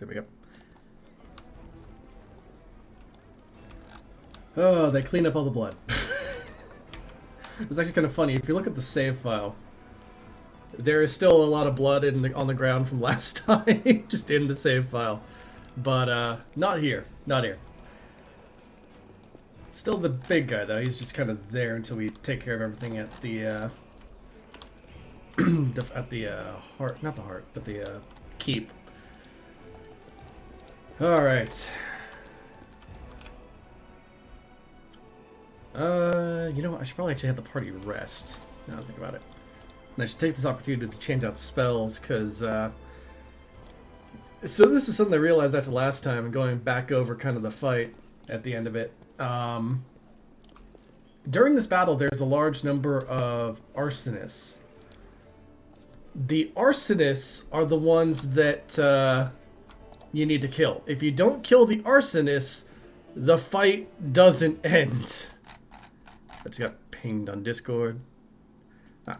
There we go. Oh, they cleaned up all the blood. It was actually kind of funny. If you look at the save file, there is still a lot of blood on the ground from last time, just in the save file. But not here. Not here. Still the big guy, though. He's just kind of there until we take care of everything at the, heart. Not the heart, but the, keep. Alright. You know what? I should probably actually have the party rest. Now I think about it. And I should take this opportunity to change out spells, because, so this is something I realized after last time, and going back over kind of the fight at the end of it. During this battle, there's a large number of arsonists. The arsonists are the ones that you need to kill. If you don't kill the arsonists, the fight doesn't end. I just got pinged on Discord. Ah.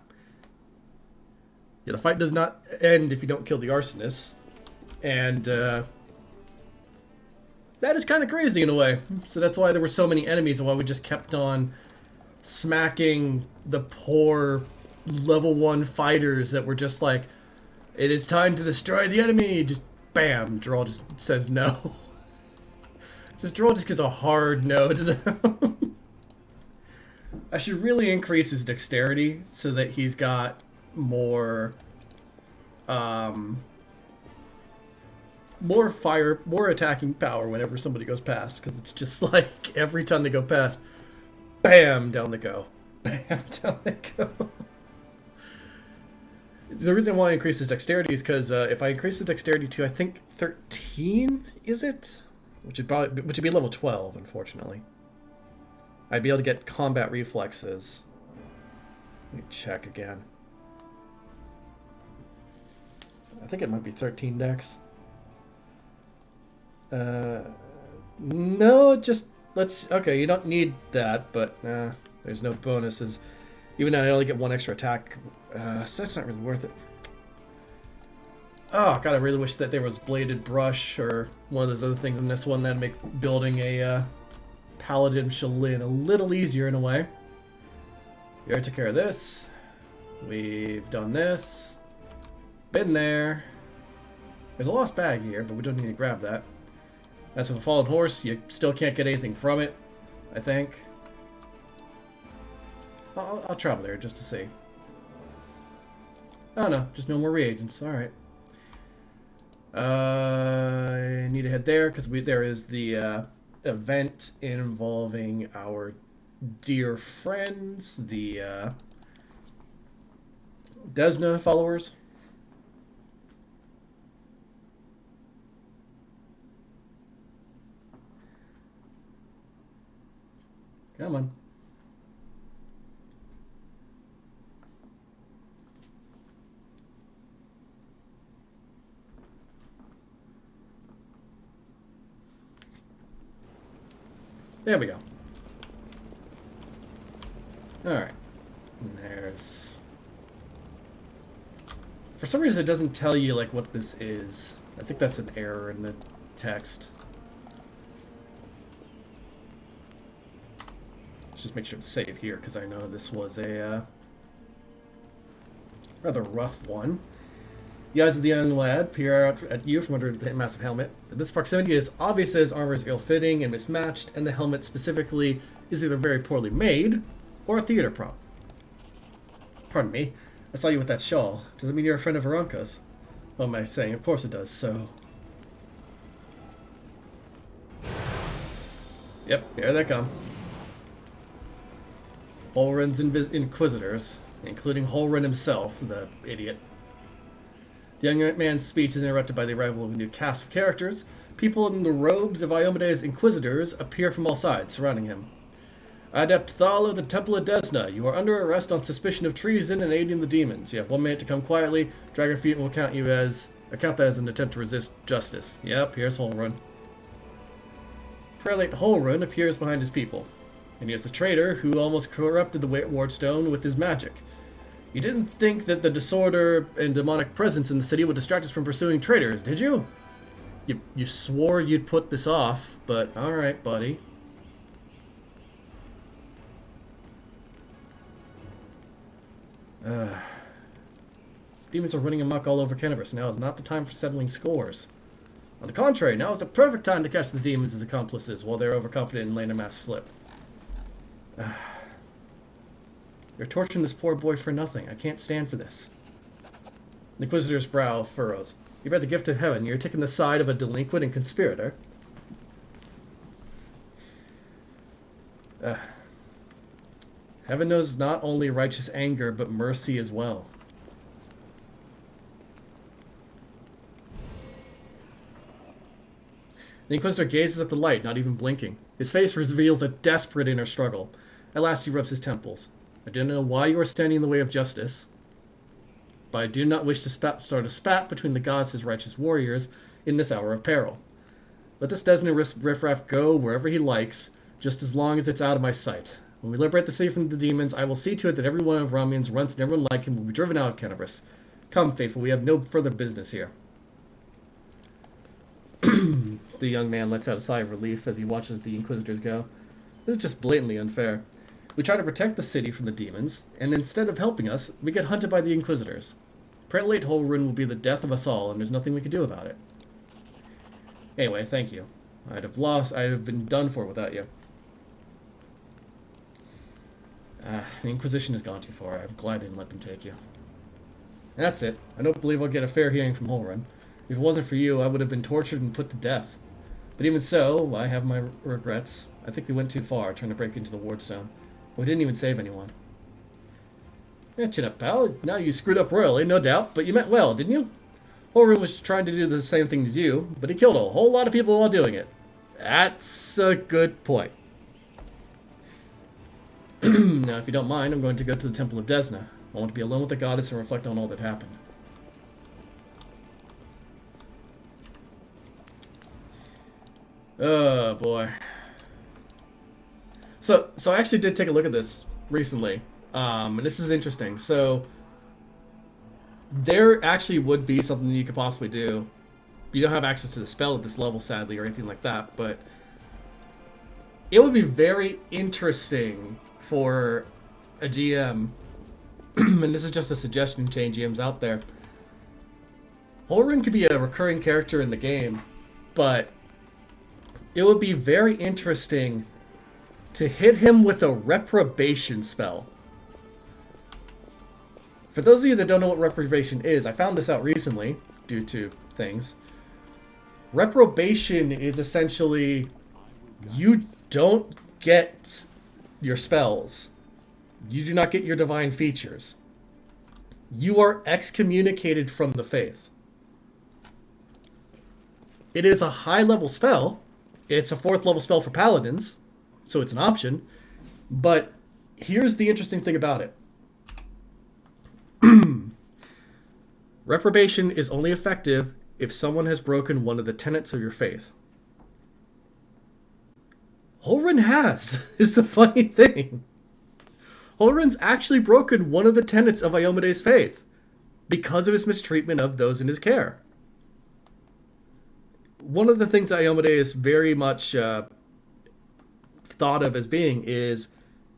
Yeah, the fight does not end if you don't kill the arsonists. And that is kind of crazy in a way. So that's why there were so many enemies and why we just kept on smacking the poor level 1 fighters that were just like, it is time to destroy the enemy. Just bam, Droll just says no. Droll just gives a hard no to them. I should really increase his dexterity so that he's got more more attacking power whenever somebody goes past, because it's just like every time they go past, bam, down they go. Bam, down they go. The reason I want to increase his dexterity is because if I increase his dexterity to, I think, 13, is it? Which would be level 12, unfortunately. I'd be able to get combat reflexes. Let me check again. I think it might be 13 dex. No, just let's. Okay, you don't need that, but there's no bonuses. Even though I only get 1 extra attack, so that's not really worth it. Oh god, I really wish that there was bladed brush or one of those other things in this one that'd make building a paladin Shalin a little easier in a way. We already took care of this. We've done this. Been there. There's a lost bag here, but we don't need to grab that. That's with a fallen horse. You still can't get anything from it, I think. I'll travel there just to see. Oh no, just no more reagents. Alright. I need to head there because there is the event involving our dear friends, the Desna followers. Come on. There we go. Alright. There's... For some reason it doesn't tell you, like, what this is. I think that's an error in the text. Let's just make sure to save here, because I know this was a rather rough one. The eyes of the young lad peer out at you from under the massive helmet. At this proximity, it is obvious that his armor is ill-fitting and mismatched, and the helmet specifically is either very poorly made or a theater prop. Pardon me. I saw you with that shawl. Does it mean you're a friend of Veronka's? What am I saying? Of course it does, so... Yep, here they come. Holren's Inquisitors, including Holren himself, the idiot. The young man's speech is interrupted by the arrival of a new cast of characters. People in the robes of Iomede's Inquisitors appear from all sides, surrounding him. Adept Thal of the Temple of Desna, you are under arrest on suspicion of treason and aiding the demons. You have 1 minute to come quietly. Drag your feet and we'll count that as an attempt to resist justice. Yep, here's Holren. Prelate Holren appears behind his people, and he is the traitor who almost corrupted the wardstone with his magic. You didn't think that the disorder and demonic presence in the city would distract us from pursuing traitors, did you? You swore you'd put this off, but all right, buddy. Demons are running amok all over Cannabis. Now is not the time for settling scores. On the contrary, now is the perfect time to catch the demons as accomplices while they're overconfident and letting a mass slip. You're torturing this poor boy for nothing. I can't stand for this. The Inquisitor's brow furrows. You've had the gift of heaven. You're taking the side of a delinquent and conspirator. Heaven knows not only righteous anger, but mercy as well. The Inquisitor gazes at the light, not even blinking. His face reveals a desperate inner struggle. At last he rubs his temples. I don't know why you are standing in the way of justice, but I do not wish to start a spat between the gods, his righteous warriors, in this hour of peril. Let this Desna riffraff go wherever he likes, just as long as it's out of my sight. When we liberate the city from the demons, I will see to it that every one of Ramian's runs and everyone like him will be driven out of Cannabis. Come, faithful, we have no further business here. The young man lets out a sigh of relief as he watches the Inquisitors go. This is just blatantly unfair. We try to protect the city from the demons, and instead of helping us, we get hunted by the Inquisitors. Prelate Holrun will be the death of us all, and there's nothing we can do about it. Anyway, thank you. I'd have been done for without you. The Inquisition has gone too far. I'm glad I didn't let them take you. That's it. I don't believe I'll get a fair hearing from Holrun. If it wasn't for you, I would have been tortured and put to death. But even so, I have my regrets. I think we went too far trying to break into the wardstone. We didn't even save anyone. Yeah, chin up, pal. Now you screwed up royally, no doubt, but you meant well, didn't you? Holrun was trying to do the same thing as you, but he killed a whole lot of people while doing it. That's a good point. Now, if you don't mind, I'm going to go to the Temple of Desna. I want to be alone with the goddess and reflect on all that happened. Oh, boy. So I actually did take a look at this recently, and this is interesting. So there actually would be something you could possibly do. You don't have access to the spell at this level, sadly, or anything like that, but it would be very interesting for a GM, and this is just a suggestion to any GMs out there. Holrun could be a recurring character in the game, but it would be very interesting to hit him with a reprobation spell. For those of you that don't know what reprobation is, I found this out recently due to things. Reprobation is essentially you don't get your spells. You do not get your divine features. You are excommunicated from the faith. It is a high-level spell. It's a 4th level spell for paladins, so it's an option. But here's the interesting thing about it. Reprobation is only effective if someone has broken one of the tenets of your faith. Holrun has, is the funny thing. Holrun's actually broken one of the tenets of Iomede's faith because of his mistreatment of those in his care. One of the things that Iomade is very much thought of as being is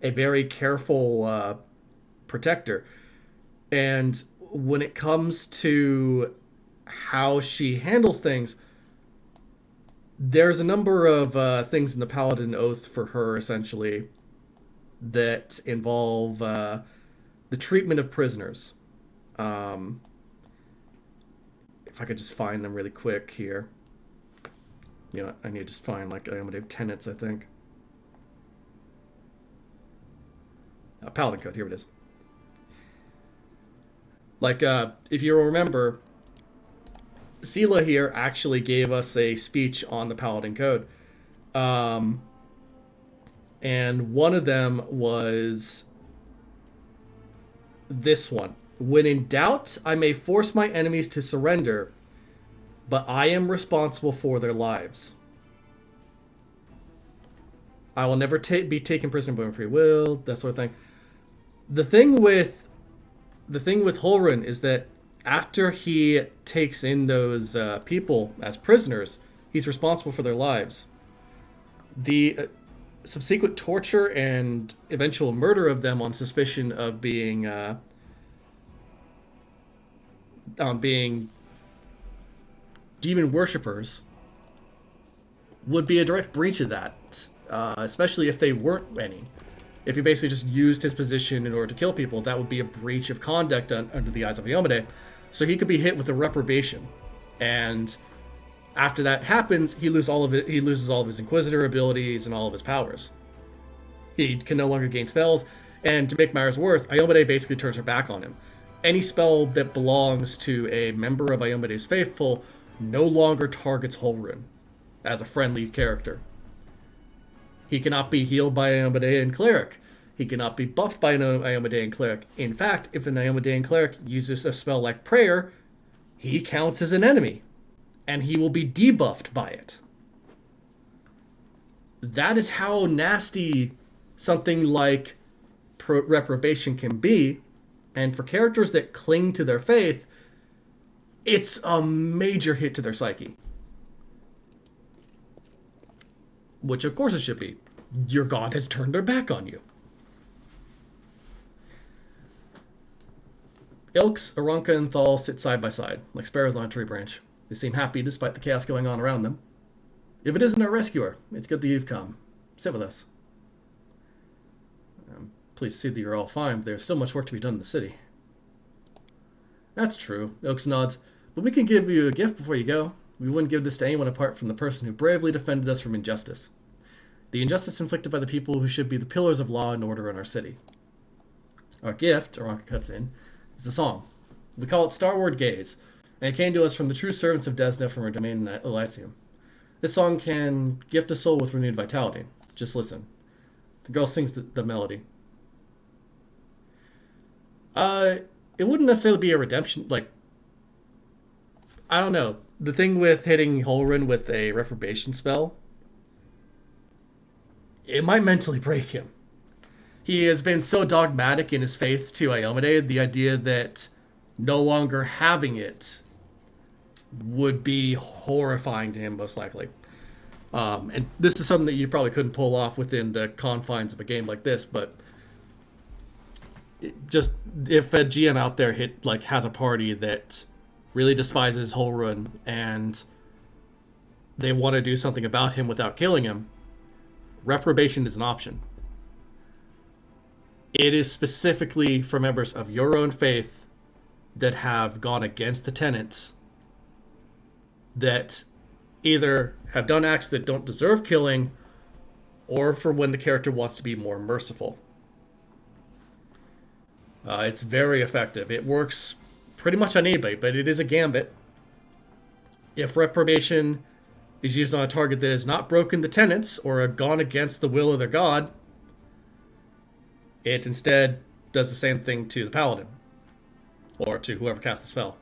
a very careful protector. And when it comes to how she handles things, there's a number of things in the Paladin Oath for her, essentially, that involve the treatment of prisoners. If I could just find them really quick here. You know, I need to just find, like, Iomade tenets, I think. Paladin Code, here it is. Like, if you remember, Sela here actually gave us a speech on the Paladin Code. And one of them was this one. When in doubt, I may force my enemies to surrender, but I am responsible for their lives. I will never be taken prisoner by my free will, that sort of thing. The thing with Holrun is that After he takes in those people as prisoners, he's responsible for their lives. The subsequent torture and eventual murder of them on suspicion of being demon worshippers would be a direct breach of that, especially if they weren't any. If he basically just used his position in order to kill people, that would be a breach of conduct under the eyes of Iomade. So he could be hit with a reprobation, and after that happens, he loses all of it. He loses all of his Inquisitor abilities and all of his powers. He can no longer gain spells, and to make matters worse, Iomade basically turns her back on him. Any spell that belongs to a member of Iomade's faithful no longer targets Holrun as a friendly character. He cannot be healed by an Iomadean cleric. He cannot be buffed by an Iomadean cleric. In fact, if an Iomadean cleric uses a spell like Prayer, he counts as an enemy, and he will be debuffed by it. That is how nasty something like reprobation can be, and for characters that cling to their faith, it's a major hit to their psyche. Which of course it should be. Your god has turned their back on you. Ilks, Aranka, and Thal sit side by side, like sparrows on a tree branch. They seem happy despite the chaos going on around them. If it isn't our rescuer, it's good that you've come. Sit with us. I'm pleased to see that you're all fine, but there's still much work to be done in the city. That's true, Ilks nods, but we can give you a gift before you go. We wouldn't give this to anyone apart from the person who bravely defended us from injustice. The injustice inflicted by the people who should be the pillars of law and order in our city. Our gift, Aranka cuts in, is a song. We call it Starward Gaze, and it came to us from the true servants of Desna from our domain in Elysium. This song can gift a soul with renewed vitality. Just listen. The girl sings the melody. It wouldn't necessarily be a redemption, like, I don't know. The thing with hitting Holrun with a reprobation spell, it might mentally break him. He has been so dogmatic in his faith to Iomade, the idea that no longer having it would be horrifying to him, most likely. And this is something that you probably couldn't pull off within the confines of a game like this, but just if a GM out there has a party that really despises Holrun and they want to do something about him without killing him, reprobation is an option. It is specifically for members of your own faith that have gone against the tenets, that either have done acts that don't deserve killing, or for when the character wants to be more merciful. It's very effective. It works pretty much on anybody, but it is a gambit. If reprobation is used on a target that has not broken the tenets or have gone against the will of their god, it instead does the same thing to the paladin, or to whoever cast the spell.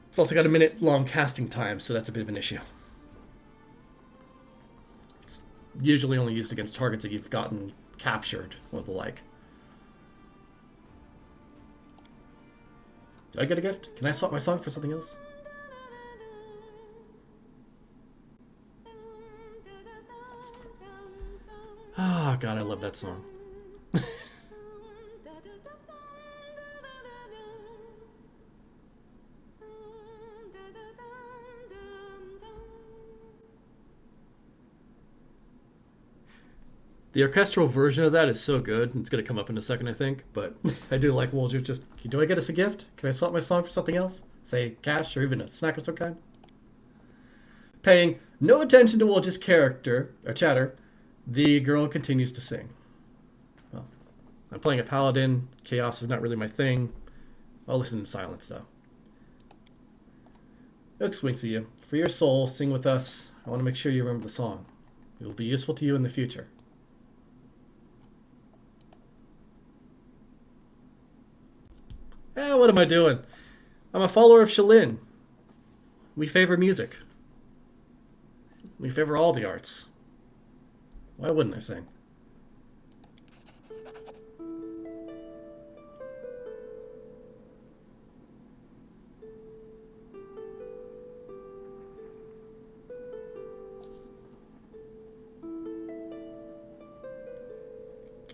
It's also got a minute-long casting time, so that's a bit of an issue. It's usually only used against targets that you've gotten captured, or the like. Did I get a gift? Can I swap my song for something else? Oh, God, I love that song. The orchestral version of that is so good. It's going to come up in a second, I think. But I do like Wolger. Just, do I get us a gift? Can I swap my song for something else? Say cash or even a snack of some kind? Paying no attention to Wolger's character, or chatter, the girl continues to sing. Well, I'm playing a paladin. Chaos is not really my thing. I'll listen in silence, though. Ilks winks at you. For your soul, sing with us. I want to make sure you remember the song. It will be useful to you in the future. What am I doing? I'm a follower of Shalin. We favor music. We favor all the arts. Why wouldn't I sing?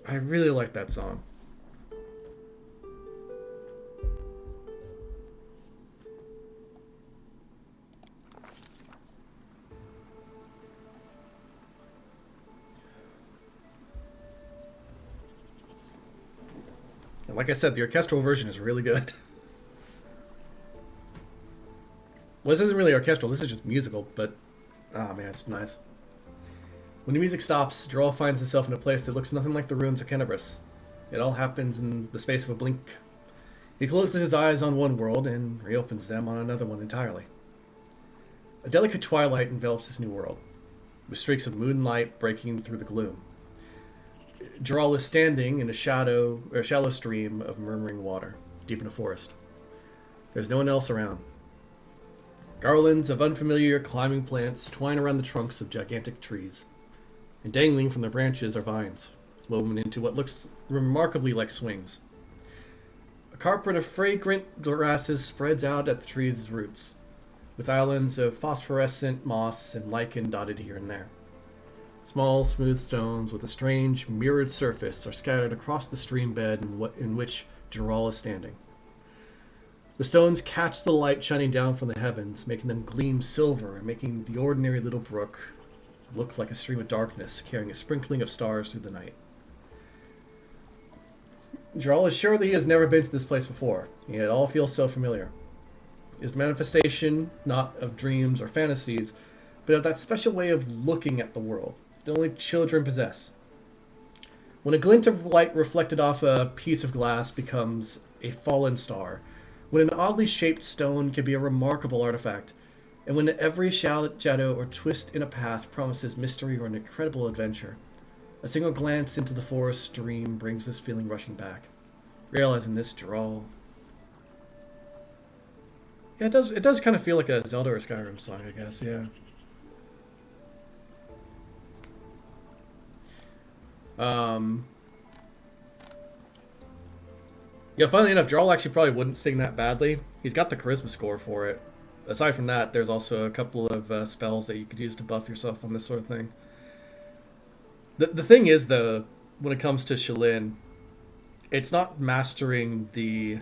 I really like that song. And like I said, the orchestral version is really good. Well, this isn't really orchestral, this is just musical, but oh man, it's nice. When the music stops, Jarl finds himself in a place that looks nothing like the ruins of Kenabris. It all happens in the space of a blink. He closes his eyes on one world and reopens them on another one entirely. A delicate twilight envelops this new world, with streaks of moonlight breaking through the gloom. Jarl is standing in a shallow stream of murmuring water, deep in a forest. There's no one else around. Garlands of unfamiliar climbing plants twine around the trunks of gigantic trees, and dangling from their branches are vines, woven into what looks remarkably like swings. A carpet of fragrant grasses spreads out at the trees' roots, with islands of phosphorescent moss and lichen dotted here and there. Small, smooth stones with a strange, mirrored surface are scattered across the stream bed in which Jarl is standing. The stones catch the light shining down from the heavens, making them gleam silver and making the ordinary little brook look like a stream of darkness carrying a sprinkling of stars through the night. Jarl is sure that he has never been to this place before, yet it all feels so familiar. It is the manifestation not of dreams or fantasies, but of that special way of looking at the world that only children possess. When a glint of light reflected off a piece of glass becomes a fallen star, when an oddly shaped stone can be a remarkable artifact, and when every shadow or twist in a path promises mystery or an incredible adventure, a single glance into the forest stream brings this feeling rushing back. Realizing this, Jarl... Yeah, it does kind of feel like a Zelda or Skyrim song, I guess, yeah. Yeah, funnily enough, Jarl actually probably wouldn't sing that badly. He's got the charisma score for it. Aside from that, there's also a couple of spells that you could use to buff yourself on this sort of thing. The thing is, though, when it comes to Shalin, it's not mastering the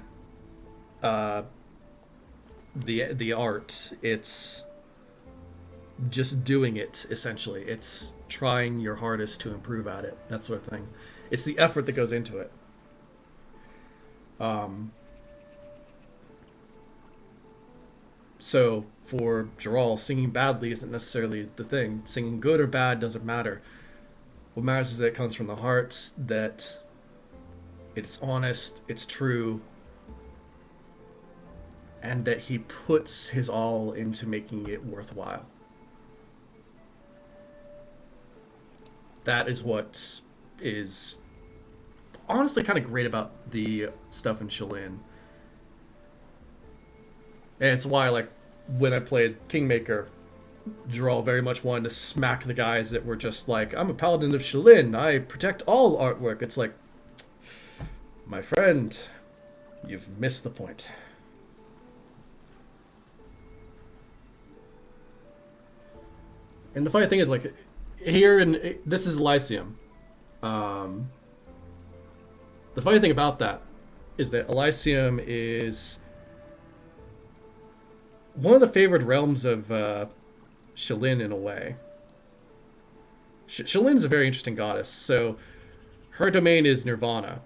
art. It's just doing it, essentially. It's trying your hardest to improve at it, that sort of thing. It's the effort that goes into it. So for Jarl, singing badly isn't necessarily the thing. Singing good or bad doesn't matter. What matters is that it comes from the heart, that it's honest, it's true, and that he puts his all into making it worthwhile. That is what is honestly kind of great about the stuff in Shalin. And it's why, like, when I played Kingmaker, Jarl very much wanted to smack the guys that were just like, I'm a paladin of Shalin, I protect all artwork. It's like, my friend, you've missed the point. And the funny thing is, like, here in this is Elysium. The funny thing about that is that Elysium is one of the favored realms of Shalin in a way. Shalin's a very interesting goddess. So her domain is Nirvana.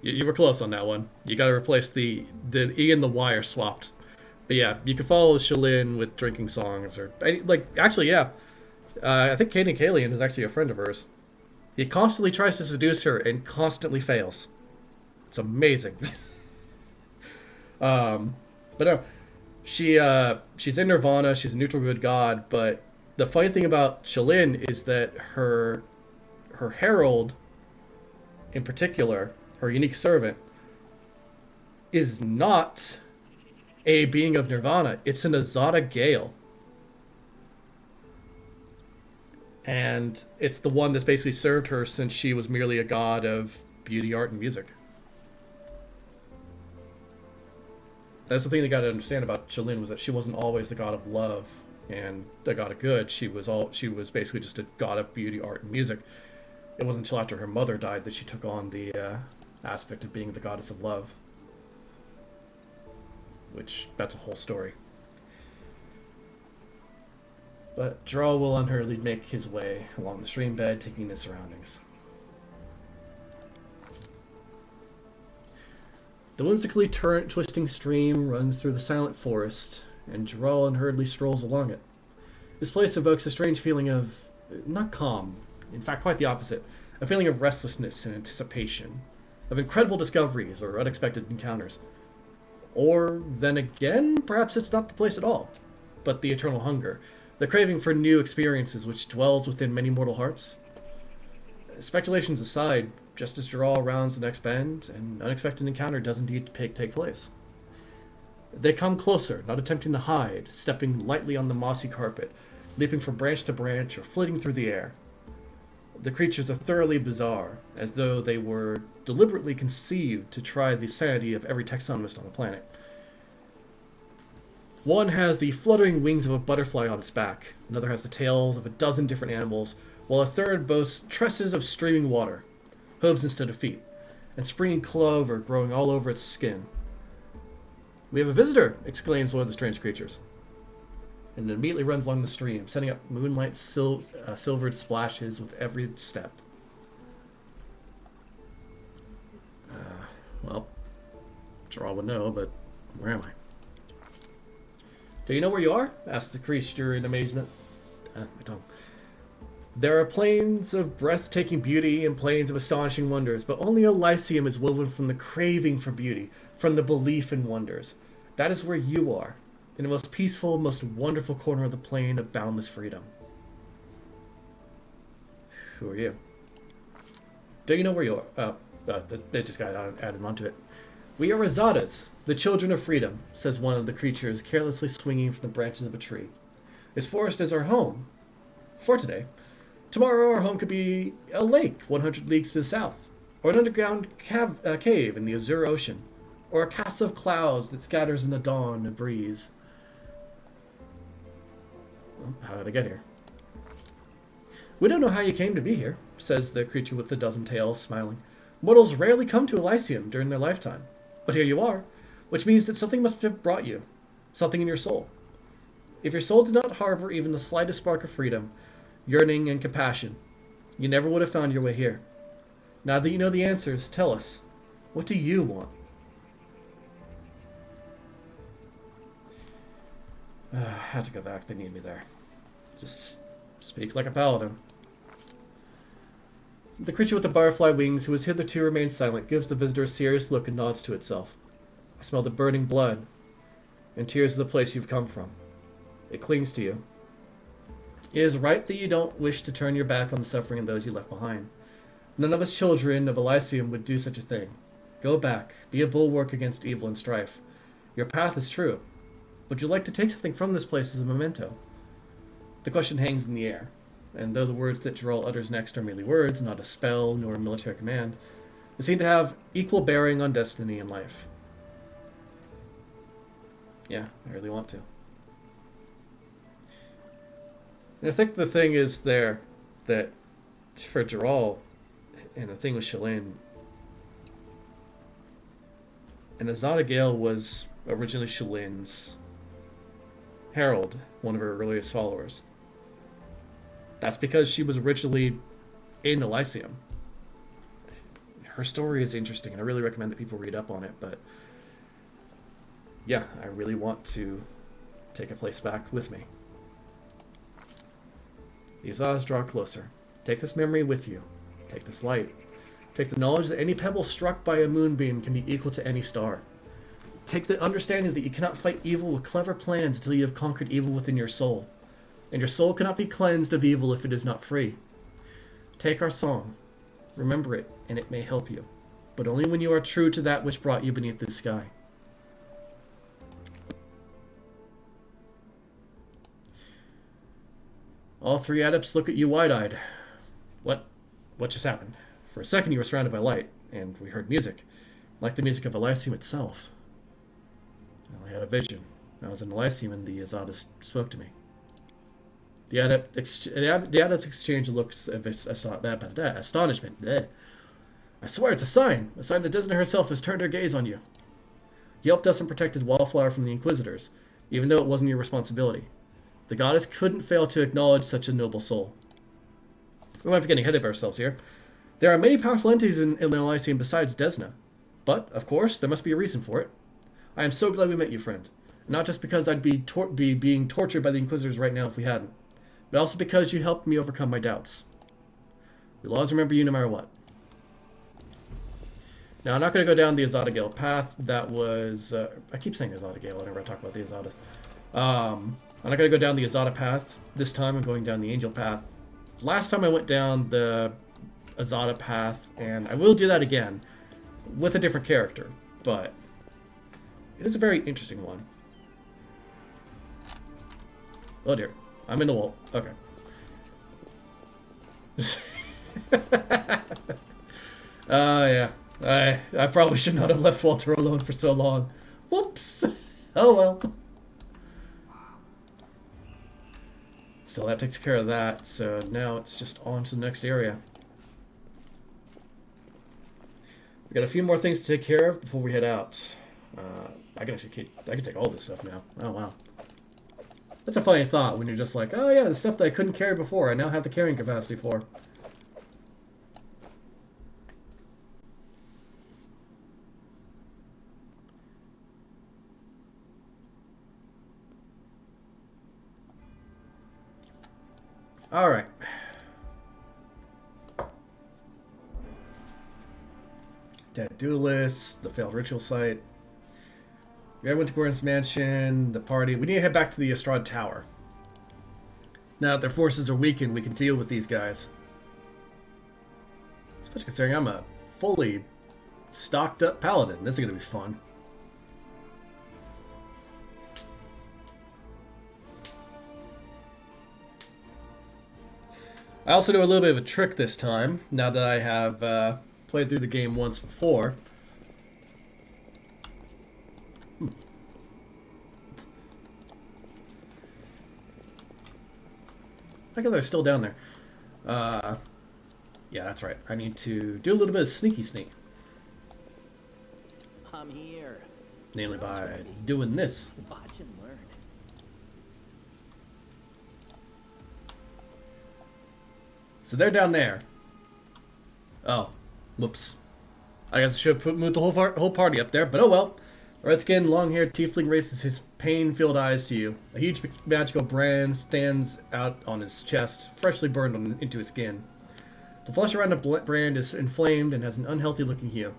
You were close on that one. You got to replace the E and the Y are swapped. But yeah, you can follow Shalin with drinking songs or like actually yeah. I think Kaden Kalian is actually a friend of hers. He constantly tries to seduce her and constantly fails. It's amazing. But no, she's in Nirvana. She's a neutral good god. But the funny thing about Shalin is that her herald, in particular, her unique servant, is not a being of Nirvana. It's an Azada Gale. And it's the one that's basically served her since she was merely a god of beauty, art, and music. That's the thing they got to understand about Shalin, was that she wasn't always the god of love. and the god of good. She was basically just a god of beauty, art, and music. It wasn't until after her mother died that she took on the aspect of being the goddess of love. Which, that's a whole story. But Jarl will unhurriedly make his way along the stream bed, taking in his surroundings. The whimsically twisting stream runs through the silent forest, and Jarl unhurriedly strolls along it. This place evokes a strange feeling of, not calm, in fact quite the opposite, a feeling of restlessness and anticipation, of incredible discoveries or unexpected encounters. Or, then again, perhaps it's not the place at all, but the eternal hunger, the craving for new experiences which dwells within many mortal hearts. Speculations aside, just as Jarl rounds the next bend, an unexpected encounter does indeed take place. They come closer, not attempting to hide, stepping lightly on the mossy carpet, leaping from branch to branch or flitting through the air. The creatures are thoroughly bizarre, as though they were deliberately conceived to try the sanity of every taxonomist on the planet. One has the fluttering wings of a butterfly on its back, another has the tails of a dozen different animals, while a third boasts tresses of streaming water, hooves instead of feet, and springing clover growing all over its skin. "We have a visitor!" exclaims one of the strange creatures, and it immediately runs along the stream, setting up moonlight silvered splashes with every step. Well, Jarl would know, but where am I? "Do you know where you are?" asked the creature in amazement. My tongue. "There are plains of breathtaking beauty and plains of astonishing wonders, but only Elysium is woven from the craving for beauty, from the belief in wonders. That is where you are, in the most peaceful, most wonderful corner of the plain of boundless freedom." "Who are you?" "Do you know where you are?" They just got added onto it. "We are Azadas, the children of freedom," says one of the creatures, carelessly swinging from the branches of a tree. "This forest is our home for today. Tomorrow our home could be a lake 100 leagues to the south, or an underground cave in the azure ocean, or a castle of clouds that scatters in the dawn and breeze." Well, how did I get here? "We don't know how you came to be here," says the creature with the dozen tails, smiling. "Mortals rarely come to Elysium during their lifetime. But here you are, which means that something must have brought you, something in your soul. If your soul did not harbor even the slightest spark of freedom, yearning, and compassion, you never would have found your way here. Now that you know the answers, tell us, what do you want?" I had to go back. They need me there. Just speak like a paladin. The creature with the butterfly wings, who has hitherto remained silent, gives the visitor a serious look and nods to itself. "I smell the burning blood and tears of the place you've come from. It clings to you. It is right that you don't wish to turn your back on the suffering of those you left behind. None of us children of Elysium would do such a thing. Go back, be a bulwark against evil and strife. Your path is true. Would you like to take something from this place as a memento?" The question hangs in the air, and though the words that Jarl utters next are merely words, not a spell nor a military command, they seem to have equal bearing on destiny and life. Yeah, I really want to. And I think the thing is there that for Jarl, and the thing with Shalane, and Azada Gale was originally Shalane's herald, one of her earliest followers. That's because she was originally in Elysium. Her story is interesting, and I really recommend that people read up on it, but yeah, I really want to take a place back with me. The Azaz draw closer. Take this memory with you. Take this light. Take the knowledge that any pebble struck by a moonbeam can be equal to any star. Take the understanding that you cannot fight evil with clever plans until you have conquered evil within your soul. And your soul cannot be cleansed of evil if it is not free. Take our song. Remember it, and it may help you. But only when you are true to that which brought you beneath this sky. All three adepts look at you wide-eyed. What just happened? For a second you were surrounded by light, and we heard music, like the music of Elysium itself. I had a vision. I was in Elysium and the Azadas spoke to me. The adept exchange looks of astonishment. Bleh. I swear it's a sign that Desna herself has turned her gaze on you. You helped us and protected Wallflower from the Inquisitors, even though it wasn't your responsibility. The goddess couldn't fail to acknowledge such a noble soul. We might be getting ahead of ourselves here. There are many powerful entities in the Elysium besides Desna. But, of course, there must be a reason for it. I am so glad we met you, friend. Not just because I'd be being tortured by the Inquisitors right now if we hadn't, but also because you helped me overcome my doubts. We'll always remember you no matter what. Now, I'm not going to go down the Azada Gale path. That was... I keep saying Azada Gale whenever I talk about the Azadas. I'm not going to go down the Azada path. This time I'm going down the Angel path. Last time I went down the Azada path, and I will do that again with a different character, but it is a very interesting one. Oh dear, I'm in the wall. Okay. Yeah. I probably should not have left Walter alone for so long. Whoops. Oh well. Still, that takes care of that, so now it's just on to the next area. We got a few more things to take care of before we head out. I can take all this stuff now. Oh wow. That's a funny thought when you're just like, oh yeah, the stuff that I couldn't carry before, I now have the carrying capacity for. Alright. Dead Duelist, the failed ritual site. We went to Gordon's mansion, the party. We need to head back to the Estrad Tower. Now that their forces are weakened, we can deal with these guys. Especially considering I'm a fully stocked up paladin. This is going to be fun. I also do a little bit of a trick this time, now that I have played through the game once before. I guess they're still down there. Yeah, that's right. I need to do a little bit of sneaky sneak. I'm here. Namely by doing this. Watch and learn. So they're down there. Oh, whoops. I guess I should have moved the whole party up there, but oh well. A red-skinned, long-haired tiefling raises his pain-filled eyes to you. A huge magical brand stands out on his chest, freshly burned into his skin. The flesh around the brand is inflamed and has an unhealthy-looking hue.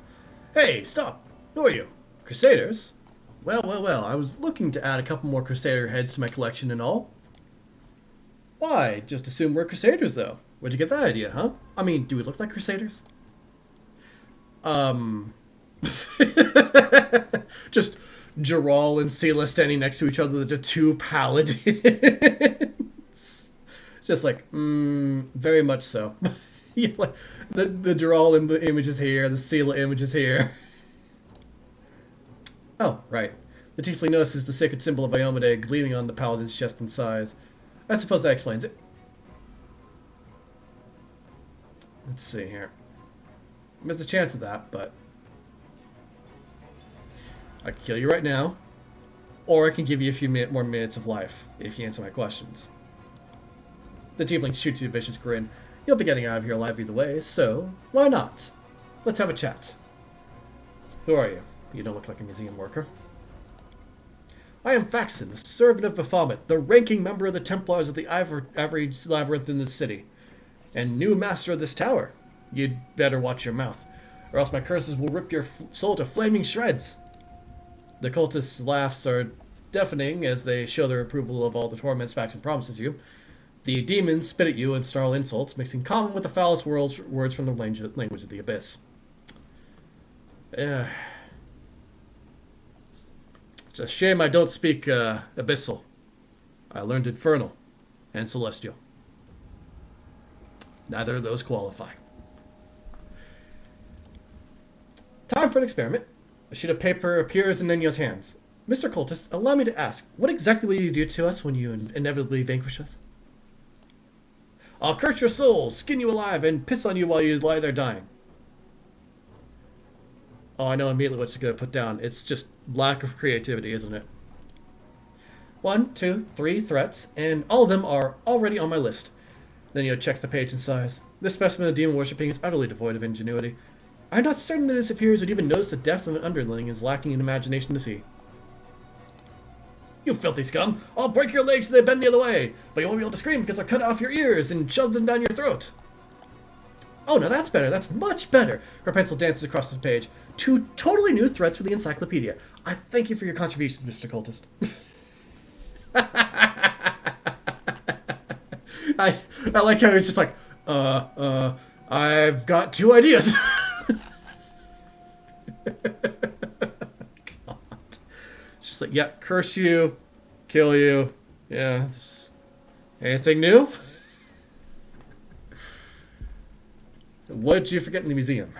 Hey, stop! Who are you? Crusaders? Well, well, well, I was looking to add a couple more Crusader heads to my collection and all. Why? Just assume we're Crusaders, though. Where'd you get that idea, huh? I mean, do we look like Crusaders? Just Geralt and Sela standing next to each other, the two paladins. Just like, very much so. Like, the Geralt image is here, the Sela image is here. Oh, right. The tiefling notices the sacred symbol of Iomade gleaming on the paladin's chest and size. I suppose that explains it. Let's see here. There's a chance of that, but I can kill you right now, or I can give you a few more minutes of life if you answer my questions. The tiefling shoots you a vicious grin. You'll be getting out of here alive either way, so why not? Let's have a chat. Who are you? You don't look like a museum worker. I am Faxon, a servant of Baphomet, the ranking member of the Templars of the Ivory Labyrinth in this city, and new master of this tower. You'd better watch your mouth, or else my curses will rip your soul to flaming shreds. The cultists' laughs are deafening as they show their approval of all the torments Faxon promises you. The demons spit at you and snarl insults, mixing common with the foulest words from the language of the abyss. It's a shame I don't speak Abyssal. I learned Infernal and Celestial. Neither of those qualify. Time for an experiment. A sheet of paper appears in Nenyo's hands. Mr. Cultist, allow me to ask, what exactly will you do to us when you inevitably vanquish us? I'll curse your soul, skin you alive, and piss on you while you lie there dying. Oh, I know immediately what she's going to put down. It's just lack of creativity, isn't it? 1, 2, 3 threats, and all of them are already on my list. Then checks the page and sighs. This specimen of demon worshipping is utterly devoid of ingenuity. I'm not certain that his superiors would even notice the death of an underling is lacking in imagination to see. You filthy scum! I'll break your legs so they bend the other way, but you won't be able to scream because I'll cut off your ears and shove them down your throat. Oh, no, that's better. That's much better. Her pencil dances across the page. 2 totally new threats for the encyclopedia. I thank you for your contributions, Mr. Cultist. I like how he's just like, I've got 2 ideas. God. It's just like, yeah, curse you, kill you. Yeah. Anything new? What did you forget in the museum?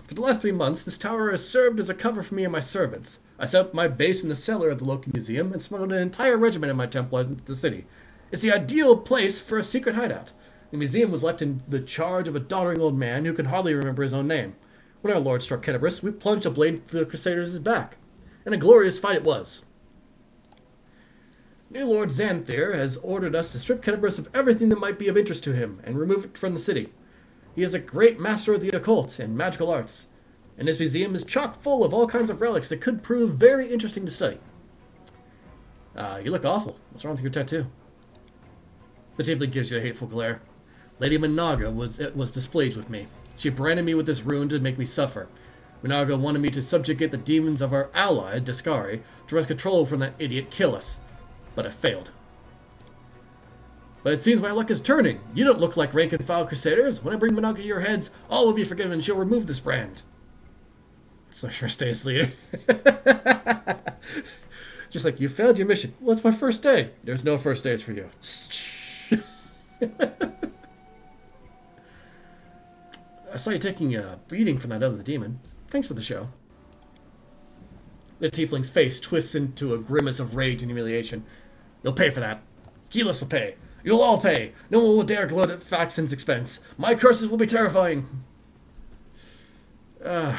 For the last 3 months, this tower has served as a cover for me and my servants. I set up my base in the cellar of the local museum and smuggled an entire regiment of my Templars into the city. It's the ideal place for a secret hideout. The museum was left in the charge of a doddering old man who could hardly remember his own name. When our lord struck Kennebrus, we plunged a blade through the Crusaders' back. And a glorious fight it was. New Lord Xanthir has ordered us to strip Kennebrus of everything that might be of interest to him and remove it from the city. He is a great master of the occult and magical arts, and his museum is chock full of all kinds of relics that could prove very interesting to study. You look awful. What's wrong with your tattoo? The tiefling gives you a hateful glare. Lady Minaga was displeased with me. She branded me with this rune to make me suffer. Minaga wanted me to subjugate the demons of our ally, Discari, to wrest control from that idiot Killis. But I failed. But it seems my luck is turning. You don't look like rank-and-file crusaders. When I bring Minaga your heads, all will be forgiven and she'll remove this brand. So I sure stay as leader. Just like, you failed your mission. Well, it's my first day. There's no first days for you. I saw you taking a beating from that other demon. Thanks for the show. The tiefling's face twists into a grimace of rage and humiliation. You'll pay for that. Keyless will pay. You'll all pay. No one will dare gloat at Faxon's expense. My curses will be terrifying. You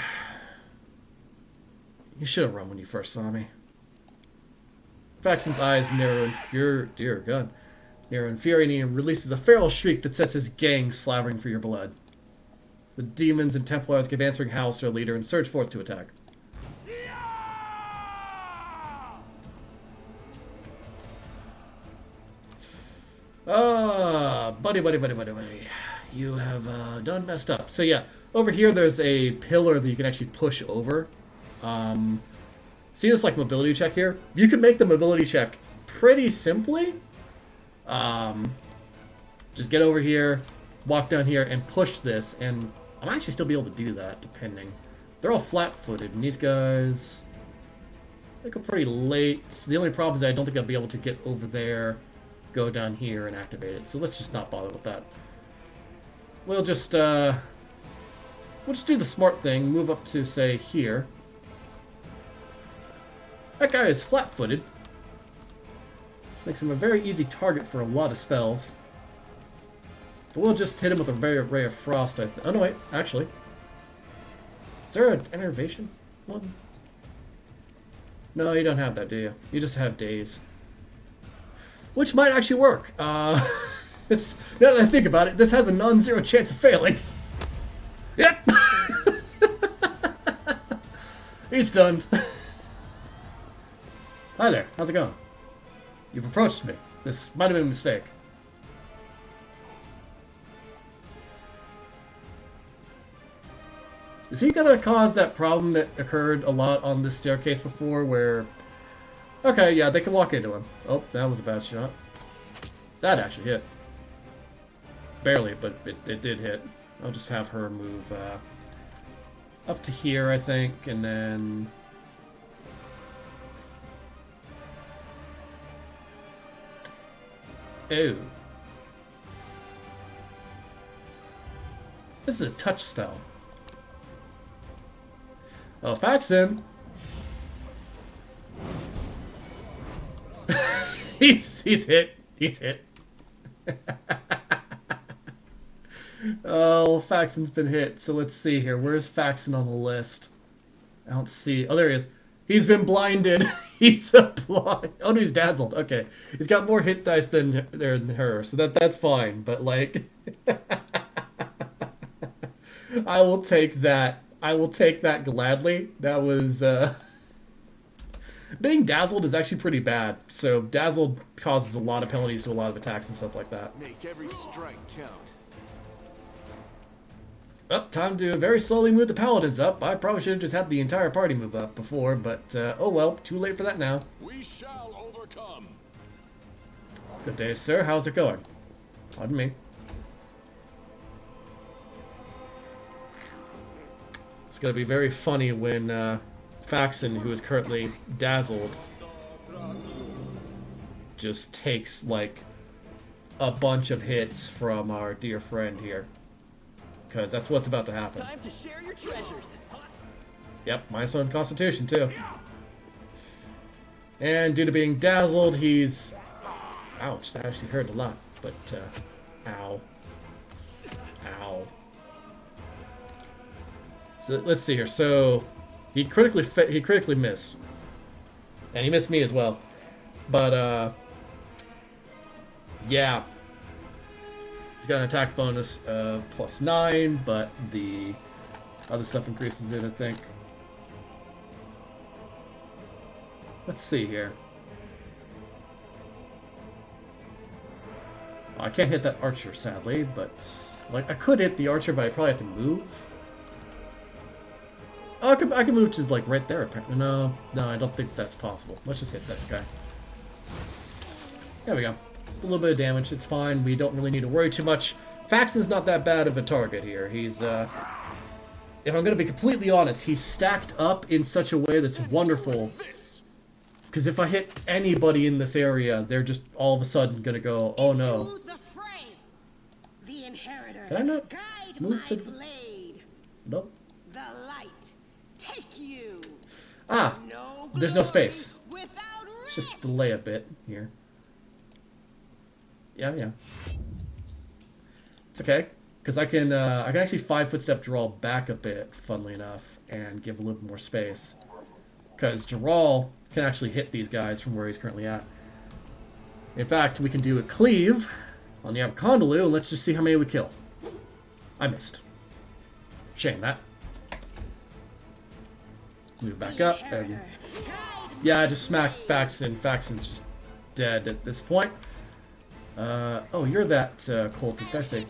should have run when you first saw me. Faxon's eyes narrow in fear. Dear God. Narrow in fury, and he releases a feral shriek that sets his gang slavering for your blood. The demons and Templars give answering howls to their leader and surge forth to attack. Buddy. You have done messed up. So yeah, over here there's a pillar that you can actually push over. See this like mobility check here? You can make the mobility check pretty simply. Just get over here, walk down here, and push this, and I might actually still be able to do that, depending. They're all flat-footed, and these guys, they go pretty late. So the only problem is that I don't think I'll be able to get over there, go down here, and activate it. So let's just not bother with that. We'll just do the smart thing, move up to, say, here. That guy is flat-footed. Makes him a very easy target for a lot of spells. But we'll just hit him with a ray of frost, I think. Oh, no, wait. Actually. Is there an enervation one? No, you don't have that, do you? You just have daze. Which might actually work. Now that I think about it, this has a non-zero chance of failing. Yep! He's stunned. Hi there. How's it going? You've approached me. This might have been a mistake. Is he gonna cause that problem that occurred a lot on this staircase before where... Okay, yeah, they can walk into him. Oh, that was a bad shot. That actually hit. Barely, but it did hit. I'll just have her move up to here, I think, and then... Ew. This is a touch spell. Oh, Faxon! he's hit. He's hit. Oh, Faxon's been hit. So let's see here. Where's Faxon on the list? I don't see. Oh, there he is. He's been blinded. He's a blind. Oh no, he's dazzled. Okay, he's got more hit dice than her, so that's fine. But like, I will take that. I will take that gladly. That was being dazzled is actually pretty bad. So dazzled causes a lot of penalties to a lot of attacks and stuff like that. Make every strike count. Oh, time to very slowly move the paladins up. I probably should have just had the entire party move up before, but oh well, too late for that now. We shall overcome. Good day, sir. How's it going? Pardon me. It's going to be very funny when Faxon, who is currently dazzled, just takes like a bunch of hits from our dear friend here. Because that's what's about to happen. Time to share your treasures. Yep, minus on Constitution too. And due to being dazzled, he's... Ouch, that actually hurt a lot. But, ow. Ow. So, let's see here. So, he critically missed. And he missed me as well. But, yeah. He's got an attack bonus of +9, but the other stuff increases it, I think. Let's see here. I can't hit that archer, sadly, but like I could hit the archer, but I probably have to move. Oh, I can move to like right there. Apparently, no, I don't think that's possible. Let's just hit this guy. There we go. Just a little bit of damage. It's fine. We don't really need to worry too much. Faxon's not that bad of a target here. He's, if I'm going to be completely honest, he's stacked up in such a way that's wonderful. Because if I hit anybody in this area, they're just all of a sudden going to go, oh no. Can I not move to... Nope. Ah, there's no space. Let's just delay a bit here. Yeah. It's okay, because I can actually 5-foot step Geralt back a bit, funnily enough, and give a little more space. Because Geralt can actually hit these guys from where he's currently at. In fact, we can do a cleave on the Abacondaloo, and let's just see how many we kill. I missed. Shame that. Move back up, and yeah, I just smacked Faxon. Faxon's just dead at this point. Oh, you're that cultist, I say.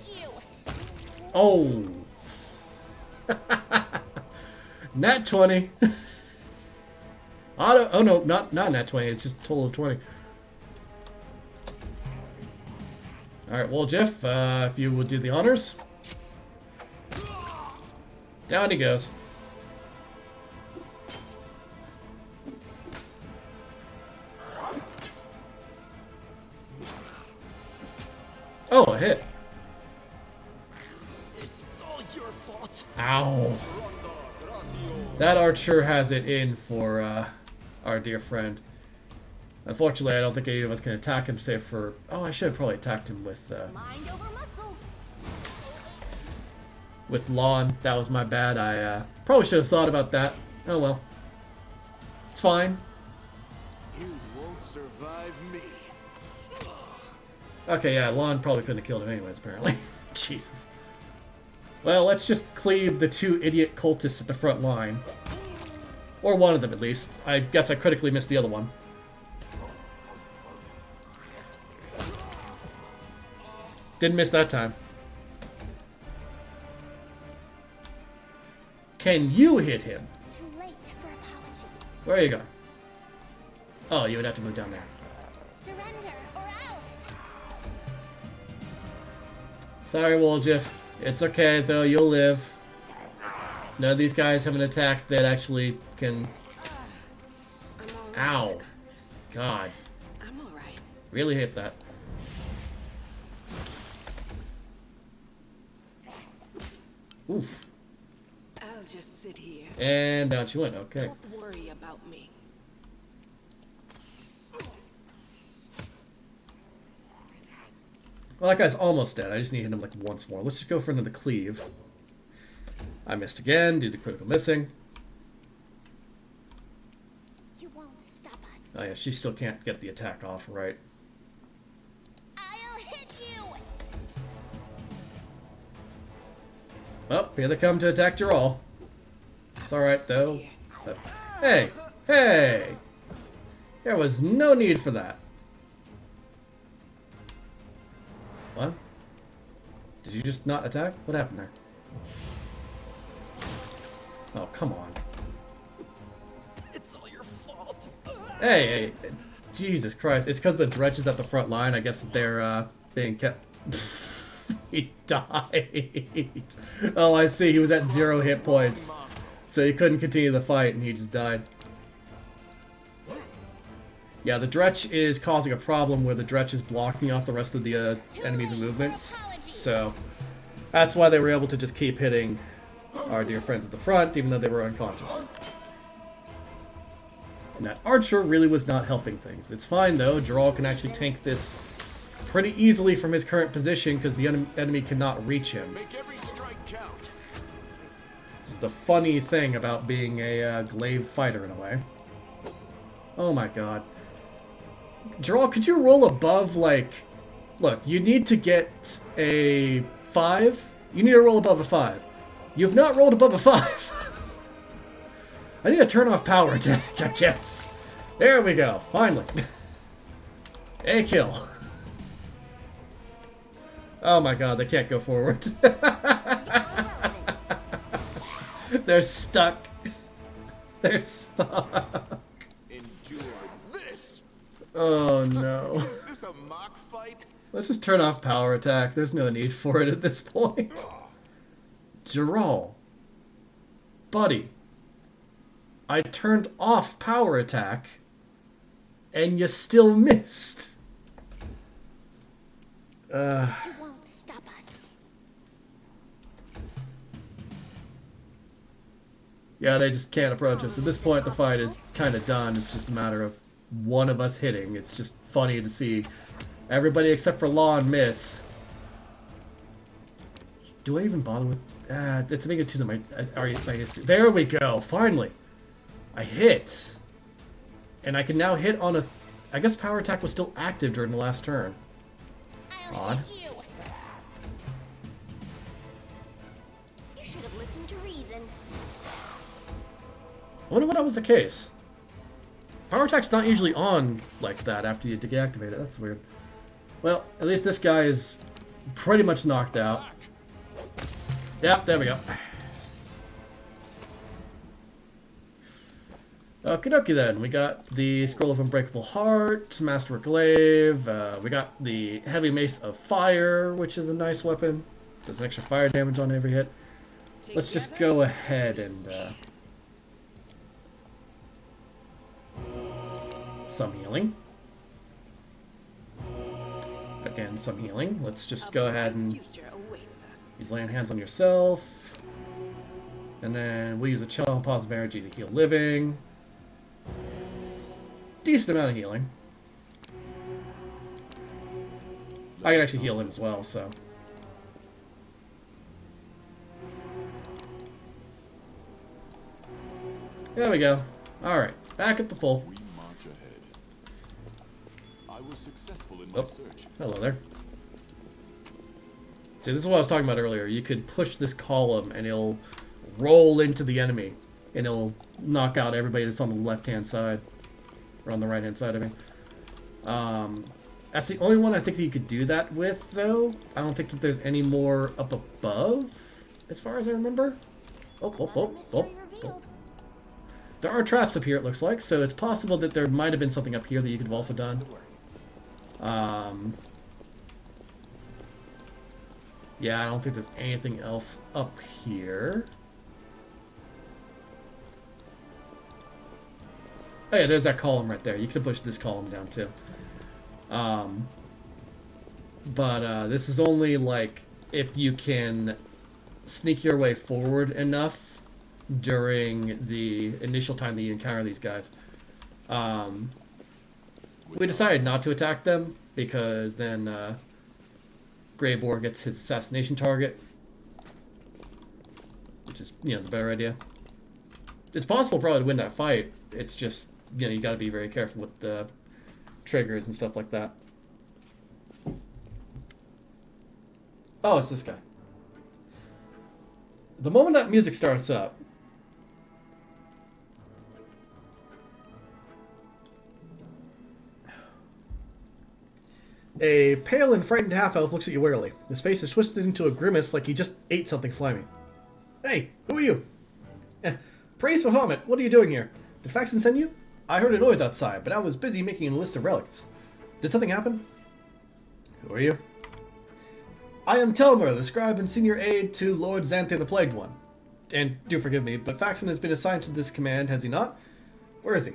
Oh! Nat 20. Auto, oh no, not nat 20, it's just a total of 20. Alright, well, Jeff, if you would do the honors. Down he goes. Oh, a hit. It's all your fault. Ow. That archer has it in for our dear friend. Unfortunately, I don't think any of us can attack him, save for... Oh, I should have probably attacked him with... Mind over muscle. with lawn. That was my bad. I probably should have thought about that. Oh well. It's fine. You won't survive me. Okay, yeah, Lon probably couldn't have killed him anyways, apparently. Jesus. Well, let's just cleave the two idiot cultists at the front line. Or one of them, at least. I guess I critically missed the other one. Didn't miss that time. Can you hit him? Too late for apologies. Where are you going? Oh, you would have to move down there. Surrender or else. Sorry, Woljeff. It's okay, though. You'll live. None of these guys have an attack that actually can... Ow. God. I'm alright. Really hit that. Oof. I'll just sit here. And down she went. Okay. Don't worry about me. Well, that guy's almost dead. I just need to hit him like once more. Let's just go for another cleave. I missed again due to critical missing. You won't stop us. Oh yeah, she still can't get the attack off, right? I'll hit you. Well, here they come to attack Geralt. It's alright though. But, hey! Hey! There was no need for that. What? Did you just not attack? What happened there? Oh, come on. It's all your fault. Hey, hey, Jesus Christ. It's because the dredge is at the front line. I guess that they're being kept... He died. Oh, I see. He was at 0 hit points. So he couldn't continue the fight and he just died. Yeah, the dredge is causing a problem where the dredge is blocking off the rest of the enemies' movements. So that's why they were able to just keep hitting our dear friends at the front, even though they were unconscious. And that archer really was not helping things. It's fine though, Geralt can actually tank this pretty easily from his current position because the enemy cannot reach him. Make every strike count. This is the funny thing about being a glaive fighter in a way. Oh my god. Geralt, could you roll above, like... Look, you need to get a 5. You need to roll above a 5. You've not rolled above a 5. I need to turn off power attack, I guess. There we go, finally. A kill. Oh my god, they can't go forward. They're stuck. They're stuck. Endure this. Oh no. Is this a mock fight? Let's just turn off power attack. There's no need for it at this point. Geralt. Buddy. I turned off power attack and you still missed. You won't stop us. Yeah, they just can't approach us. At this point, the fight is kind of done. It's just a matter of one of us hitting. It's just funny to see everybody except for Law and miss. Do I even bother with... it's making it to them. There we go. Finally. I hit. And I can now hit on a... I guess power attack was still active during the last turn. I'll Odd. hit you. You should have listened to reason. I wonder what that was the case. Power attack's not usually on like that after you deactivate it. That's weird. Well, at least this guy is pretty much knocked out. Yep, there we go. Okie dokie then. We got the Scroll of Unbreakable Heart, Master Glaive. We got the Heavy Mace of Fire, which is a nice weapon. Does extra fire damage on every hit. Let's just go ahead and... some healing. Again, some healing. Let's just go ahead and use laying hands on yourself. And then we'll use a chill and positive energy to heal living. Decent amount of healing. I can actually heal him as well, so. There we go. Alright, back at the full. We march ahead. I was successful in Oh, my search. hello there. See, this is what I was talking about earlier. You could push this column and it'll roll into the enemy. And it'll knock out everybody that's on the left-hand side. Or on the right-hand side, I mean. That's the only one I think that you could do that with, though. I don't think that there's any more up above, as far as I remember. Oh. There are traps up here, it looks like, so it's possible that there might have been something up here that you could have also done. Yeah, I don't think there's anything else up here. Oh yeah, there's that column right there. You could have pushed this column down too. But this is only like if you can sneak your way forward enough during the initial time that you encounter these guys. We decided not to attack them because then Grey Boar gets his assassination target, which is, the better idea. It's possible probably to win that fight. It's just, you got to be very careful with the triggers and stuff like that. Oh, it's this guy. The moment that music starts up, a pale and frightened half-elf looks at you warily. His face is twisted into a grimace like he just ate something slimy. Hey, who are you? Praise Bahamut, what are you doing here? Did Faxon send you? I heard a noise outside, but I was busy making a list of relics. Did something happen? Who are you? I am Telmer, the scribe and senior aide to Lord Xanthe the Plagued One. And do forgive me, but Faxon has been assigned to this command, has he not? Where is he?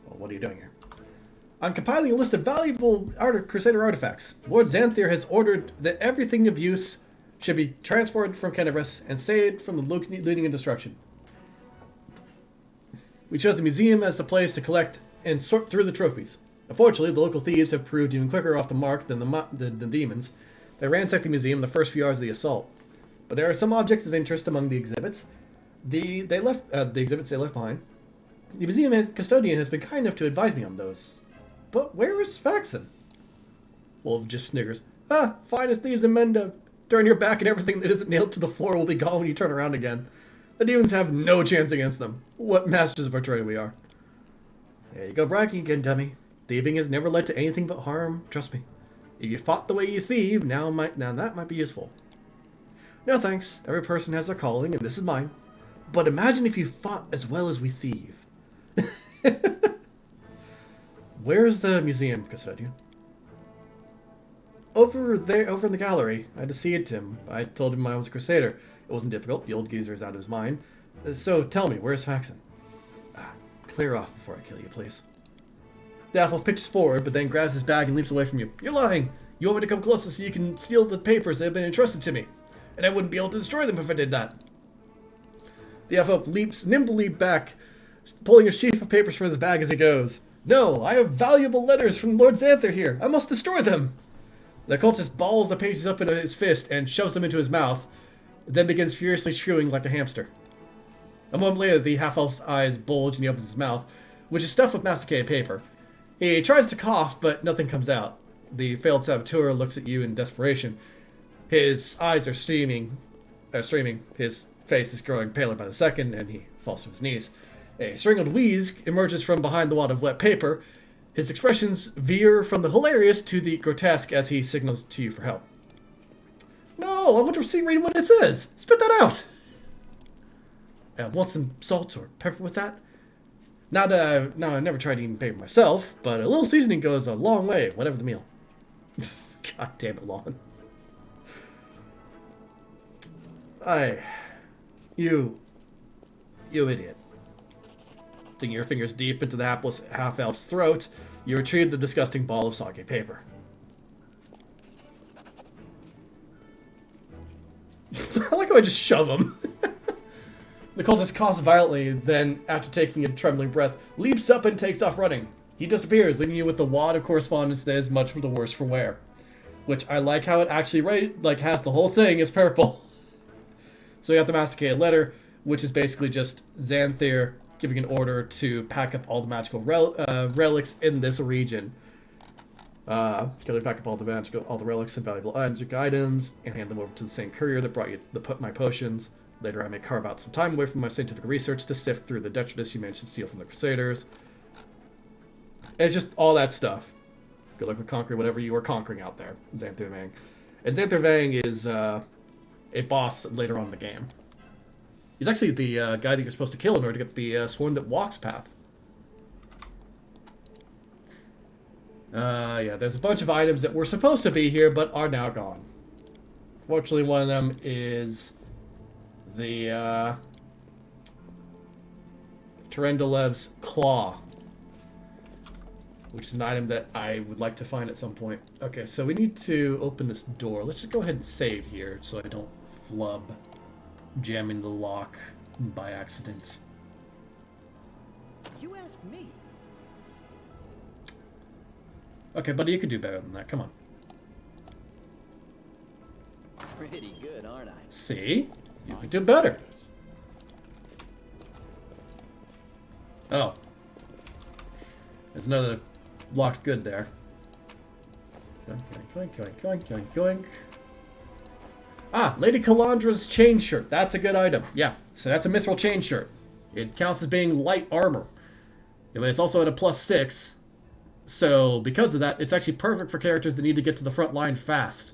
Well, what are you doing here? I'm compiling a list of valuable Crusader artifacts. Lord Xanthe has ordered that everything of use should be transported from Kenabris and saved from the looting and destruction. We chose the museum as the place to collect and sort through the trophies. Unfortunately, the local thieves have proved even quicker off the mark than the demons. They ransacked the museum the first few hours of the assault. But there are some objects of interest among the exhibits. The exhibits they left behind. The museum custodian has been kind enough to advise me on those. But where is Faxon? Wolf just sniggers. Finest thieves in Menda. Turn your back and everything that isn't nailed to the floor will be gone when you turn around again. The demons have no chance against them. What masters of our trade we are. There you go bragging again, dummy. Thieving has never led to anything but harm, trust me. If you fought the way you thieve, now that might be useful. No thanks, every person has their calling, and this is mine. But imagine if you fought as well as we thieve. Where's the museum, custodian? Over there, over in the gallery. I had to see it, Tim. I told him I was a crusader. It wasn't difficult, the old geezer is out of his mind. So tell me, where's Faxon? Clear off before I kill you, please. The half-elf pitches forward, but then grabs his bag and leaps away from you. You're lying! You want me to come closer so you can steal the papers that have been entrusted to me. And I wouldn't be able to destroy them if I did that. The half-elf leaps nimbly back, pulling a sheaf of papers from his bag as he goes. No, I have valuable letters from Lord Xanthe here. I must destroy them! The cultist balls the pages up into his fist and shoves them into his mouth, then begins furiously chewing like a hamster. A moment later, the half-elf's eyes bulge and he opens his mouth, which is stuffed with masticated paper. He tries to cough, but nothing comes out. The failed saboteur looks at you in desperation. His eyes are streaming. His face is growing paler by the second, and he falls to his knees. A strangled wheeze emerges from behind the wad of wet paper. His expressions veer from the hilarious to the grotesque as he signals to you for help. No, I want to read what it says. Spit that out. Want some salt or pepper with that? Now I never tried eating paper myself, but a little seasoning goes a long way, whatever the meal. God damn it, Lon. You idiot. Digging your fingers deep into the hapless half-elf's throat, you retrieve the disgusting ball of soggy paper. I like how I just shove him. The cultist coughs violently, then, after taking a trembling breath, leaps up and takes off running. He disappears, leaving you with the wad of correspondence that is much the worse for wear. Which I like how it actually has the whole thing is purple. So you got the masticated letter, which is basically just Xanthe giving an order to pack up all the magical relics in this region. Can you pack up all the relics and valuable magic items and hand them over to the same courier that brought you my potions. Later, I may carve out some time away from my scientific research to sift through the detritus you managed to steal from the Crusaders. And it's just all that stuff. Good luck with conquering whatever you are conquering out there, Xanthe Vang. And Xanthe Vang is a boss later on in the game. He's actually the guy that you're supposed to kill in order to get the Sworn That Walks path. Yeah, there's a bunch of items that were supposed to be here, but are now gone. Fortunately, one of them is the Terendalev's Claw, which is an item that I would like to find at some point. Okay, so we need to open this door. Let's just go ahead and save here so I don't flub jamming the lock by accident. You ask me. Okay, buddy, you could do better than that. Come on. good, aren't I? See? You could do better. Yes. Oh. There's another locked good there. Yoink, yoink, yoink, yoink, yoink, yoink. Ah, Lady Calandra's chain shirt. That's a good item. Yeah, so that's a mithril chain shirt. It counts as being light armor. It's also at a +6. So, because of that, it's actually perfect for characters that need to get to the front line fast.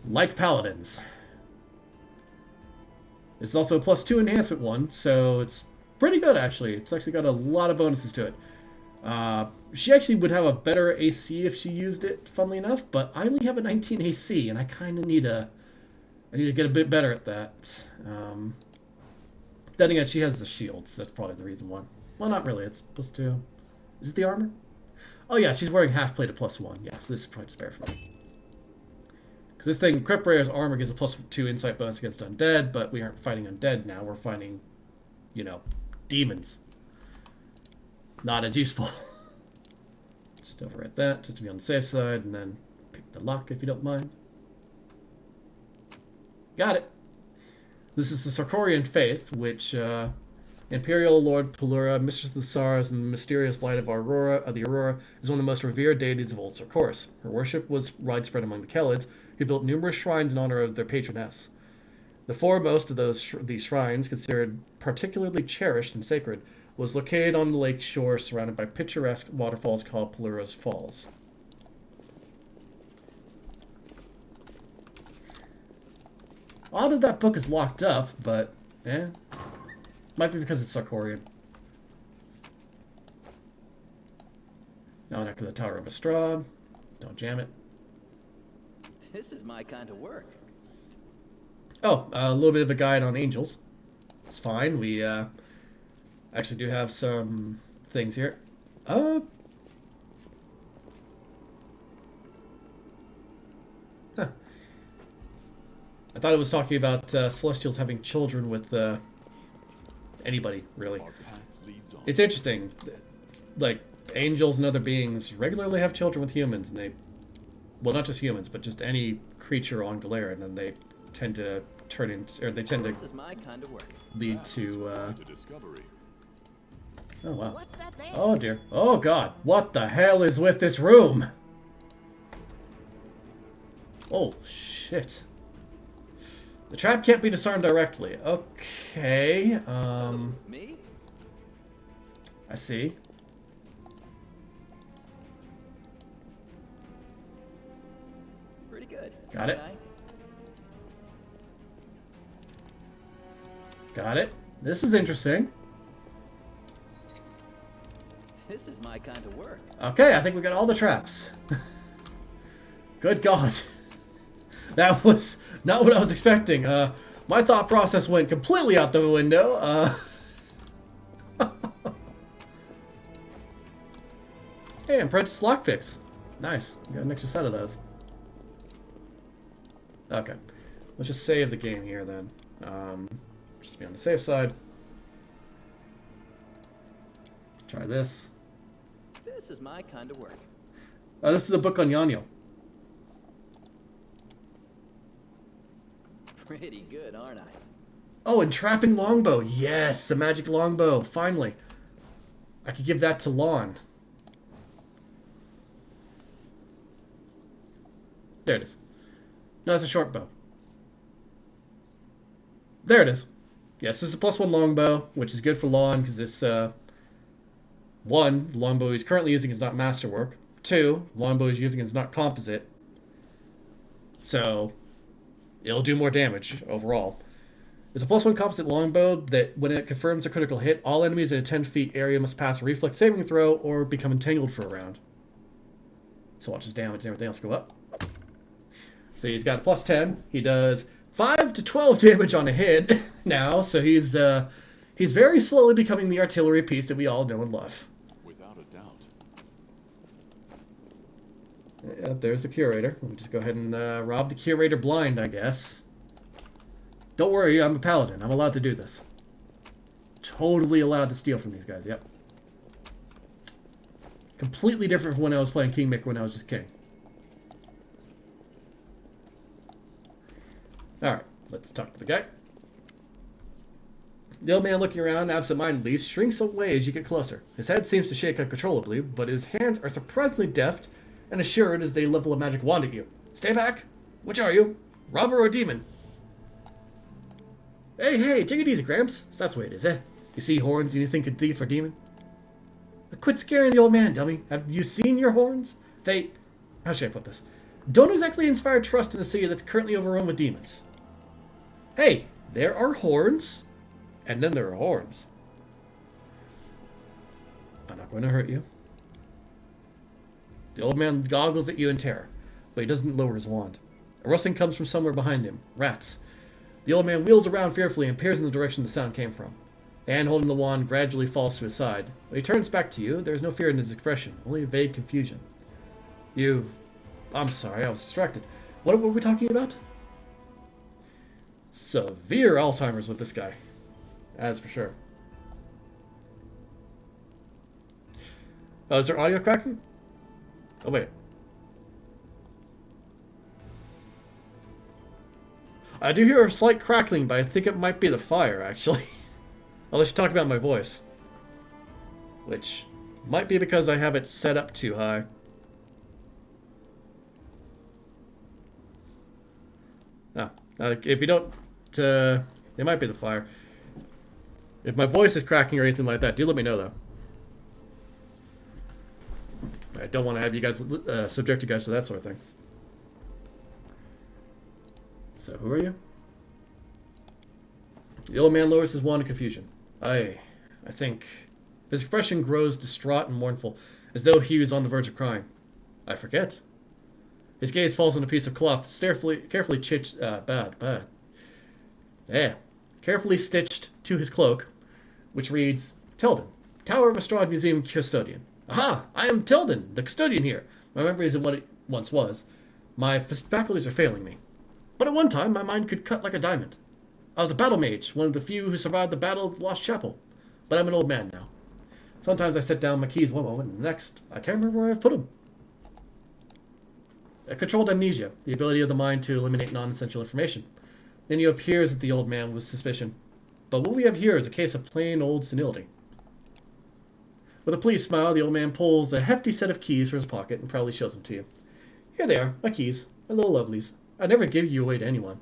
Like paladins. It's also a +2 enhancement one, so it's pretty good, actually. It's actually got a lot of bonuses to it. She actually would have a better AC if she used it, funnily enough, but I only have a 19 AC, and I kind of need to get a bit better at that. Then again, she has the shields. That's probably the reason why. Well, not really. It's +2. Is it the armor? Oh, yeah, she's wearing half plate at +1. Yeah, so this is probably just better for me. Because this thing, Crypt Rayer's armor gives a +2 insight bonus against undead, but we aren't fighting undead now. We're fighting, you know, demons. Not as useful. Just overwrite that, just to be on the safe side, and then pick the lock if you don't mind. Got it. This is the Sarkorian Faith, which Imperial Lord Pelura, Mistress of the Stars, and the mysterious light of the Aurora, is one of the most revered deities of Old Sarkoris. Her worship was widespread among the Kelids, who built numerous shrines in honor of their patroness. The foremost of these shrines, considered particularly cherished and sacred, was located on the lake shore surrounded by picturesque waterfalls called Pelura's Falls. Odd that that book is locked up, but might be because it's Sarkorian. Now after the Tower of Estrad. Don't jam it. This is my kind of work. Oh, a little bit of a guide on angels. It's fine. We actually do have some things here. Huh. I thought it was talking about Celestials having children with anybody, really. Our path leads on. It's interesting. Like, angels and other beings regularly have children with humans, and they... Well, not just humans, but just any creature on Galarian, and they tend to turn into... Or they tend to This is my kind of work. lead to... To discovery. Oh, wow. What's that there? Oh, dear. Oh, God. What the hell is with this room? Oh, shit. The trap can't be disarmed directly. Okay. Me? I see. Pretty good. Got it. aren't Got it. This is interesting. I? This is my kind of work. Okay, I think we got all the traps. Good God. That was not what I was expecting. My thought process went completely out the window. Hey, apprentice lockpicks. Nice. Got an extra set of those. Okay. Let's just save the game here then. Just be on the safe side. Try this. This is my kind of work. This is a book on Yaniel. Pretty good, aren't I? Oh, entrapping longbow. Yes, a magic longbow. Finally. I could give that to Lon. There it is. No, it's a short bow. There it is. Yes, this is a +1 longbow, which is good for Lon because this, one, the longbow he's currently using is not masterwork. Two, the longbow he's using is not composite. So, it'll do more damage overall. It's a +1 composite longbow that, when it confirms a critical hit, all enemies in a 10 feet area must pass a reflex saving throw or become entangled for a round. So watch his damage and everything else go up. So he's got a +10. He does 5 to 12 damage on a hit now, so he's very slowly becoming the artillery piece that we all know and love. Without a doubt. Yeah, there's the curator. Let me just go ahead and rob the curator blind, I guess. Don't worry, I'm a paladin. I'm allowed to do this. Totally allowed to steal from these guys, yep. Completely different from when I was playing Kingmaker when I was just king. Let's talk to the guy. The old man, looking around absent-mindedly, shrinks away as you get closer. His head seems to shake uncontrollably, but his hands are surprisingly deft and assured as they level a magic wand at you. Stay back! Which are you? Robber or demon? Hey, take it easy, Gramps. So that's the way it is, eh? You see horns and you think a thief or demon? Quit scaring the old man, dummy. Have you seen your horns? They... How should I put this? Don't exactly inspire trust in a city that's currently overrun with demons. Hey, there are horns, and then there are horns. I'm not going to hurt you. The old man goggles at you in terror, but he doesn't lower his wand. A rustling comes from somewhere behind him. Rats. The old man wheels around fearfully and peers in the direction the sound came from. The hand holding the wand gradually falls to his side. When he turns back to you, there is no fear in his expression, only vague confusion. I'm sorry, I was distracted. What were we talking about? Severe Alzheimer's with this guy. That's for sure. Is there audio cracking? Oh, wait. I do hear a slight crackling, but I think it might be the fire, actually. Unless you talk about my voice. Which might be because I have it set up too high. If you don't... it might be the fire. If my voice is cracking or anything like that, do let me know, though. I don't want to have you guys... subject you guys to that sort of thing. So, who are you? The old man lowers his wand in confusion. I think... His expression grows distraught and mournful, as though he was on the verge of crying. I forget. His gaze falls on a piece of cloth, carefully stitched to his cloak, which reads, Tilden, Tower of Estrade Museum Custodian. Aha! I am Tilden, the custodian here. My memory isn't what it once was. My faculties are failing me. But at one time, my mind could cut like a diamond. I was a battle mage, one of the few who survived the Battle of Lost Chapel. But I'm an old man now. Sometimes I set down my keys one moment, and the next, I can't remember where I've put them. A controlled amnesia, the ability of the mind to eliminate non-essential information. Then he appears at the old man with suspicion. But what we have here is a case of plain old senility. With a pleased smile, the old man pulls a hefty set of keys from his pocket and proudly shows them to you. Here they are, my keys, my little lovelies. I'd never give you away to anyone.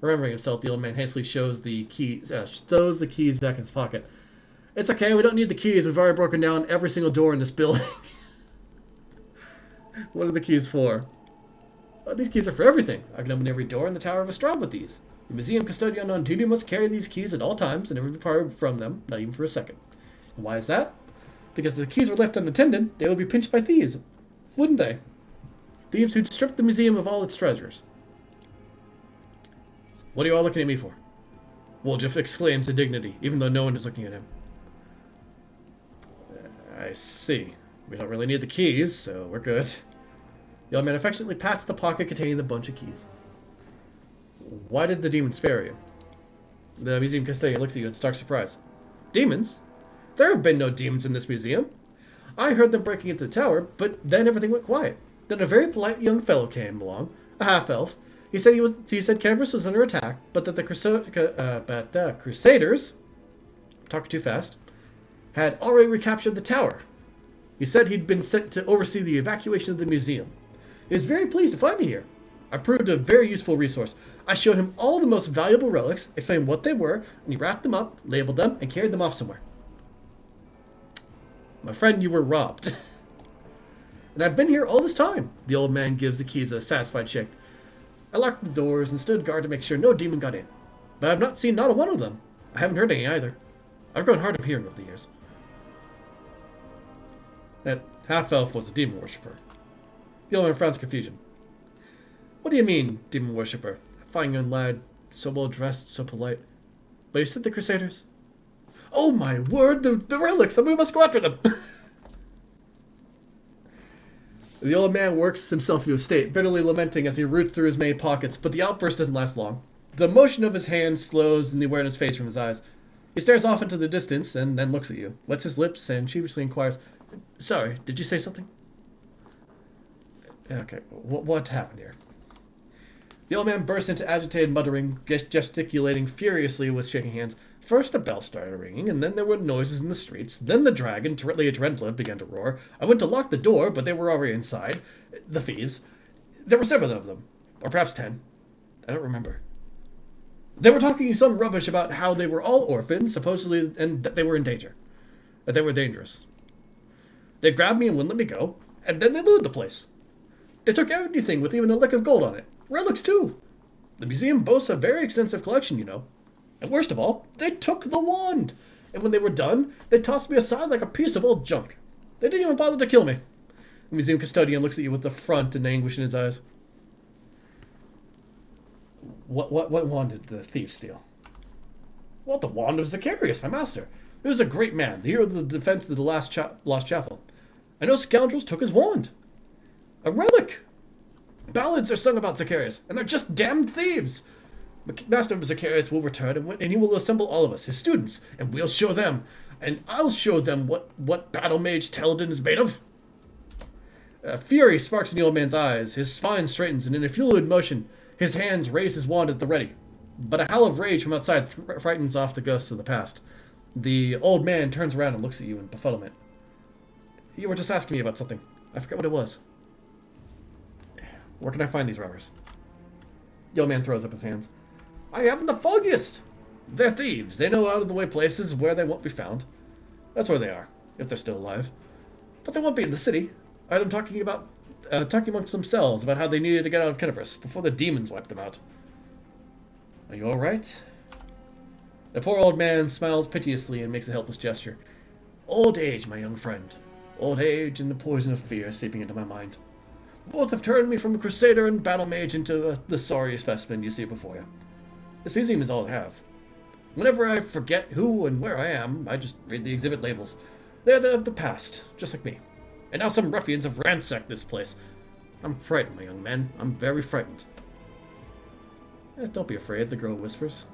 Remembering himself, the old man hastily stows the keys back in his pocket. It's okay, we don't need the keys. We've already broken down every single door in this building. What are the keys for? These keys are for everything. I can open every door in the Tower of Estrade with these. The museum custodian on duty must carry these keys at all times and never be parted from them, not even for a second. And why is that? Because if the keys were left unattended, they would be pinched by thieves. Wouldn't they? Thieves who'd strip the museum of all its treasures. What are you all looking at me for? Woljif exclaims in dignity, even though no one is looking at him. I see. We don't really need the keys, so we're good. The old man affectionately pats the pocket containing the bunch of keys. Why did the demon spare you? The museum custodian looks at you in stark surprise. Demons? There have been no demons in this museum. I heard them breaking into the tower, but then everything went quiet. Then a very polite young fellow came along, a half-elf. He said Cannabis was under attack, but that the Crusaders, I'm talking too fast, had already recaptured the tower. He said he'd been sent to oversee the evacuation of the museum. He was very pleased to find me here. I proved a very useful resource. I showed him all the most valuable relics, explained what they were, and he wrapped them up, labeled them, and carried them off somewhere. My friend, you were robbed. And I've been here all this time. The old man gives the keys a satisfied shake. I locked the doors and stood guard to make sure no demon got in. But I've not seen not a one of them. I haven't heard any either. I've grown hard of hearing over the years. That half-elf was a demon worshipper. The old man frowns confusion. What do you mean, demon worshipper? A fine young lad, so well dressed, so polite. But you said the Crusaders? Oh my word, the relics! We must go after them! The old man works himself to a state, bitterly lamenting as he roots through his many pockets, but the outburst doesn't last long. The motion of his hand slows and the awareness fades from his eyes. He stares off into the distance and then looks at you, wets his lips, and sheepishly inquires, Sorry, did you say something? Okay, what happened here? The old man burst into agitated muttering, gesticulating furiously with shaking hands. First the bell started ringing, and then there were noises in the streets. Then the dragon, Tarantula, began to roar. I went to lock the door, but they were already inside. The thieves. There were 7 of them. Or perhaps 10. I don't remember. They were talking some rubbish about how they were all orphans, supposedly, and that they were in danger. That they were dangerous. They grabbed me and wouldn't let me go, and then they looted the place. They took everything with even a lick of gold on it. Relics, too. The museum boasts a very extensive collection, you know. And worst of all, they took the wand. And when they were done, they tossed me aside like a piece of old junk. They didn't even bother to kill me. The museum custodian looks at you with affront and anguish in his eyes. What wand did the thief steal? Well, the wand of Zacharias, my master. He was a great man, the hero of the defense of the lost chapel. I know scoundrels took his wand. A relic. Ballads are sung about Zacharias, and they're just damned thieves. Master Zacharias will return, and he will assemble all of us, his students, and we'll show them. And I'll show them what battle mage Teledin is made of. Fury sparks in the old man's eyes. His spine straightens, and in a fluid motion, his hands raise his wand at the ready. But a howl of rage from outside frightens off the ghosts of the past. The old man turns around and looks at you in befuddlement. You were just asking me about something. I forget what it was. Where can I find these robbers? The old man throws up his hands. I haven't the foggiest. They're thieves. They know out-of-the-way places where they won't be found. That's where they are, if they're still alive. But they won't be in the city. I heard them talking amongst themselves about how they needed to get out of Kennebrus before the demons wiped them out. Are you all right? The poor old man smiles piteously and makes a helpless gesture. Old age, my young friend. Old age and the poison of fear seeping into my mind. Both have turned me from a crusader and battle mage into the sorry specimen you see before you. This museum is all I have. Whenever I forget who and where I am, I just read the exhibit labels. They're of the past, just like me. And now some ruffians have ransacked this place. I'm frightened, my young man. I'm very frightened. Don't be afraid, the girl whispers.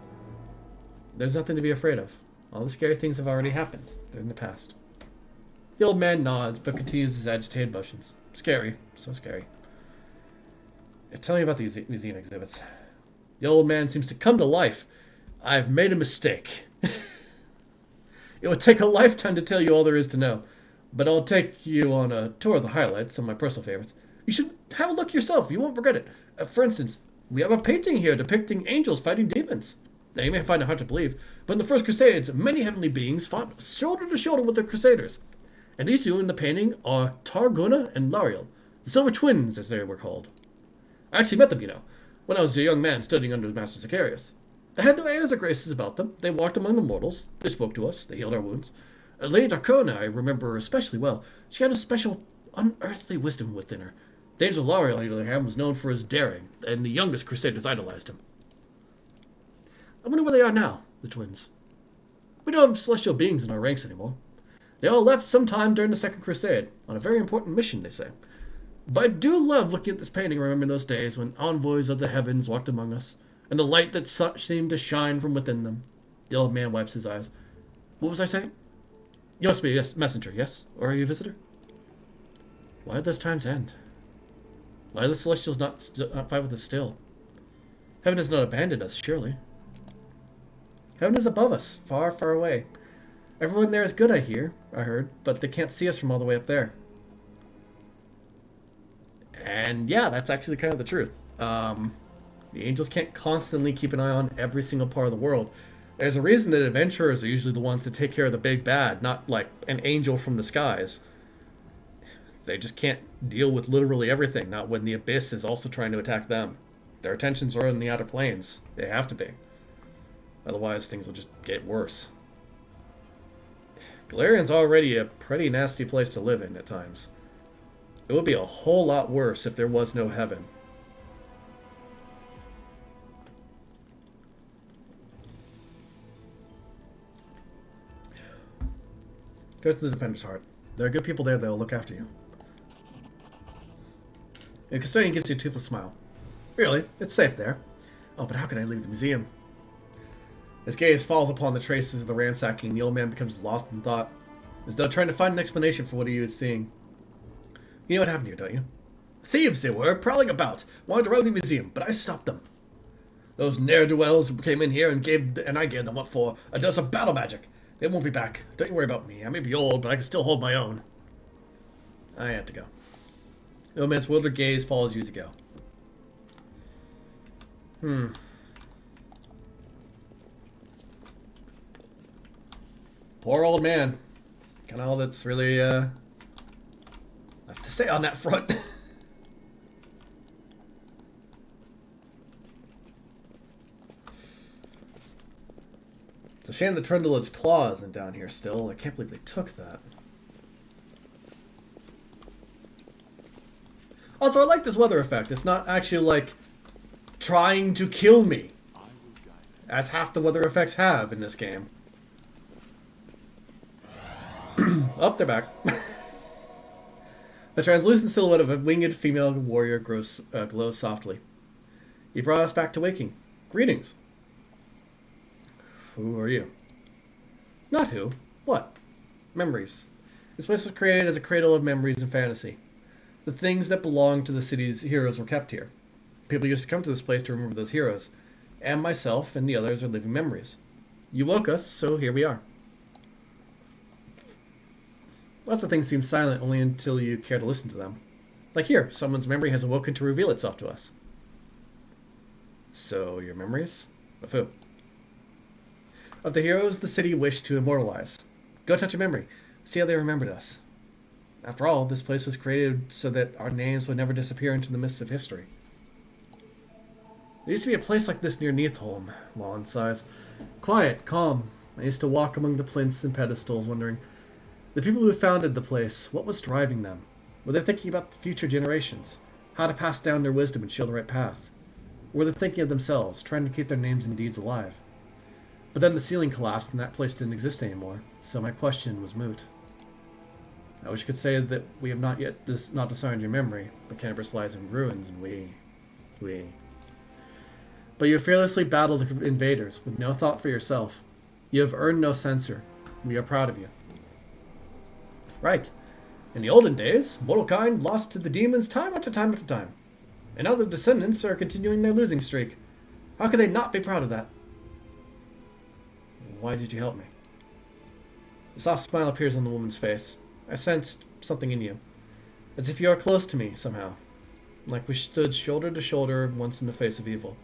There's nothing to be afraid of. All the scary things have already happened. They're in the past. The old man nods, but continues his agitated motions. Scary. So scary. Tell me about the museum exhibits. The old man seems to come to life. I've made a mistake. It would take a lifetime to tell you all there is to know. But I'll take you on a tour of the highlights, some of my personal favorites. You should have a look yourself. You won't regret it. For instance, we have a painting here depicting angels fighting demons. Now, you may find it hard to believe, but in the First Crusades, many heavenly beings fought shoulder to shoulder with the Crusaders. And these two in the painting are Targuna and Lariel, the Silver Twins, as they were called. I actually met them, you know, when I was a young man studying under Master Zacharias. They had no airs or graces about them. They walked among the mortals. They spoke to us. They healed our wounds. Lady Darkona, I remember especially well. She had a special, unearthly wisdom within her. The angel Lariel, on the other hand, was known for his daring, and the youngest Crusaders idolized him. I wonder where they are now, the twins. We don't have celestial beings in our ranks anymore. They all left sometime during the Second Crusade, on a very important mission, they say. But I do love looking at this painting and remembering those days when envoys of the heavens walked among us, and the light that seemed to shine from within them. The old man wipes his eyes. What was I saying? You must be a messenger, yes? Or are you a visitor? Why did those times end? Why do the Celestials not fight with us still? Heaven has not abandoned us, surely. Heaven is above us, far, far away. Everyone there is good, I heard, but they can't see us from all the way up there. And yeah, that's actually kind of the truth. The angels can't constantly keep an eye on every single part of the world. There's a reason that adventurers are usually the ones to take care of the big bad, not like an angel from the skies. They just can't deal with literally everything, not when the abyss is also trying to attack them. Their attentions are in the outer planes. They have to be. Otherwise, things will just get worse. Galarian's already a pretty nasty place to live in at times. It would be a whole lot worse if there was no heaven. Go to the Defender's Heart. There are good people there that will look after you. The custodian gives you a toothless smile. Really? It's safe there. Oh, but how can I leave the museum? His gaze falls upon the traces of the ransacking, and the old man becomes lost in thought, as though trying to find an explanation for what he was seeing. You know what happened here, don't you? Thieves they were, prowling about, wanted to rob the museum, but I stopped them. Those ne'er-do-wells came in here and I gave them what for? A dose of battle magic. They won't be back. Don't you worry about me. I may be old, but I can still hold my own. I had to go. The old man's bewildered gaze follows you to go. Poor old man. It's kind of all that's really left to say on that front. It's a shame that Trundle's claw isn't down here still. I can't believe they took that. Also, I like this weather effect. It's not actually like trying to kill me, as half the weather effects have in this game. Oh, they're back. The translucent silhouette of a winged female warrior glows softly. You brought us back to waking. Greetings. Who are you? Not who. What? Memories. This place was created as a cradle of memories and fantasy. The things that belonged to the city's heroes were kept here. People used to come to this place to remember those heroes. And myself and the others are living memories. You woke us, so here we are. Lots of things seem silent only until you care to listen to them. Like here, someone's memory has awoken to reveal itself to us. So, your memories? Of who? Of the heroes the city wished to immortalize. Go touch a memory. See how they remembered us. After all, this place was created so that our names would never disappear into the mists of history. There used to be a place like this near Neathholm, Lon sighs. Quiet, calm. I used to walk among the plinths and pedestals, wondering, the people who founded the place, what was driving them? Were they thinking about the future generations? How to pass down their wisdom and show the right path? Or were they thinking of themselves, trying to keep their names and deeds alive? But then the ceiling collapsed and that place didn't exist anymore, so my question was moot. I wish I could say that we have not yet not discerned your memory, but Canterbury lies in ruins, and we. But you fearlessly battled the invaders, with no thought for yourself. You have earned no censor. We are proud of you. Right. In the olden days, mortal kind lost to the demons time after time after time. And now the descendants are continuing their losing streak. How could they not be proud of that? Why did you help me? A soft smile appears on the woman's face. I sensed something in you. As if you are close to me, somehow. Like we stood shoulder to shoulder once in the face of evil.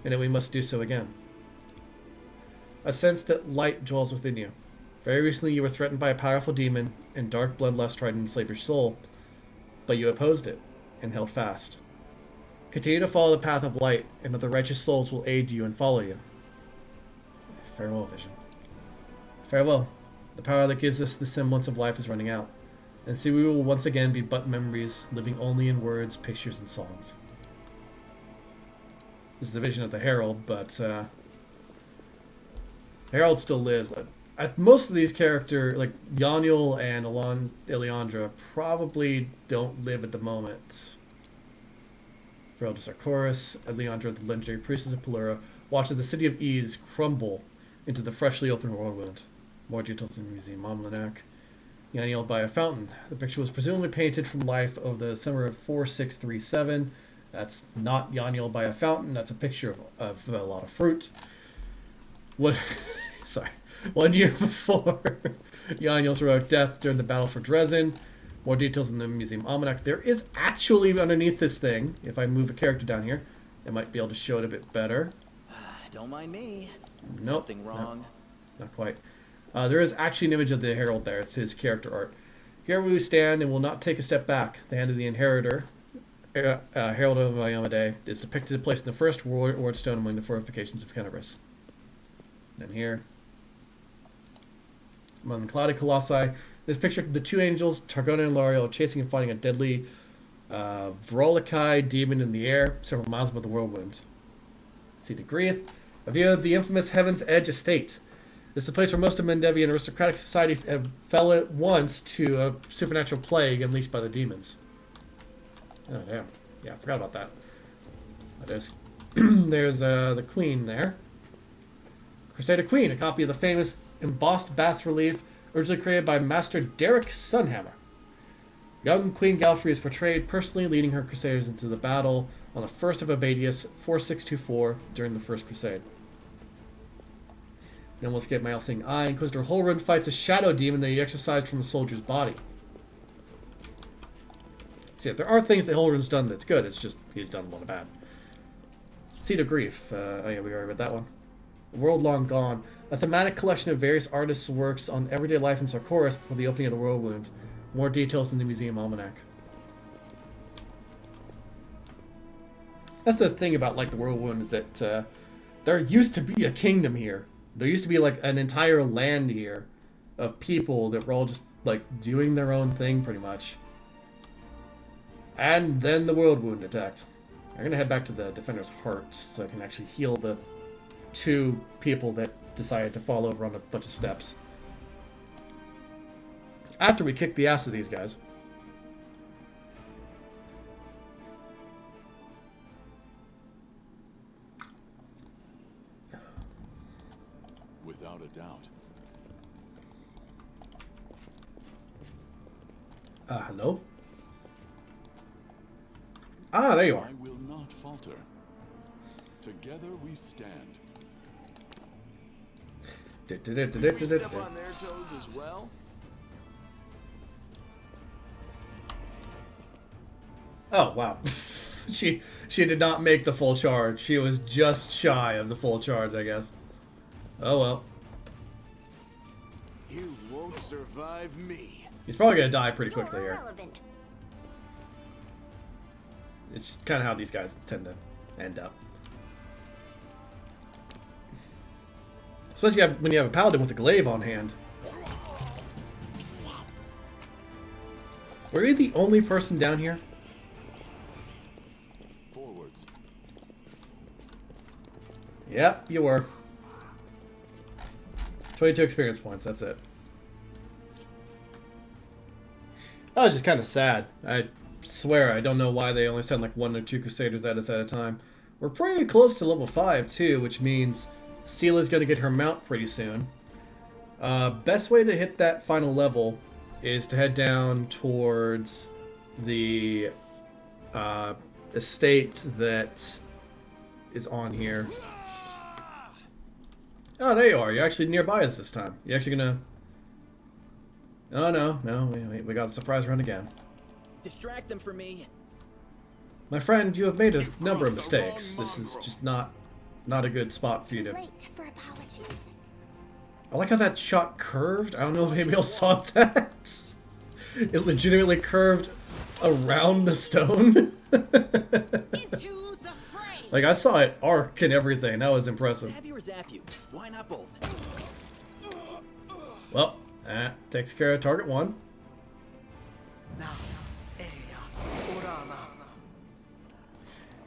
And that we must do so again. I sense that light dwells within you. Very recently you were threatened by a powerful demon, and dark bloodlust tried to enslave your soul. But you opposed it, and held fast. Continue to follow the path of light, and other righteous souls will aid you and follow you. Farewell, Vision. Farewell. The power that gives us the semblance of life is running out, and so we will once again be but memories, living only in words, pictures, and songs. This is the vision of the Herald, but Herald still lives. Most of these characters, like Yaniel and Eleandra, probably don't live at the moment. Herald is Sarkoris, Eleandra, the legendary priestess of Pelura, watches the city of Ease crumble into the freshly opened whirlwind. More details in the Museum Almanac. Yaniel by a fountain. The picture was presumably painted from life over the summer of 4637. That's not Yaniel by a fountain. That's a picture of a lot of fruit. Sorry. 1 year before Yaniel's heroic death during the battle for Dresden. More details in the Museum Almanac. There is actually underneath this thing, if I move a character down here, I might be able to show it a bit better. Don't mind me. Nope. Something wrong. No, not quite. There is actually an image of the Herald there. It's his character art. Here we stand and will not take a step back. The hand of the inheritor, Herald of Iomade, is depicted and placed in the first wardstone among the fortifications of Canterbury. And then here, among the cloudy colossi, this picture of the two angels, Targona and L'Oreal, chasing and fighting a deadly Vrolikai demon in the air, several miles above the whirlwind. See the Grieth, a view of the infamous Heaven's Edge estate. This is the place where most of Mendevian aristocratic society fell at once to a supernatural plague unleashed by the demons. Oh, damn. Yeah, I forgot about that. There's the Queen there. Crusader Queen, a copy of the famous embossed bas relief originally created by Master Derek Sunhammer. Young Queen Galfrey is portrayed personally leading her crusaders into the battle on the 1st of Abadius 4624 during the First Crusade. You almost get my all-seeing eye. Inquisitor Holrun fights a shadow demon that he exorcised from a soldier's body. So yeah, there are things that Holrun's done that's good. It's just he's done a lot of bad. Seed of Grief. Oh yeah, we already read that one. World Long Gone. A thematic collection of various artists' works on everyday life in Sarkoris before the opening of the World Wound. More details in the Museum Almanac. That's the thing about like the World Wound is that there used to be a kingdom here. There used to be like an entire land here of people that were all just like doing their own thing pretty much. And then the World Wound attacked. I'm gonna head back to the Defender's Heart so I can actually heal the 2 people that decided to fall over on a bunch of steps. After we kick the ass of these guys. Without a doubt. Hello? Ah, there you are. I will not falter. Together we stand. Did we step on their toes as well? Oh, wow. She did not make the full charge. She was just shy of the full charge, I guess. Oh, well. You won't survive me. He's probably going to die pretty quickly You're here. irrelevant. It's just kind of how these guys tend to end up. Especially when you have a paladin with a glaive on hand. Were you the only person down here? Forwards. Yep, you were. 22 experience points, that's it. That was just kind of sad. I swear, I don't know why they only send like 1 or 2 Crusaders at us at a time. We're pretty close to level 5 too, which means Sela's going to get her mount pretty soon. Best way to hit that final level is to head down towards the estate that is on here. Oh, there you are. You're actually nearby us this time. You're actually gonna... Oh, no. We got the surprise run again. Distract them from me. My friend, you have made a number of mistakes. This is just not a good spot for you Too to... late for apologies. I like how that shot curved. I don't know if anybody else saw that. It legitimately curved around the stone. Into the fray. Like, I saw it arc and everything. That was impressive. Stab you or zap you? Why not both? Well, that takes care of target 1.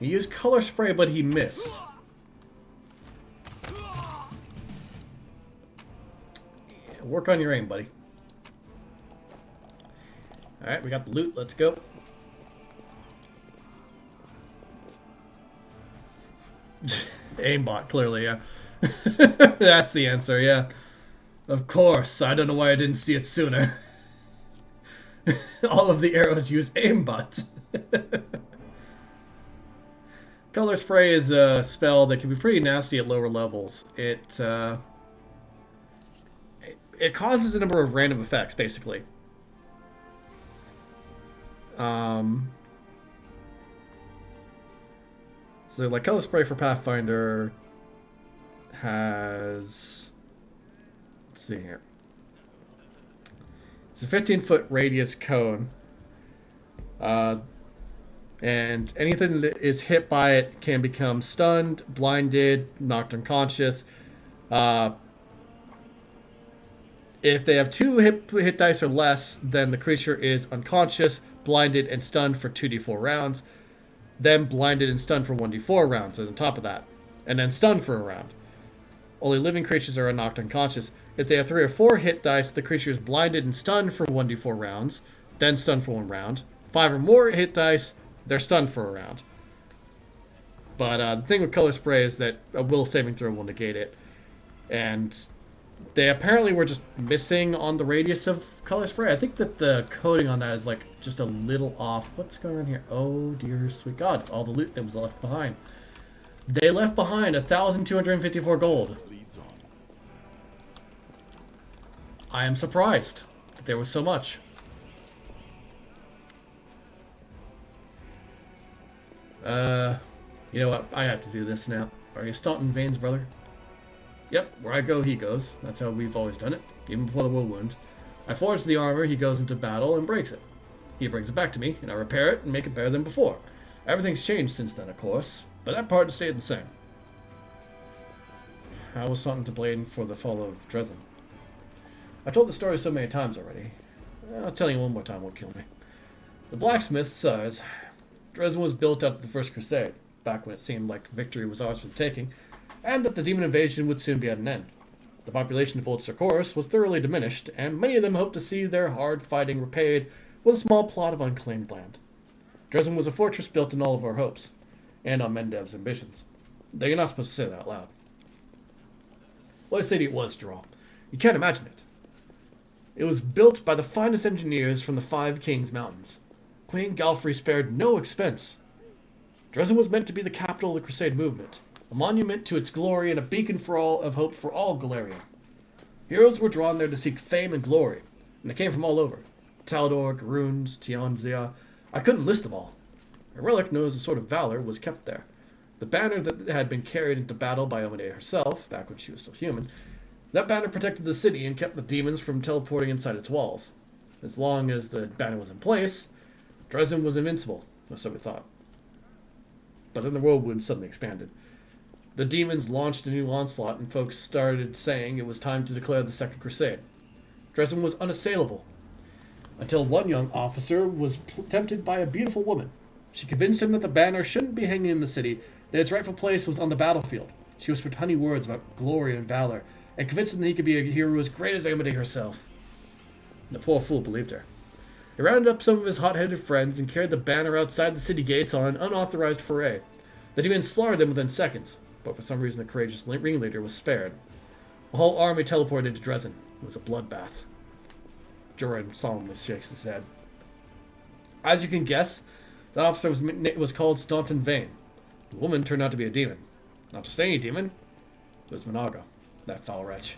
He used color spray, but he missed. Yeah, work on your aim, buddy. Alright, we got the loot. Let's go. Aimbot, clearly, yeah. That's the answer, yeah. Of course. I don't know why I didn't see it sooner. All of the arrows use aimbot. Color spray is a spell that can be pretty nasty at lower levels. It causes a number of random effects, basically. So, like, color spray for Pathfinder has... Let's see here. It's a 15-foot radius cone. And anything that is hit by it can become stunned, blinded, knocked unconscious. If they have 2 hit dice or less, then the creature is unconscious, blinded, and stunned for 2d4 rounds. Then blinded and stunned for 1d4 rounds on top of that. And then stunned for a round. Only living creatures are knocked unconscious. If they have 3 or 4 hit dice, the creature is blinded and stunned for 1d4 rounds, then stunned for 1 round. 5 or more hit dice, they're stunned for a round. But the thing with color spray is that a will saving throw will negate it. And they apparently were just missing on the radius of color spray. I think that the coating on that is like just a little off. What's going on here? Oh dear sweet God, it's all the loot that was left behind. They left behind 1,254 gold. Leads on. I am surprised that there was so much. You know what? I have to do this now. Are you Staunton Vane's brother? Yep, where I go, he goes. That's how we've always done it, even before the war wound. I forge the armor, he goes into battle and breaks it. He brings it back to me, and I repair it and make it better than before. Everything's changed since then, of course, but that part stayed the same. How was Staunton to blame for the fall of Dresden? I've told the story so many times already. I'll tell you one more time won't kill me. The blacksmith says Dresden was built after the First Crusade, back when it seemed like victory was ours for the taking, and that the demon invasion would soon be at an end. The population of Old Sercoris was thoroughly diminished, and many of them hoped to see their hard fighting repaid with a small plot of unclaimed land. Dresden was a fortress built in all of our hopes, and on Mendev's ambitions. Though you're not supposed to say that out loud. What a city it was, Geralt. You can't imagine it. It was built by the finest engineers from the Five Kings Mountains. Queen Galfrey spared no expense. Dresden was meant to be the capital of the Crusade movement, a monument to its glory and a beacon of hope for all Galarian. Heroes were drawn there to seek fame and glory, and they came from all over. Talador, Garuns, Tianzia. I couldn't list them all. A relic known as a Sword of Valor was kept there. The banner that had been carried into battle by Omade herself, back when she was still human, that banner protected the city and kept the demons from teleporting inside its walls. As long as the banner was in place, Dresden was invincible, or so we thought. But then the whirlwind suddenly expanded. The demons launched a new onslaught, and folks started saying it was time to declare the Second Crusade. Dresden was unassailable, until one young officer was tempted by a beautiful woman. She convinced him that the banner shouldn't be hanging in the city, that its rightful place was on the battlefield. She whispered honey words about glory and valor, and convinced him that he could be a hero as great as Amade herself. And the poor fool believed her. He rounded up some of his hot-headed friends and carried the banner outside the city gates on an unauthorized foray. The demons slaughtered them within seconds, but for some reason the courageous ringleader was spared. The whole army teleported to Dresden. It was a bloodbath. Joran solemnly shakes his head. As you can guess, that officer was called Staunton Vane. The woman turned out to be a demon. Not just any demon. It was Minaga, that foul wretch.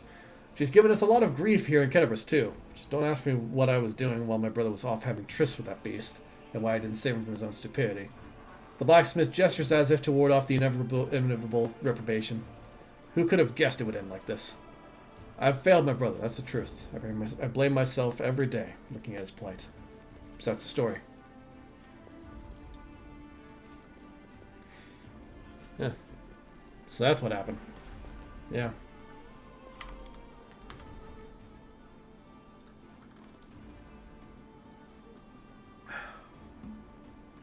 She's given us a lot of grief here in Kennebrus, too. Just don't ask me what I was doing while my brother was off having trysts with that beast, and why I didn't save him from his own stupidity. The blacksmith gestures as if to ward off the inevitable reprobation. Who could have guessed it would end like this? I've failed my brother, that's the truth. I blame myself every day, looking at his plight. So that's the story. Yeah. So that's what happened. Yeah.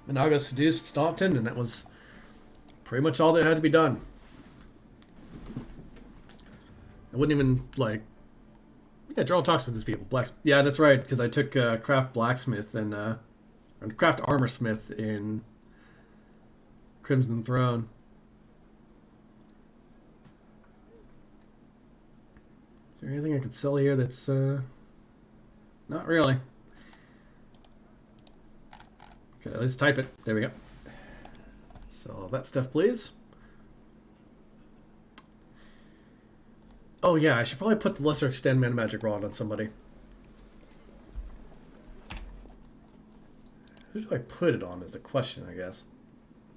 Minaga seduced Staunton, and that was pretty much all that had to be done. I wouldn't even, like... Yeah, Jarl talks with these people. Yeah, that's right, because I took Craft Blacksmith and... or Craft Armorsmith in Crimson Throne. Is there anything I could sell here that's... Not really. Okay, let's type it. There we go. So that stuff, please. Oh yeah, I should probably put the Lesser Extend Mana Magic Rod on somebody. Who do I put it on is the question, I guess.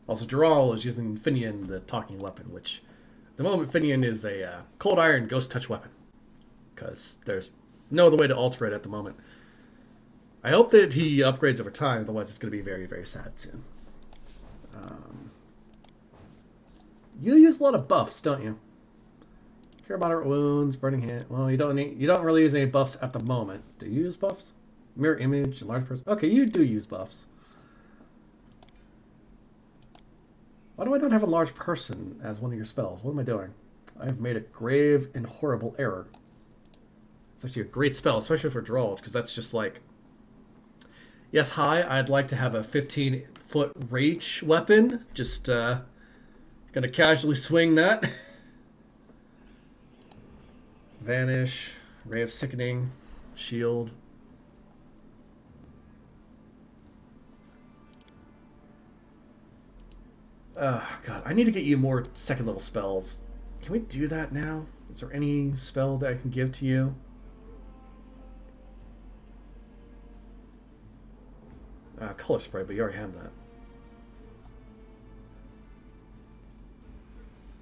Also, Geralt is using Finian, the talking weapon, which at the moment Finian is a Cold Iron Ghost Touch weapon. Because there's no other way to alter it at the moment. I hope that he upgrades over time, otherwise it's going to be very, very sad soon. You use a lot of buffs, don't you? Cure moderate wounds, burning hit. Well, you don't really use any buffs at the moment. Do you use buffs? Mirror image, large person. Okay, you do use buffs. Why do I not have a large person as one of your spells? What am I doing? I have made a grave and horrible error. It's actually a great spell, especially for Geralt, because that's just like... Yes, hi, I'd like to have a 15-foot reach weapon. Just, gonna casually swing that. Vanish, Ray of Sickening, Shield. God, I need to get you more second level spells. Can we do that now? Is there any spell that I can give to you? Color spray, but you already have that.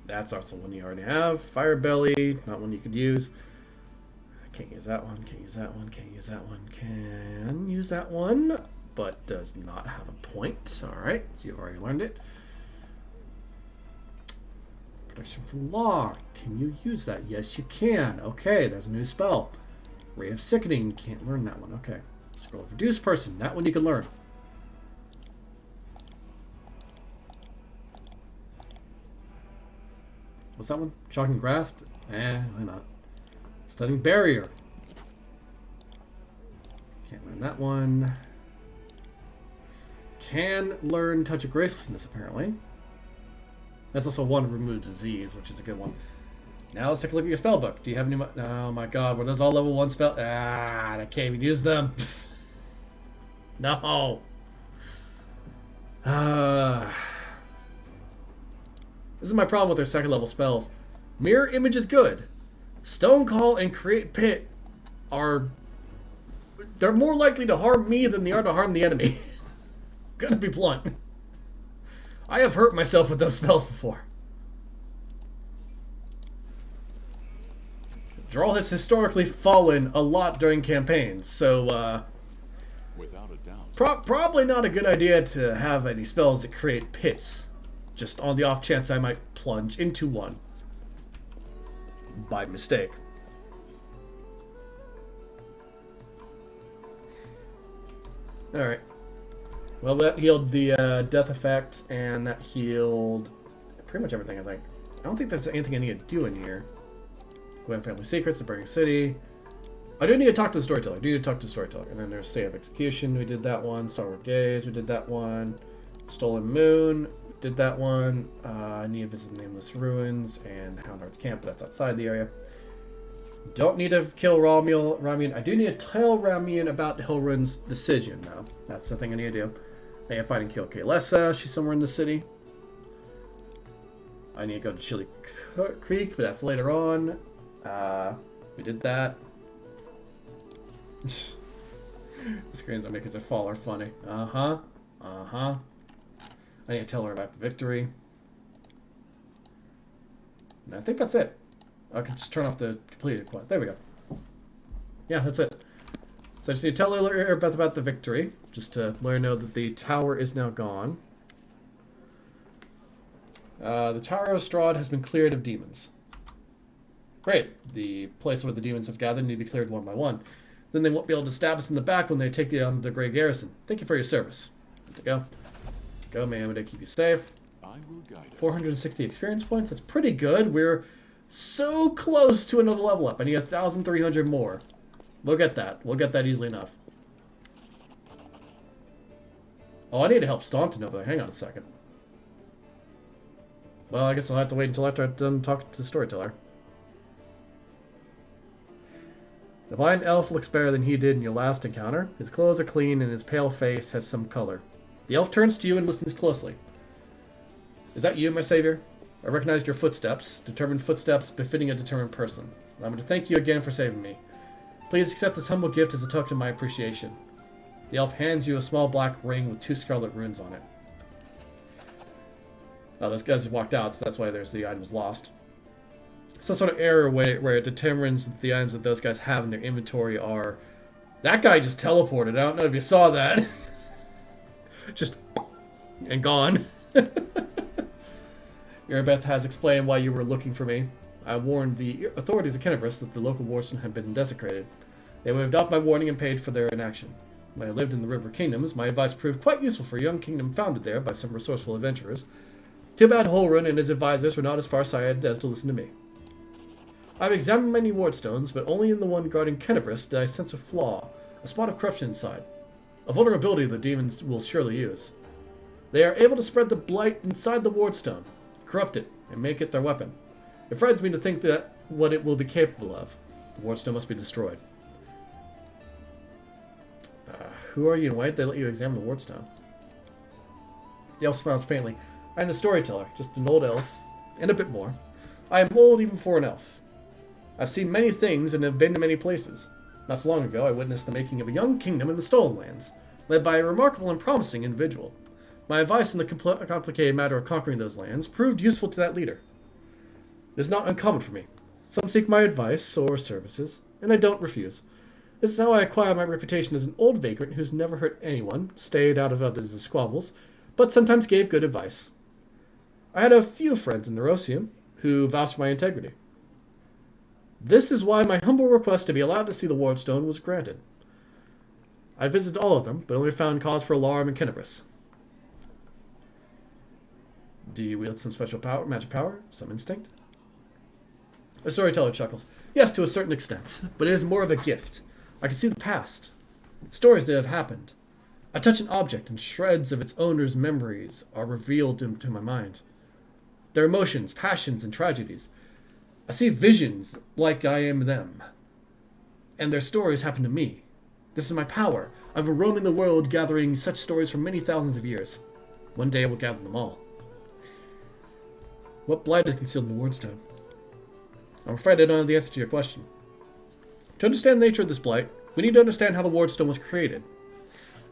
That's also one you already have. Fire belly, not one you could use. Can't use that one, can't use that one, can't use that one, can use that one, but does not have a point. Alright, so you've already learned it. Protection from law. Can you use that? Yes, you can. Okay, there's a new spell. Ray of Sickening. Can't learn that one. Okay. Scroll of Reduce Person. That one you can learn. What's that one? Shocking Grasp? Why not? Stunning Barrier. Can't learn that one. Can learn Touch of Gracelessness, apparently. That's also one remove disease, which is a good one. Now let's take a look at your spell book. Do you have any? Oh my god, were those all level 1 spell? I can't even use them. No. This is my problem with their second level spells. Mirror Image is good. Stone Call and Create Pit are... They're more likely to harm me than they are to harm the enemy. Gonna be blunt. I have hurt myself with those spells before. Draw has historically fallen a lot during campaigns, so Without a doubt. probably not a good idea to have any spells that create pits, just on the off chance I might plunge into one by mistake. Alright. Well, that healed the death effect, and that healed pretty much everything, I think. I don't think there's anything I need to do in here. Gwen Family Secrets, The Burning City. I do need to talk to the Storyteller. And then there's State of Execution, we did that one. Starward Gaze, we did that one. Stolen Moon, did that one. I need to visit the Nameless Ruins and Houndheart's Camp, but that's outside the area. Don't need to kill Ramian. I do need to tell Ramian about Hilrun's decision, though. That's the thing I need to do. I need to find and kill Kaelessa. She's somewhere in the city. I need to go to Chili Creek, but that's later on. We did that. The screens that make us fall are funny. I need to tell her about the victory. And I think that's it. I can just turn off the completed quest. There we go. Yeah, that's it. So I just need to tell her about the victory, just to let her know that the tower is now gone. The Tower of Strahd has been cleared of demons. Great. The place where the demons have gathered need to be cleared one by one. Then they won't be able to stab us in the back when they take down the Grey Garrison. Thank you for your service. Good to go. Go, man. I'm going to keep you safe. I will guide us. 460 experience points. That's pretty good. We're so close to another level up. I need 1,300 more. We'll get that. We'll get that easily enough. Oh, I need to help Staunton over there. Hang on a second. Well, I guess I'll have to wait until after I'm done talking to the Storyteller. The blind elf looks better than he did in your last encounter. His clothes are clean and his pale face has some color. The elf turns to you and listens closely. Is that you, my savior? I recognized your footsteps, determined footsteps befitting a determined person. I'm going to thank you again for saving me. Please accept this humble gift as a token of my appreciation. The elf hands you a small black ring with 2 scarlet runes on it. Oh, those guys walked out, so that's why there's the items lost. Some sort of error where it determines that the items that those guys have in their inventory are... That guy just teleported. I don't know if you saw that. Just... and gone. Erebeth has explained why you were looking for me. I warned the authorities of Kennebrus that the local wardstone had been desecrated. They waved off my warning and paid for their inaction. When I lived in the River Kingdoms, my advice proved quite useful for a young kingdom founded there by some resourceful adventurers. Too bad Holrun and his advisors were not as far-sighted as to listen to me. I've examined many wardstones, but only in the one guarding Kennebrus did I sense a flaw, a spot of corruption inside. A vulnerability the demons will surely use. They are able to spread the blight inside the wardstone, corrupt it, and make it their weapon. It frightens me to think that what it will be capable of. The wardstone must be destroyed. Who are you and why did they let you examine the wardstone? The elf smiles faintly. I'm the storyteller, just an old elf, and a bit more. I am old even for an elf. I've seen many things and have been to many places. Not so long ago, I witnessed the making of a young kingdom in the Stolen Lands, led by a remarkable and promising individual. My advice in the complicated matter of conquering those lands proved useful to that leader. It is not uncommon for me. Some seek my advice or services, and I don't refuse. This is how I acquire my reputation as an old vagrant who's never hurt anyone, stayed out of others' squabbles, but sometimes gave good advice. I had a few friends in Nerosium who vouched for my integrity. This is why my humble request to be allowed to see the wardstone was granted. I visited all of them, but only found cause for alarm in Kenabris. Do you wield some special power, magic power, some instinct? The storyteller chuckles. Yes, to a certain extent, but it is more of a gift. I can see the past, stories that have happened. I touch an object, and shreds of its owner's memories are revealed to my mind. Their emotions, passions, and tragedies. I see visions like I am them, and their stories happen to me. This is my power. I've been roaming the world gathering such stories for many thousands of years. One day I will gather them all. What blight is concealed in the wardstone? I'm afraid I don't have the answer to your question. To understand the nature of this blight, we need to understand how the wardstone was created.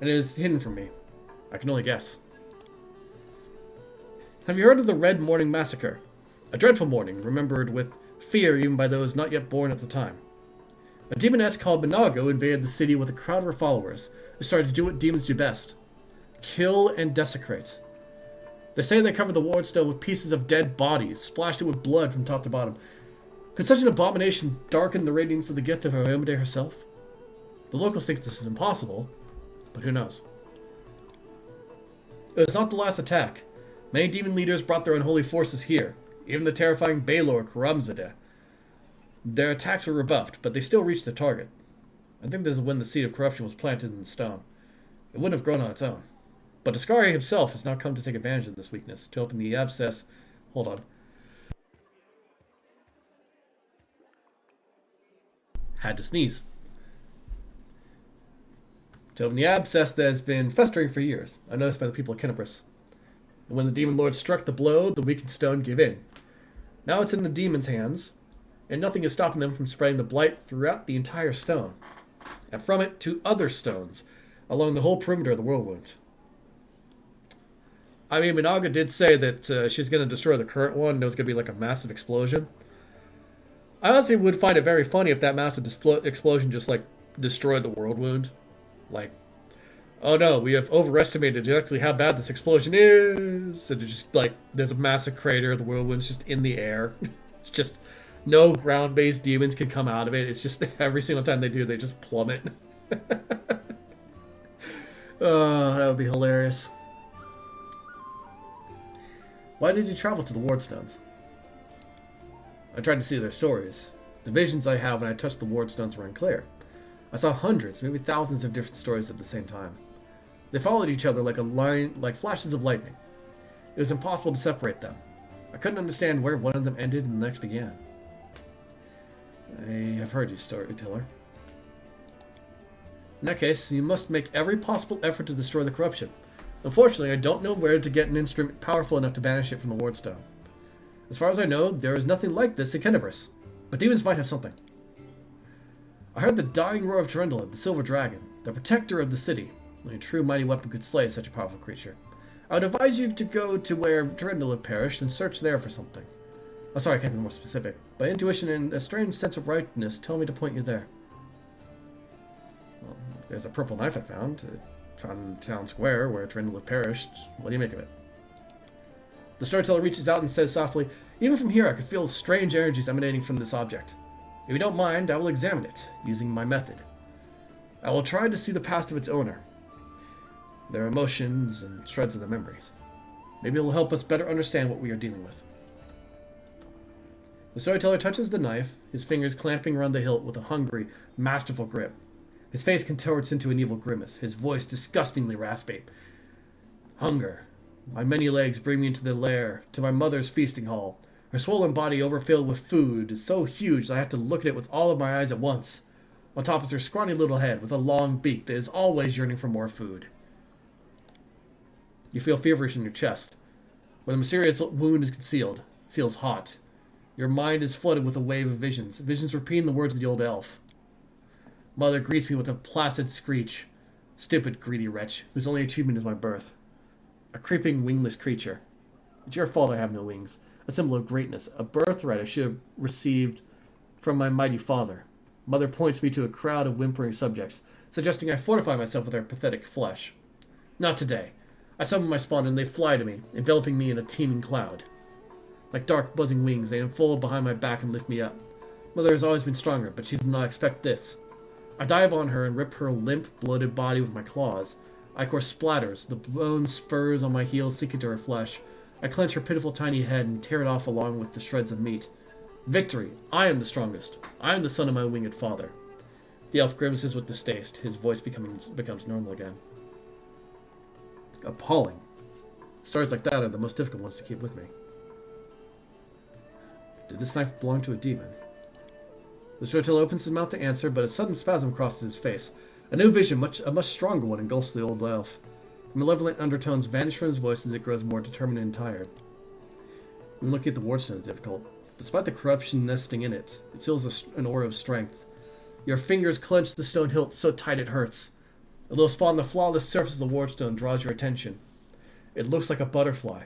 And it is hidden from me. I can only guess. Have you heard of the Red Morning Massacre? A dreadful morning, remembered with fear even by those not yet born at the time. A demoness called Minago invaded the city with a crowd of her followers, who started to do what demons do best. Kill and desecrate. They say they covered the wardstone with pieces of dead bodies, splashed it with blood from top to bottom. Could such an abomination darken the radiance of the gift of Iomade herself? The locals think this is impossible, but who knows? It was not the last attack. Many demon leaders brought their unholy forces here, even the terrifying Baelor Karamzadeh. Their attacks were rebuffed, but they still reached their target. I think this is when the seed of corruption was planted in stone. It wouldn't have grown on its own. But Ascari himself has now come to take advantage of this weakness, to open the abscess... Hold on. Had to sneeze. To open the abscess that has been festering for years, unnoticed by the people of Kenabris. And when the demon lord struck the blow, the weakened stone gave in. Now it's in the demon's hands, and nothing is stopping them from spreading the blight throughout the entire stone, and from it to other stones along the whole perimeter of the whirlwind. I mean, Minaga did say that she's going to destroy the current one, and it was going to be like a massive explosion. I honestly would find it very funny if that massive explosion just, like, destroyed the whirlwind. Like, oh no, we have overestimated exactly how bad this explosion is. And it's just, like, there's a massive crater, the whirlwind's just in the air. It's just, no ground-based demons can come out of it. It's just, every single time they do, they just plummet. Oh, that would be hilarious. Why did you travel to the Wardstones? I tried to see their stories. The visions I have when I touched the Wardstones were unclear. I saw hundreds, maybe thousands of different stories at the same time. They followed each other like flashes of lightning. It was impossible to separate them. I couldn't understand where one of them ended and the next began. I have heard you, storyteller. In that case, you must make every possible effort to destroy the corruption. Unfortunately, I don't know where to get an instrument powerful enough to banish it from the Wardstone. As far as I know, there is nothing like this in Kenabris, but demons might have something. I heard the dying roar of Tarendula, the Silver Dragon, the protector of the city. Only a true mighty weapon could slay such a powerful creature. I would advise you to go to where Tarendula perished and search there for something. I'm sorry I can't be more specific, but intuition and a strange sense of rightness tell me to point you there. Well, there's a purple knife I found in town square where Tarendula perished. What do you make of it? The storyteller reaches out and says softly, "Even from here I could feel strange energies emanating from this object. If you don't mind, I will examine it, using my method. I will try to see the past of its owner, their emotions and shreds of their memories. Maybe it will help us better understand what we are dealing with." The storyteller touches the knife, his fingers clamping around the hilt with a hungry, masterful grip. His face contorts into an evil grimace, his voice disgustingly raspy. "Hunger. My many legs bring me into the lair, to my mother's feasting hall. Her swollen body overfilled with food is so huge that I have to look at it with all of my eyes at once. On top is her scrawny little head with a long beak that is always yearning for more food." You feel feverish in your chest. where the mysterious wound is concealed, feels hot. Your mind is flooded with a wave of visions, visions repeating the words of the old elf. Mother greets me with a placid screech. Stupid, greedy wretch, whose only achievement is my birth. A creeping, wingless creature. It's your fault I have no wings. A symbol of greatness, a birthright I should have received from my mighty father. Mother points me to a crowd of whimpering subjects, suggesting I fortify myself with their pathetic flesh. Not today. I summon my spawn and they fly to me, enveloping me in a teeming cloud. Like dark, buzzing wings, they unfold behind my back and lift me up. Mother has always been stronger, but she did not expect this. I dive on her and rip her limp, bloated body with my claws. Ichor splatters, the bone spurs on my heels sink into her flesh. I clench her pitiful tiny head and tear it off along with the shreds of meat. Victory! I am the strongest. I am the son of my winged father. The elf grimaces with distaste. His voice becomes normal again. Appalling. Stories like that are the most difficult ones to keep with me. Did this knife belong to a demon? The storyteller opens his mouth to answer, but a sudden spasm crosses his face. A new vision, a much stronger one, engulfs the old elf. The malevolent undertones vanish from his voice as it grows more determined and tired. Even looking at the wardstone is difficult. Despite the corruption nesting in it, it still has an aura of strength. Your fingers clench the stone hilt so tight it hurts. A little spot on the flawless surface of the wardstone draws your attention. It looks like a butterfly.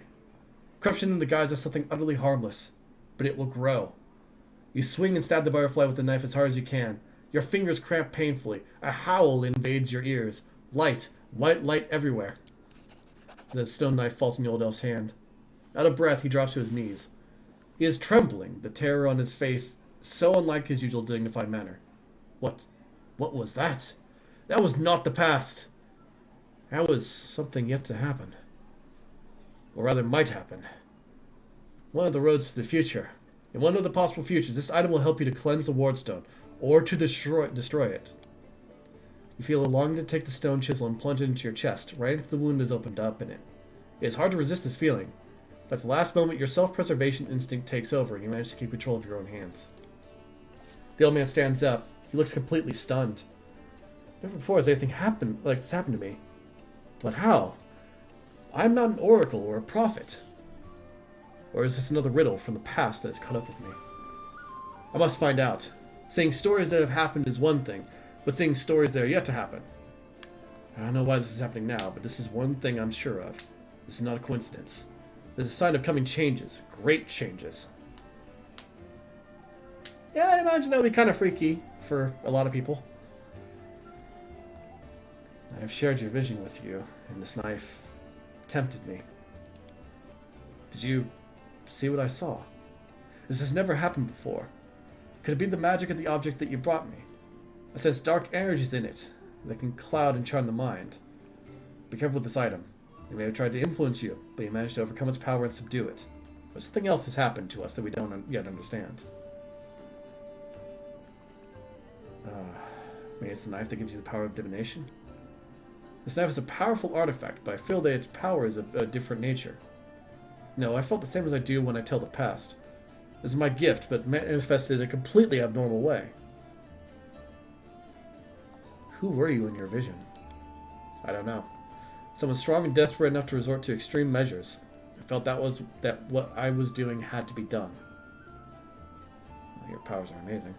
Corruption in the guise of something utterly harmless, but it will grow. You swing and stab the butterfly with the knife as hard as you can. Your fingers cramp painfully. A howl invades your ears. Light, white light everywhere. The stone knife falls in the old elf's hand. Out of breath, he drops to his knees. He is trembling, the terror on his face so unlike his usual dignified manner. What was that? That was not the past. That was something yet to happen. Or rather, might happen. One of the roads to the future. In one of the possible futures, this item will help you to cleanse the wardstone, or to destroy it. You feel a longing to take the stone chisel and plunge it into your chest, right if the wound is opened up in it. It is hard to resist this feeling, but at the last moment your self-preservation instinct takes over and you manage to keep control of your own hands. The old man stands up. He looks completely stunned. Never before has anything like this happened to me. But how? I'm not an oracle or a prophet. Or is this another riddle from the past that has caught up with me? I must find out. Saying stories that have happened is one thing, but saying stories that are yet to happen. I don't know why this is happening now, but this is one thing I'm sure of. This is not a coincidence. This is a sign of coming changes. Great changes. Yeah, I imagine that would be kind of freaky for a lot of people. I have shared your vision with you, and this knife tempted me. Did you see what I saw? This has never happened before. Could it be the magic of the object that you brought me? I sense dark energies in it that can cloud and charm the mind. Be careful with this item. It may have tried to influence you, but you managed to overcome its power and subdue it. But something else has happened to us that we don't yet understand. Maybe it's the knife that gives you the power of divination? This knife is a powerful artifact, but I feel that its power is of a different nature. No, I felt the same as I do when I tell the past. This is my gift, but manifested in a completely abnormal way. Who were you in your vision? I don't know. Someone strong and desperate enough to resort to extreme measures. I felt that what I was doing had to be done. Well, your powers are amazing.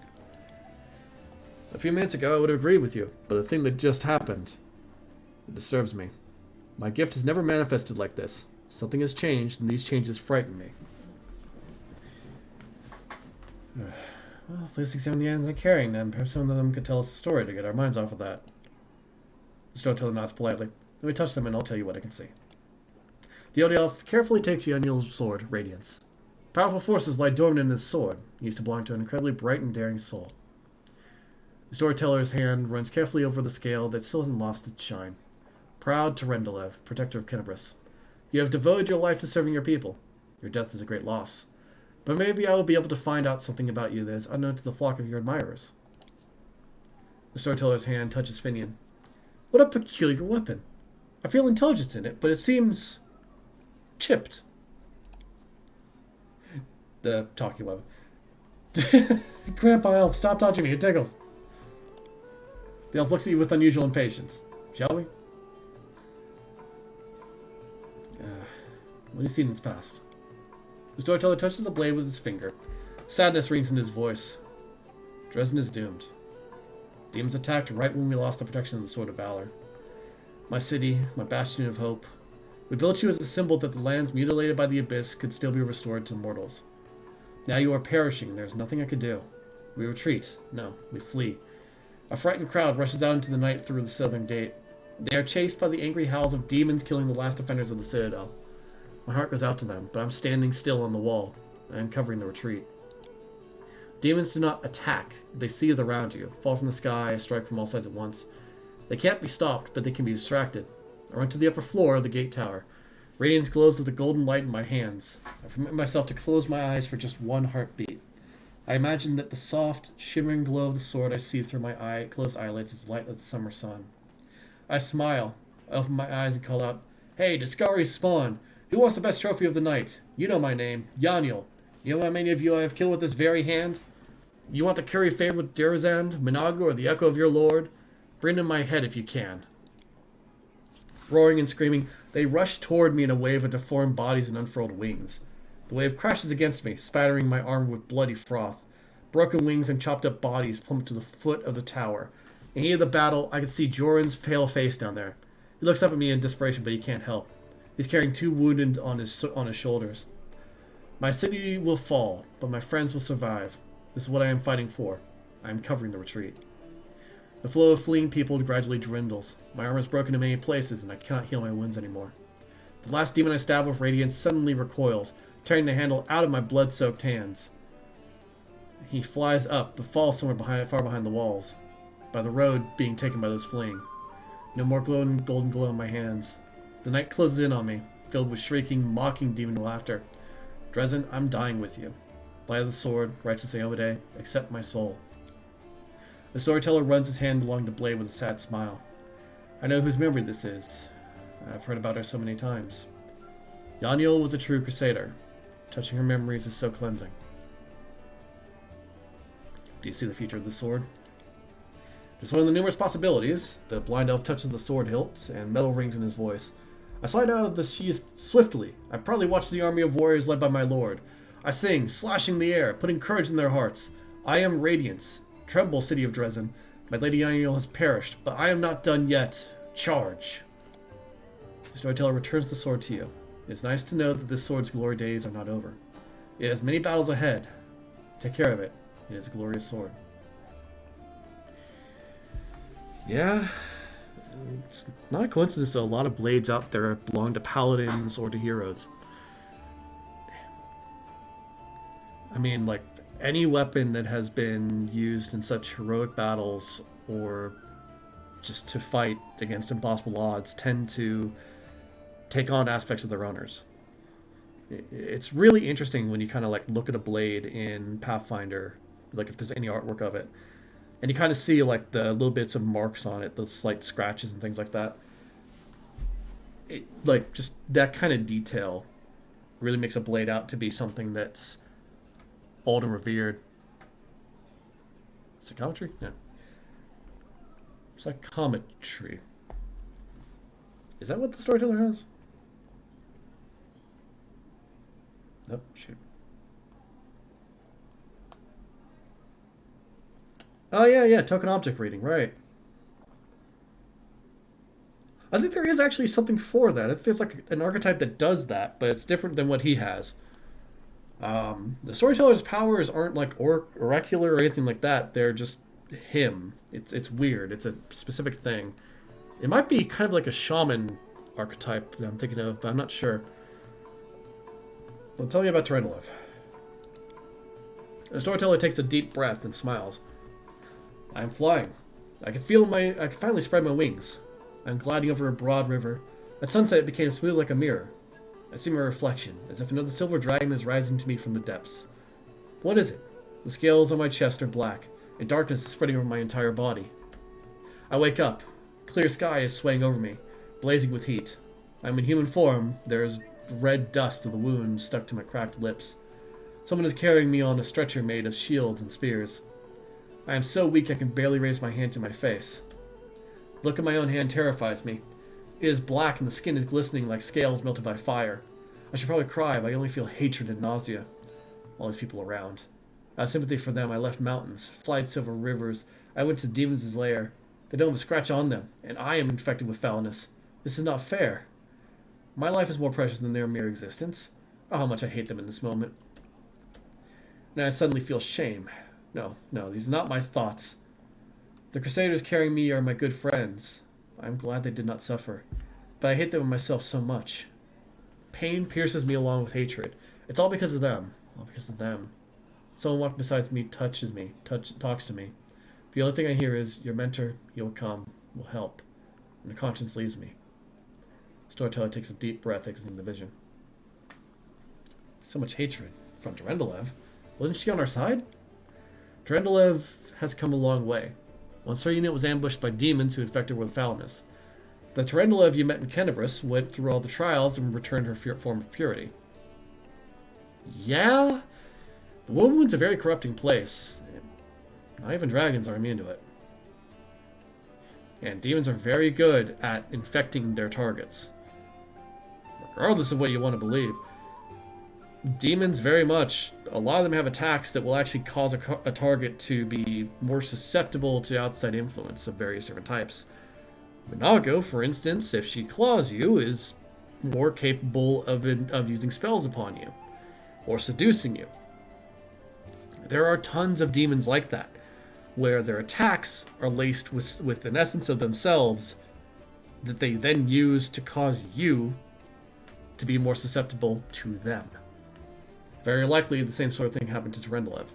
A few minutes ago I would have agreed with you, but the thing that just happened, it disturbs me. My gift has never manifested like this. Something has changed, and these changes frighten me. Well, please examine the items I'm carrying them. Perhaps some of them could tell us a story to get our minds off of that. The storyteller nods politely. Let me touch them and I'll tell you what I can see. The old elf carefully takes the unusual sword, Radiance. Powerful forces lie dormant in this sword. It used to belong to an incredibly bright and daring soul. The storyteller's hand runs carefully over the scale that still hasn't lost its shine. Proud Terendelev, protector of Kenabris. You have devoted your life to serving your people. Your death is a great loss. But maybe I will be able to find out something about you that is unknown to the flock of your admirers. The storyteller's hand touches Finian. What a peculiar weapon. I feel intelligence in it, but it seems chipped. The talking weapon. Grandpa Elf, stop touching me, it tickles. The elf looks at you with unusual impatience. Shall we? What have you seen in its past? The storyteller touches the blade with his finger. Sadness rings in his voice. Dresden is doomed. Demons attacked right when we lost the protection of the Sword of Valor. My city, my bastion of hope. We built you as a symbol that the lands mutilated by the Abyss could still be restored to mortals. Now you are perishing, and there is nothing I could do. We retreat. No, we flee. A frightened crowd rushes out into the night through the southern gate. They are chased by the angry howls of demons killing the last defenders of the citadel. My heart goes out to them, but I'm standing still on the wall. I am covering the retreat. Demons do not attack. They seethe around you, fall from the sky, strike from all sides at once. They can't be stopped, but they can be distracted. I run to the upper floor of the gate tower. Radiance glows with the golden light in my hands. I permit myself to close my eyes for just one heartbeat. I imagine that the soft, shimmering glow of the sword I see through my closed eyelids is the light of the summer sun. I smile. I open my eyes and call out, "Hey, Discovery's spawn! Who wants the best trophy of the night? You know my name, Yaniel. You know how many of you I have killed with this very hand? You want to curry favor with Durazand, Minago, or the echo of your lord? Bring in my head if you can." Roaring and screaming, they rush toward me in a wave of deformed bodies and unfurled wings. The wave crashes against me, spattering my armor with bloody froth. Broken wings and chopped up bodies plummet to the foot of the tower. In the heat of the battle, I can see Joran's pale face down there. He looks up at me in desperation, but he can't help. He's carrying 2 wounded on his shoulders. My city will fall, but my friends will survive. This is what I am fighting for. I am covering the retreat. The flow of fleeing people gradually dwindles. My armor is broken in many places, and I cannot heal my wounds anymore. The last demon I stab with radiance suddenly recoils, tearing the handle out of my blood-soaked hands. He flies up, but falls somewhere far behind the walls, by the road being taken by those fleeing. No more golden glow in my hands. The night closes in on me, filled with shrieking, mocking demon laughter. Dresden, I'm dying with you. Light of the sword, righteous Iomade, accept my soul. The storyteller runs his hand along the blade with a sad smile. I know whose memory this is. I've heard about her so many times. Yaniel was a true crusader. Touching her memories is so cleansing. Do you see the future of the sword? Just one of the numerous possibilities. The blind elf touches the sword hilt, and metal rings in his voice. I slide out of the sheath swiftly. I proudly watch the army of warriors led by my lord. I sing, slashing the air, putting courage in their hearts. I am radiance. Tremble, city of Dresden. My lady Yaniel has perished, but I am not done yet. Charge. The storyteller returns the sword to you. It is nice to know that this sword's glory days are not over. It has many battles ahead. Take care of it. It is a glorious sword. Yeah, it's not a coincidence that a lot of blades out there belong to paladins or to heroes. I mean, like, any weapon that has been used in such heroic battles or just to fight against impossible odds tend to take on aspects of their owners. It's really interesting when you kind of like look at a blade in Pathfinder, like if there's any artwork of it, and you kind of see like the little bits of marks on it, the slight scratches and things like that. Like just that kind of detail really makes a blade out to be something that's old and revered. Psychometry? Yeah. Psychometry. Is that what the storyteller has? Nope, shoot. Oh, yeah, token object reading, right. I think there is actually something for that. I think there's like an archetype that does that, but it's different than what he has. The storyteller's powers aren't like oracular or anything like that. They're just him. It's weird. It's a specific thing. It might be kind of like a shaman archetype that I'm thinking of, but I'm not sure. Well, tell me about Tyrannolove. The storyteller takes a deep breath and smiles. I am flying. I can finally spread my wings. I'm gliding over a broad river. At sunset, it became smooth like a mirror. I see my reflection, as if another silver dragon is rising to me from the depths. What is it? The scales on my chest are black, and darkness is spreading over my entire body. I wake up. Clear sky is swaying over me, blazing with heat. I'm in human form. There is red dust of the wound stuck to my cracked lips. Someone is carrying me on a stretcher made of shields and spears. I am so weak I can barely raise my hand to my face. The look of my own hand terrifies me. It is black and the skin is glistening like scales melted by fire. I should probably cry, but I only feel hatred and nausea. All these people around. Out of sympathy for them, I left mountains, flights over rivers. I went to the demons' lair. They don't have a scratch on them, and I am infected with foulness. This is not fair. My life is more precious than their mere existence. Oh, how much I hate them in this moment. And I suddenly feel shame. No, these are not my thoughts. The Crusaders carrying me are my good friends. I am glad they did not suffer. But I hate them and myself so much. Pain pierces me along with hatred. It's all because of them. All because of them. Someone walking beside me touches me, talks to me. The only thing I hear is, your mentor, he will come, will help. And the conscience leaves me. Storyteller takes a deep breath, exiting the vision. So much hatred from Durendalev. Wasn't she on our side? Durendalev has come a long way. Once her unit was ambushed by demons who infected her with foulness. The Durendalev you met in Kenabris went through all the trials and returned her form of purity. Yeah? The Woodwood's a very corrupting place. Not even dragons are immune to it. And demons are very good at infecting their targets. Regardless of what you want to believe. Demons very much, a lot of them have attacks that will actually cause a target to be more susceptible to outside influence of various different types. Minago, for instance, if she claws you, is more capable of using spells upon you. Or seducing you. There are tons of demons like that, where their attacks are laced with an essence of themselves that they then use to cause you to be more susceptible to them. Very likely the same sort of thing happened to Durendalev.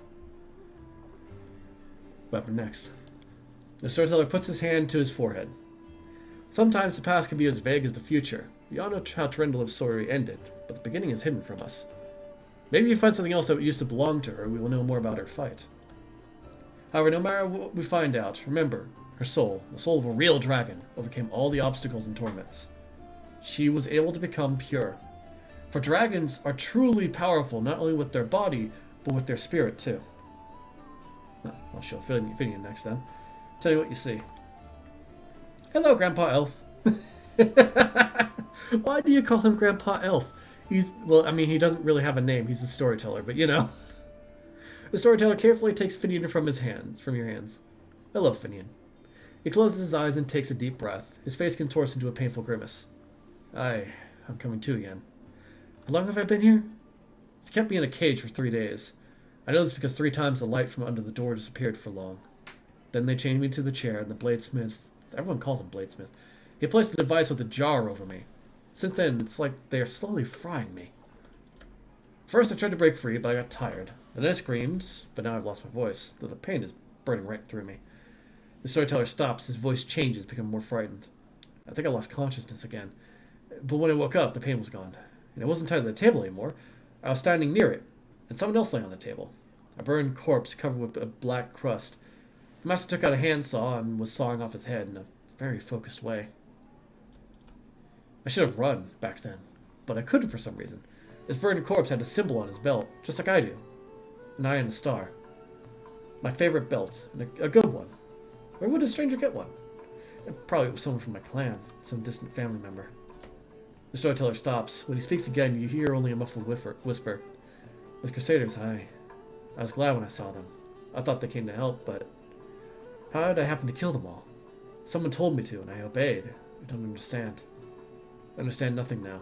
What happened next? The storyteller puts his hand to his forehead. Sometimes the past can be as vague as the future. We all know how Durendalev's story ended, but the beginning is hidden from us. Maybe you find something else that used to belong to her, we will know more about her fight. However, no matter what we find out, remember, her soul, the soul of a real dragon, overcame all the obstacles and torments. She was able to become pure. For dragons are truly powerful, not only with their body, but with their spirit too. I'll show Finian next then. Tell you what you see. Hello, Grandpa Elf. Why do you call him Grandpa Elf? Well, I mean, he doesn't really have a name. He's the storyteller, but you know. The storyteller carefully takes Finian from your hands. Hello, Finian. He closes his eyes and takes a deep breath. His face contorts into a painful grimace. I'm coming to again. How long have I been here? It's kept me in a cage for 3 days. I know this because 3 times the light from under the door disappeared for long. Then they chained me to the chair, and the bladesmith, everyone calls him bladesmith, he placed a device with a jar over me. Since then, it's like they are slowly frying me. First, I tried to break free, but I got tired. Then I screamed, but now I've lost my voice, though the pain is burning right through me. The storyteller stops, his voice changes, becoming more frightened. I think I lost consciousness again. But when I woke up, the pain was gone. And I wasn't tied to the table anymore. I was standing near it, and someone else lay on the table. A burned corpse covered with a black crust. The master took out a handsaw and was sawing off his head in a very focused way. I should have run back then, but I couldn't for some reason. His burned corpse had a symbol on his belt, just like I do. An eye and a star. My favorite belt, and a good one. Where would a stranger get one? Probably it was someone from my clan, some distant family member. The storyteller stops. When he speaks again, you hear only a muffled whisper. Those Crusaders, I was glad when I saw them. I thought they came to help, but how did I happen to kill them all? Someone told me to, and I obeyed. I don't understand. I understand nothing now.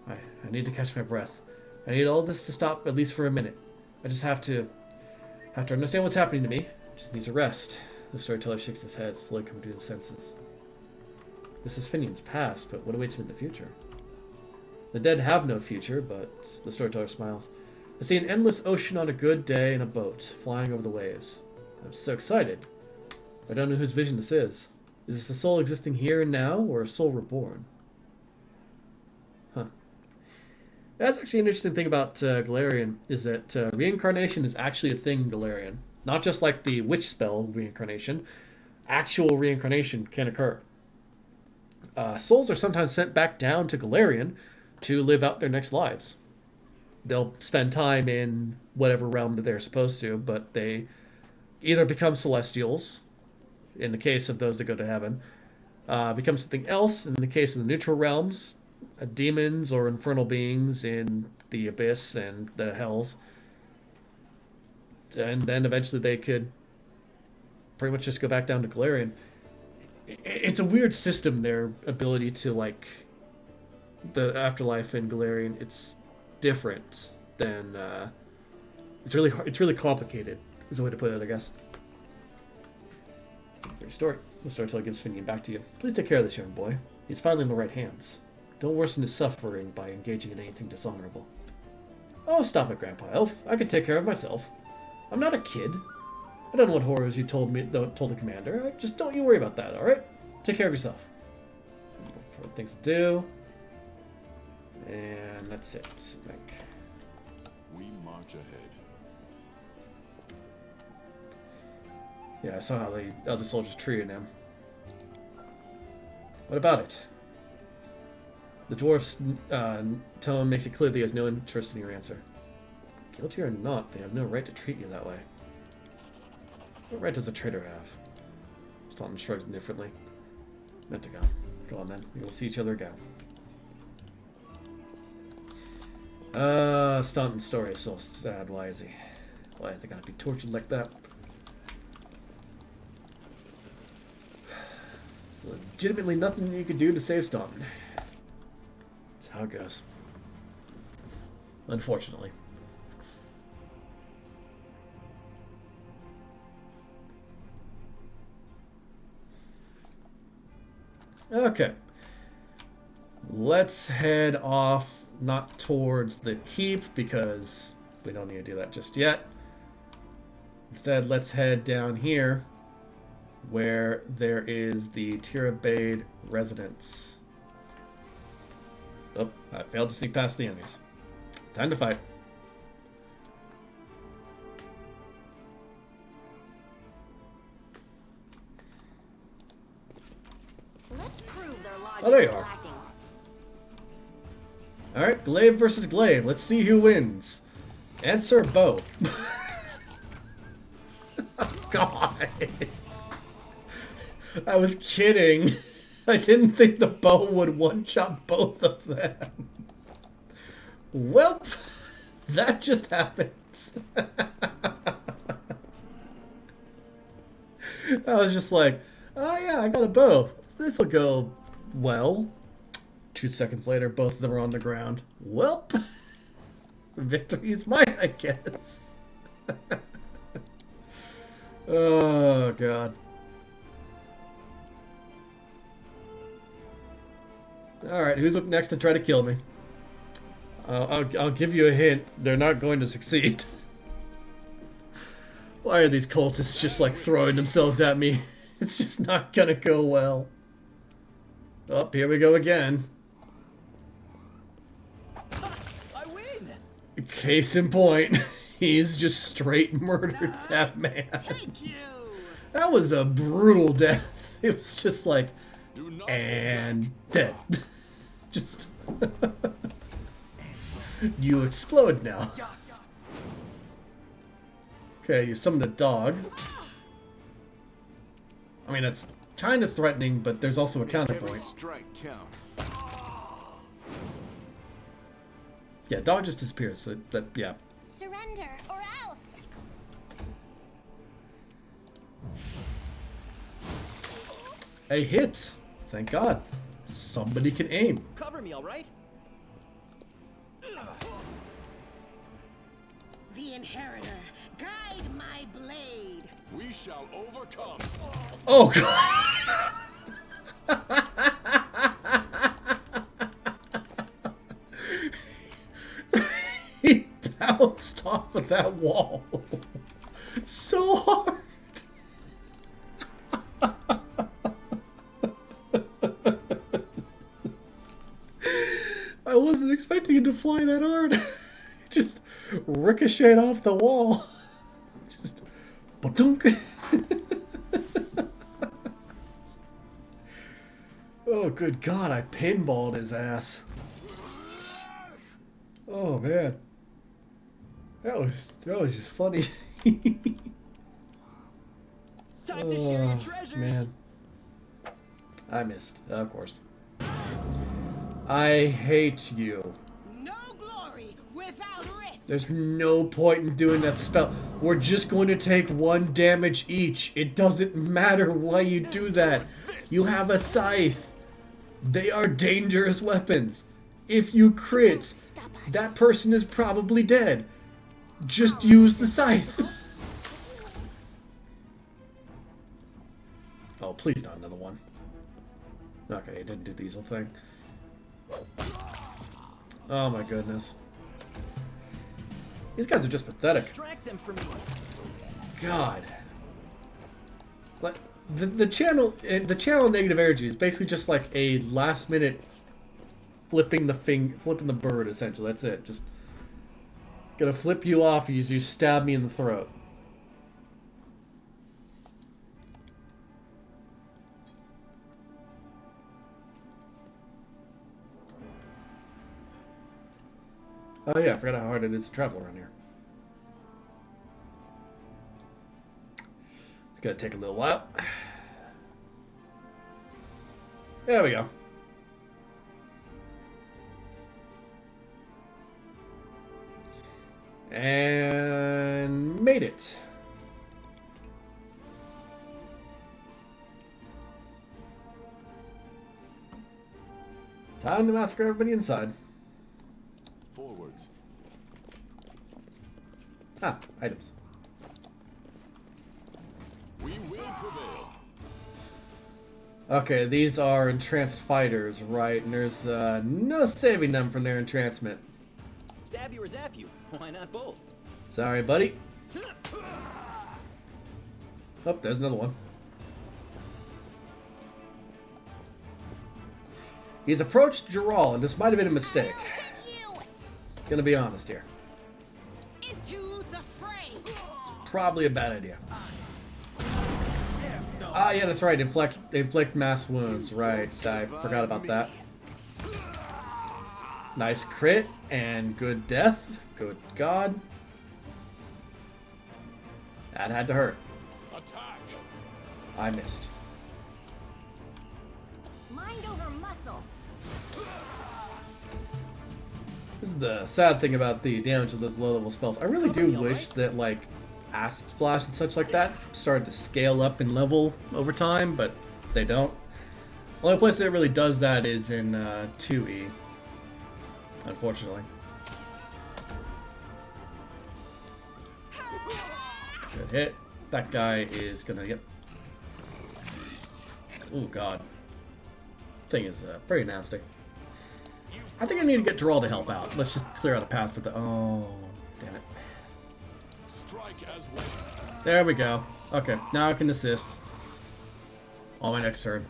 I need to catch my breath. I need all this to stop, at least for a minute. I just have to understand what's happening to me. I just need to rest. The storyteller shakes his head, slowly coming to his senses. This is Finian's past, but what awaits him in the future? The dead have no future, but the storyteller smiles. I see an endless ocean on a good day in a boat, flying over the waves. I'm so excited. I don't know whose vision this is. Is this a soul existing here and now, or a soul reborn? Huh. That's actually an interesting thing about Galarian, is that reincarnation is actually a thing in Galarian. Not just like the witch spell reincarnation. Actual reincarnation can occur. Souls are sometimes sent back down to Galarian to live out their next lives. They'll spend time in whatever realm that they're supposed to, but they either become celestials, in the case of those that go to heaven, become something else, in the case of the neutral realms, demons or infernal beings in the abyss and the hells. And then eventually they could pretty much just go back down to Galarian. It's a weird system, their ability to, like, the afterlife in Galarian. It's different than, it's really complicated, is the way to put it, I guess. Restore. The storyteller gives Finian back to you. Please take care of this young boy. He's finally in the right hands. Don't worsen his suffering by engaging in anything dishonorable. Oh, stop it, Grandpa Elf. I can take care of myself. I'm not a kid. I don't know what horrors you told the commander. Just don't you worry about that, alright? Take care of yourself. Things to do. And that's it, I think. We march ahead. Yeah, I saw how the other soldiers treated him. What about it? The dwarf's tone makes it clear that he has no interest in your answer. Guilty or not, they have no right to treat you that way. What right does a traitor have? Staunton shrugs indifferently. Meant to go. Go on then. We will see each other again. Staunton's story is so sad. Why is he gotta be tortured like that? Legitimately nothing you could do to save Staunton. That's how it goes. Unfortunately. Okay. Let's head off, not towards the keep, because we don't need to do that just yet. Instead, let's head down here, where there is the Tirabade residence. Oh, I failed to sneak past the enemies. Time to fight. Let's prove their logic Oh, there you is are. lacking. Alright, glaive versus glaive. Let's see who wins. Answer bow. God. I was kidding. I didn't think the bow would one-shot both of them. Welp, that just happens. I was just like, oh yeah, I got a bow. This'll go well. 2 seconds later, both of them are on the ground. Welp, victory's mine, I guess. Oh, God. Alright, who's up next to try to kill me? I'll give you a hint. They're not going to succeed. Why are these cultists just like throwing themselves at me? It's just not gonna go well. Oh, here we go again. I win. Case in point, he's just straight murdered that man. Thank you. That was a brutal death. It was just like, Do not and dead. Just you explode now. Okay, you summoned a dog. I mean, that's kind of threatening, but there's also a every counterpoint. strike count. Yeah, dog just disappears. So that, yeah. Surrender or else. A hit. Thank God. Somebody can aim. Cover me, all right? The inheritor, guide my blade. We shall overcome. Oh God. He bounced off of that wall so hard. I wasn't expecting it to fly that hard. It just ricocheted off the wall. Just ba-dunk. Oh, good God, I pinballed his ass. Oh, man. That was just funny. Time to share your treasures. Man. I missed, of course. I hate you. No glory without risk. There's no point in doing that spell. We're just going to take 1 damage each. It doesn't matter why you do that. You have a scythe. They are dangerous weapons. If you crit, that person is probably dead. Just use the scythe. Oh, please not another one. Okay, it didn't do the easel thing. Oh my goodness. These guys are just pathetic. Distract them from me. God. Like the channel negative energy is basically just like a last minute flipping the bird essentially. That's it. Just gonna flip you off as you stab me in the throat. Oh yeah, I forgot how hard it is to travel around here. It's gonna take a little while. There we go. And made it. Time to massacre everybody inside. Forwards. Ah, items. We will prevail. Okay, these are entranced fighters, right? And there's no saving them from their entrancement. Stab you or zap you? Why not both? Sorry, buddy. Oh, there's another one. He's approached Geralt, and this might have been a mistake. Just gonna be honest here. Into the fray. Probably a bad idea. Ah, yeah, that's right. Inflict mass wounds. Right. I forgot about that. Nice crit and good death. Good God. That had to hurt. Attack. I missed. Mind over muscle. This is the sad thing about the damage of those low-level spells. I really do wish that, like, Acid Splash and such like that started to scale up in level over time, but they don't. The only place that really does that is in 2E, unfortunately. Good hit. That guy is gonna get... Oh God. Thing is pretty nasty. I think I need to get Geralt to help out. Let's just clear out a path for the... Oh, damn it. Strike as well. There we go. Okay, now I can assist on my next turn.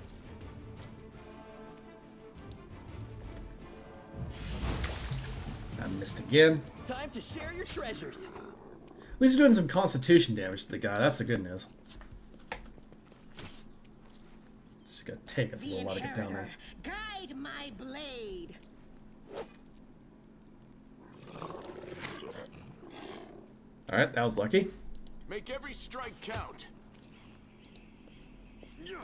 I missed again. Time to share your treasures. At least we're doing some constitution damage to the guy. That's the good news. It's just gonna take us a little while to get down there. Guide my blade. Alright, that was lucky. Make every strike count. You're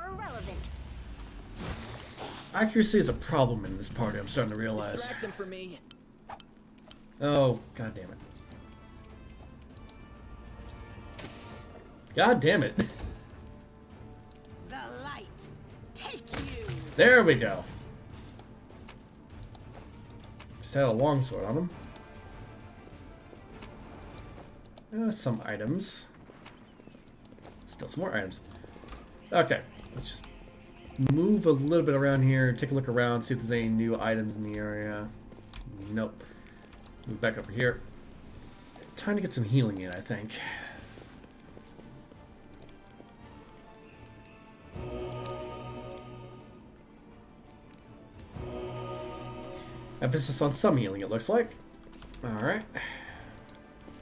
irrelevant. Accuracy is a problem in this party, I'm starting to realize. Distract them from me. Oh, god damn it. God damn it. The light. Take you. There we go. Just had a longsword on him. Some items. Still some more items. Okay, let's just move a little bit around here, take a look around, see if there's any new items in the area. Nope. Move back over here. Time to get some healing in, I think. Emphasis on some healing, it looks like. Alright.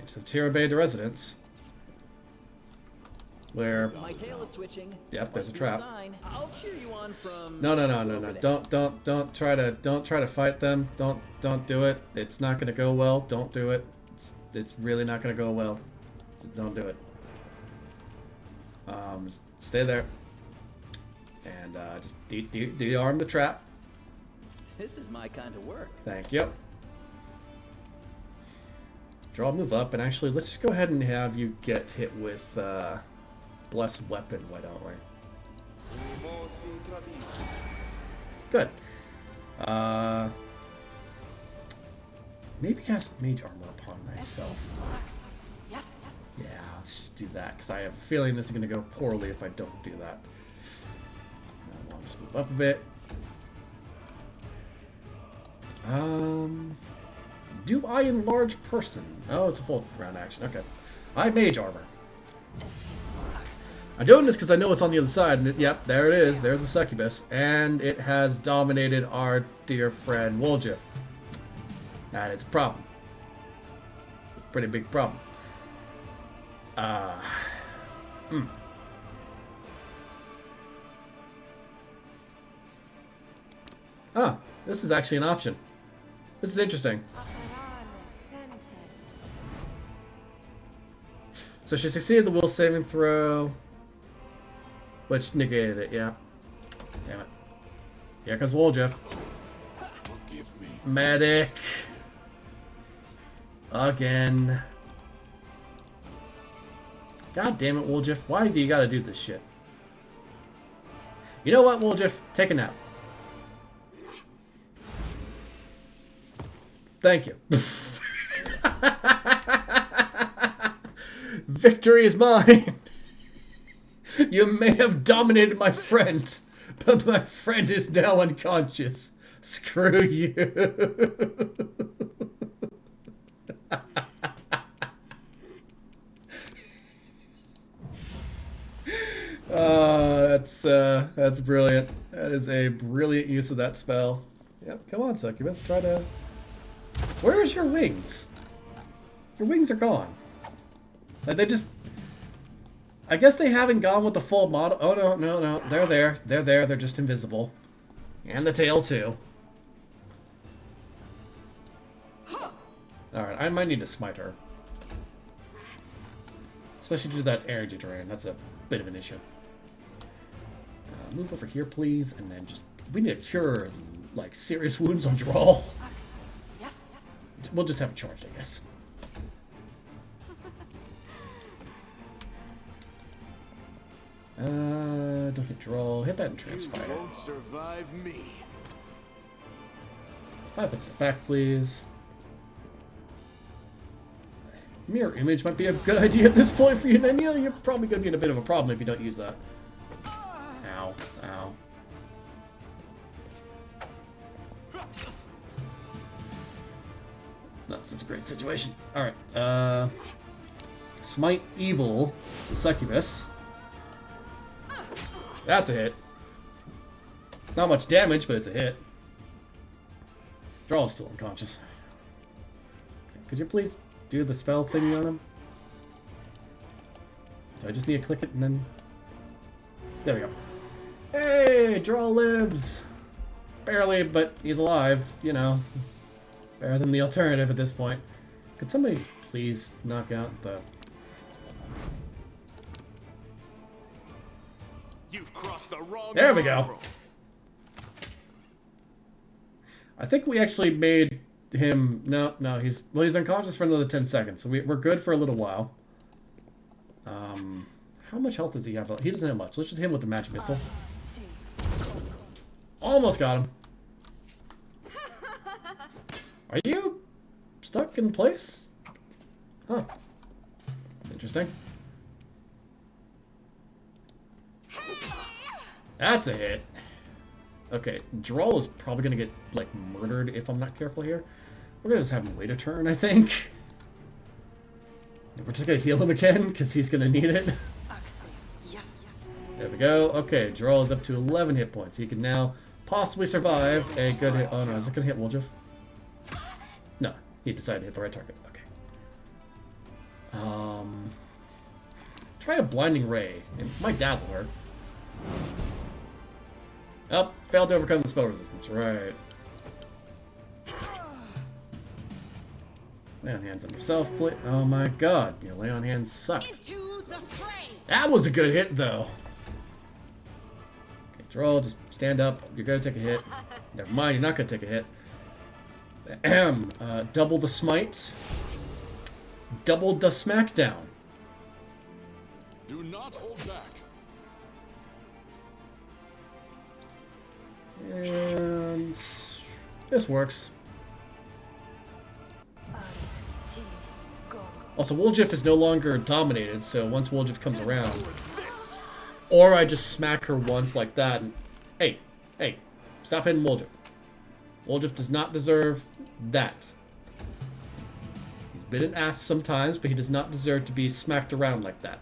So Tira Bay, the residence. Where... My tail is twitching. Yep, there's a Must be trap. sign. I'll cheer you on from No. over there. Don't try to fight them. Don't do it. It's not gonna go well. Don't do it. It's really not gonna go well. Just don't do it. Stay there. And And just de-arm the trap. This is my kind of work. Thank you. Draw, move up, and actually, let's just go ahead and have you get hit with Blessed Weapon, why don't we? Good. Maybe cast Mage Armor upon myself. Yes. Yeah, let's just do that, because I have a feeling this is going to go poorly if I don't do that. I'll just move up a bit. Do I enlarge person? Oh, it's a full round action. Okay. I have Mage Armor. I'm doing this because I know it's on the other side. And yep, there it is. There's the succubus. And it has dominated our dear friend Woljif. That is a problem. It's a pretty big problem. Ah, this is actually an option. This is interesting. So she succeeded the will saving throw, which negated it, yeah. Damn it. Here comes Woljif. Forgive me. Medic. Again. God damn it, Woljif. Why do you gotta do this shit? You know what, Woljif? Take a nap. Thank you. Victory is mine. You may have dominated my friend, but my friend is now unconscious. Screw you. That's brilliant. That is a brilliant use of that spell. Yep, come on, Succubus. Try to... Where's your wings? Your wings are gone. Like they just... I guess they haven't gone with the full model. Oh, no. They're there. They're there. They're just invisible. And the tail, too. Alright, I might need to smite her. Especially due to that energy drain. That's a bit of an issue. Move over here, please. And then just... We need to cure, like, serious wounds on Drawl. Yes. We'll just have it charged, I guess. Don't hit Drawl. Hit that in You Transfire. won't survive me. 5 foot step back, please. Mirror image might be a good idea at this point for you, Daniel. You're probably going to be in a bit of a problem if you don't use that. Ow. Ow. It's not such a great situation. Alright, Smite Evil, the Succubus. That's a hit. Not much damage, but it's a hit. Drawl is still unconscious. Could you please do the spell thingy on him? Do I just need to click it and then... There we go. Hey! Drawl lives! Barely, but he's alive. You know, it's better than the alternative at this point. Could somebody please knock out the... You've crossed the wrong There we go. mark. I think we actually made him... No, he's unconscious for another 10 seconds, so we're good for a little while. How much health does he have? He doesn't have much. Let's just hit him with the magic missile. Almost got him. Are you stuck in place? Huh. That's interesting. That's a hit. Okay, Drawl is probably going to get, like, murdered if I'm not careful here. We're going to just have him wait a turn, I think. We're just going to heal him again, because he's going to need it. Yes. There we go. Okay, Drawl is up to 11 hit points. He can now possibly survive a good hit. Oh, no, is it going to hit Woljif? No, he decided to hit the right target. Okay. Try a Blinding Ray. It might dazzle her. Oh, failed to overcome the spell resistance. Right. Lay on hands on yourself, please. Oh my god, your lay on hands sucked. Into the fray. That was a good hit, though. Okay, Droll, just stand up. You're gonna take a hit. Never mind, you're not gonna take a hit. Ahem. Double the smite. Double the smackdown. Do not hold back. And this works. Also, Woljif is no longer dominated, so once Woljif comes around, or I just smack her once like that, and hey, stop hitting Woljif. Woljif does not deserve that. He's been an ass sometimes, but he does not deserve to be smacked around like that.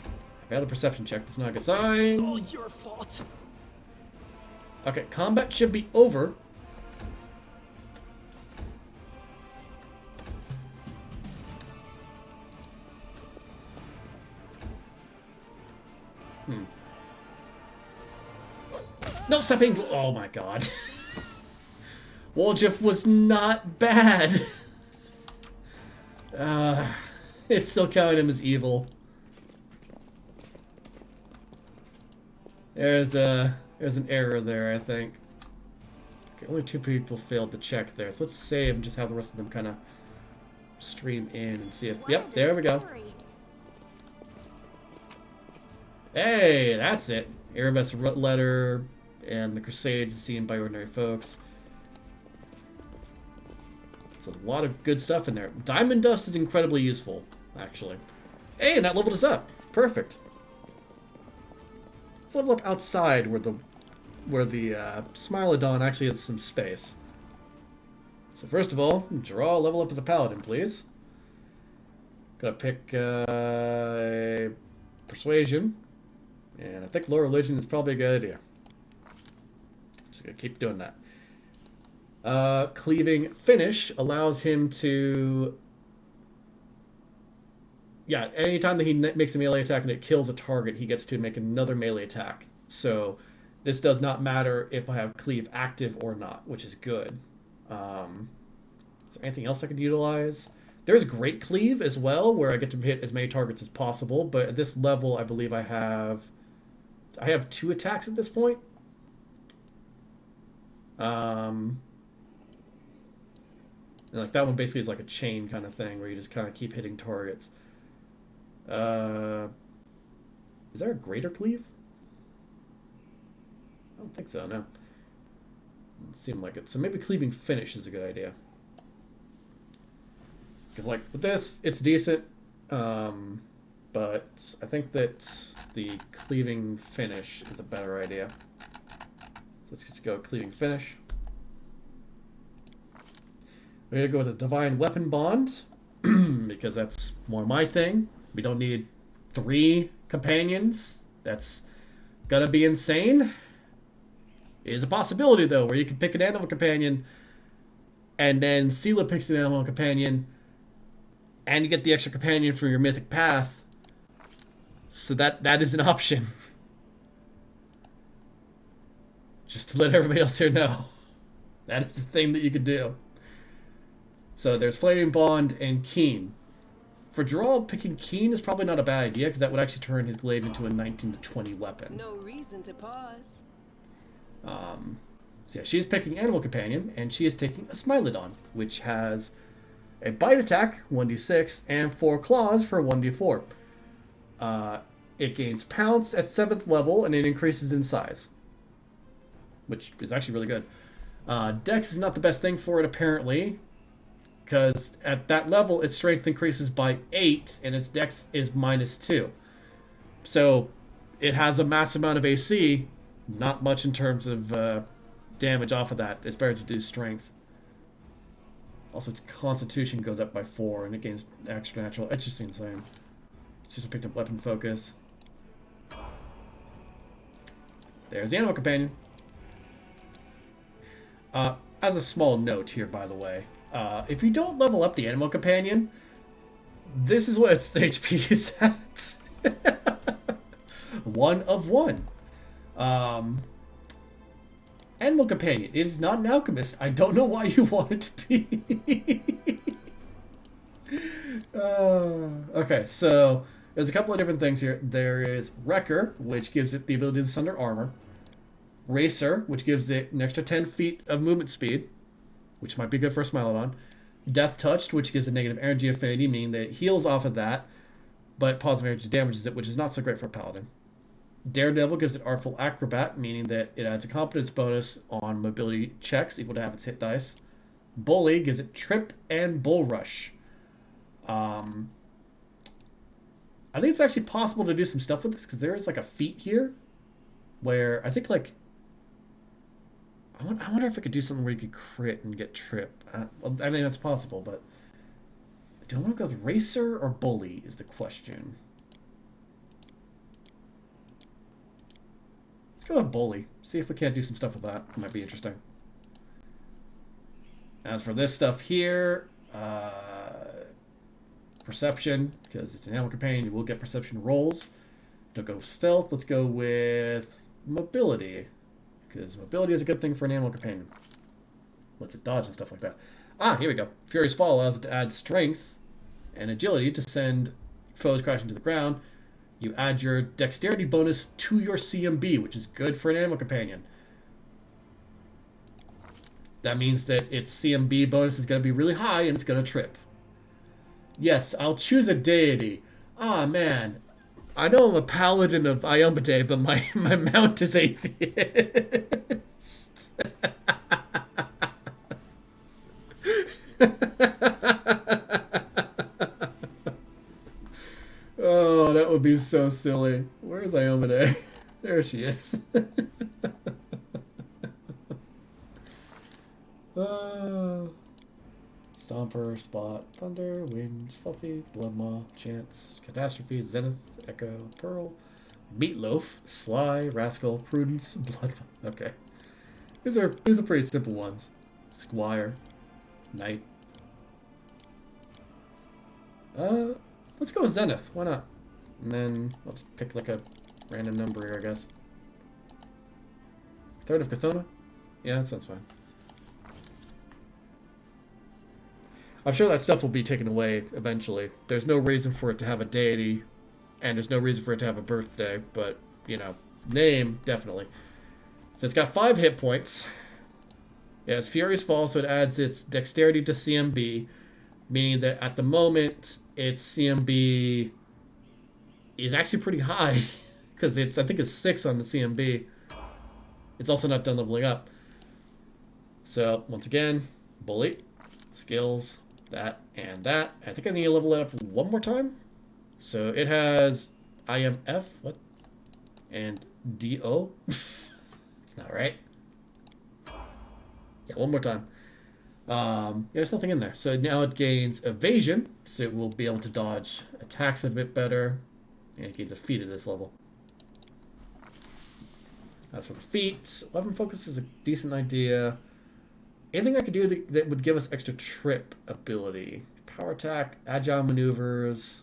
I failed a perception check. That's not a good sign. All your fault. Okay, combat should be over. No, stop being... Oh my god. Woljif was not bad. It's still counting him as evil. There's an error there, I think. Okay, only 2 people failed to check there. So let's save and just have the rest of them kind of stream in and see if... Yep, there we go. Hey, that's it. Erebus letter and the Crusades is seen by ordinary folks. So a lot of good stuff in there. Diamond dust is incredibly useful, actually. Hey, and that leveled us up. Perfect. Let's level up outside where the Smilodon actually has some space. So first of all, draw level up as a paladin, please. Gotta pick a persuasion. And I think low religion is probably a good idea. Just gonna keep doing that. Cleaving finish allows him to... Yeah, anytime that he makes a melee attack and it kills a target, he gets to make another melee attack. So this does not matter if I have cleave active or not, which is good. Is there anything else I could utilize? There's great cleave as well, where I get to hit as many targets as possible. But at this level, I believe I have 2 attacks at this point. And like that one basically is like a chain kind of thing where you just kind of keep hitting targets. Is there a greater cleave? I don't think so, no. Doesn't seem like it. So maybe cleaving finish is a good idea. Because like with this, it's decent. But I think that the cleaving finish is a better idea. So let's just go cleaving finish. We're going to go with a divine weapon bond because that's more my thing. We don't need 3 companions. That's gonna be insane. It is a possibility though, where you can pick an animal companion and then Sela picks an animal companion and you get the extra companion for your mythic path. So that is an option. Just to let everybody else here know. That is the thing that you could do. So there's Flaming Bond and Keen. For Droll, picking Keen is probably not a bad idea, because that would actually turn his glaive into a 19 to 20 weapon. No reason to pause. So yeah, she's picking Animal Companion, and she is taking a Smilodon, which has a bite attack, 1d6, and 4 claws for 1d4. It gains Pounce at 7th level, and it increases in size, which is actually really good. Dex is not the best thing for it, apparently, because at that level, its strength increases by 8, and its dex is -2. So it has a massive amount of AC, not much in terms of damage off of that. It's better to do strength. Also, its constitution goes up by 4, and it gains extra natural. It's just insane. It's just picked up weapon focus. There's the Animal Companion. As a small note here, by the way, if you don't level up the Animal Companion, this is what its HP is at. 1 of 1. Animal Companion. It is not an alchemist. I don't know why you want it to be. Okay, so there's a couple of different things here. There is Wrecker, which gives it the ability to sunder armor. Racer, which gives it an extra 10 feet of movement speed, which might be good for a Smilodon. Death Touched, which gives a negative energy affinity, meaning that it heals off of that, but positive energy damages it, which is not so great for a Paladin. Daredevil gives it Artful Acrobat, meaning that it adds a competence bonus on mobility checks equal to half its hit dice. Bully gives it Trip and Bull Rush. I think it's actually possible to do some stuff with this because there is like a feat here where I think like I wonder if I could do something where you could crit and get Trip. Well, I mean that's possible, but do I want to go with Racer or Bully is the question. Let's go with Bully. See if we can't do some stuff with that. It might be interesting. As for this stuff here, Perception, because it's an animal companion, you will get perception rolls. Don't go with Stealth. Let's go with Mobility, because mobility is a good thing for an animal companion. Lets it dodge and stuff like that. Ah, here we go. Fury's Fall allows it to add Strength and Agility to send foes crashing to the ground. You add your Dexterity bonus to your CMB, which is good for an animal companion. That means that its CMB bonus is going to be really high and it's going to trip. Yes, I'll choose a deity. Ah, man. I know I'm a paladin of Iombade, but my mount is atheist. Oh, that would be so silly. Where's Iombade? There she is. Stomper, Spot, Thunder, Wind, Fluffy, Bloodmaw, Chance, Catastrophe, Zenith, Echo, Pearl, Meatloaf, Sly, Rascal, Prudence, Blood. Okay, these are pretty simple ones. Squire, Knight. Let's go with Zenith. Why not? And then I'll just pick like a random number here, I guess. Third of Chthona? Yeah, that sounds fine. I'm sure that stuff will be taken away eventually. There's no reason for it to have a deity, and there's no reason for it to have a birthday, but, you know, name, definitely. So it's got 5 hit points. It has Fury's Fall, so it adds its dexterity to CMB, meaning that at the moment, its CMB is actually pretty high, because I think it's 6 on the CMB. It's also not done leveling up. So, once again, Bully, Skills, that, and that. I think I need to level it up one more time. So it has IMF, what? And DO? It's not right. Yeah, one more time. There's nothing in there. So now it gains Evasion, so it will be able to dodge attacks a bit better. And it gains a feat at this level. That's for the feat. Weapon Focus is a decent idea. Anything I could do that would give us extra trip ability. Power attack, agile maneuvers.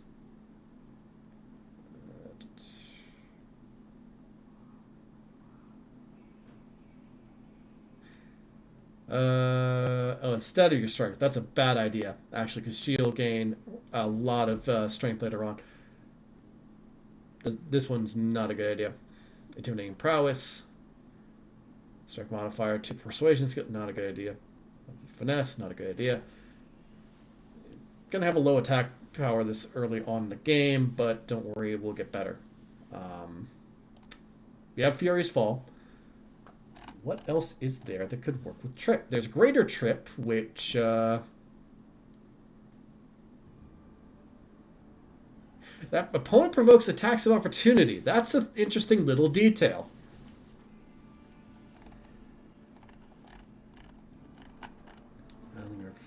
Instead of your strength. That's a bad idea, actually, because she'll gain a lot of strength later on. This one's not a good idea. Intimidating prowess. Strength modifier to persuasion skill, not a good idea. Finesse, not a good idea. Gonna have a low attack power this early on in the game, but don't worry, it will get better. We have Fury's Fall. What else is there that could work with Trip? There's Greater Trip, which that opponent provokes attacks of opportunity. That's an interesting little detail.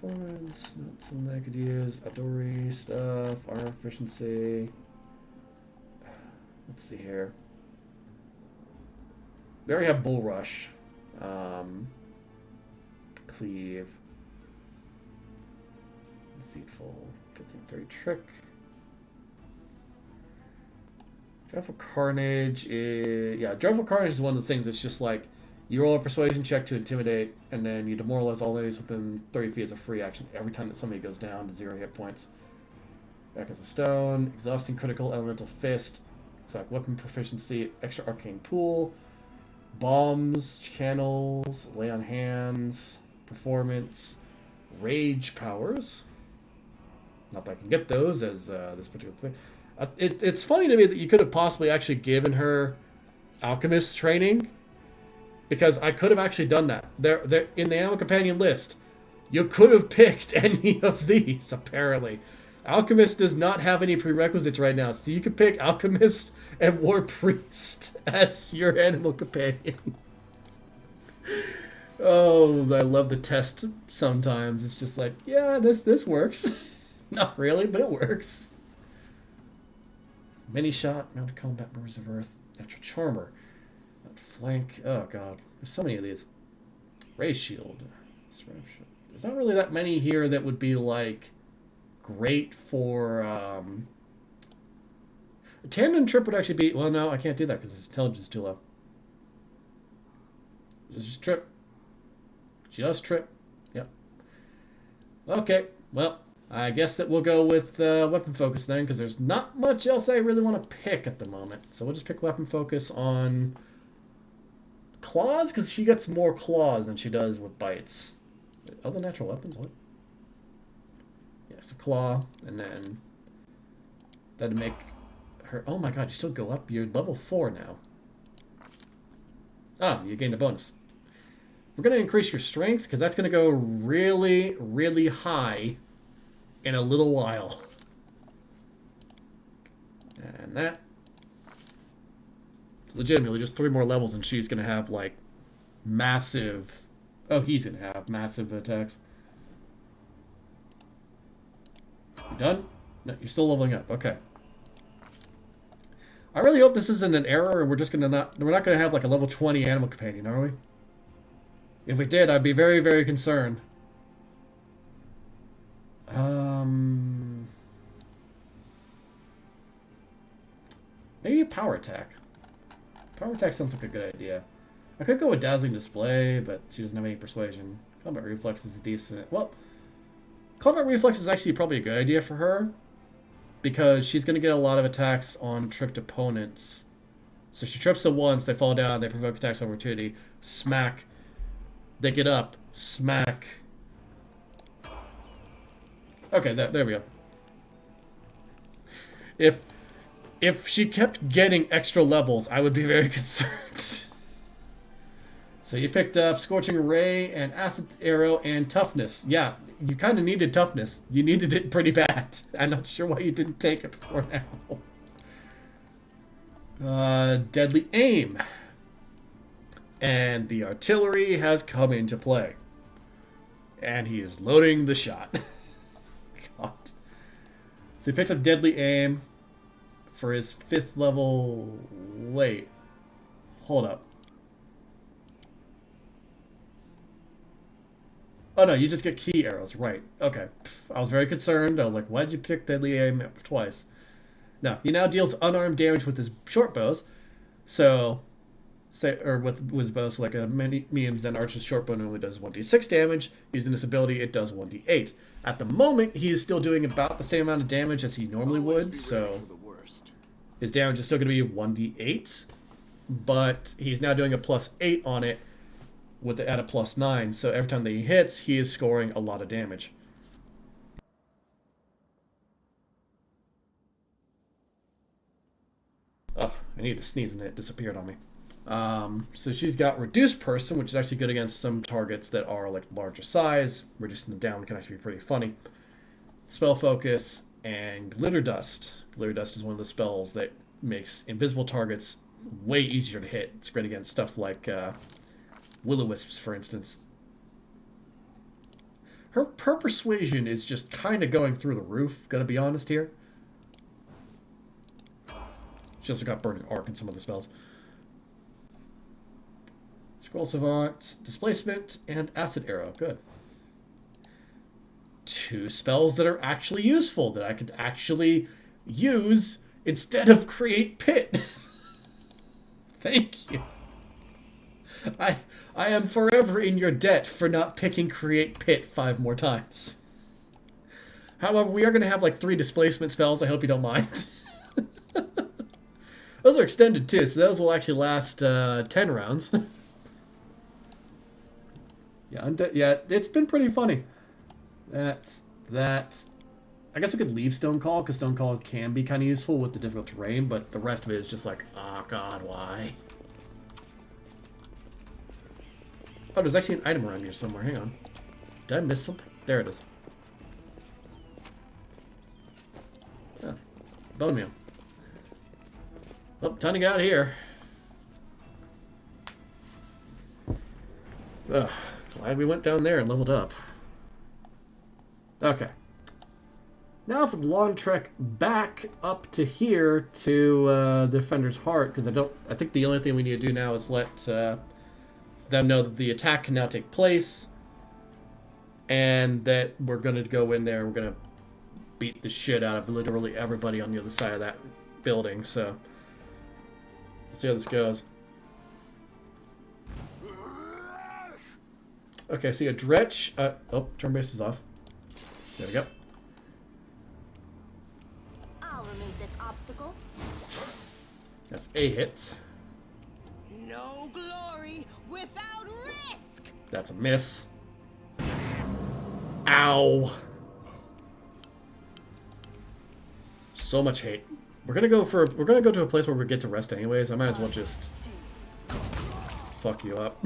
Performance, notes and that I could use. Adori stuff, armor efficiency. Let's see here. We already have Bull Rush. Cleave. Deceitful. 15-30 Trick. Dreadful Carnage is... Yeah, Dreadful Carnage is one of the things that's just like, you roll a persuasion check to intimidate, and then you demoralize all enemies within 30 feet as a free action every time that somebody goes down to 0 hit points. Back as a Stone, Exhausting Critical Elemental Fist, exact weapon proficiency, extra arcane pool, Bombs, channels, lay on hands, performance, rage powers. Not that I can get those as this particular thing. It's funny to me that you could have possibly actually given her alchemist training, because I could have actually done that. There in the animal companion list, you could have picked any of these. Apparently, alchemist does not have any prerequisites right now, so you could pick alchemist and war priest as your animal companion. Oh, I love the test. Sometimes it's just like, yeah, this works. Not really, but it works. Mini shot, mounted combat, members of Earth, natural charmer, flank. Oh god, there's so many of these. Ray shield. There's not really that many here that would be like great for. A tandem trip would actually be. Well, no, I can't do that because his intelligence is too low. Just trip. Just trip. Yep. Okay. Well, I guess that we'll go with weapon focus then, because there's not much else I really want to pick at the moment. So we'll just pick weapon focus on claws, because she gets more claws than she does with bites. Other natural weapons? What? Yes, a claw, and then that'd make her. Oh my god, you still go up. You're level 4 now. Ah, you gained a bonus. We're going to increase your strength, because that's going to go really, really high in a little while. And that. Legitimately, just 3 more levels, and she's going to have, like, massive. Oh, he's going to have massive attacks. You done? No, you're still leveling up. Okay. I really hope this isn't an error, and we're just going to we're not going to have, like, a level 20 animal companion, are we? If we did, I'd be very, very concerned. Maybe a power attack. Power attack sounds like a good idea. I could go with dazzling display, but she doesn't have any persuasion. Combat reflex is decent. Well, combat reflex is actually probably a good idea for her, because she's going to get a lot of attacks on tripped opponents. So she trips them once, they fall down, they provoke attacks of opportunity, smack, they get up, smack. Okay, there we go. If she kept getting extra levels, I would be very concerned. So you picked up Scorching Ray and Acid Arrow and Toughness. Yeah, you kind of needed Toughness. You needed it pretty bad. I'm not sure why you didn't take it for now. Deadly Aim. And the artillery has come into play. And he is loading the shot. God. So he picked up Deadly Aim for his 5th level. Wait. Hold up. Oh no, you just get key arrows. Right. Okay. I was very concerned. I was like, why did you pick Deadly Aim twice? No, he now deals unarmed damage with his short bows. So, with his bows, like a mediums and archer's short bow only does 1d6 damage. Using this ability, it does 1d8. At the moment, he is still doing about the same amount of damage as he normally would, so his damage is still going to be 1d8, but he's now doing a +8 on it at a +9, so every time that he hits, he is scoring a lot of damage. Oh, I need to sneeze and it disappeared on me. So she's got Reduced Person, which is actually good against some targets that are like larger size. Reducing them down can actually be pretty funny. Spell Focus and Glitter Dust. Glitter Dust is one of the spells that makes invisible targets way easier to hit. It's great against stuff like Will-O-Wisps, for instance. Her Persuasion is just kind of going through the roof, gonna be honest here. She also got Burning Arc in some of the spells. Scroll Savant, Displacement, and Acid Arrow. Good. 2 spells that are actually useful, that I could actually use instead of Create Pit. Thank you. I am forever in your debt for not picking Create Pit 5 more times. However, we are going to have like 3 displacement spells. I hope you don't mind. Those are extended too, so those will actually last 10 rounds. Yeah, it's been pretty funny. That. I guess we could leave Stone Call, because Stone Call can be kind of useful with the difficult terrain, but the rest of it is just like, oh god, why? Oh, there's actually an item around here somewhere. Hang on. Did I miss something? There it is. Oh, bone meal. Well, time to get out of here. Ugh, glad we went down there and leveled up. Okay. Now for the long trek back up to here to the Defender's Heart, because I think the only thing we need to do now is let them know that the attack can now take place, and that we're going to go in there and we're going to beat the shit out of literally everybody on the other side of that building. So let's see how this goes. Okay, see a Dretch. Oh, turn base is off. There we go. I'll remove this obstacle. That's a hit. No glory without risk. That's a miss. Ow. So much hate. We're gonna go to a place where we get to rest anyways. I might as well just fuck you up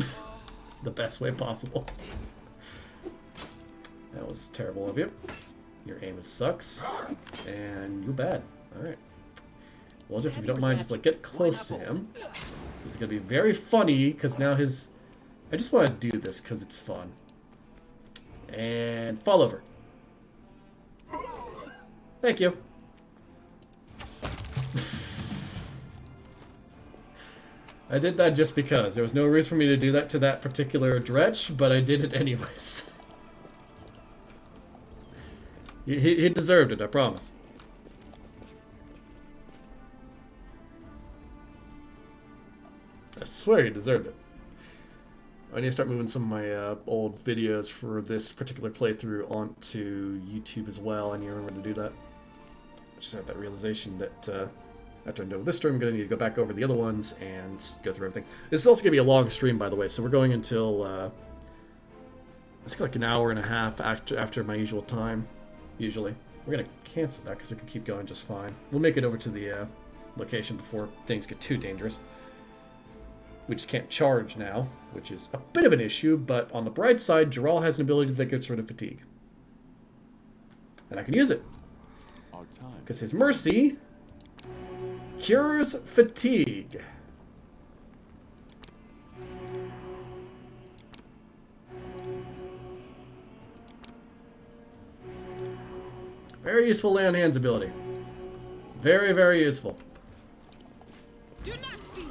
the best way possible. That was terrible of you. Your aim sucks. And you're bad. Alright. Well, if you don't mind, just like get close to him. It's gonna be very funny because now his. I just want to do this because it's fun. And fall over. Thank you. I did that just because. There was no reason for me to do that to that particular Dretch, but I did it anyways. He deserved it, I promise. I swear he deserved it. I need to start moving some of my old videos for this particular playthrough onto YouTube as well. I need to remember to do that. I just had that realization that after I'm done with this stream, I'm going to need to go back over the other ones and go through everything. This is also going to be a long stream, by the way, so we're going until, I think like an hour and a half after my usual time, usually. We're going to cancel that because we can keep going just fine. We'll make it over to the location before things get too dangerous. We just can't charge now, which is a bit of an issue, but on the bright side, Geralt has an ability that gets rid of fatigue. And I can use it. Because his mercy cures fatigue. Very useful lay on hands ability. Very, very useful. Do not fear.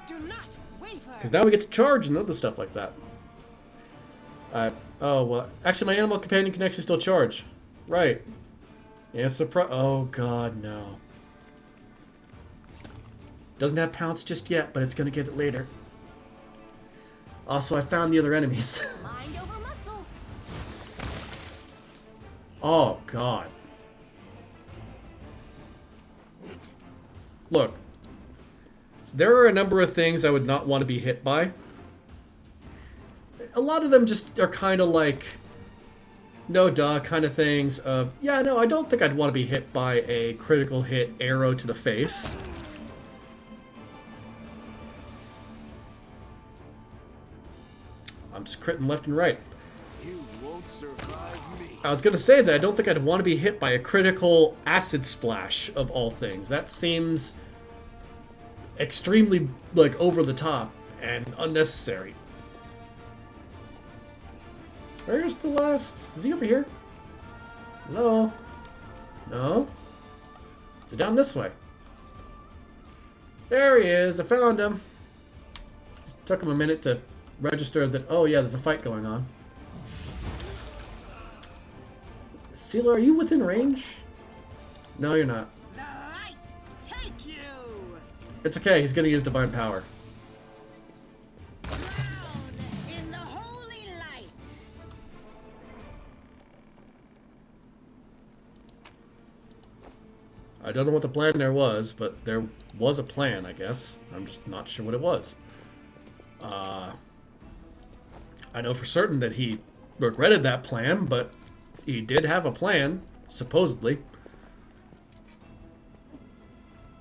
Do not waver. Because now we get to charge and other stuff like that. Oh, well, actually my animal companion can actually still charge. Right. Yeah, surprise. Oh, God, no. Doesn't have pounce just yet, but it's going to get it later. Also, I found the other enemies. Mind over muscle. Oh, God. Look. There are a number of things I would not want to be hit by. A lot of them just are kind of like, no duh kind of things of, yeah, no, I don't think I'd want to be hit by a critical hit arrow to the face. I'm just critting left and right. You won't survive me. I was going to say that I don't think I'd want to be hit by a critical acid splash of all things. That seems extremely, like, over the top and unnecessary. Where's the last? Is he over here? Hello? No? Is it down this way? There he is. I found him. Just took him a minute to register that, oh yeah, there's a fight going on. Sealer, are you within range? No, you're not. The light take you. It's okay, he's gonna use divine power. Drown in the holy light. I don't know what the plan there was, but there was a plan, I guess. I'm just not sure what it was. I know for certain that he regretted that plan, but he did have a plan, supposedly.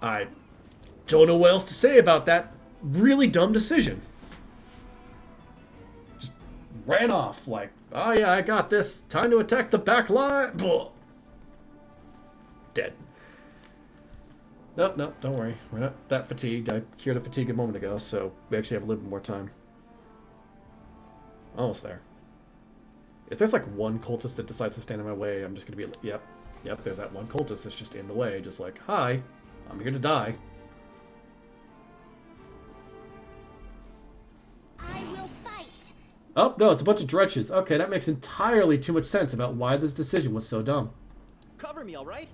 I don't know what else to say about that really dumb decision. Just ran off like, oh yeah, I got this. Time to attack the back line. Blah. Dead. Nope, don't worry. We're not that fatigued. I cured the fatigue a moment ago, so we actually have a little bit more time. Almost there. If there's like one cultist that decides to stand in my way, I'm just going to be like, yep, there's that one cultist that's just in the way. Just like, hi, I'm here to die. I will fight. Oh, no, it's a bunch of dretches. Okay, that makes entirely too much sense about why this decision was so dumb. Cover me, all right?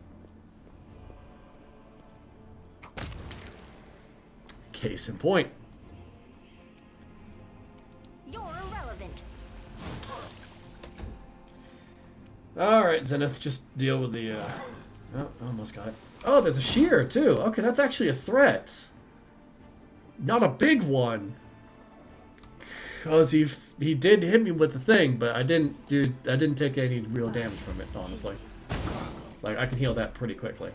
Case in point. You're irrelevant. Alright, Zenith, just deal with the, Oh, almost got it. Oh, there's a shear, too. Okay, that's actually a threat. Not a big one. Because he did hit me with the thing, but I didn't take any real damage from it, honestly. Like, I can heal that pretty quickly.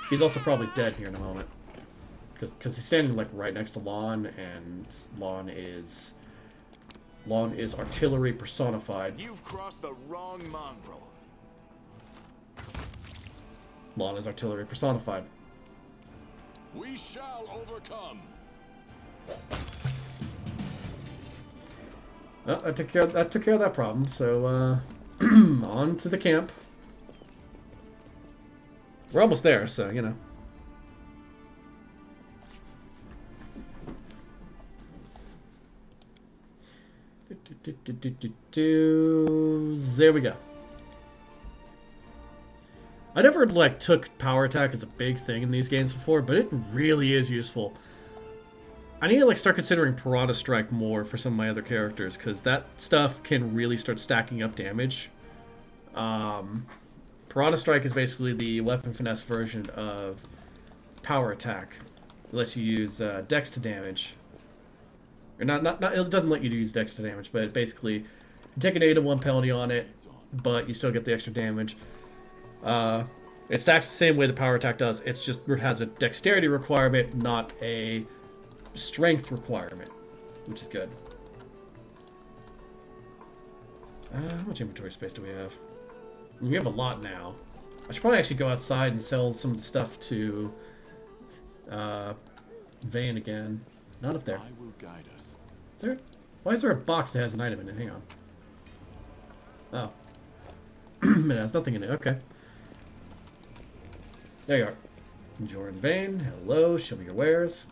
He's also probably dead here in a moment. Because he's standing, like, right next to Lon, and Lon is artillery personified. You've crossed the wrong mongrel. Lon is artillery personified. We shall overcome. Well, that took care of that problem, so, on to the camp. We're almost there, so, you know. There we go. I never, like, took power attack as a big thing in these games before, but it really is useful. I need to, like, start considering Piranha Strike more for some of my other characters, because that stuff can really start stacking up damage. Piranha Strike is basically the weapon finesse version of power attack. It lets you use dex to damage. Or not, it doesn't let you use dex to damage, but basically, you take a -1 penalty on it, but you still get the extra damage. It stacks the same way the power attack does. It just has a dexterity requirement, not a strength requirement, which is good. How much inventory space do we have? We have a lot now. I should probably actually go outside and sell some of the stuff to Vane again. Not up there. I will guide us. Why is there a box that has an item in it? Hang on. Oh. It has nothing in it. Okay. There you are. Jordan Vane. Hello. Show me your wares.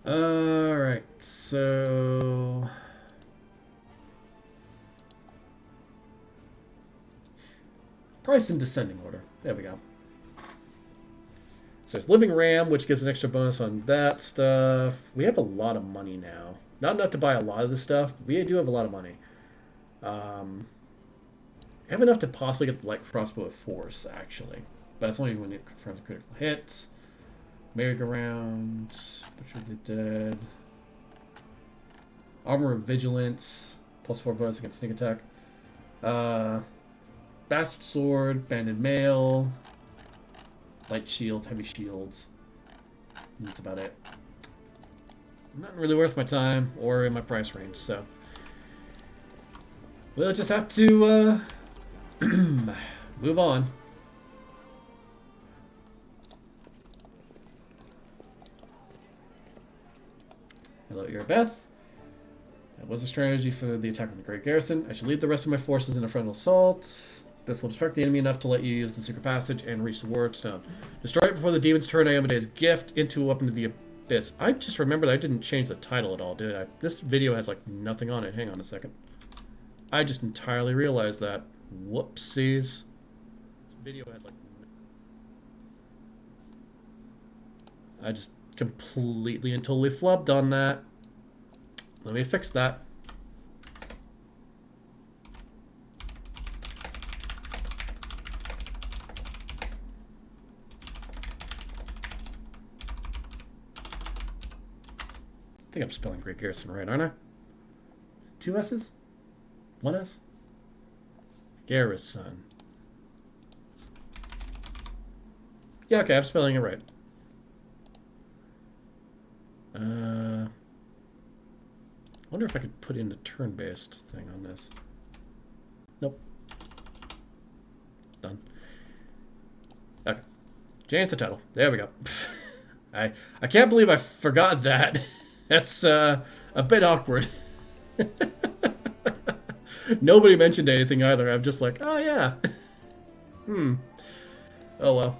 Alright. So... price in descending order. There we go. So there's Living Ram, which gives an extra bonus on that stuff. We have a lot of money now. Not enough to buy a lot of this stuff, but we do have a lot of money. I have enough to possibly get the light crossbow with force, actually. But that's only when it confirms critical hits. Merry-go-round. Butcher of the Dead. Armor of Vigilance. +4 bonus against sneak attack. Bastard Sword. Banded Mail. Light shields, heavy shields. And that's about it. Not really worth my time or in my price range, so we'll just have to move on. Hello, Irabeth. That was a strategy for the attack on the Great Garrison. I should lead the rest of my forces in a frontal assault. This will distract the enemy enough to let you use the secret passage and reach the wardstone. Destroy it before the demons turn Iomede's gift into a weapon to the abyss. I just remembered I didn't change the title at all, did I? This video has like nothing on it. Hang on a second. I just entirely realized that. Whoopsies. This video has like... I just completely and totally flubbed on that. Let me fix that. I think I'm spelling Great Garrison right, aren't I? Two S's? One S? Garrison. Yeah, okay, I'm spelling it right. I wonder if I could put in a turn-based thing on this. Nope. Done. Okay. Change the title. There we go. I can't believe I forgot that. That's a bit awkward. Nobody mentioned anything either. I'm just like, oh yeah. Oh well.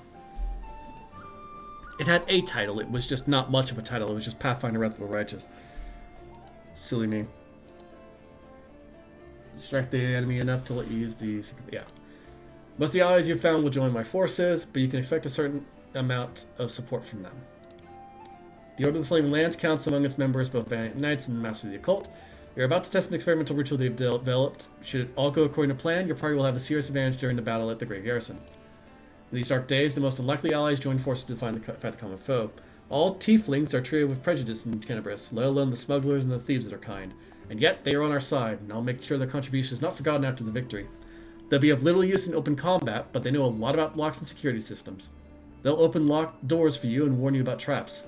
It had a title. It was just not much of a title. It was just Pathfinder Wrath of the Righteous. Silly me. Distract the enemy enough to let you use the... Yeah. Most of the allies you've found will join my forces, but you can expect a certain amount of support from them. The Order of the Flaming Lands counts among its members both Valiant Knights and Masters of the Occult. You're about to test an experimental ritual they've developed. Should it all go according to plan, your party will have a serious advantage during the battle at the Great Garrison. In these dark days, the most unlikely allies join forces to fight the common foe. All tieflings are treated with prejudice in Tenebris, let alone the smugglers and the thieves that are kind. And yet, they are on our side, and I'll make sure their contribution is not forgotten after the victory. They'll be of little use in open combat, but they know a lot about locks and security systems. They'll open locked doors for you and warn you about traps.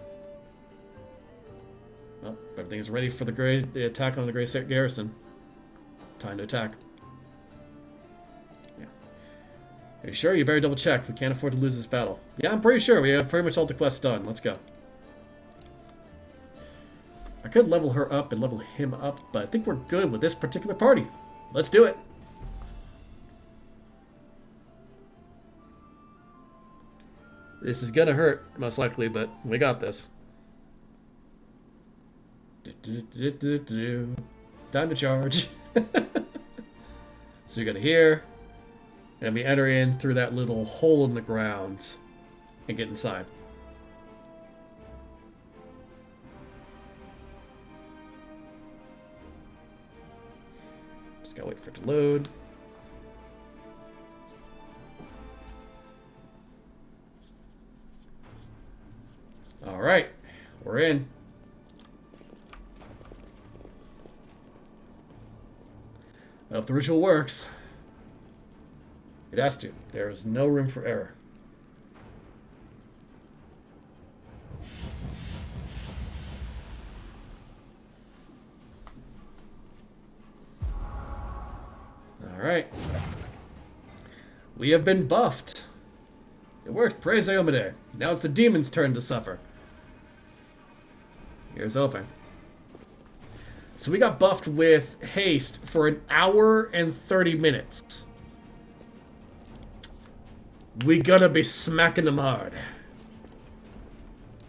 Well, everything is ready for the attack on the Great Garrison. Time to attack. Yeah. Are you sure? You better double check. We can't afford to lose this battle. Yeah, I'm pretty sure. We have pretty much all the quests done. Let's go. I could level her up and level him up, but I think we're good with this particular party. Let's do it. This is gonna hurt, most likely, but we got this. Time to charge. So you're gonna hear, and we enter in through that little hole in the ground and get inside. Just gotta wait for it to load. All right, we're in. I hope the ritual works. It has to. There is no room for error. All right. We have been buffed. It worked. Praise Iomade. Now it's the demon's turn to suffer. Here's open. So we got buffed with haste for an hour and 30 minutes. We gonna be smacking them hard.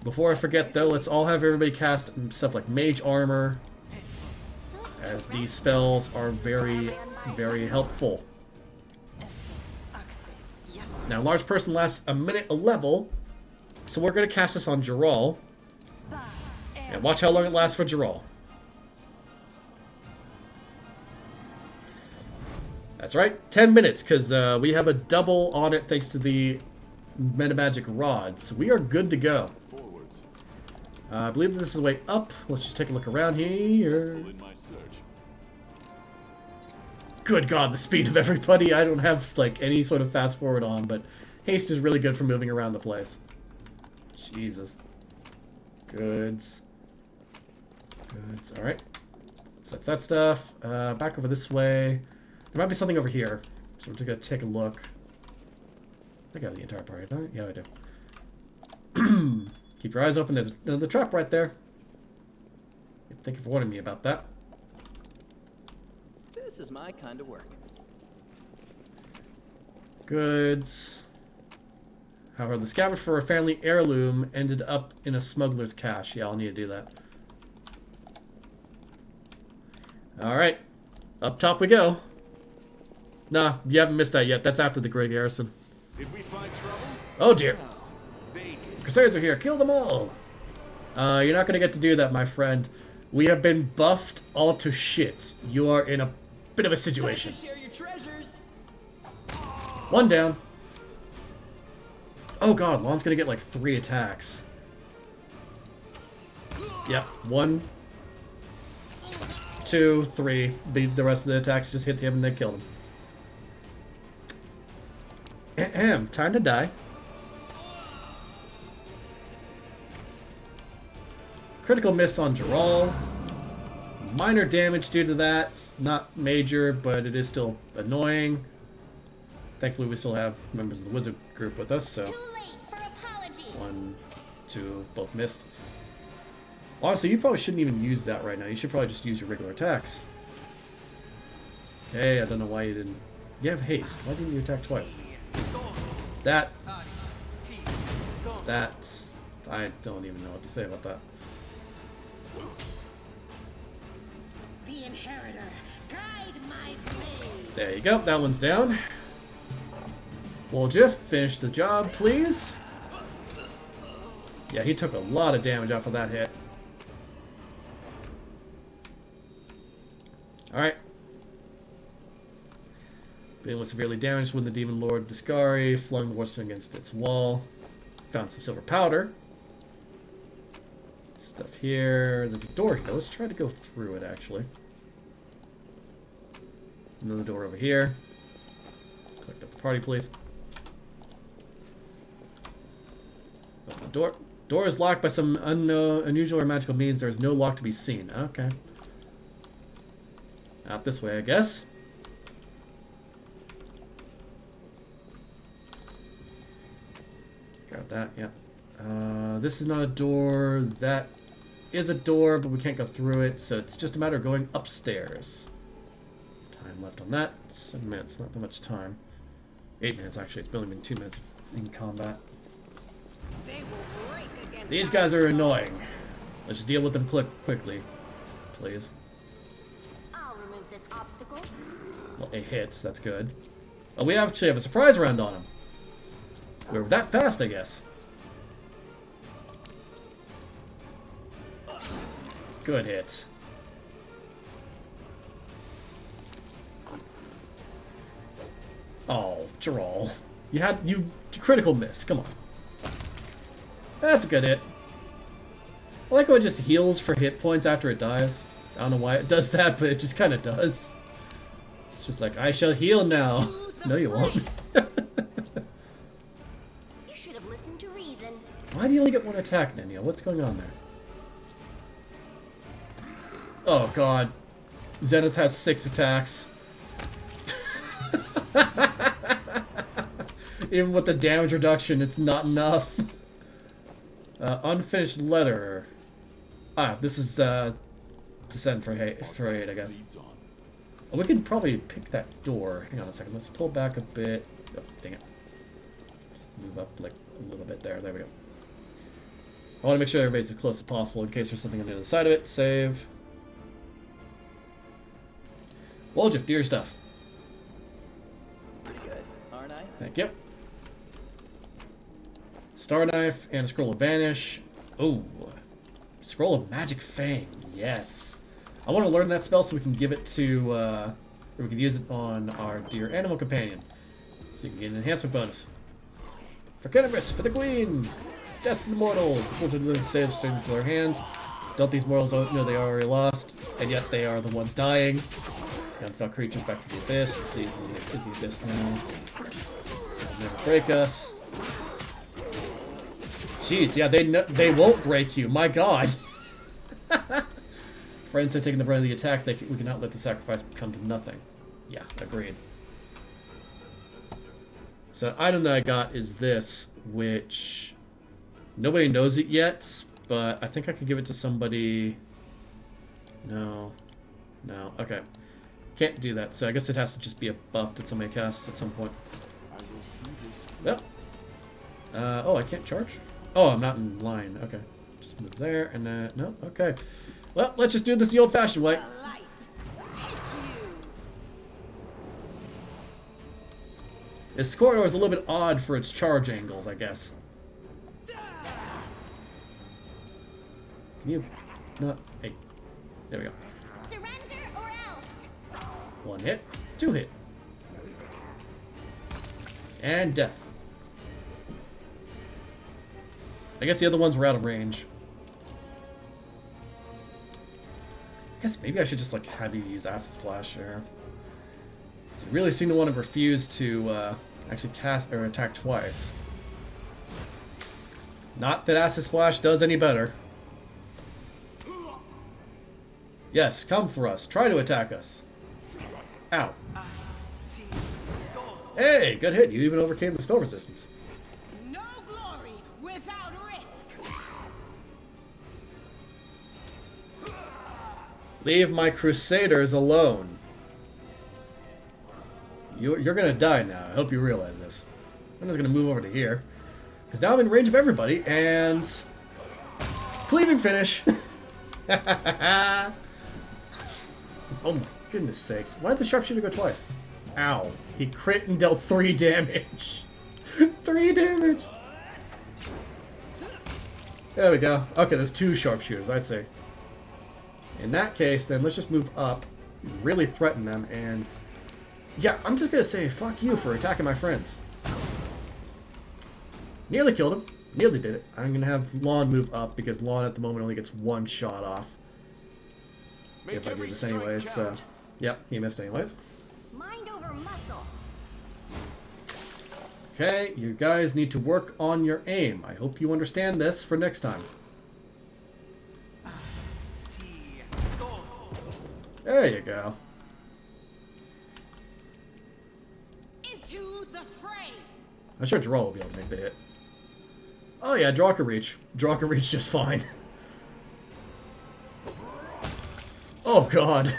Before I forget though, let's all have everybody cast stuff like Mage Armor, as these spells are very, very helpful. Now, a large person lasts a minute a level, so we're gonna cast this on Geralt. And watch how long it lasts for Geralt. That's right, 10 minutes, because we have a double on it thanks to the Metamagic Rod. So we are good to go. I believe that this is the way up. Let's just take a look around here. Good God, the speed of everybody. I don't have like any sort of fast forward on, but haste is really good for moving around the place. Jesus. Goods. Goods. All right. So that's that stuff. Back over this way. There might be something over here, so we're just gonna take a look. I think I have the entire party, don't I? Yeah, I do. Keep your eyes open. There's another trap right there. Thank you for warning me about that. This is my kind of work. Goods. However, the scabbard for a family heirloom ended up in a smuggler's cache. Yeah, I'll need to do that. Alright. Up top we go. Nah, you haven't missed that yet. That's after the Great Garrison. Did we find trouble? Oh dear. They did. Crusaders are here. Kill them all. You're not going to get to do that, my friend. We have been buffed all to shit. You are in a bit of a situation. Share your treasures. One down. Oh god, Lon's going to get like 3 attacks. Yep, one 2, 3. The rest of the attacks just hit him and they killed him. Ahem. Time to die. Critical miss on Geralt. Minor damage due to that. It's not major, but it is still annoying. Thankfully, we still have members of the wizard group with us, so... Too late for apologies. 1, 2, both missed. Honestly, you probably shouldn't even use that right now. You should probably just use your regular attacks. Okay, I don't know why you didn't... You have haste. Why didn't you attack twice? That's... I don't even know what to say about that. The inheritor, guide my blade. There you go. That one's down. Woljif, finish the job, please. Yeah, he took a lot of damage off of that hit. Alright. Being was severely damaged when the Demon Lord Discari flung the wardstone against its wall. Found some silver powder. Stuff here. There's a door here. Let's try to go through it, actually. Another door over here. Collect up the party, please. Open the door. Door is locked by some unusual or magical means. There is no lock to be seen. Okay. Out this way, I guess. Got that, yeah. This is not a door. That is a door, but we can't go through it, so it's just a matter of going upstairs. Time left on that. 7 minutes, not that much time. 8 minutes, actually. It's only been 2 minutes in combat. They will break against These guys are annoying. Let's just deal with them quickly, please. I'll remove this obstacle. Well, it hits. That's good. Oh, we actually have a surprise round on him. We're that fast, I guess. Good hit. Oh, Geralt. You critical miss. Come on. That's a good hit. I like how it just heals for hit points after it dies. I don't know why it does that, but it just kind of does. It's just like, I shall heal now. No, you won't. You should have listened to reason. Why do you only get 1 attack, Nenia? What's going on there? Oh, God. Zenith has 6 attacks. Even with the damage reduction, it's not enough. Unfinished letter. Ah, this is to send for aid, I guess. Oh, we can probably pick that door. Hang on a second. Let's pull back a bit. Oh, dang it. Just move up like a little bit there. There we go. I want to make sure everybody's as close as possible in case there's something on the other side of it. Save. Woljif, do your stuff. Pretty good, aren't I? Thank you. Star Knife and a Scroll of Vanish. Oh, Scroll of Magic Fang. Yes. I want to learn that spell so we can give it to, or we can use it on our dear animal companion. So you can get an enhancement bonus. For Cannabis, for the Queen! Death to the mortals! The Blizzard lives save straight into their hands. Don't these mortals know they are already lost, and yet they are the ones dying. Gunfell creatures back to the abyss. Let's see, is the abyss now? They'll never break us. Jeez, yeah, they won't break you. My God. Friends have taken the brunt of the attack. We cannot let the sacrifice come to nothing. Yeah, agreed. So the item that I got is this, which nobody knows it yet, but I think I could give it to somebody. No. Okay. Can't do that, so I guess it has to just be a buff that somebody casts at some point. I will see this. Yep. Oh, I can't charge? Oh, I'm not in line. Okay. Just move there, and no, okay. Well, let's just do this the old-fashioned way. the light. Take you. This corridor is a little bit odd for its charge angles, I guess. Can you not... Hey. There we go. Surrender or else. 1 hit. 2 hit. And death. I guess the other ones were out of range. guess maybe I should just like have you use Acid Splash here. So you really seem to want to refuse to actually cast or attack twice. Not that Acid Splash does any better. Yes, come for us. Try to attack us. Ow. Hey, good hit. You even overcame the spell resistance. No glory without risk. Leave my crusaders alone. You're gonna die now. I hope you realize this. I'm just gonna move over to here. Because now I'm in range of everybody, and... Cleaving finish! Oh my goodness sakes. Why did the sharpshooter go twice? Ow. He crit and dealt 3 damage. 3 damage! There we go. Okay, there's 2 sharpshooters, I see. In that case, then let's just move up, really threaten them, and... Yeah, I'm just gonna say, fuck you for attacking my friends. Nearly killed him. Nearly did it. I'm gonna have Lon move up, because Lon at the moment only gets 1 shot off. If I do this anyways, so... Yep, he missed anyways. Mind over muscle. Okay, you guys need to work on your aim. I hope you understand this for next time. There you go. Into the fray. I'm sure Draw will be able to make the hit. Oh yeah, Draw can reach. Draw can reach just fine. Oh god.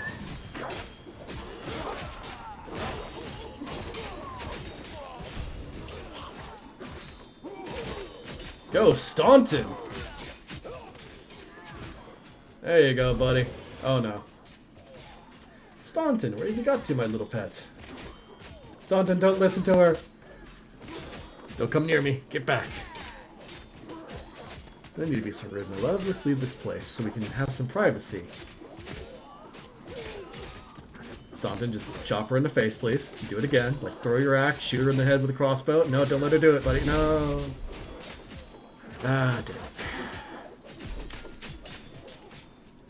Go, Staunton! There you go, buddy. Oh no. Staunton, where you got to, my little pet? Staunton, don't listen to her. Don't come near me. Get back. I don't need to be so rude, my love. Let's leave this place so we can have some privacy. Staunton, just chop her in the face, please. Do it again. Like, throw your axe, shoot her in the head with a crossbow. No, don't let her do it, buddy. No. Ah, damn it.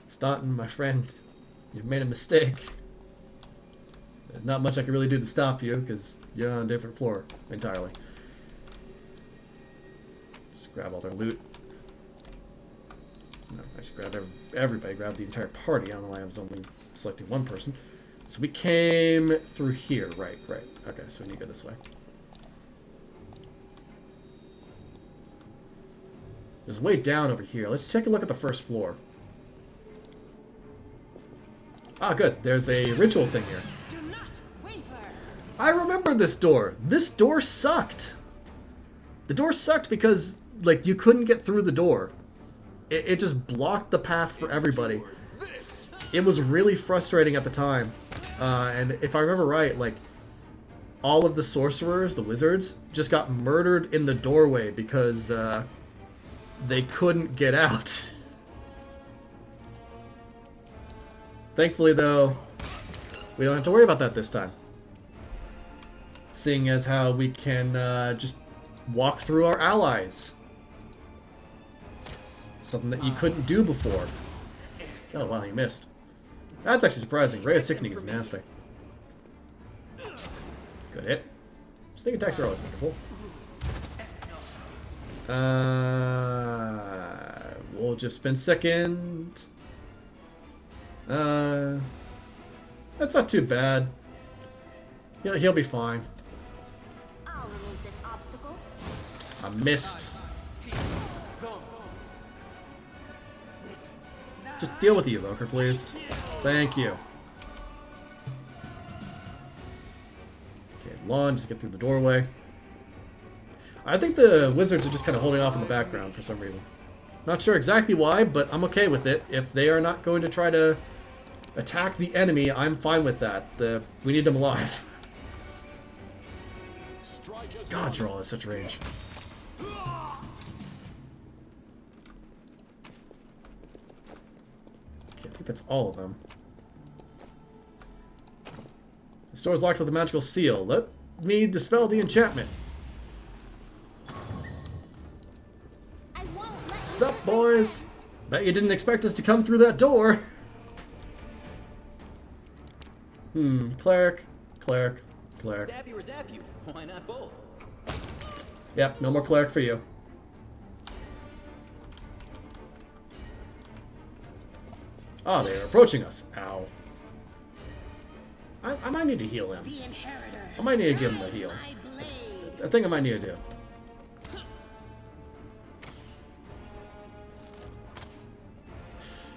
Staunton, my friend, you've made a mistake. There's not much I can really do to stop you, because you're on a different floor entirely. Just grab all their loot. No, I should grab everybody. Grab the entire party. I don't know why I was only selecting one person. So we came through here. Right. Okay, so we need to go this way. There's way down over here. Let's take a look at the first floor. Ah, good. There's a ritual thing here. Do not waver. I remember this door. This door sucked. The door sucked because, like, you couldn't get through the door. It just blocked the path for everybody. It was really frustrating at the time. And if I remember right, like, all of the sorcerers, the wizards, just got murdered in the doorway because they couldn't get out. Thankfully, though, we don't have to worry about that this time. Seeing as how we can just walk through our allies. Something that you couldn't do before. Oh, wow, he missed. That's actually surprising. Ray of Sickening is nasty. Good hit. Sneak attacks are always wonderful. We'll just spin second. That's not too bad. He'll be fine. I'll remove this obstacle. I missed. Just deal with the evoker, please. Thank you. Okay, Lon, just get through the doorway. I think the wizards are just kind of holding off in the background for some reason. Not sure exactly why, but I'm okay with it. If they are not going to try to attack the enemy, I'm fine with that. We need them alive. God, Draw is such range. Okay, I think that's all of them. The store is locked with a magical seal. Let me dispel the enchantment. I won't let Sup, boys? Bet you didn't expect us to come through that door. Cleric, cleric, cleric. Stab you or zap you? Why not both? Yep, no more cleric for you. Oh, they're approaching us. Ow. I might need to heal him. The inheritor. I might need to give him a heal. My blade. I think I might need to do.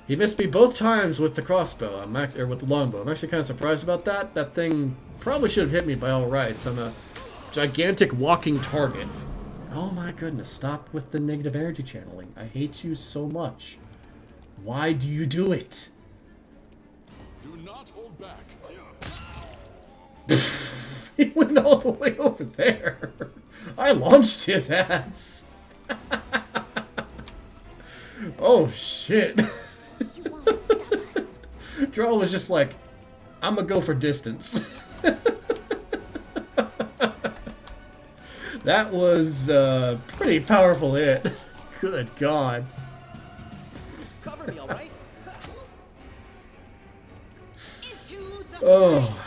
He missed me both times with the crossbow. Or with the longbow. I'm actually kind of surprised about that. That thing probably should have hit me by all rights. I'm a gigantic walking target. Oh my goodness! Stop with the negative energy channeling. I hate you so much. Why do you do it? Do not hold back. He went all the way over there. I launched his ass. Oh shit. You won't stop us. Draw was just like, I'm gonna go for distance. That was a pretty powerful hit. Good God. Cover me, all right? Into the Oh.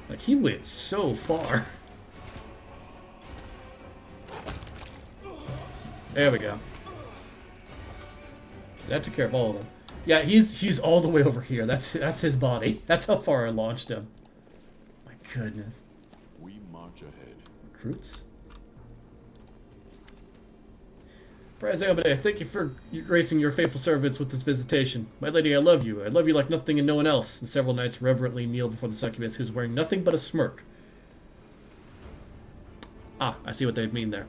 Like, he went so far. There we go. That took care of all of them. Yeah, he's all the way over here. That's his body. That's how far I launched him. My goodness. We march ahead. Recruits? Prize Amade, thank you for gracing your faithful servants with this visitation. My lady, I love you. I love you like nothing and no one else. The several knights reverently kneel before the succubus, who's wearing nothing but a smirk. Ah, I see what they mean there.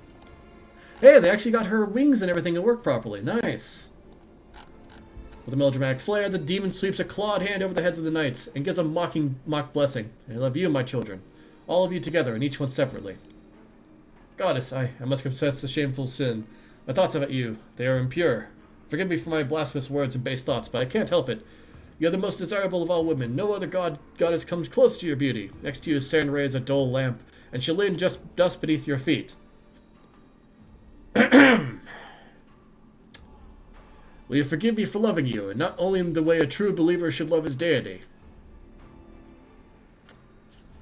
Hey, they actually got her wings and everything to work properly. Nice. With a melodramatic flair, the demon sweeps a clawed hand over the heads of the knights and gives a mock blessing. I love you, my children. All of you together, and each one separately. Goddess, I must confess a shameful sin. My thoughts about you, they are impure. Forgive me for my blasphemous words and base thoughts, but I can't help it. You are the most desirable of all women. No other goddess comes close to your beauty. Next to you, Sarenrae is a dull lamp, and Shalyn just dust beneath your feet. Will you forgive me for loving you, and not only in the way a true believer should love his deity?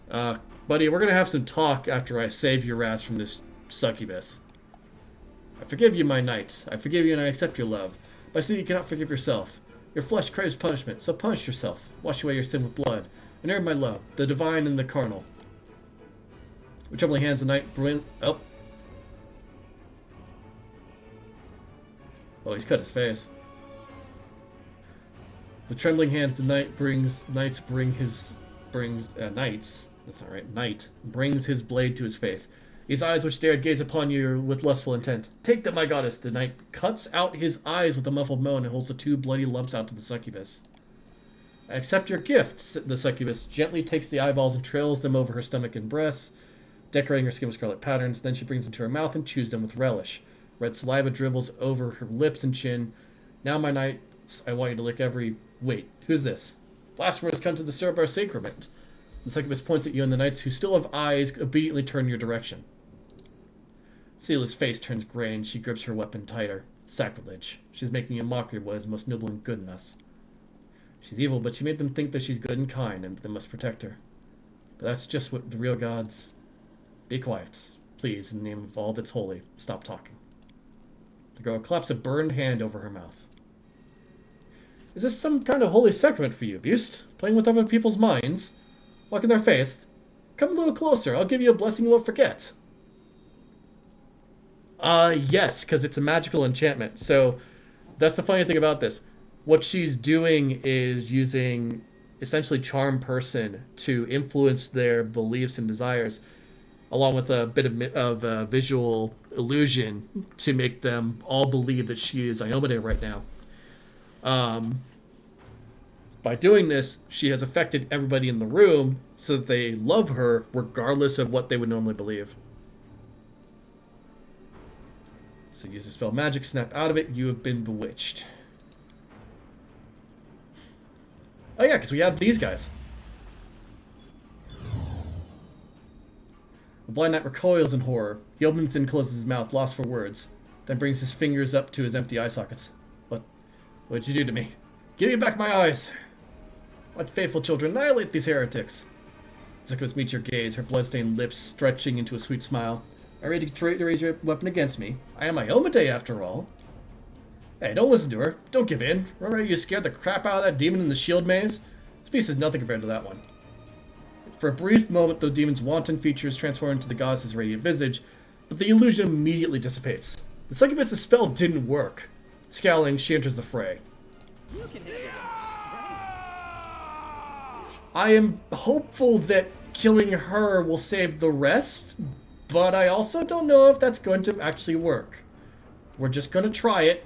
Buddy, we're gonna have some talk after I save your ass from this succubus. I forgive you, my knight. I forgive you and I accept your love. But I see that you cannot forgive yourself. Your flesh craves punishment, so punish yourself. Wash away your sin with blood, and earn my love, the divine and the carnal. With trembling hands, the knight oh, he's cut his face. With trembling hands, the knight brings blade to his face. His eyes, which dared gaze upon you with lustful intent. Take them, my goddess. The knight cuts out his eyes with a muffled moan and holds the two bloody lumps out to the succubus. I accept your gift. The succubus gently takes the eyeballs and trails them over her stomach and breasts, decorating her skin with scarlet patterns. Then she brings them to her mouth and chews them with relish. Red saliva dribbles over her lips and chin. Now, my knights, I want you to lick every... Wait, who's this? Blasphemers come to disturb our sacrament. The succubus points at you, and the knights, who still have eyes, obediently turn in your direction. Sela's face turns gray, and she grips her weapon tighter. Sacrilege. She's making a mockery of what is most noble and good in us. She's evil, but she made them think that she's good and kind, and that they must protect her. But that's just what the real gods... Be quiet. Please, in the name of all that's holy, stop talking. The girl claps a burned hand over her mouth. Is this some kind of holy sacrament for you, Bust? Playing with other people's minds? Walking their faith? Come a little closer. I'll give you a blessing you won't forget. Yes, because it's a magical enchantment. So, that's the funny thing about this. What she's doing is using, essentially, charm person to influence their beliefs and desires, along with a bit of visual illusion to make them all believe that she is Iomade right now. By doing this, she has affected everybody in the room so that they love her regardless of what they would normally believe. So use the spell Magic, snap out of it, you have been bewitched. Oh yeah, because we have these guys. The blind knight recoils in horror. He opens and closes his mouth, lost for words, then brings his fingers up to his empty eye sockets. What'd you do to me? Give me back my eyes! Let faithful children annihilate these heretics. Succubus meets your gaze, her bloodstained lips stretching into a sweet smile. Are you ready to raise your weapon against me? I am Iomade, after all. Hey, don't listen to her. Don't give in. Remember how you scared the crap out of that demon in the shield maze? This piece is nothing compared to that one. For a brief moment, the demon's wanton features transform into the goddess's radiant visage, but the illusion immediately dissipates. The succubus's spell didn't work. Scowling, she enters the fray. You can handle it, right? I am hopeful that killing her will save the rest, but I also don't know if that's going to actually work. We're just going to try it.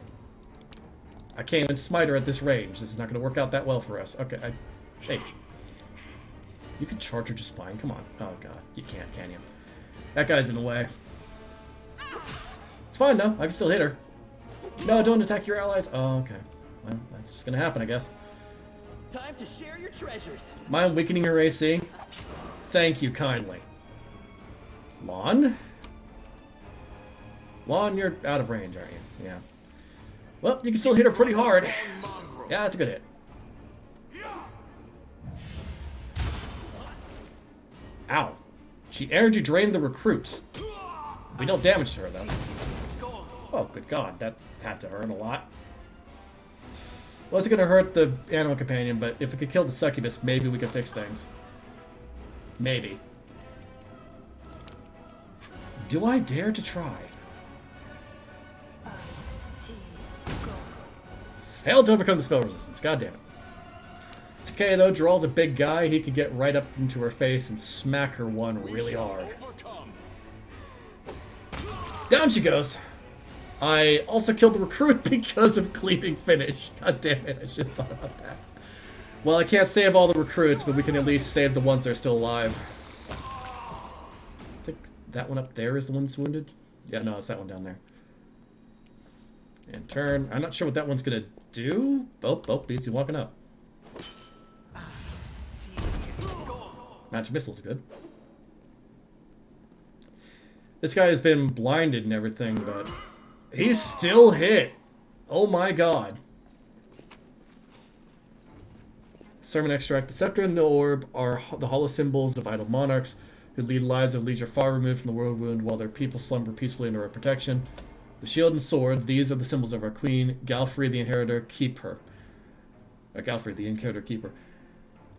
I can't even smite her at this range. This is not going to work out that well for us. Okay, hey. You can charge her just fine. Come on. Oh, God. You can't, can you? That guy's in the way. It's fine, though. I can still hit her. No, don't attack your allies. Oh, okay. Well, that's just going to happen, I guess. Time to share your treasures. Mind weakening her AC? Thank you kindly. Lon? Lon, you're out of range, aren't you? Yeah. Well, you can still hit her pretty hard. Yeah, that's a good hit. Ow. She energy drained the recruit. We dealt damage to her, though. Oh, good God. That had to hurt a lot. Well, it's going to hurt the animal companion, but if we could kill the succubus, maybe we could fix things. Maybe. Do I dare to try? Failed to overcome the spell resistance. God damn it. It's okay, though. Jaral's a big guy. He could get right up into her face and smack her one really hard. Down she goes. I also killed the recruit because of Cleaving Finish. God damn it, I should have thought about that. Well, I can't save all the recruits, but we can at least save the ones that are still alive. I think that one up there is the one that's wounded. Yeah, no, it's that one down there. And turn. I'm not sure what that one's going to do. Oh, he's walking up. Magic missile's good. This guy has been blinded and everything, but he's still hit. Oh my God. Sermon extract. The scepter and the orb are the hollow symbols of idle monarchs who lead lives of leisure far removed from the world wound while their people slumber peacefully under our protection. The shield and sword, these are the symbols of our queen. Galfrey, the inheritor, keep her. Galfrey, the inheritor, keep her.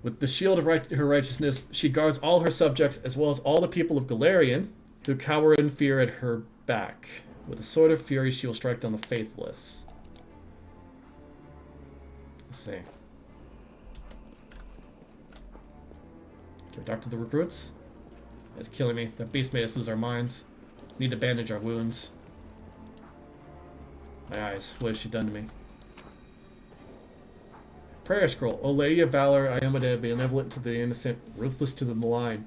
With the shield of her righteousness, she guards all her subjects as well as all the people of Galarian who cower in fear at her back. With a sword of fury, she will strike down the faithless. Let's see. Can we talk to the recruits? It's killing me. That beast made us lose our minds. Need to bandage our wounds. My eyes. What has she done to me? Prayer scroll. O Lady of Valor, Iomade, benevolent to the innocent, ruthless to the malign.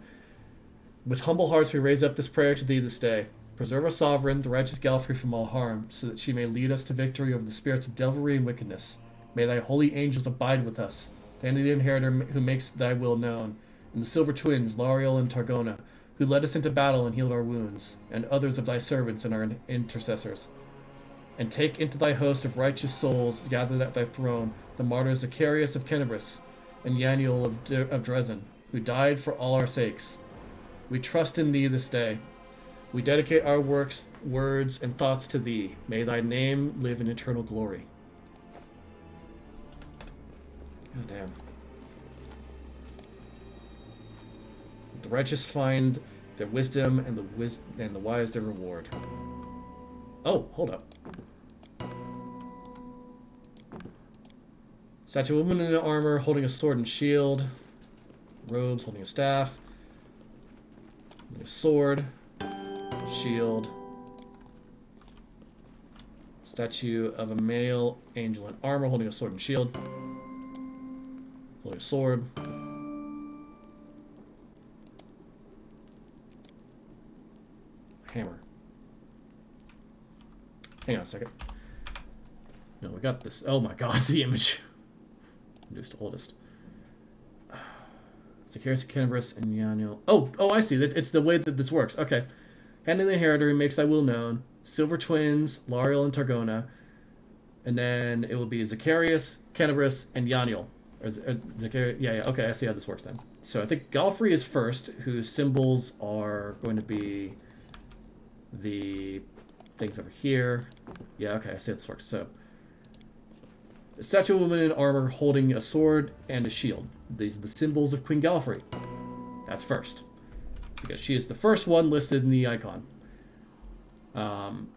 With humble hearts we raise up this prayer to thee this day. Preserve our sovereign, the righteous Galfrey, from all harm, so that she may lead us to victory over the spirits of devilry and wickedness. May thy holy angels abide with us, the hand of the inheritor who makes thy will known, and the silver twins, Lariel and Targona, who led us into battle and healed our wounds, and others of thy servants and our intercessors. And take into thy host of righteous souls gathered at thy throne the martyrs Zacharias of Kenabris and Yaniel of Dresden, who died for all our sakes. We trust in thee this day. We dedicate our works, words, and thoughts to thee. May thy name live in eternal glory. God damn. The righteous find their wisdom, and the wise their reward. Oh, hold up. Statue of a woman in armor holding a sword and shield. Robes holding a staff. Holding a sword. Shield. Statue of a male angel in armor holding a sword and shield. Holding a sword. Hammer. Hang on a second. No, we got this. Oh my God, the image. Newest to oldest. Zacchaeus, Kenabris, and Yaniel. Oh, I see. It's the way that this works. Okay. Hand in the inheritor who makes thy will known. Silver twins, Lariel and Targona. And then it will be Zacharias, Kenabris, and Yaniel. Or yeah, okay, I see how this works then. So I think Galfrey is first, whose symbols are going to be the things over here. Yeah, okay, I see how this works. So, a statue of a woman in armor holding a sword and a shield. These are the symbols of Queen Galfrey. That's first. Because she is the first one listed in the icon.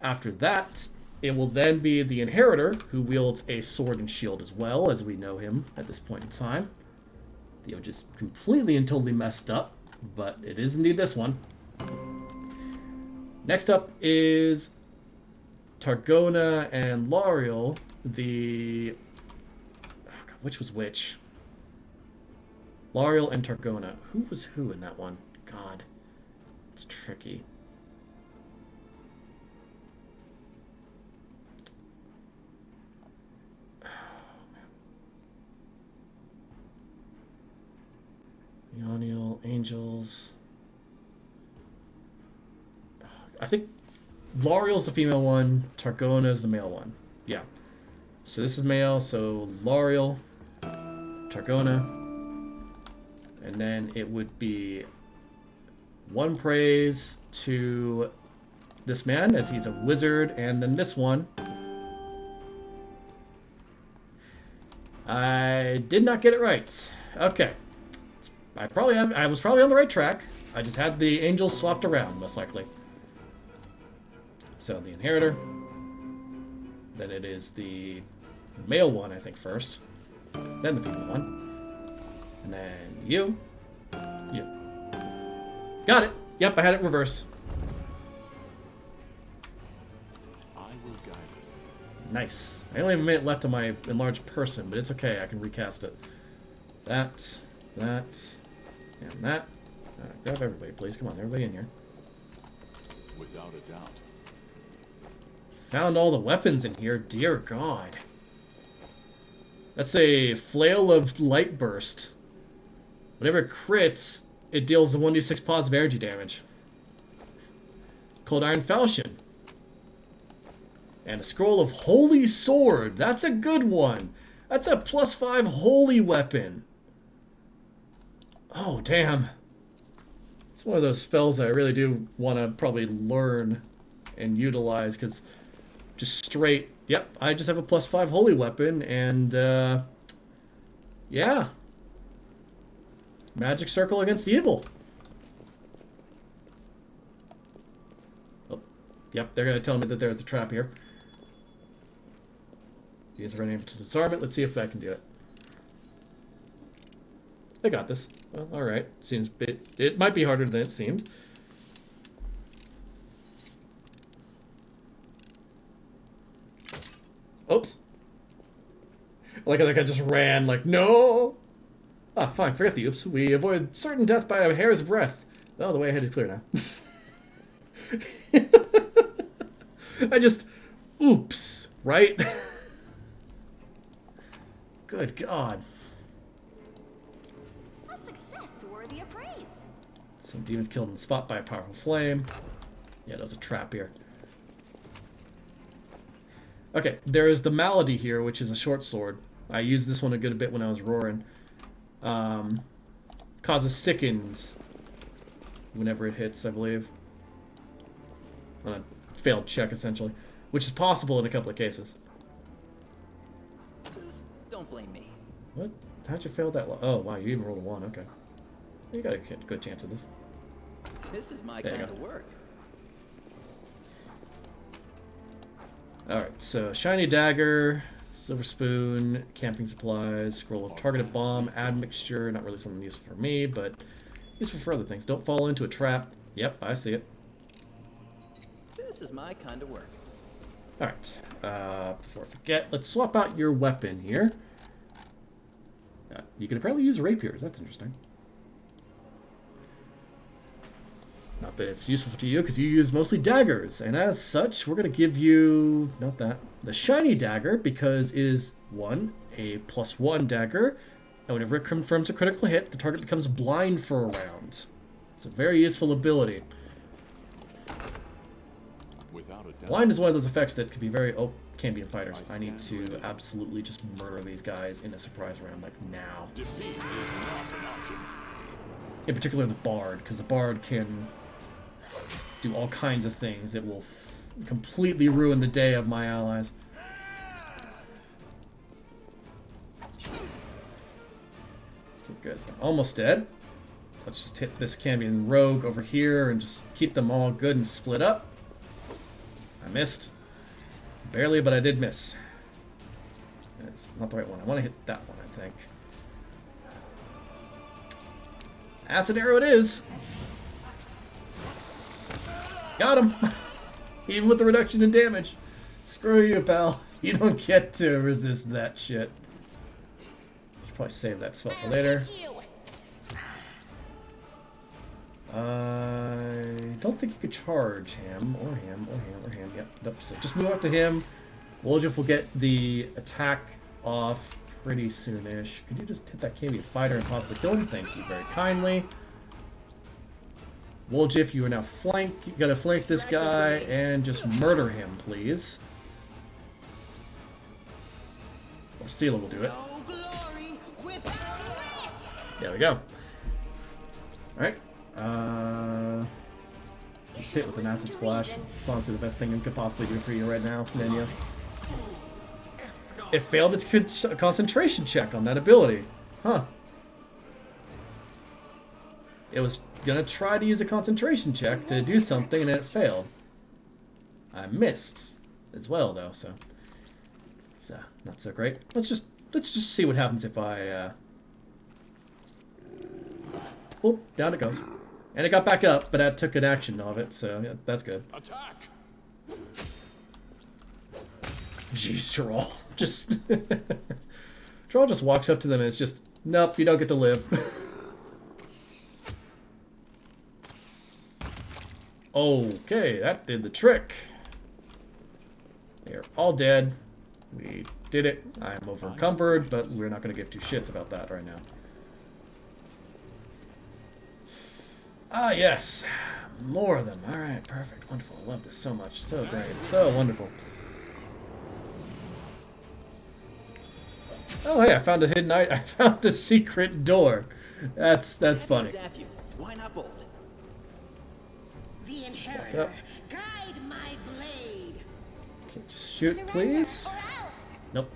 After that, it will then be the inheritor, who wields a sword and shield as well, as we know him at this point in time. The image is completely and totally messed up, but it is indeed this one. Next up is Targona and Lariel, the... Oh God, which was which? Lariel and Targona. Who was who in that one? God, it's tricky. Yoniel, Angels. I think Lariel's the female one, Targona is the male one. Yeah. So this is male, so Lariel, Targona. And then it would be one praise to this man, as he's a wizard, and then this one. I did not get it right. Okay. I was probably on the right track. I just had the angels swapped around, most likely. So the inheritor. Then it is the male one, I think, first. Then the female one. And then you. You. Got it. Yep, I had it reverse. I will guide us. Nice. I only have a minute left on my enlarged person, but it's okay. I can recast it. That. And that. Grab everybody, please. Come on, everybody in here. Without a doubt. Found all the weapons in here. Dear God. That's a Flail of Light Burst. Whenever it crits, it deals a 1d6 positive energy damage. Cold Iron Falchion. And a Scroll of Holy Sword. That's a good one. That's a +5 holy weapon. Oh, damn. It's one of those spells that I really do want to probably learn and utilize, because just straight, yep, I just have a +5 holy weapon, and, yeah. Magic Circle against evil. Oh, yep, they're going to tell me that there's a trap here. Use running to disarm it. Let's see if I can do it. I got this. Well, alright. Seems it might be harder than it seemed. Oops. Like I just ran, like, no! Ah, fine, forget the oops. We avoid certain death by a hair's breadth. Oh, the way ahead is clear now. I just... Oops, right? Good God. A success worthy of praise. Some demons killed in the spot by a powerful flame. Yeah, there's a trap here. Okay, there is the Malady here, which is a short sword. I used this one a good bit when I was roaring. Causes sickens whenever it hits, I believe. On a failed check, essentially. Which is possible in a couple of cases. Just don't blame me. What? How'd you fail that? Oh, wow, you even rolled a 1. Okay. You got a good chance of this. This is my There you kind go. of work. Alright, so Shiny Dagger, Silver Spoon, Camping Supplies, Scroll of Targeted Bomb, Admixture. Not really something useful for me, but useful for other things. Don't fall into a trap. Yep, I see it. This is my kind of work. Alright, before I forget, let's swap out your weapon here. You can apparently use rapiers. That's interesting. Not that it's useful to you, because you use mostly daggers. And as such, we're going to give you, not that, the Shiny Dagger, because it is, one, a +1 dagger. And whenever it confirms a critical hit, the target becomes blind for a round. It's a very useful ability. Without a doubt. Blind is one of those effects that can be very... Oh, Cambion fighters. I need to absolutely just murder these guys in a surprise round, like now. Defeat is not an option. In particular, the Bard, because the Bard can do all kinds of things that will completely ruin the day of my allies. Good. Almost dead. Let's just hit this Cambion rogue over here and just keep them all good and split up. I missed. Barely, but I did miss. It's not the right one. I want to hit that one, I think. Acid arrow it is. Got him. Even with the reduction in damage. Screw you, pal. You don't get to resist that shit. Should probably save that spell for later. I don't think you could charge him, or him, or him, or him. Yep, nope. So just move up to him. Woljif will get the attack off pretty soonish. Could you just hit that Cambion fighter and possibly kill him? Thank you very kindly. Woljif, you are now you gotta flank this guy and just murder him, please. Or Sela will do it. There we go. Alright. Just hit with an acid splash. It's honestly the best thing it could possibly do for you right now, Nenya. It failed its concentration check on that ability. Huh. It was gonna try to use a concentration check to do something and it failed. I missed as well though, so it's not so great. Let's just see what happens if I oh, down it goes. And it got back up, but I took an action of it, so yeah, that's good. Attack! Jeez, Troll. Just Troll just walks up to them and it's just, nope, you don't get to live. Okay, that did the trick. They're all dead. We did it. I'm over-encumbered, but we're not going to give two shits about that right now. Ah, yes. More of them. Alright, perfect. Wonderful. I love this so much. So great. So wonderful. Oh, hey, I found a hidden item. I found a secret door. That's funny. Why not both? The inheritor, guide my blade. Okay, just shoot, please. Nope.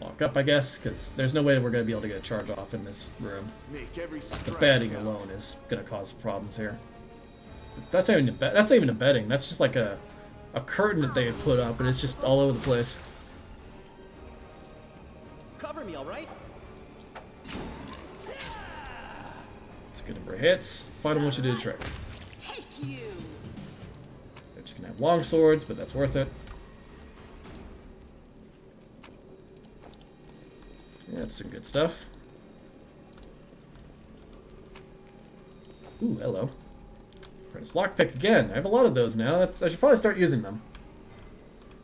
Walk up, I guess, because there's no way we're going to be able to get a charge off in this room. The bedding alone is going to cause problems here. That's not even a bedding. That's just like a curtain that they had put up, and it's just all over the place. Cover me, all right? It's a good number of hits. Find him once you do the trick. Take you. They're just going to have long swords, but that's worth it. Yeah, that's some good stuff. Ooh, hello. Press lockpick again. I have a lot of those now. I should probably start using them.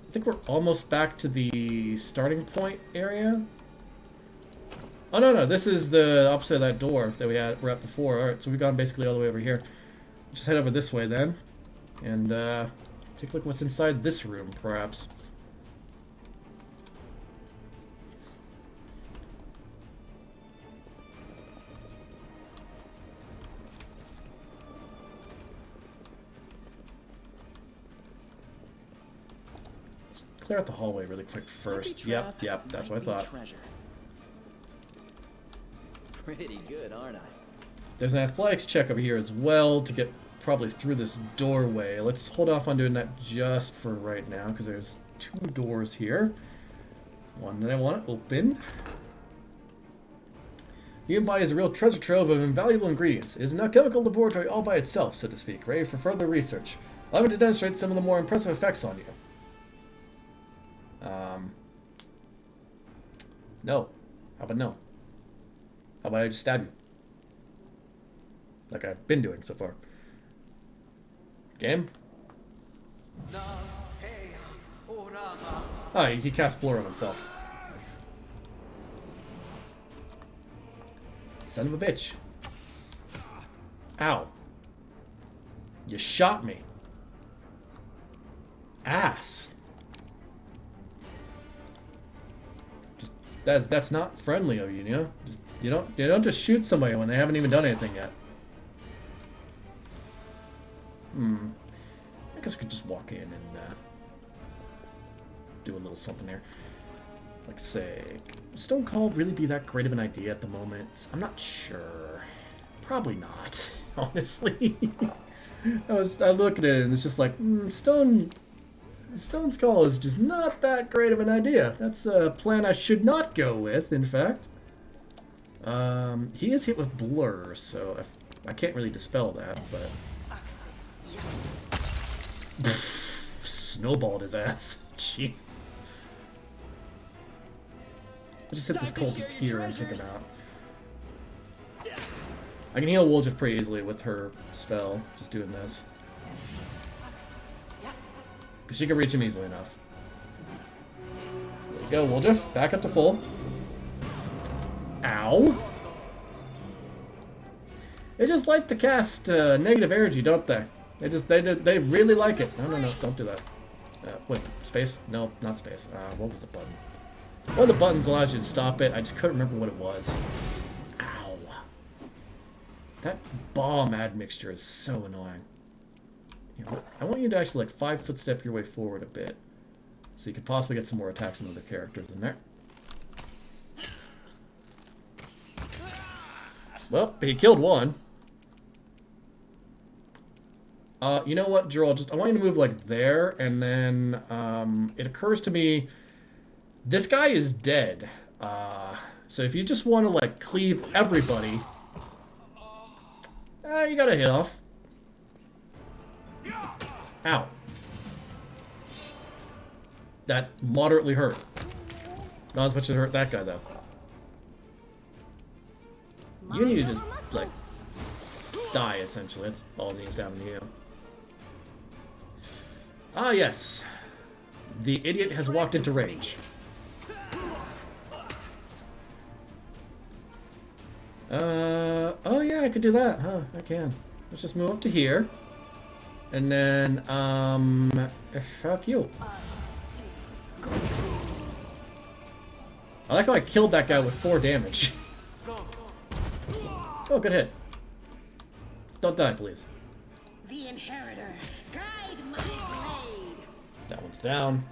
I think we're almost back to the starting point area. Oh, no. This is the opposite of that door that we're at before. Alright, so we've gone basically all the way over here. Just head over this way then. And take a look at what's inside this room, perhaps. Clear out the hallway really quick first. Yep, that's what I thought. Treasure. Pretty good, aren't I? There's an athletics check over here as well to get probably through this doorway. Let's hold off on doing that just for right now because there's two doors here. One that I want to open. The human body is a real treasure trove of invaluable ingredients. It is an alchemical laboratory all by itself, so to speak, ready for further research. Allow me to demonstrate some of the more impressive effects on you. No. How about no? How about I just stab you? Like I've been doing so far. Game? Oh, he cast Blur on himself. Son of a bitch. Ow. You shot me. Ass. That's not friendly of you, you know? Just you don't just shoot somebody when they haven't even done anything yet. I guess I could just walk in and do a little something there. Like say, Stone Call really be that great of an idea at the moment? I'm not sure. Probably not, honestly. I look at it and it's just like, Stone's Call is just not that great of an idea. That's a plan I should not go with, in fact. He is hit with Blur, so I can't really dispel that, but... Snowballed his ass. Jesus. I'll just hit this cultist here and take him out. I can heal Woljif pretty easily with her spell, just doing this. Because she can reach him easily enough. There you go, Woljif. Back up to full. Ow! They just like to cast negative energy, don't they? They really like it. No, don't do that. What is it? Space? No, not space. What was the button? One of the buttons allows you to stop it. I just couldn't remember what it was. Ow. That bomb admixture is so annoying. You know, I want you to actually like 5-foot step your way forward a bit. So you could possibly get some more attacks on other characters in there. Well, he killed one. You know what, Gerald? I want you to move like there, and then it occurs to me this guy is dead. So if you just want to like cleave everybody, you got a hit off. Ow. That moderately hurt. Not as much as it hurt that guy though. You need to just like die essentially. That's all it needs to happen to you. Ah, yes. The idiot has walked into rage. Oh yeah, I could do that, huh? I can. Let's just move up to here. And then, fuck you. I like how I killed that guy with 4 damage. Oh, good hit. Don't die, please. The inheritor, guide my blade. That one's down.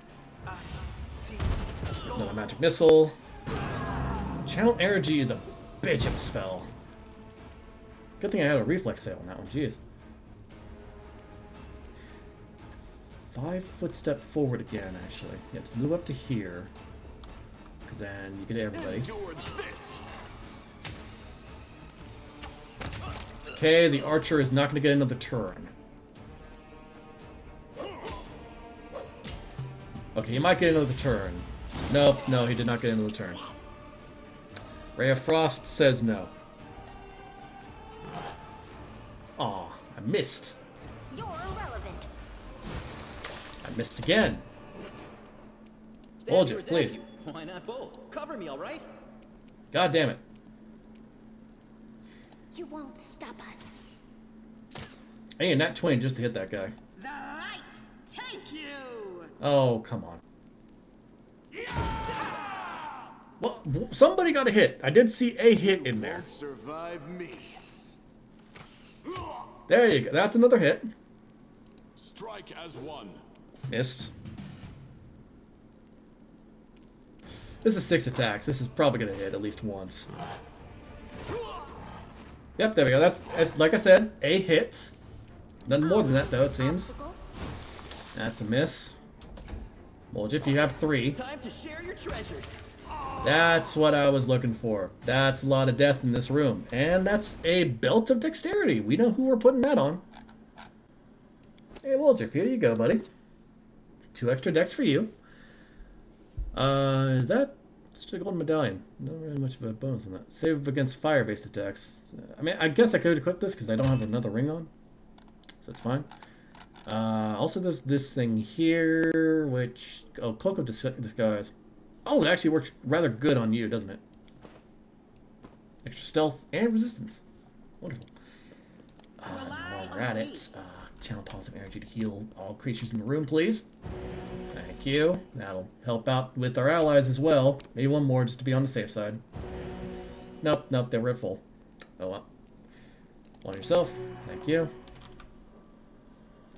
Another magic missile. Channel energy is a bitch of a spell. Good thing I had a reflex save on that one. Jeez. 5-foot step forward again, actually. Yep, just move up to here. Because then you get everybody. Okay, the archer is not going to get another turn. Okay, he might get another turn. Nope, no, he did not get another turn. Ray of Frost says no. Aw, I missed. You're irrelevant. I missed again. Hold it, please. Why not both? Cover me, all right? God damn it. You won't stop us. I need a nat 20 just to hit that guy. The light take you. Oh, come on. Well, somebody got a hit. I did see a hit in there. Won't survive me. There you go. That's another hit. Strike as one. Missed. This is 6 attacks. This is probably going to hit at least once. Yep, there we go. That's, like I said, a hit. Nothing more than that, though, it seems. That's a miss. Well, if you have 3. Time to share your treasures. That's what I was looking for. That's a lot of death in this room. And that's a belt of dexterity. We know who we're putting that on. Hey, Woljif, here you go, buddy. 2 extra dex for you. That's just a golden medallion. Not really much of a bonus on that. Save against fire-based attacks. I mean, I guess I could equip this because I don't have another ring on. So that's fine. Also, there's this thing here, which... Oh, Cloak of Disguise. Oh, it actually works rather good on you, doesn't it? Extra stealth and resistance. Wonderful. While we're at it, Channel positive energy to heal all creatures in the room, please. Thank you. That'll help out with our allies as well. Maybe one more just to be on the safe side. Nope, nope, they were at full. Oh well. One yourself. Thank you.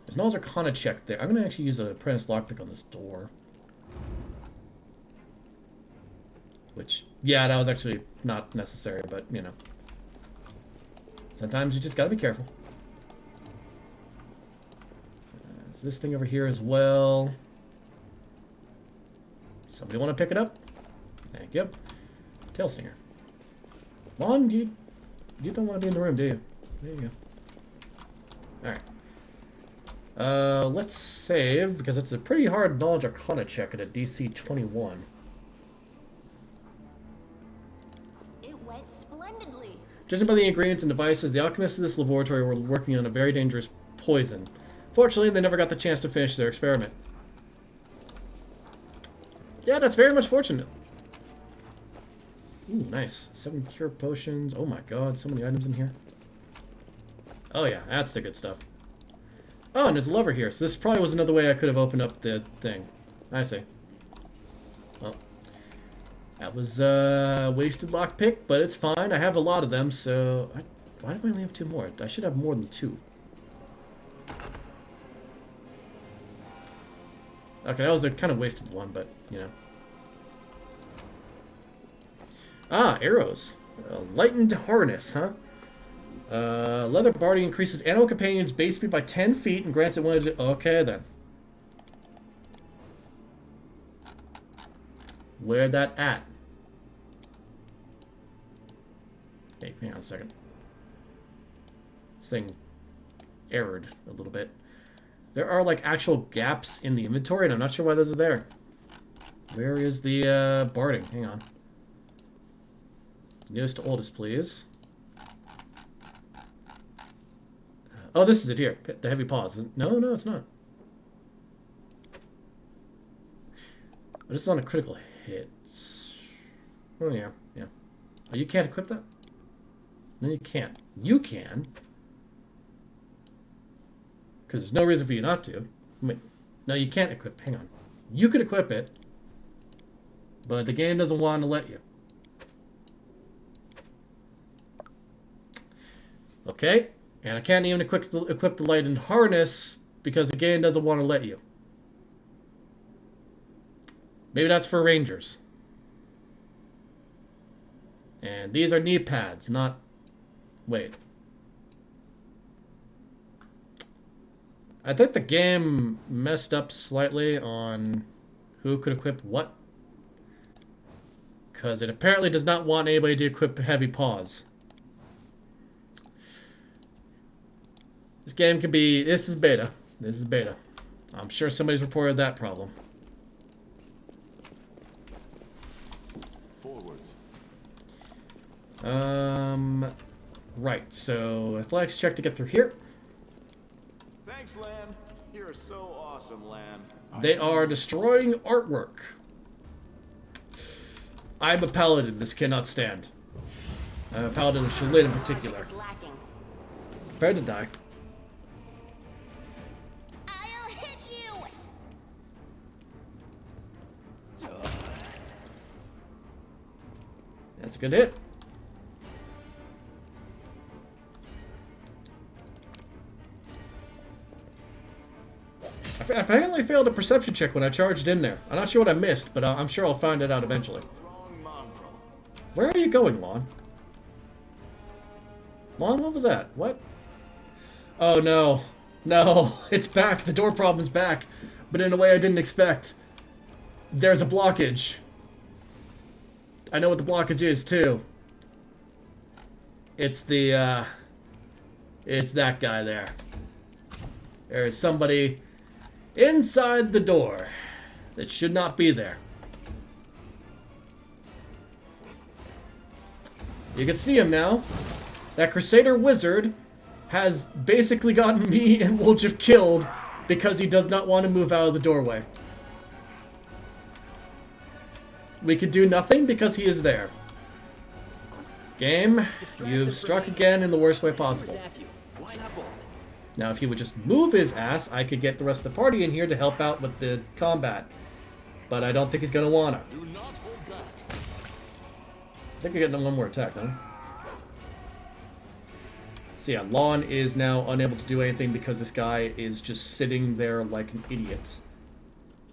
There's no Arcana check there. I'm going to actually use a apprentice lockpick on this door. Which, yeah, that was actually not necessary, but, you know. Sometimes you just gotta be careful. There's this thing over here as well. Somebody want to pick it up? Thank you. Tail Stinger. Lon, you don't want to be in the room, do you? There you go. Alright. Let's save, because it's a pretty hard Knowledge Arcana check at a DC 21. It went splendidly. Judging by the ingredients and devices, the alchemists of this laboratory were working on a very dangerous poison. Fortunately, they never got the chance to finish their experiment. Yeah, that's very much fortunate. Ooh, nice. 7 cure potions. Oh my god, so many items in here. Oh yeah, that's the good stuff. Oh, and there's a lever here, so this probably was another way I could have opened up the thing. I see. Well, that was a wasted lockpick, but it's fine. I have a lot of them, so... why do I only have 2 more? I should have more than 2. Okay, that was a kind of wasted one, but, you know. Ah, arrows. Lightened harness, huh? Leather barding increases animal companion's base speed by 10 feet and grants it one... Okay, then. Where that at? Hey, hang on a second. This thing errored a little bit. There are, like, actual gaps in the inventory, and I'm not sure why those are there. Where is the, barding? Hang on. Newest to oldest, please. Oh, this is it here. The heavy paws. No, no, it's not. Oh, this is on a critical hit. Oh, yeah, yeah. Oh, you can't equip that? No, you can't. You can. Because there's no reason for you not to. Wait, no, you can't equip. Hang on. You could equip it, but the game doesn't want to let you. Okay, and I can't even equip the lightened harness because the game doesn't want to let you. Maybe that's for rangers. And these are knee pads, not... Wait. I think the game messed up slightly on who could equip what. Because it apparently does not want anybody to equip heavy paws. This game can be... This is beta. This is beta. I'm sure somebody's reported that problem. Forwards. Right. So, athletics check to get through here. Thanks, Lan. You're so awesome, Lan. They are destroying artwork. I'm a paladin. This cannot stand. I'm a paladin of Shalid in particular. Is lacking. Prepare to die. I'll hit you. That's a good hit. I apparently failed a perception check when I charged in there. I'm not sure what I missed, but I'm sure I'll find it out eventually. Wrong mongrel. Where are you going, Lon? Lon, what was that? What? Oh, no. No, it's back. The door problem's back. But in a way I didn't expect. There's a blockage. I know what the blockage is, too. It's the, it's that guy there. There's somebody inside the door that should not be there. You can see him now. That Crusader Wizard has basically gotten me and Woljif killed because he does not want to move out of the doorway. We could do nothing because he is there. Game, you've struck again in the worst way possible. Why not both? Now, if he would just move his ass, I could get the rest of the party in here to help out with the combat. But I don't think he's gonna wanna. Do not hold back. I think I get one more attack, huh? So yeah, Lon is now unable to do anything because this guy is just sitting there like an idiot.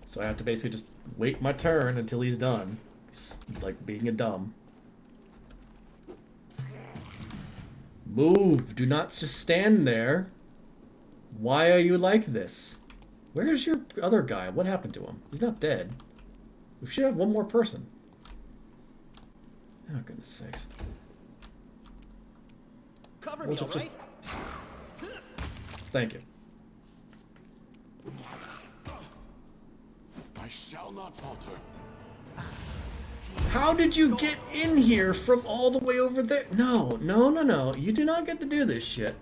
So I have to basically just wait my turn until he's done. It's like being a dumb. Move! Do not just stand there. Why are you like this? Where's your other guy? What happened to him? He's not dead. We should have one more person. Oh, goodness sakes. Cover me, all right? Thank you. I shall not falter. How did you get in here from all the way over there? No, no, no, no. You do not get to do this shit.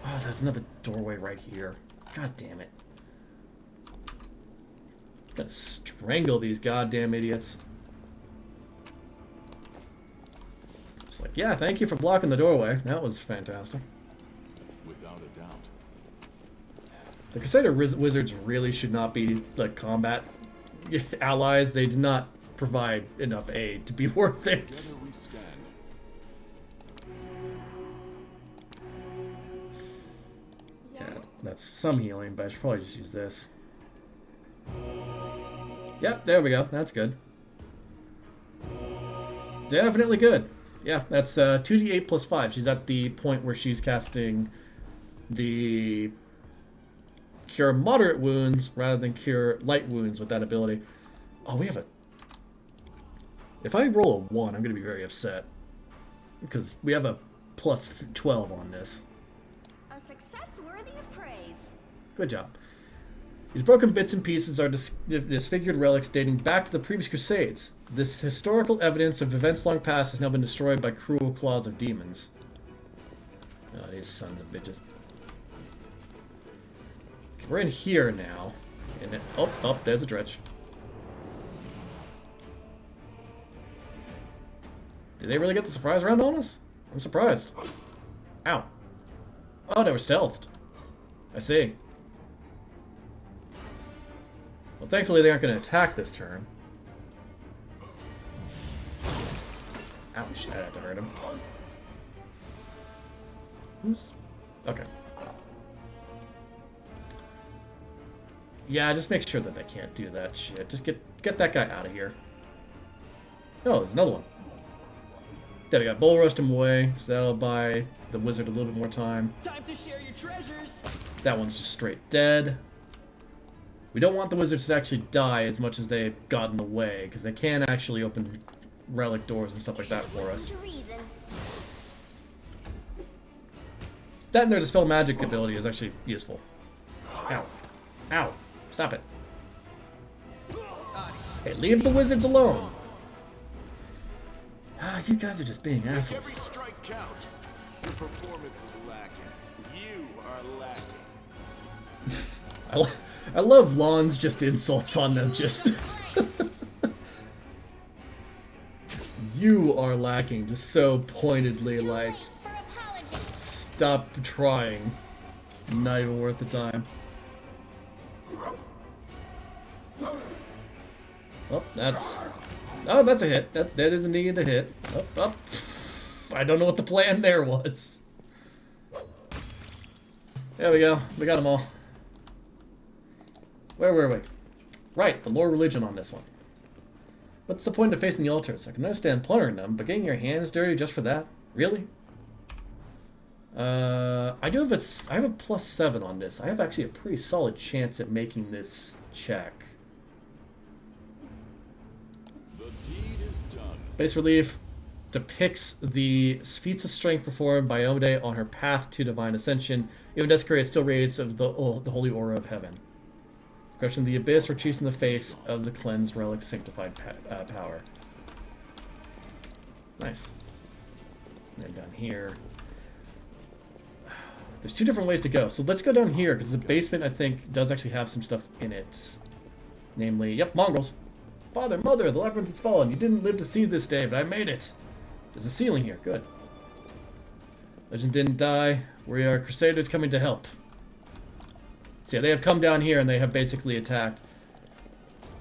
Oh, there's another doorway right here. God damn it. Gotta strangle these goddamn idiots. It's like, yeah, thank you for blocking the doorway. That was fantastic. Without a doubt. The Crusader Wizards really should not be, like, combat allies. They do not provide enough aid to be worth it. Together we stand. Yeah, that's some healing, but I should probably just use this. Yep, there we go. That's good. Definitely good. Yeah, that's 2d8 plus 5. She's at the point where she's casting the cure moderate wounds rather than cure light wounds with that ability. Oh, we have a... If I roll a 1, I'm going to be very upset. Because we have a plus 12 on this. A success worthy of praise. Good job. These broken bits and pieces are disfigured relics dating back to the previous Crusades. This historical evidence of events long past has now been destroyed by cruel claws of demons. Oh, these sons of bitches. Okay, we're in here now. And it, oh, there's a dredge. Did they really get the surprise round on us? I'm surprised. Ow. Oh, they were stealthed. I see. Well, thankfully they aren't going to attack this turn. Ouch, that had to hurt him. Who's... Okay. Yeah, just make sure that they can't do that shit. Just get that guy out of here. Oh, there's another one. There we go. Bull rushed him away, so that'll buy the wizard a little bit more time. Time to share your treasures. That one's just straight dead. We don't want the wizards to actually die as much as they've got in the way, because they can actually open relic doors and stuff like that for us. That and their Dispel Magic ability is actually useful. Ow. Ow. Stop it. Hey, leave the wizards alone. Ah, you guys are just being Make assholes. every strike count. Your performance is lacking. You are lacking. I love Lon's just insults on them, just... You are lacking, just so pointedly, like... Stop trying. Not even worth the time. Oh, that's... Oh, that's a hit. That is indeed a hit. Oh. I don't know what the plan there was. There we go. We got them all. Where were we? Right, the lore religion on this one. What's the point of facing the altars? I can understand plundering them, but getting your hands dirty just for that? Really? I have a plus 7 on this. I have actually a pretty solid chance at making this check. The deed is done. Base relief depicts the feats of strength performed by Iomade on her path to divine ascension. Even desecrated still rays of the holy aura of heaven. Crushing the abyss or choosing the face of the cleansed relic sanctified power. Nice. And then down here. There's 2 different ways to go. So let's go down here, because the basement, I think, does actually have some stuff in it. Namely, yep, mongrels. Father, mother, the labyrinth has fallen. You didn't live to see this day, but I made it. There's a ceiling here. Good. Legend didn't die. We are Crusaders coming to help. So yeah, they have come down here and they have basically attacked.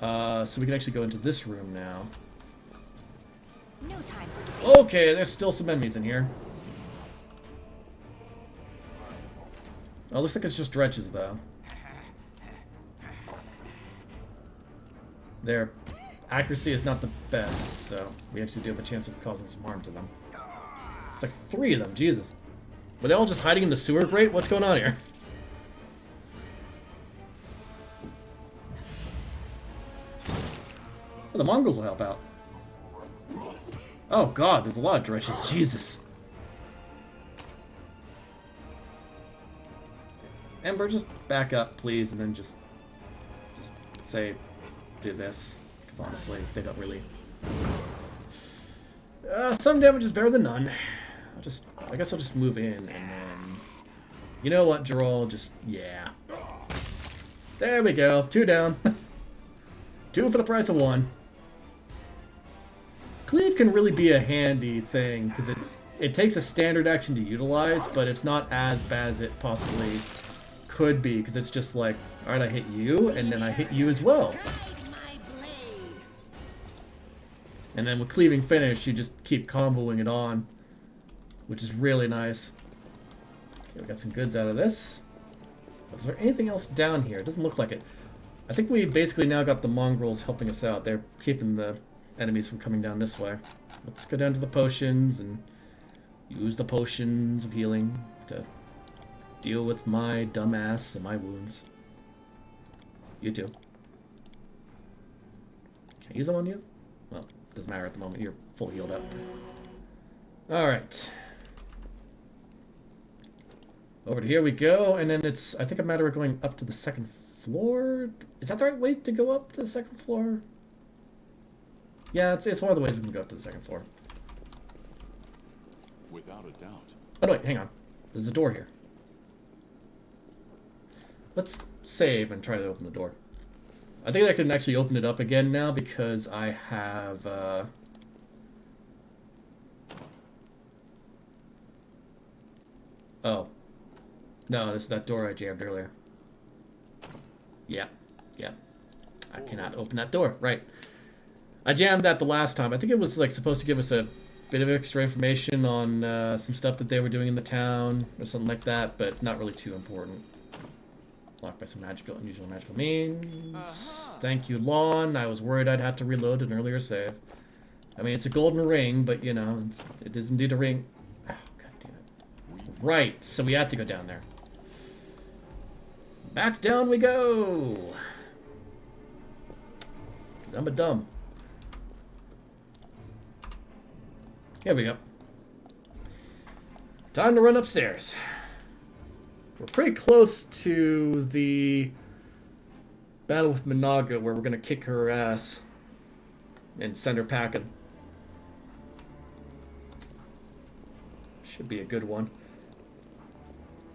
So we can actually go into this room now. No time for debate. Okay, there's still some enemies in here. Oh, looks like it's just dredges, though. Their accuracy is not the best, so we actually do have a chance of causing some harm to them. It's like 3 of them, Jesus. Were they all just hiding in the sewer grate? What's going on here? Oh, the Mongols will help out. Oh god, there's a lot of dredges, Jesus. Ember, just back up, please, and then just say, do this. Because honestly, they don't really... some damage is better than none. I guess I'll just move in, and then... You know what, Gerald? Just, yeah. There we go, 2 down. 2 for the price of 1. Cleave can really be a handy thing, because it takes a standard action to utilize, but it's not as bad as it possibly could be, because it's just like, alright, I hit you, and then I hit you as well. And then with cleaving finish, you just keep comboing it on, which is really nice. Okay, we got some goods out of this. Is there anything else down here? It doesn't look like it. I think we basically now got the mongrels helping us out. They're keeping the enemies from coming down this way. Let's go down to the potions and use the potions of healing to deal with my dumb ass and my wounds. You too. Can I use them on you? Well, doesn't matter at the moment. You're full healed up. Alright. Over to here we go, and then it's, I think, a matter of going up to the 2nd floor? Is that the right way to go up to the 2nd floor? Yeah, it's one of the ways we can go up to the 2nd floor. Without a doubt. Oh, no, wait, hang on. There's a door here. Let's save and try to open the door. I think I can actually open it up again now because I have... Oh. No, this is that door I jammed earlier. Yeah. Yeah. I cannot open that door. Right. I jammed that the last time. I think it was like supposed to give us a bit of extra information on some stuff that they were doing in the town or something like that, but not really too important. Locked by some unusual magical means. Thank you, Lon. I was worried I'd have to reload an earlier save. I mean, it's a golden ring, but you know, it is indeed a ring. Oh, god damn it. Right, so we had to go down there. Back down we go! I'm a dumb. Here we go. Time to run upstairs. We're pretty close to the battle with Minaga, where we're going to kick her ass and send her packing. Should be a good one.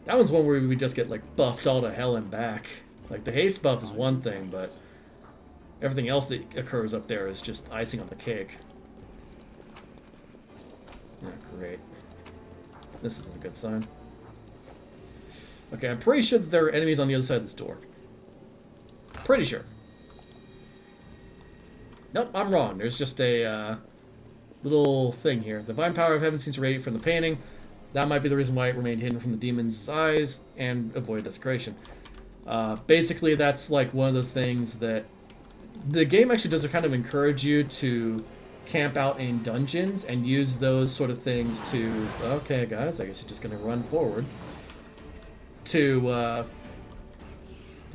That one's one where we just get, like, buffed all to hell and back. Like, the haste buff is one thing, but everything else that occurs up there is just icing on the cake. Oh, great. This isn't a good sign. Okay, I'm pretty sure that there are enemies on the other side of this door. Pretty sure. Nope, I'm wrong. There's just a little thing here. The divine power of heaven seems to radiate from the painting. That might be the reason why it remained hidden from the demon's eyes and avoid desecration. Basically, that's like one of those things that the game actually does kind of encourage you to camp out in dungeons and use those sort of things to... Okay, guys, I guess you're just going to run forward. To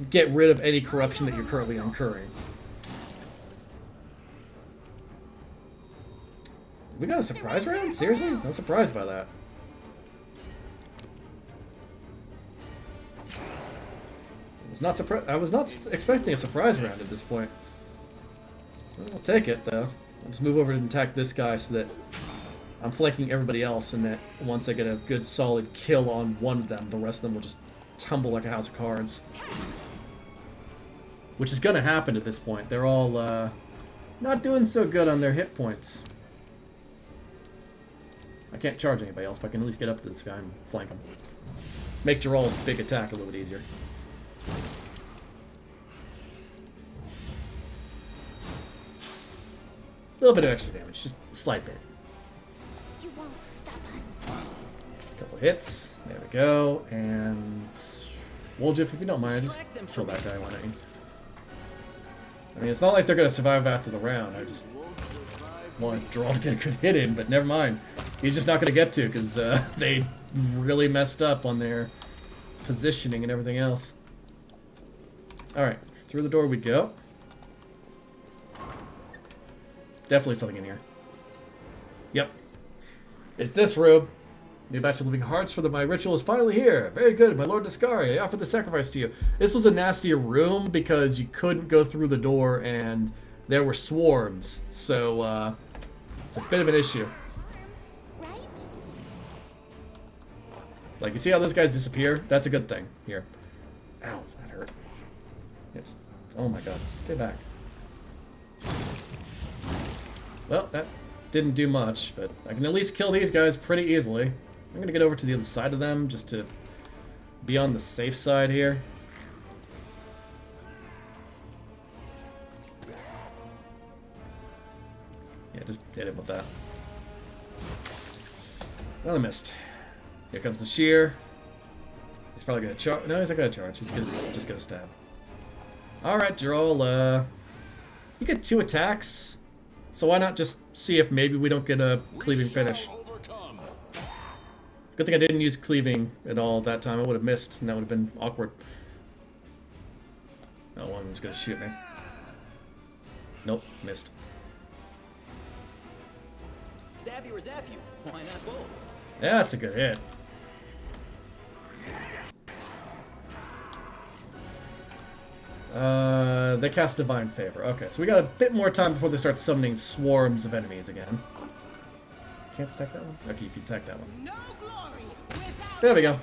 get rid of any corruption that you're currently incurring. We got a surprise round? Seriously? I'm surprised by that. I was not expecting a surprise round at this point. I'll take it, though. I'll just move over and attack this guy so that I'm flanking everybody else, and that once I get a good solid kill on one of them, the rest of them will just tumble like a house of cards. Which is going to happen at this point. They're all not doing so good on their hit points. I can't charge anybody else, but I can at least get up to this guy and flank him. Make Geralt's big attack a little bit easier. A little bit of extra damage, just a slight bit. You won't stop us. Couple hits. There we go. And Woljif, if you don't mind, just kill that guy, why don't you? I mean, it's not like they're going to survive after the round. I just want Geralt to get a good hit in, but never mind. He's just not going to get to because they really messed up on their positioning and everything else. Alright, through the door we go. Definitely something in here. Yep. It's this room. New batch of living hearts for my ritual is finally here. Very good, my Lord Discari. I offer the sacrifice to you. This was a nastier room because you couldn't go through the door and there were swarms. So, it's a bit of an issue. Right? Like, you see how those guys disappear? That's a good thing. Here. Ow, that hurt. Yes. Oh my god, stay back. Well, that didn't do much, but I can at least kill these guys pretty easily. I'm going to get over to the other side of them just to be on the safe side here. Yeah, just hit him with that. Well, I missed. Here comes the shear. He's probably going to charge. No, he's not going to charge. He's just going to stab. Alright, Geralt, you get 2 attacks. So why not just see if maybe we don't get a cleaving finish? Good thing I didn't use cleaving at all that time. I would have missed, and that would have been awkward. Oh, one was going to shoot me. Nope, missed. Stab you or zap you. Why not both? Yeah, that's a good hit. They cast Divine Favor. Okay, so we got a bit more time before they start summoning swarms of enemies again. Can't attack that one? Okay, you can attack that one. No glory without There we go.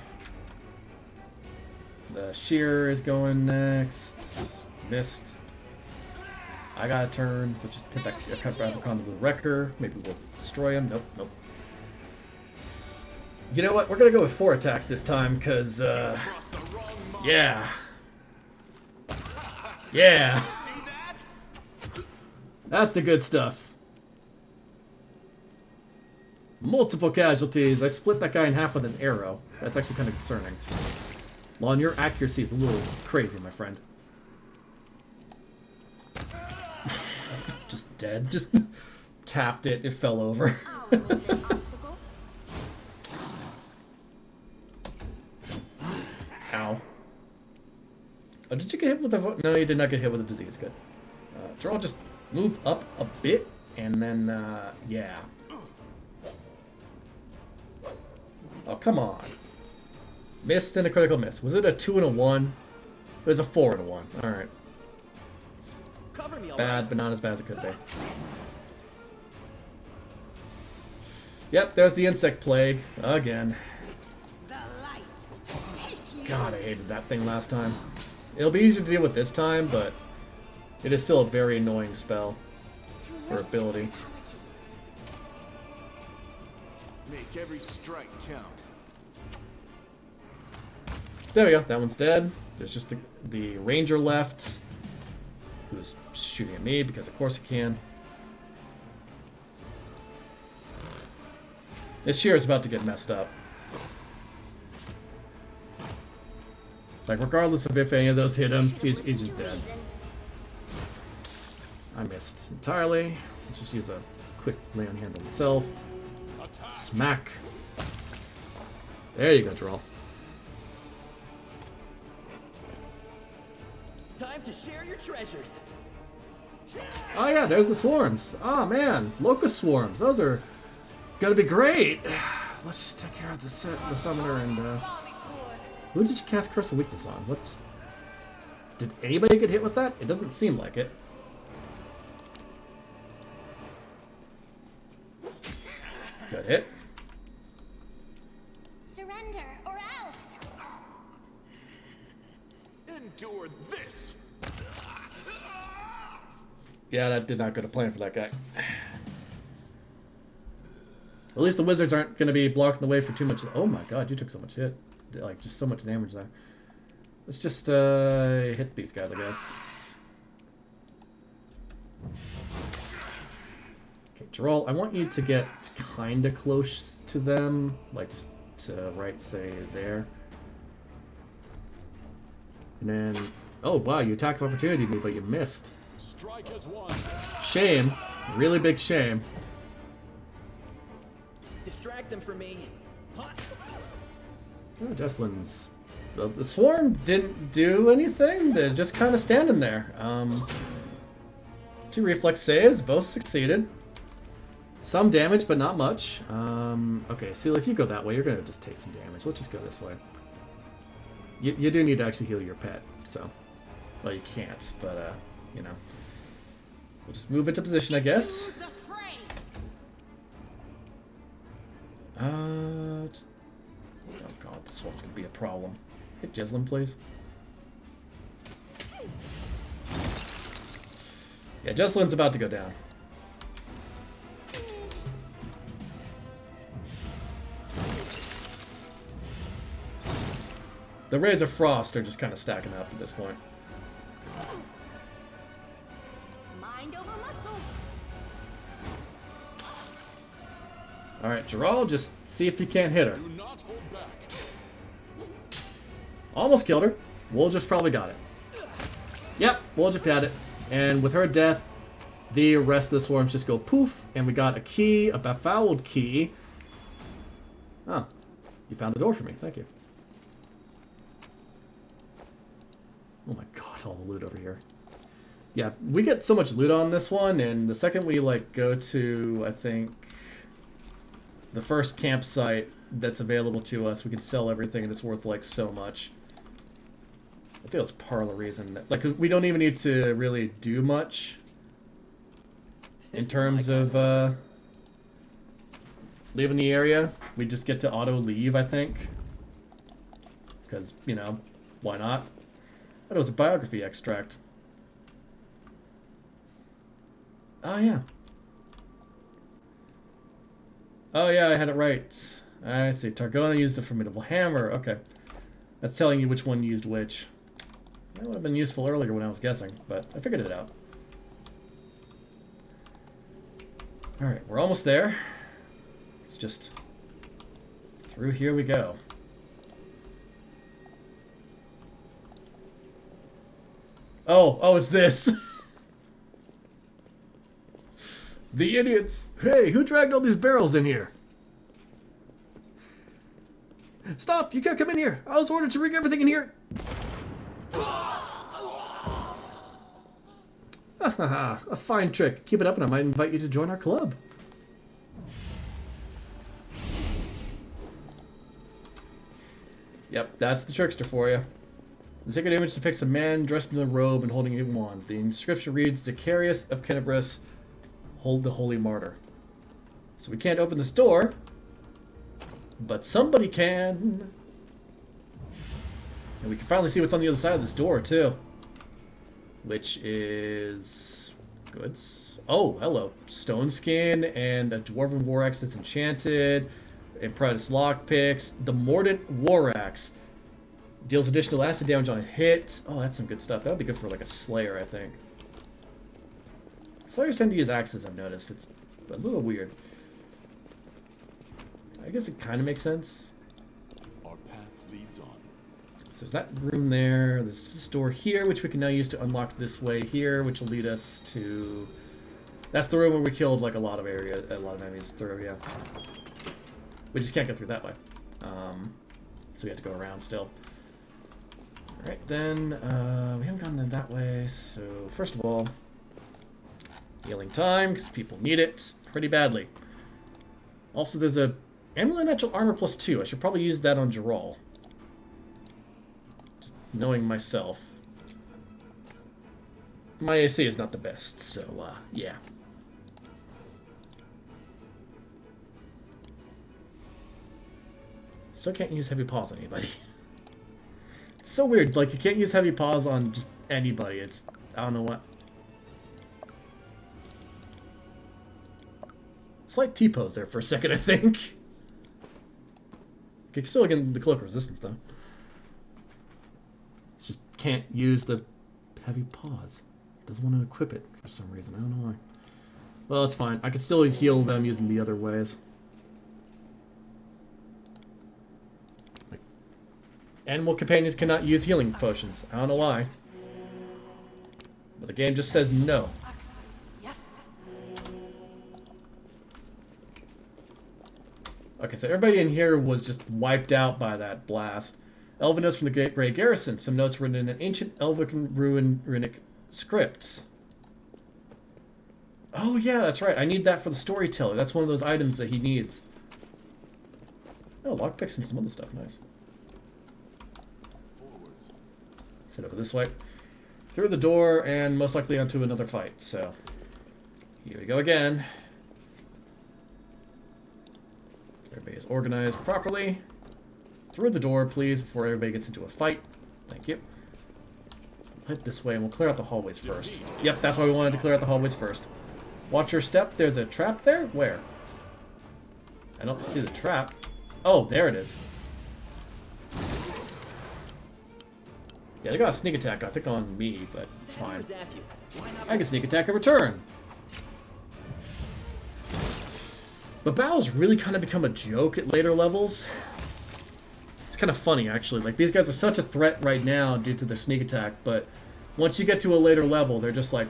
The shear is going next. Missed. I got a turn, so just hit that cut back onto the wrecker. Maybe we'll destroy him. Nope, nope. You know what? We're gonna go with 4 attacks this time, because, yeah. Yeah. That's the good stuff. Multiple casualties. I split that guy in half with an arrow. That's actually kind of concerning. Lon, your accuracy is a little crazy, my friend. Just dead. Just tapped it. It fell over. I'll remove this obstacle. Ow. Oh, did you get hit with the... No, you did not get hit with the disease. Good. Geralt, just move up a bit, and then, yeah. Oh, come on. Missed and a critical miss. Was it a 2 and a 1? It was a 4 and a 1. Alright. Cover me, all Bad, right. but not as bad as it could be. Yep, there's the insect plague. Again. the light. Take you. God, I hated that thing last time. It'll be easier to deal with this time, but it is still a very annoying spell. Too Or late ability. for apologies. Make every strike count. There we go. That one's dead. There's just the ranger left, who's shooting at me because of course he can. This shear is about to get messed up. Like, regardless of if any of those hit him, he's just dead. I missed entirely. Let's just use a quick lay on hands on myself. Smack. There you go, Geralt. Time to share your treasures. Oh yeah, there's the swarms. Oh man, locust swarms. Those are gonna be great. Let's just take care of the summoner and who did you cast Curse of Weakness on? What? Did anybody get hit with that? It doesn't seem like it. Good hit. Surrender or else. Endure this. Yeah, that did not go to plan for that guy. At least the wizards aren't going to be blocking the way for too much. Oh my god, you took so much hit. Like, just so much damage there. Let's just hit these guys, I guess. Okay, Geralt, I want you to get kind of close to them. Like, just to right, say, there. And then... Oh, wow, you attacked of opportunity me, but you missed. Strike as one. Shame. Really big shame. Distract them from me. Huh? Oh, Jesselin's... The Swarm didn't do anything. They're just kind of standing there. 2 reflex saves. Both succeeded. Some damage, but not much. Okay, Seal, if you go that way, you're going to just take some damage. Let's just go this way. You do need to actually heal your pet, so... Well, you can't, but, you know. We'll just move into position, I guess. To the fray. Just... Oh god, this one's gonna be a problem. Hit Jeslin, please. Yeah, Jeslin's about to go down. The Rays of Frost are just kind of stacking up at this point. Mind over muscle. Alright, Geralt, just see if you can't hit her. Do not hold back. Almost killed her. Woljif probably got it. Yep, Woljif had it. And with her death, the rest of the swarms just go poof, and we got a key, a befouled key. Oh, you found the door for me. Thank you. Oh my god, all the loot over here. Yeah, we get so much loot on this one, and the second we, like, go to, I think, the first campsite that's available to us, we can sell everything, and it's worth, like, so much. I think that's part of the reason that, like, we don't even need to really do much in terms of leaving the area. We just get to auto leave, I think, because, you know, why not? Oh, it was a biography extract. Oh yeah. Oh yeah, I had it right. I see. Targona used a formidable hammer. Okay. That's telling you which one used which. That would have been useful earlier when I was guessing, but I figured it out. Alright, we're almost there. It's just... through here we go. Oh, it's this. The idiots. Hey, who dragged all these barrels in here? Stop, you can't come in here. I was ordered to rig everything in here. A fine trick. Keep it up and I might invite you to join our club. Yep, that's the trickster for you. The sacred image depicts a man dressed in a robe and holding a wand. The inscription reads, Zacharias of Kenabris, hold the holy martyr. So we can't open this door, but somebody can. And we can finally see what's on the other side of this door, too. Which is... goods. Oh, hello. Stone skin and a dwarven war axe that's enchanted. Imprentice lockpicks. The Mordant war axe. Deals additional acid damage on a hit. Oh, that's some good stuff. That would be good for, like, a Slayer, I think. Slayers tend to use axes, I've noticed. It's a little weird. I guess it kind of makes sense. Our path leads on. So there's that room there. There's this door here, which we can now use to unlock this way here, which will lead us to... That's the room where we killed, like, a lot of enemies through, yeah. We just can't get through that way. So we have to go around still. Alright, then, we haven't gone that way, so first of all, healing time, because people need it pretty badly. Also, there's a Amulet Natural Armor +2. I should probably use that on Geralt. Just knowing myself. My AC is not the best, so, yeah. Still can't use Heavy Paws on anybody. It's so weird, like, you can't use Heavy Paws on just anybody. It's, I don't know what. Slight T-pose there for a second, I think. Okay, still getting the cloak resistance, though. Just can't use the heavy paws. Doesn't want to equip it for some reason. I don't know why. Well, it's fine. I can still heal them using the other ways. Like, animal companions cannot use healing potions. I don't know why. But the game just says no. Okay, so everybody in here was just wiped out by that blast. Elven notes from the Grey Garrison. Some notes written in an ancient Elven runic script. Oh yeah, that's right. I need that for the storyteller. That's one of those items that he needs. Oh, lockpicks and some other stuff. Nice. Let's head over this way. Through the door and most likely onto another fight. So, here we go again. Everybody is organized properly. Through the door, please, before everybody gets into a fight. Thank you. Head this way, and we'll clear out the hallways first. Yep, that's why we wanted to clear out the hallways first. Watch your step. There's a trap there? Where? I don't see the trap. Oh, there it is. Yeah, they got a sneak attack, I think, on me, but it's fine. I can sneak attack in return. But battles really kind of become a joke at later levels. It's kind of funny, actually. Like, these guys are such a threat right now due to their sneak attack, but once you get to a later level, they're just like,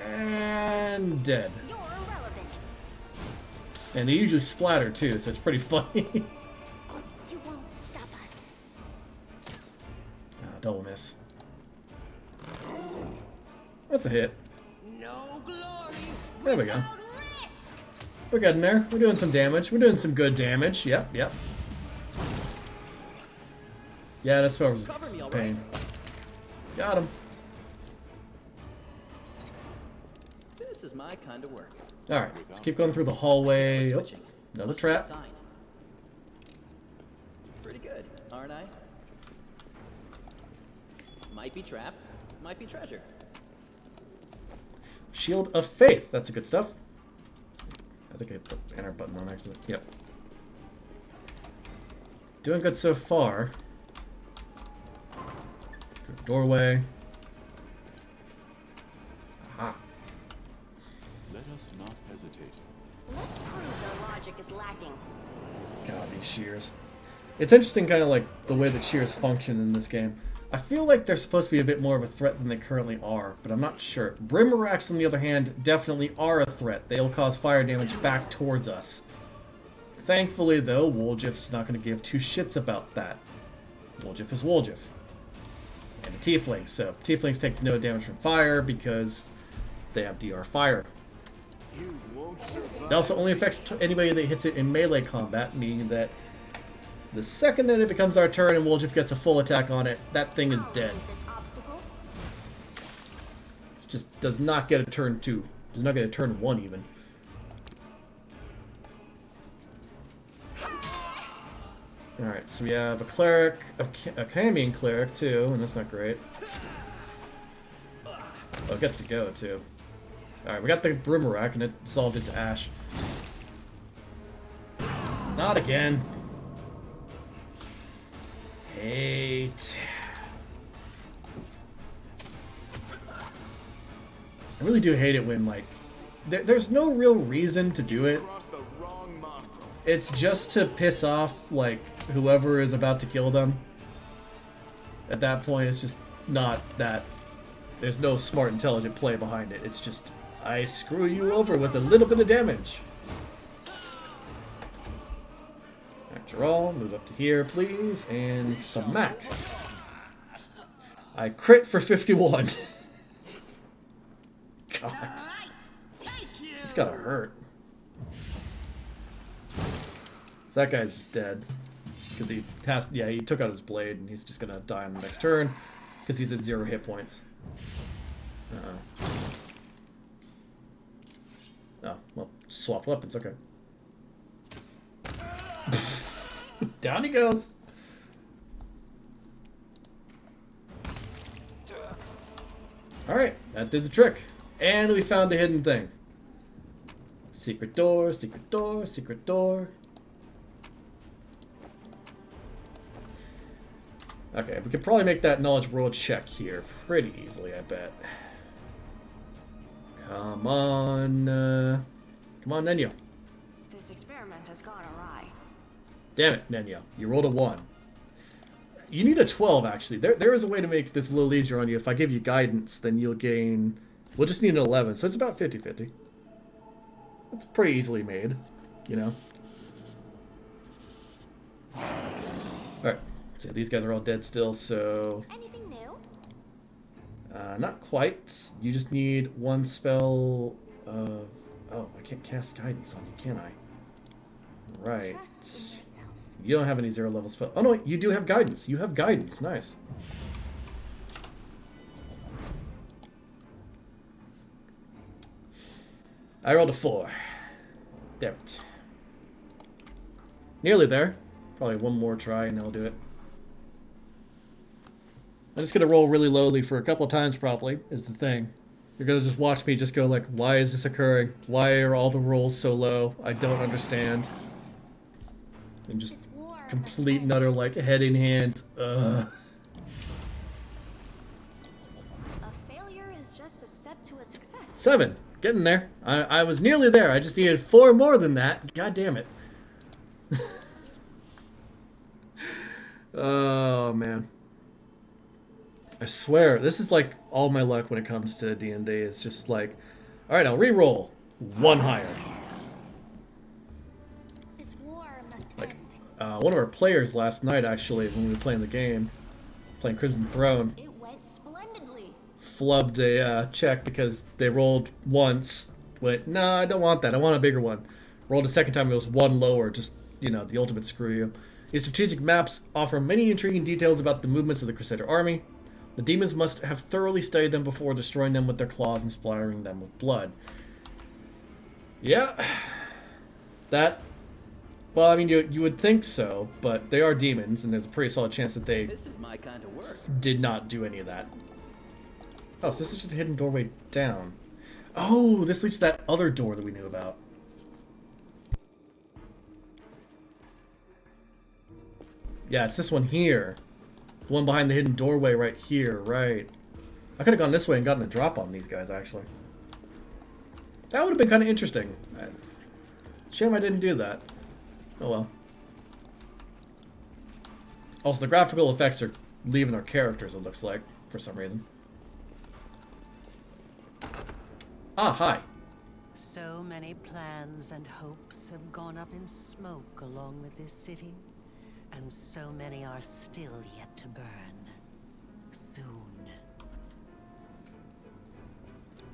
and dead. You're irrelevant. And they usually splatter, too, so it's pretty funny. You won't stop us. Double miss. That's a hit. No glory. There we go. We're getting there. We're doing some damage. We're doing some good damage. Yep, yep. Yeah, that's what was pain. Got him. This is my kind of work. Alright, let's keep going through the hallway. Oh, another trap. Pretty good, aren't I? Might be trap, might be treasure. Shield of Faith. That's a good stuff. I think I hit the enter button on accident. Yep. Doing good so far. Through the doorway. Aha. Let us not hesitate. Let's prove their logic is lacking. God, these shears. It's interesting kind of like the way that shears function in this game. I feel like they're supposed to be a bit more of a threat than they currently are, but I'm not sure. Brimmeracks, on the other hand, definitely are a threat. They'll cause fire damage back towards us. Thankfully, though, Woljif's not going to give two shits about that. Woljif is Woljif. And a Tiefling, so Tieflings take no damage from fire because they have DR fire. You won't survive. It also only affects anybody that hits it in melee combat, meaning that the second that it becomes our turn and Woljif gets a full attack on it, that thing is dead. This obstacle. It just does not get a turn 2. Does not get a turn 1 even. Alright, so we have a cleric, a Camian cleric too, and that's not great. Oh, it gets to go too. Alright, we got the Brimerack and it dissolved into ash. Not again. Hate. I really do hate it when, like, there's no real reason to do it. Crossed the wrong month. It's just to piss off, like, whoever is about to kill them. At that point, it's just not that. There's no smart, intelligent play behind it. It's just, I screw you over with a little bit of damage. After all, move up to here, please, and smack. I crit for 51. God. It's gotta hurt. So that guy's just dead. Because he has, yeah, he took out his blade, and he's just gonna die on the next turn. Because he's at 0 hit points. Uh-oh. Oh, well, swap weapons, okay. Down he goes. Alright, that did the trick. And we found the hidden thing. Secret door, secret door, secret door. Okay, we could probably make that knowledge world check here pretty easily, I bet. Come on, Nenyo. This experiment has gone awry. Damn it, Nenyo. You rolled a 1. You need a 12, actually. There is a way to make this a little easier on you. If I give you guidance, then you'll gain... We'll just need an 11, so it's about 50-50. It's pretty easily made, you know? Alright, so these guys are all dead still, so... Anything new? Not quite. You just need one spell of... Oh, I can't cast guidance on you, can I? Right. Trust in yourself. You don't have any 0 level spell. Oh no, wait, you do have guidance. You have guidance. Nice. I rolled a 4. Damn it. Nearly there. Probably one more try and I'll do it. I'm just gonna roll really lowly for a couple of times probably, is the thing. You're gonna just watch me just go like, why is this occurring? Why are all the rolls so low? I don't understand. And just complete and utter like head in hand. A failure is just a step to a success. 7. Getting there. I was nearly there. I just needed 4 more than that. God damn it. Oh, man. I swear, this is like all my luck when it comes to D&D. It's just like, alright, I'll re-roll. 1 higher. This war must Like, end. one of our players last night, actually, when we were playing the game, playing Crimson Throne, It went splendidly. flubbed a check because they rolled once. Went, no, I don't want that. I want a bigger one. Rolled a second time, it was 1 lower. Just, you know, the ultimate screw you. These strategic maps offer many intriguing details about the movements of the Crusader army. The demons must have thoroughly studied them before destroying them with their claws and splattering them with blood. Yeah. That... Well, I mean, you would think so, but they are demons, and there's a pretty solid chance that they This is my kind of work. did not do any of that. Oh, so this is just a hidden doorway down. Oh, this leads to that other door that we knew about. Yeah, it's this one here. The one behind the hidden doorway right here, right. I could have gone this way and gotten a drop on these guys, actually. That would have been kind of interesting. Shame I didn't do that. Oh well. Also, the graphical effects are leaving our characters, it looks like, for some reason. Ah, hi. So many plans and hopes have gone up in smoke along with this city, and so many are still yet to burn. Soon.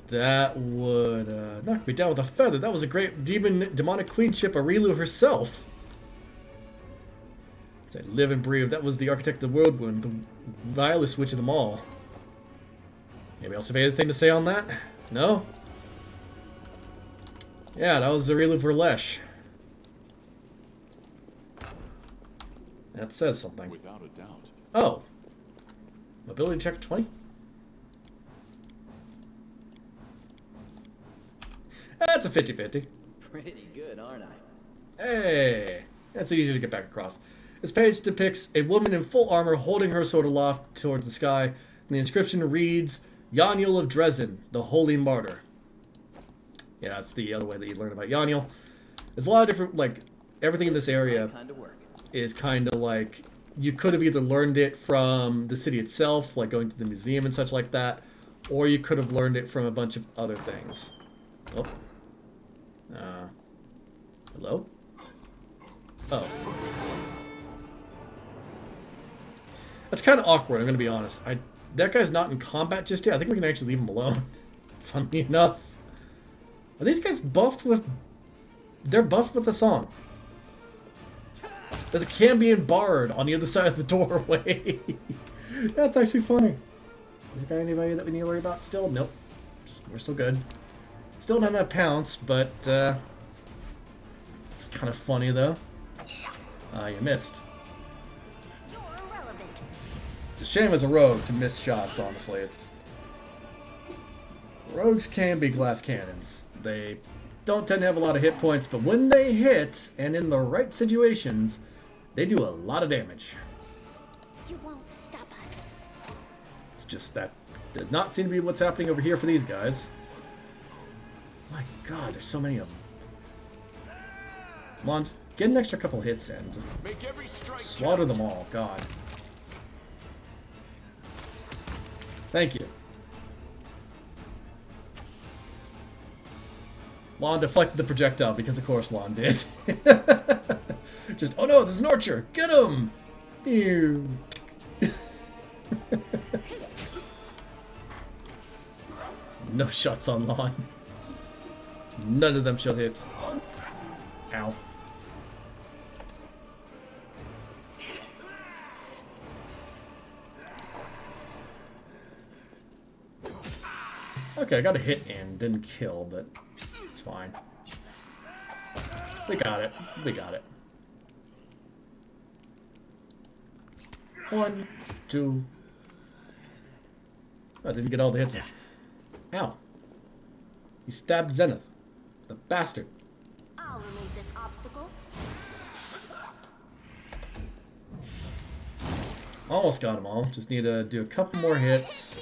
That would knock me down with a feather. That was a great demonic queenship, Arilu herself. Say, live and breathe. That was the architect of the world wound, the vilest witch of them all. Anybody else have anything to say on that? No? Yeah, that was Arilu Verlesh. That says something. Without a doubt. Oh. Mobility check 20? That's a 50-50. Pretty good, aren't I? Hey! That's easy to get back across. This page depicts a woman in full armor holding her sword aloft towards the sky, and the inscription reads, Yaniel of Dresden, the Holy Martyr. Yeah, that's the other way that you learn about Yaniel. There's a lot of different, like, everything in this area Kind of work. is kind of like, you could have either learned it from the city itself, like going to the museum and such like that, or you could have learned it from a bunch of other things. Oh. Hello? Oh. That's kind of awkward, I'm going to be honest. That guy's not in combat just yet. I think we can actually leave him alone. Funny enough. Are these guys buffed with... They're buffed with the song. There's a Cambion bard on the other side of the doorway. That's actually funny. Is there anybody that we need to worry about still? Nope. We're still good. Still not enough pounce, but it's kind of funny though. You missed. You're irrelevant. It's a shame as a rogue to miss shots, honestly. Rogues can be glass cannons. They don't tend to have a lot of hit points, but when they hit, and in the right situations, they do a lot of damage. You won't stop us. It's just that does not seem to be what's happening over here for these guys. My god, there's so many of them. Come on, just get an extra couple hits in. Just Make every strike slaughter them all. God. Thank you. Lon deflected the projectile because, of course, Lon did. Just, oh no, there's an archer! Get him! Ew. No shots on Lon. None of them shall hit. Ow. Okay, I got a hit in. Didn't kill, but it's fine. We got it. We got it. 1, 2. I didn't get all the hits in. Ow. He stabbed Zenith. The bastard. I'll remove this obstacle. Almost got them all. Just need to do a couple more hits.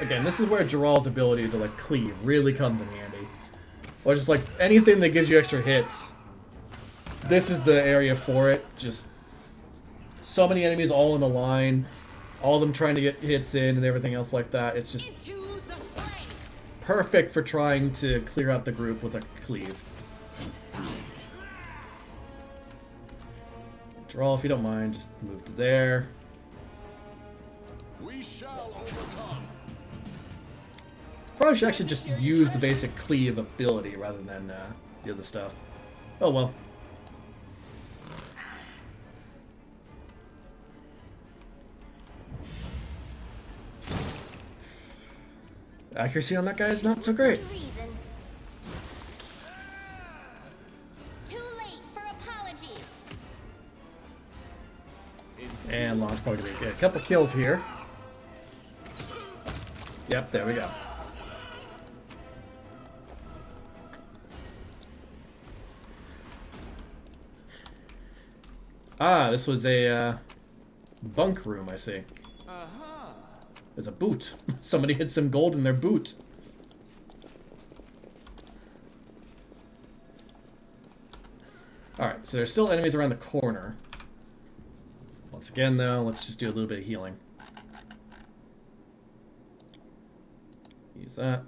Again, this is where Geralt's ability to like cleave really comes in handy. Or just like anything that gives you extra hits. This is the area for it. Just so many enemies all in a line. All of them trying to get hits in and everything else like that. It's just perfect for trying to clear out the group with a cleave. Geralt, if you don't mind, just move to there. We shall overcome. Probably should actually just use the basic cleave ability rather than the other stuff. Oh well. Accuracy on that guy is not so great. Too late for apologies. And Lon's probably gonna get a couple kills here. Yep, there we go. Ah, this was a bunk room, I see. There's a boot. Somebody hid some gold in their boot. Alright, so there's still enemies around the corner. Once again, though, let's just do a little bit of healing. Use that.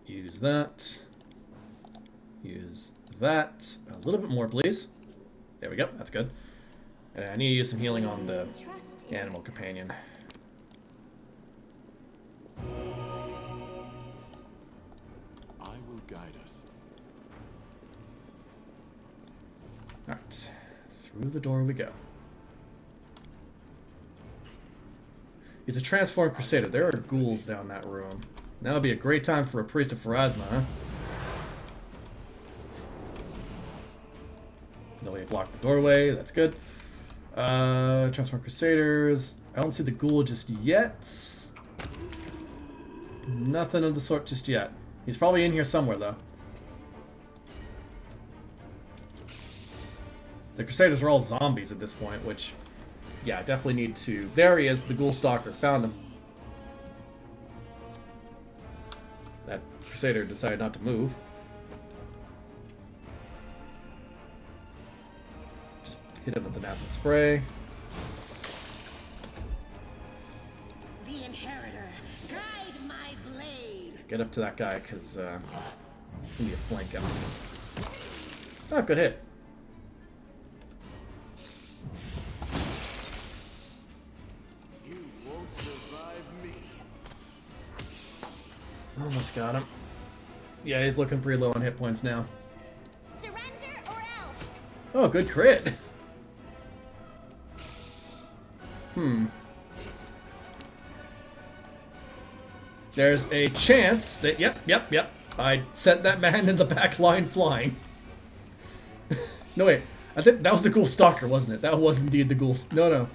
Use that. Use that. A little bit more, please. There we go. That's good. And I need to use some healing on the animal companion. I will guide us. Alright. Through the door we go. He's a transformed crusader. There are ghouls down that room. Now would be a great time for a priest of Pharasma, huh? No way to block the doorway. That's good. Transformed crusaders. I don't see the ghoul just yet. Nothing of the sort just yet. He's probably in here somewhere, though. The crusaders are all zombies at this point, which, yeah, definitely need to... There he is, the ghoul stalker. Found him. That crusader decided not to move. Just hit him with the acid spray. The inheritor, guide my blade. Get up to that guy, because he need a flank him. Oh, good hit. You won't survive me. Almost got him. Yeah, he's looking pretty low on hit points now. Surrender or else. Oh, good crit. There's a chance that, yep, I sent that man in the back line flying. No, wait. I think that was the ghoul stalker, wasn't it? That was indeed the ghoul. No.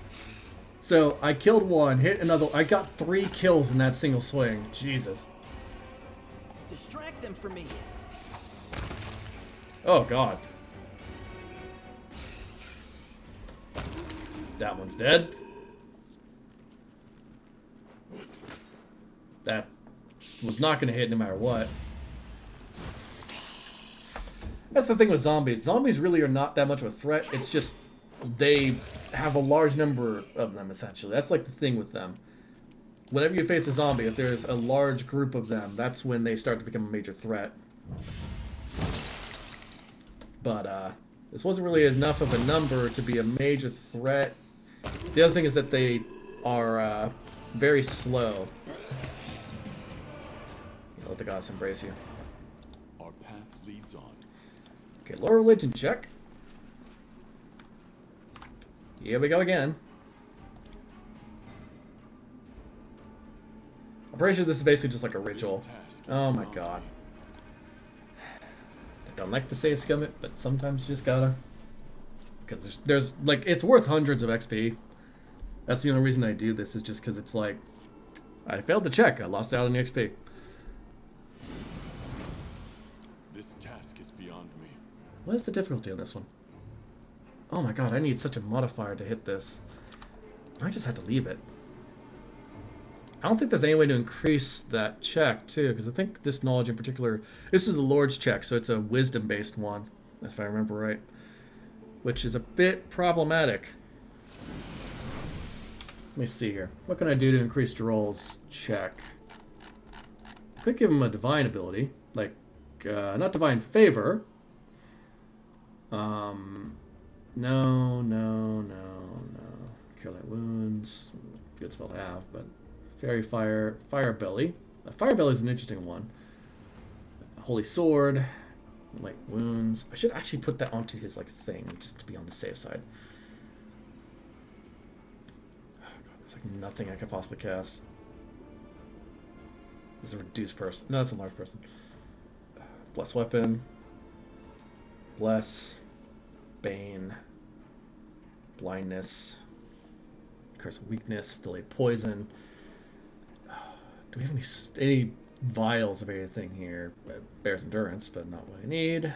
So, I killed one, hit another. I got 3 kills in that single swing. Jesus. Distract them from me. Oh god. That one's dead. That was not going to hit no matter what. That's the thing with zombies. Zombies really are not that much of a threat. It's just they have a large number of them, essentially. That's like the thing with them. Whenever you face a zombie, if there's a large group of them, that's when they start to become a major threat. But this wasn't really enough of a number to be a major threat. The other thing is that they are very slow. Let the gods embrace you. Our path leads on. Okay, lower religion check. Here we go again. I'm pretty sure this is basically just like a ritual. Oh my god. I don't like to save scum it, but sometimes you just gotta. Because there's like, it's worth hundreds of XP. That's the only reason I do this, is just because it's like, I failed to check. I lost out on the XP. This task is beyond me. What is the difficulty on this one? Oh my god, I need such a modifier to hit this. I just had to leave it. I don't think there's any way to increase that check, too, because I think this knowledge in particular... This is a Lord's check, so it's a wisdom-based one, if I remember right. Which is a bit problematic. Let me see here. What can I do to increase Droll's check? I could give him a divine ability. Like, not divine favor. No. Cure light wounds. Good spell to have, but... Fairy Fire, Fire Belly. Fire Belly is an interesting one. Holy Sword, Light Wounds. I should actually put that onto his like thing, just to be on the safe side. Oh, God, there's like nothing I could possibly cast. This is a reduced person. No, it's a large person. Bless Weapon. Bless. Bane. Blindness. Curse of Weakness. Delayed Poison. Do we have any vials of anything here? Bears Endurance, but not what I need.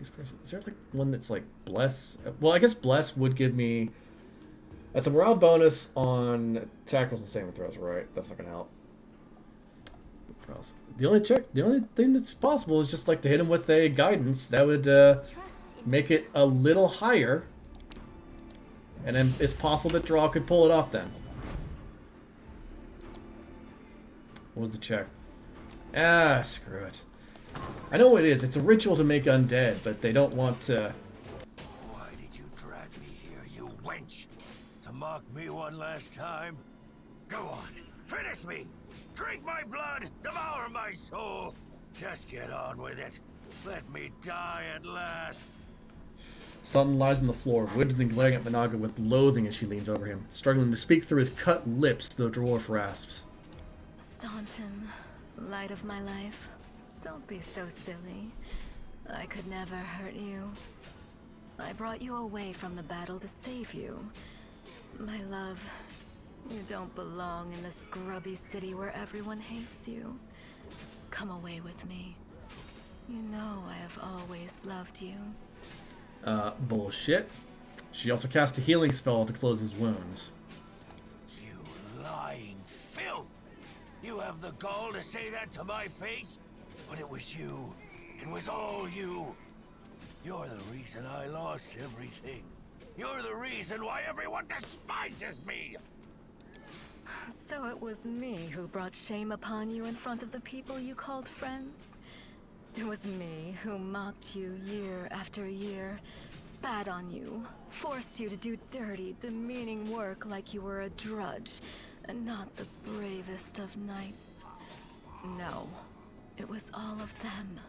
Is there like one that's like Bless? Well, I guess Bless would give me... That's a morale bonus on tackles and saving throws, right? That's not going to help. The only thing that's possible is just like to hit him with a guidance. That would make it a little higher. And then it's possible that Draw could pull it off then. What was the check? Ah, screw it. I know what it is. It's a ritual to make undead, but they don't want to... Why did you drag me here, you wench? To mock me one last time? Go on, finish me! Drink my blood, devour my soul! Just get on with it. Let me die at last. Staunton lies on the floor, wounded and glaring at Managa with loathing as she leans over him, struggling to speak through his cut lips, the dwarf rasps. Staunton, light of my life, don't be so silly. I could never hurt you. I brought you away from the battle to save you. My love, you don't belong in this grubby city where everyone hates you. Come away with me. You know I have always loved you. Bullshit. She also cast a healing spell to close his wounds. You lying filth! You have the gall to say that to my face? But it was you. It was all you. You're the reason I lost everything. You're the reason why everyone despises me! So it was me who brought shame upon you in front of the people you called friends? It was me who mocked you year after year, spat on you, forced you to do dirty, demeaning work like you were a drudge, and not the bravest of knights. No, it was all of them,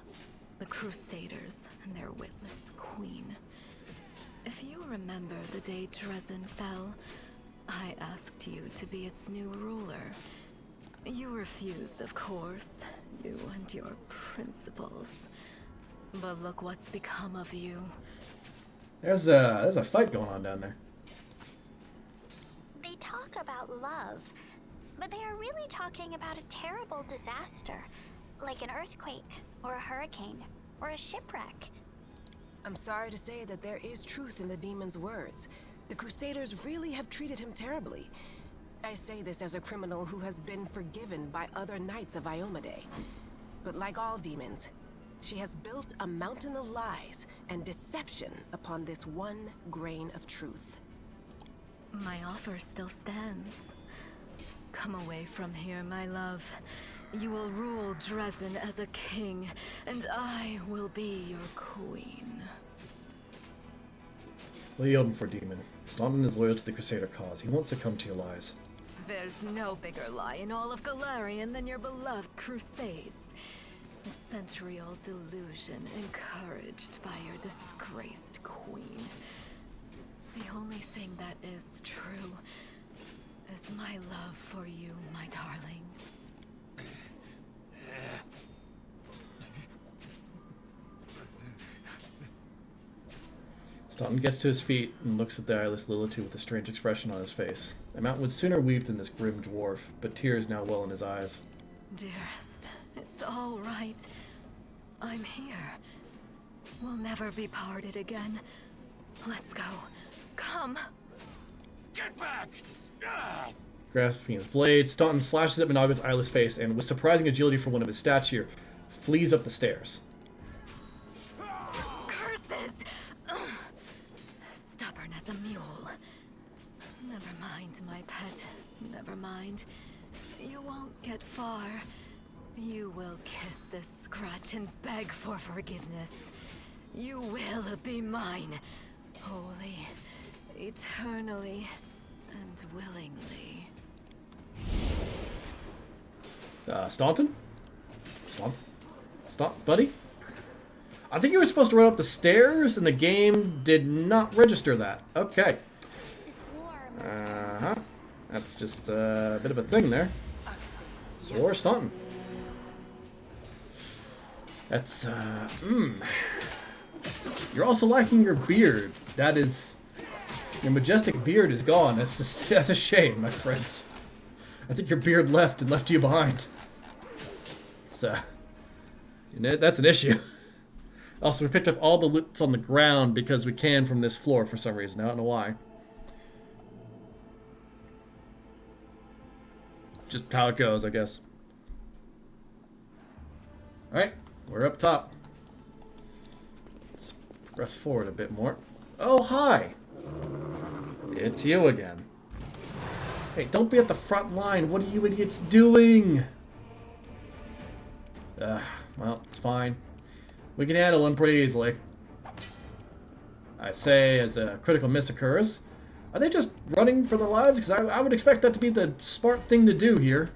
the Crusaders and their witless queen. If you remember the day Dresden fell, I asked you to be its new ruler. You refused, of course, you and your principles. But look what's become of you. There's a fight going on down there. They talk about love, but they are really talking about a terrible disaster. Like an earthquake, or a hurricane, or a shipwreck. I'm sorry to say that there is truth in the demon's words. The Crusaders really have treated him terribly. I say this as a criminal who has been forgiven by other knights of Iomade. But like all demons, she has built a mountain of lies and deception upon this one grain of truth. My offer still stands. Come away from here, my love. You will rule Dresden as a king, and I will be your queen. What are you hoping for, demon? Staunton is loyal to the Crusader cause. He won't succumb to your lies. There's no bigger lie in all of Galarian than your beloved Crusades. A century-old delusion encouraged by your disgraced queen. The only thing that is true is my love for you, my darling. Staunton gets to his feet and looks at the eyeless Lilith with a strange expression on his face. A mountain would sooner weep than this grim dwarf, but tears now well in his eyes. Dearest, it's all right. I'm here. We'll never be parted again. Let's go. Come. Get back! Ah! Grasping his blade, Staunton slashes at Minaga's eyeless face and, with surprising agility for one of his stature, flees up the stairs. Curses! Stubborn as a mule. Never mind, my pet. Never mind. You won't get far. You will kiss this scratch and beg for forgiveness. You will be mine. Wholly, eternally, and willingly. Staunton? Stop, buddy? I think you were supposed to run up the stairs, and the game did not register that. Okay. This war must Uh-huh. That's just a bit of a thing there. Or Staunton. That's, You're also lacking your beard. That is... Your majestic beard is gone. That's a shame, my friends. I think your beard left and left you behind. So, that's an issue. Also, we picked up all the loot on the ground because we can from this floor for some reason. I don't know why. Just how it goes, I guess. Alright, we're up top. Let's press forward a bit more. Oh, hi! It's you again. Hey, don't be at the front line. What are you idiots doing? Well, it's fine. We can handle him pretty easily. I say as a critical miss occurs. Are they just running for their lives? Because I would expect that to be the smart thing to do here.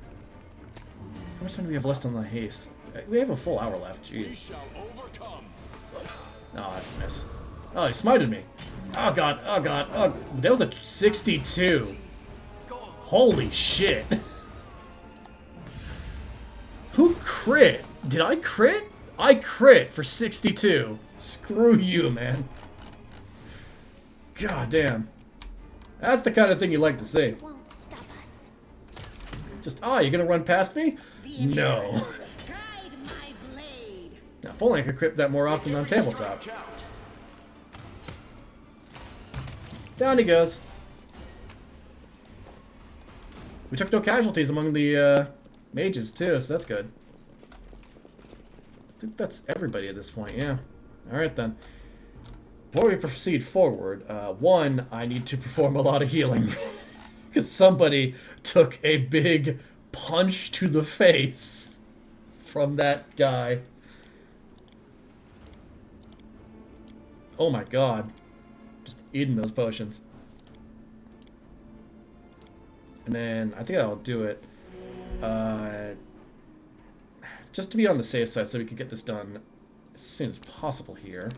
How much time do we have left on the haste? We have a full hour left. Jeez. We shall overcome. Oh, that's a miss. Oh, he smited me. Oh, God. Oh, God. Oh, that was a 62. Holy shit. Who crit? Did I crit? I crit for 62. Screw you, man. God damn. That's the kind of thing you like to see. won't stop us. Just, you're gonna run past me? No. Guide my blade. Now, if only I could crit that more often on tabletop. Down he goes. We took no casualties among the mages, too, so that's good. I think that's everybody at this point, yeah. Alright then. Before we proceed forward, one, I need to perform a lot of healing. Because somebody took a big punch to the face from that guy. Oh my god. Just eating those potions. And then, I think I'll do it. Just to be on the safe side so we can get this done as soon as possible here.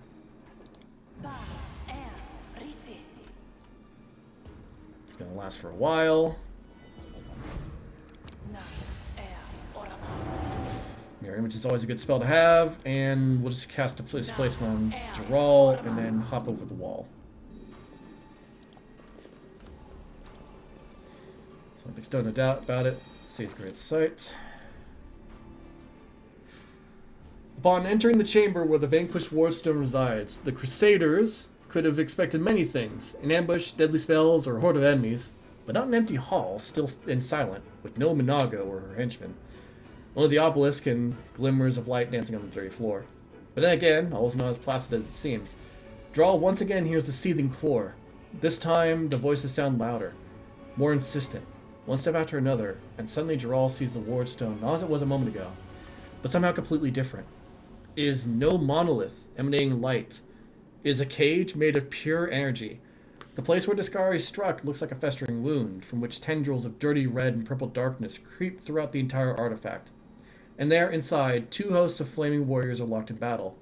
It's gonna last for a while. Mirror Image is always a good spell to have, and we'll just cast a displacement on Dural and then hop over the wall. So there's no doubt about it. Saves great sight. Upon entering the chamber where the vanquished wardstone resides, the Crusaders could have expected many things: an ambush, deadly spells, or a horde of enemies, but not an empty hall, still and silent, with no Minago or her henchmen. Only the obelisk and glimmers of light dancing on the dirty floor. But then again, all is not as placid as it seems. Drawl once again hears the seething core. This time, the voices sound louder, more insistent, one step after another, and suddenly Drawl sees the wardstone not as it was a moment ago, but somehow completely different. It is no monolith emanating light. It is a cage made of pure energy. The place where Discari struck looks like a festering wound, from which tendrils of dirty red and purple darkness creep throughout the entire artifact. And there, inside, 2 hosts of flaming warriors are locked in battle.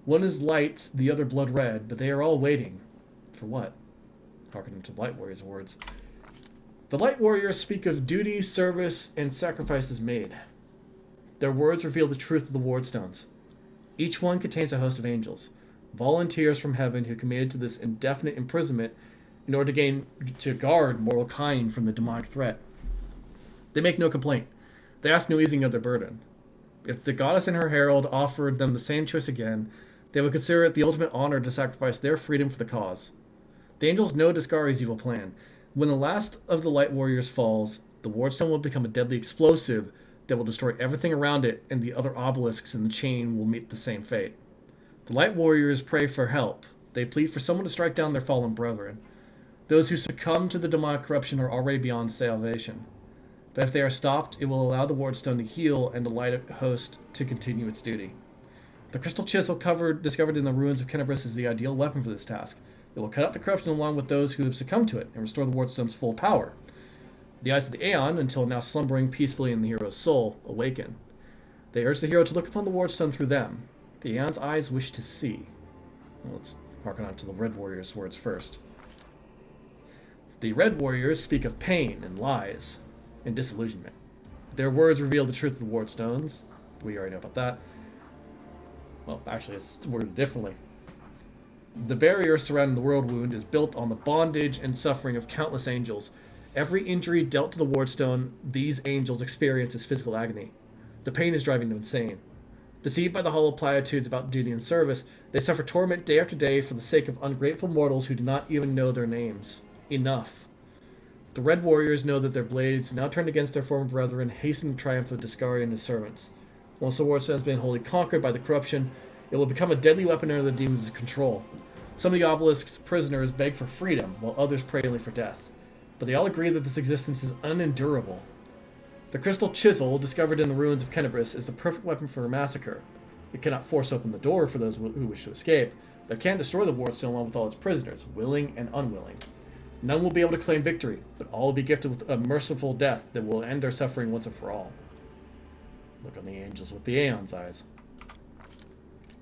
One is light, the other blood red, but they are all waiting. For what? Harkening to the Light Warriors' words. The Light Warriors speak of duty, service, and sacrifices made. Their words reveal the truth of the wardstones. Each one contains a host of angels, volunteers from heaven who committed to this indefinite imprisonment in order to guard mortal kind from the demonic threat. They make no complaint. They ask no easing of their burden. If the goddess and her herald offered them the same choice again, they would consider it the ultimate honor to sacrifice their freedom for the cause. The angels know Discari's evil plan. When the last of the Light Warriors falls, the wardstone will become a deadly explosive that will destroy everything around it, and the other obelisks in the chain will meet the same fate. The Light Warriors pray for help. They plead for someone to strike down their fallen brethren. Those who succumb to the demonic corruption are already beyond salvation. But if they are stopped, it will allow the wardstone to heal and the light host to continue its duty. The crystal chisel discovered in the ruins of Kenabris is the ideal weapon for this task. It will cut out the corruption along with those who have succumbed to it and restore the wardstone's full power. The eyes of the Aeon, until now slumbering peacefully in the hero's soul, awaken. They urge the hero to look upon the wardstone through them. The Aeon's eyes wish to see. Well, let's harken on to the Red Warriors' words first. The Red Warriors speak of pain and lies and disillusionment. Their words reveal the truth of the wardstones. We already know about that. Well, actually, it's worded differently. The barrier surrounding the world wound is built on the bondage and suffering of countless angels. Every injury dealt to the wardstone, these angels experience as physical agony. The pain is driving them insane. Deceived by the hollow platitudes about duty and service, they suffer torment day after day for the sake of ungrateful mortals who do not even know their names. Enough. The Red Warriors know that their blades, now turned against their former brethren, hasten the triumph of Discari and his servants. Once the wardstone has been wholly conquered by the corruption, it will become a deadly weapon under the demons' control. Some of the obelisk's prisoners beg for freedom, while others pray only for death. But they all agree that this existence is unendurable. The crystal chisel, discovered in the ruins of Kenabris, is the perfect weapon for a massacre. It cannot force open the door for those who wish to escape, but it can destroy the wardstone along with all its prisoners, willing and unwilling. None will be able to claim victory, but all will be gifted with a merciful death that will end their suffering once and for all. Look on the angels with the Aeon's eyes.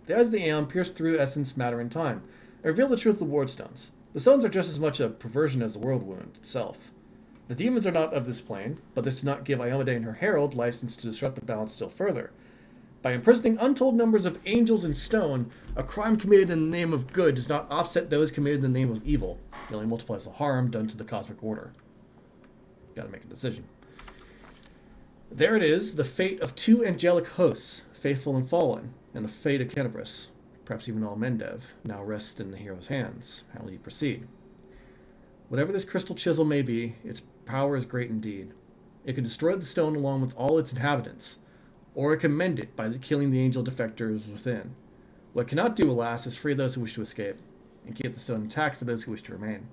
The eyes of the Aeon pierce through essence, matter, and time, and reveal the truth of the wardstones. The stones are just as much a perversion as the world wound itself. The demons are not of this plane, but this did not give Iomade and her herald license to disrupt the balance still further. By imprisoning untold numbers of angels in stone, a crime committed in the name of good does not offset those committed in the name of evil. It only multiplies the harm done to the cosmic order. Gotta make a decision. There it is, the fate of 2 angelic hosts, faithful and fallen, and the fate of Kenabris, perhaps even all Mendev, now rests in the hero's hands. How will he proceed? Whatever this crystal chisel may be, its power is great indeed. It can destroy the stone along with all its inhabitants, or it can mend it by killing the angel defectors within. What it cannot do, alas, is free those who wish to escape, and keep the stone intact for those who wish to remain.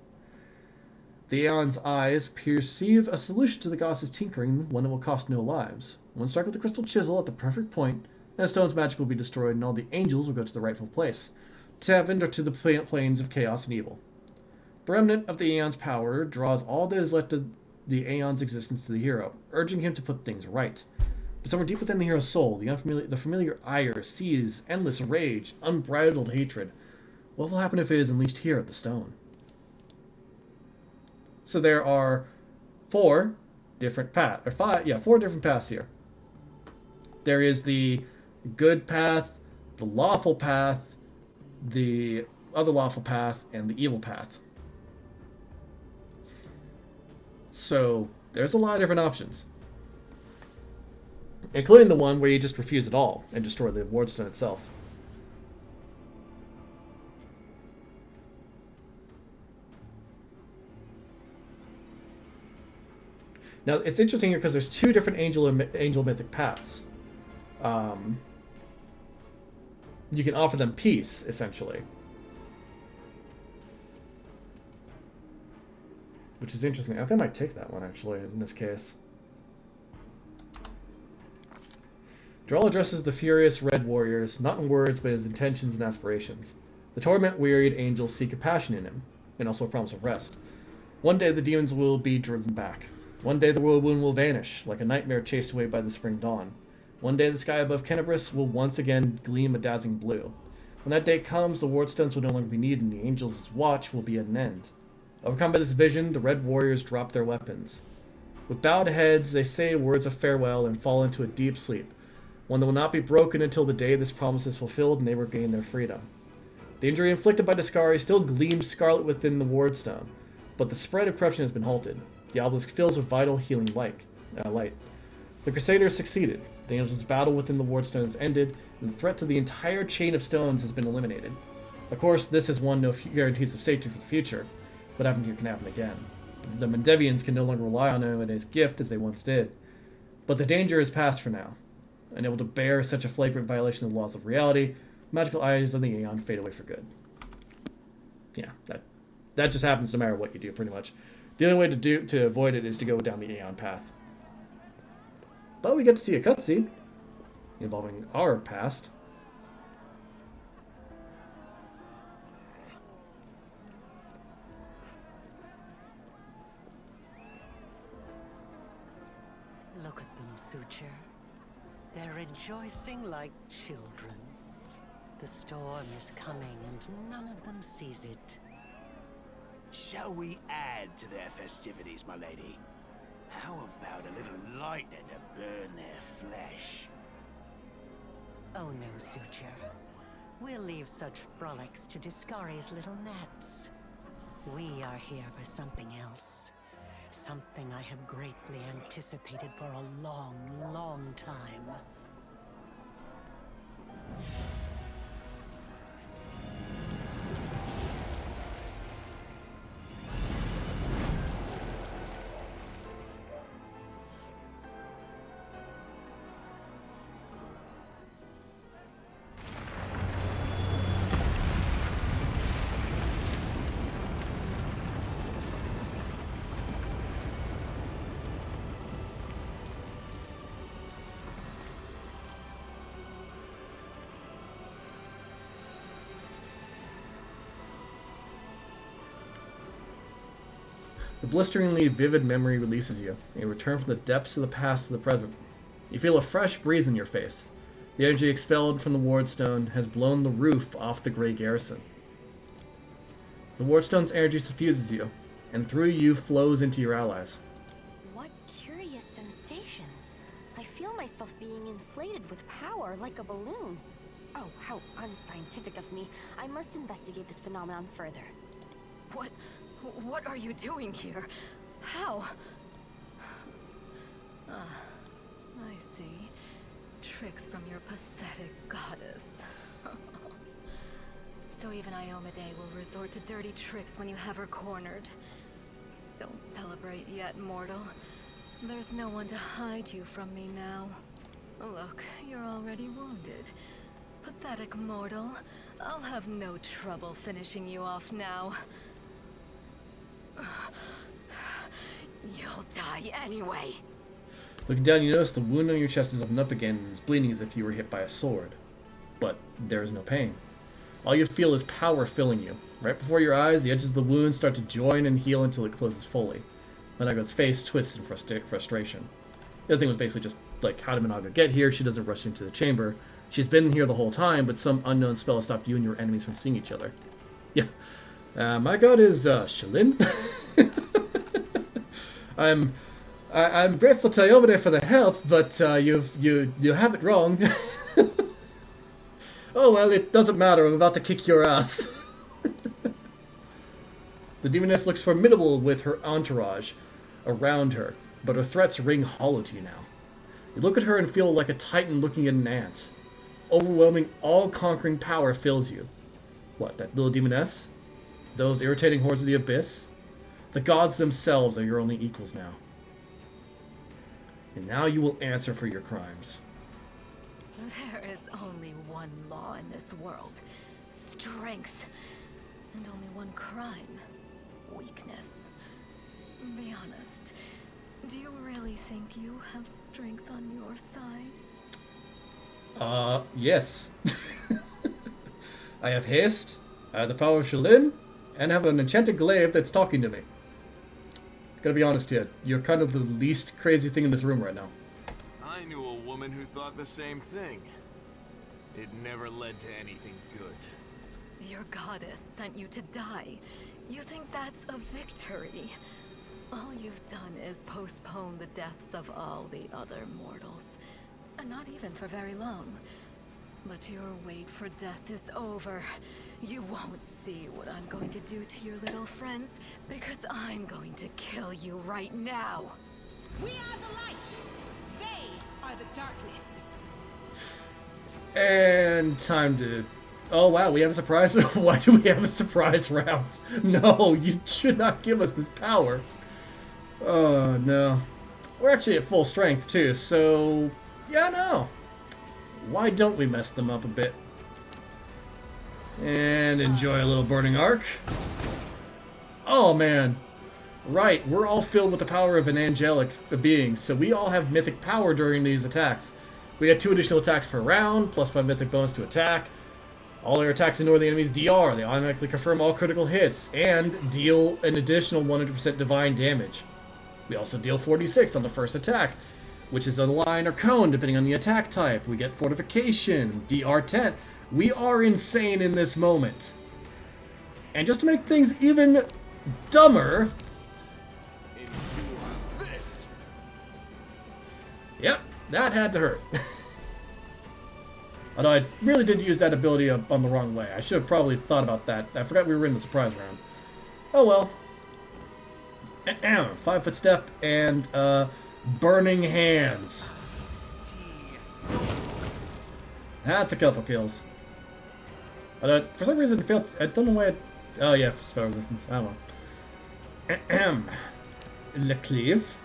The Aeon's eyes perceive a solution to the goddess's tinkering, one that will cost no lives. One strike with the crystal chisel at the perfect point, and the stone's magic will be destroyed, and all the angels will go to the rightful place, to heaven or to the planes of chaos and evil. The remnant of the Aeon's power draws all that is left of the Aeon's existence to the hero, urging him to put things right. But somewhere deep within the hero's soul, the familiar ire sees endless rage, unbridled hatred. What will happen if it is unleashed here at the stone? So there are 4 different paths, or 4 different paths here. There is the good path, the lawful path, the other lawful path, and the evil path. So there's a lot of different options. including the one where you just refuse it all and destroy the wardstone itself. Now, it's interesting here because there's two different angel mythic paths. You can offer them peace, essentially. Which is interesting. I think I might take that one, actually, in this case. Drell addresses the furious Red Warriors, not in words, but his intentions and aspirations. The torment-wearied angels see compassion in him, and also a promise of rest. One day the demons will be driven back. One day the whirlwind will vanish, like a nightmare chased away by the spring dawn. One day the sky above Kenabris will once again gleam a dazzling blue. When that day comes, the wardstones will no longer be needed, and the angels' watch will be at an end. Overcome by this vision, the Red Warriors drop their weapons. With bowed heads, they say words of farewell and fall into a deep sleep, one that will not be broken until the day this promise is fulfilled and they regain their freedom. The injury inflicted by Discari still gleams scarlet within the wardstone, but the spread of corruption has been halted. The obelisk fills with vital healing light. The Crusaders succeeded. The angels' battle within the wardstone has ended, and the threat to the entire chain of stones has been eliminated. Of course, this has won no guarantees of safety for the future. What happened here can happen again. The Mendevians can no longer rely on Iomede's gift as they once did. But the danger is past for now. Unable to bear such a flagrant violation of the laws of reality, magical eyes of the Aeon fade away for good. Yeah, that just happens no matter what you do, pretty much. The only way to avoid it is to go down the Aeon path. But we get to see a cutscene involving our past. Look at them, Suture. They're rejoicing like children. The storm is coming and none of them sees it. Shall we add to their festivities, my lady? How about a little lightning to burn their flesh? Oh no, Suture. We'll leave such frolics to Discari's little gnats. We are here for something else. Something I have greatly anticipated for a long, long time. The blisteringly vivid memory releases you, and you return from the depths of the past to the present. You feel a fresh breeze in your face. The energy expelled from the wardstone has blown the roof off the Grey Garrison. The wardstone's energy suffuses you, and through you flows into your allies. What curious sensations. I feel myself being inflated with power like a balloon. Oh, how unscientific of me. I must investigate this phenomenon further. What are you doing here? How? Ah, I see. Tricks from your pathetic goddess. So even Iomade will resort to dirty tricks when you have her cornered. Don't celebrate yet, mortal. There's no one to hide you from me now. Look, you're already wounded. Pathetic mortal. I'll have no trouble finishing you off now. You'll die anyway. Looking down, you notice the wound on your chest is opened up again and is bleeding as if you were hit by a sword. But there is no pain. All you feel is power filling you. Right before your eyes, the edges of the wound start to join and heal until it closes fully. Managa's face twists in frustration. The other thing was basically just, like, how did Managa get here? She doesn't rush into the chamber. She's been here the whole time, but some unknown spell has stopped you and your enemies from seeing each other. Yeah. My god is, Shalin? I'm grateful to Iomade for the help, but you have it wrong. Oh well, it doesn't matter. I'm about to kick your ass. The demoness looks formidable with her entourage around her, but her threats ring hollow to you now. You look at her and feel like a titan looking at an ant. Overwhelming, all-conquering power fills you. What, that little demoness? Those irritating hordes of the abyss? The gods themselves are your only equals now. And now you will answer for your crimes. There is only one law in this world. Strength. And only one crime. Weakness. Be honest. Do you really think you have strength on your side? Yes. I have haste, I have the power of Shalim, and I have an enchanted glaive that's talking to me. Gotta be honest here, you're kind of the least crazy thing in this room right now. I knew a woman who thought the same thing. It never led to anything good. Your goddess sent you to die. You think that's a victory? All you've done is postpone the deaths of all the other mortals. And not even for very long. But your wait for death is over. You won't see what I'm going to do to your little friends, because I'm going to kill you right now. We are the light. They are the darkness. And time to... Oh wow, we have a surprise? Why do we have a surprise round? No, you should not give us this power. Oh no. We're actually at full strength too, so... Yeah, no. Why don't we mess them up a bit? And enjoy a little burning arc. Oh man. Right, we're all filled with the power of an angelic being, so we all have mythic power during these attacks. We get 2 additional attacks per round, plus 5 mythic bonus to attack. All our attacks ignore the enemy's DR. They automatically confirm all critical hits, and deal an additional 100% divine damage. We also deal 46 on the first attack, which is a line or cone depending on the attack type. We get fortification, DR 10. We are insane in this moment. And just to make things even dumber... This. Yep, that had to hurt. Although I really did use that ability on the wrong way. I should have probably thought about that. I forgot we were in the surprise round. Oh well. 5-foot step and burning hands. That's a couple kills. For some reason it failed. I don't know why it... Oh yeah, spell resistance. I don't know. Le Cleave.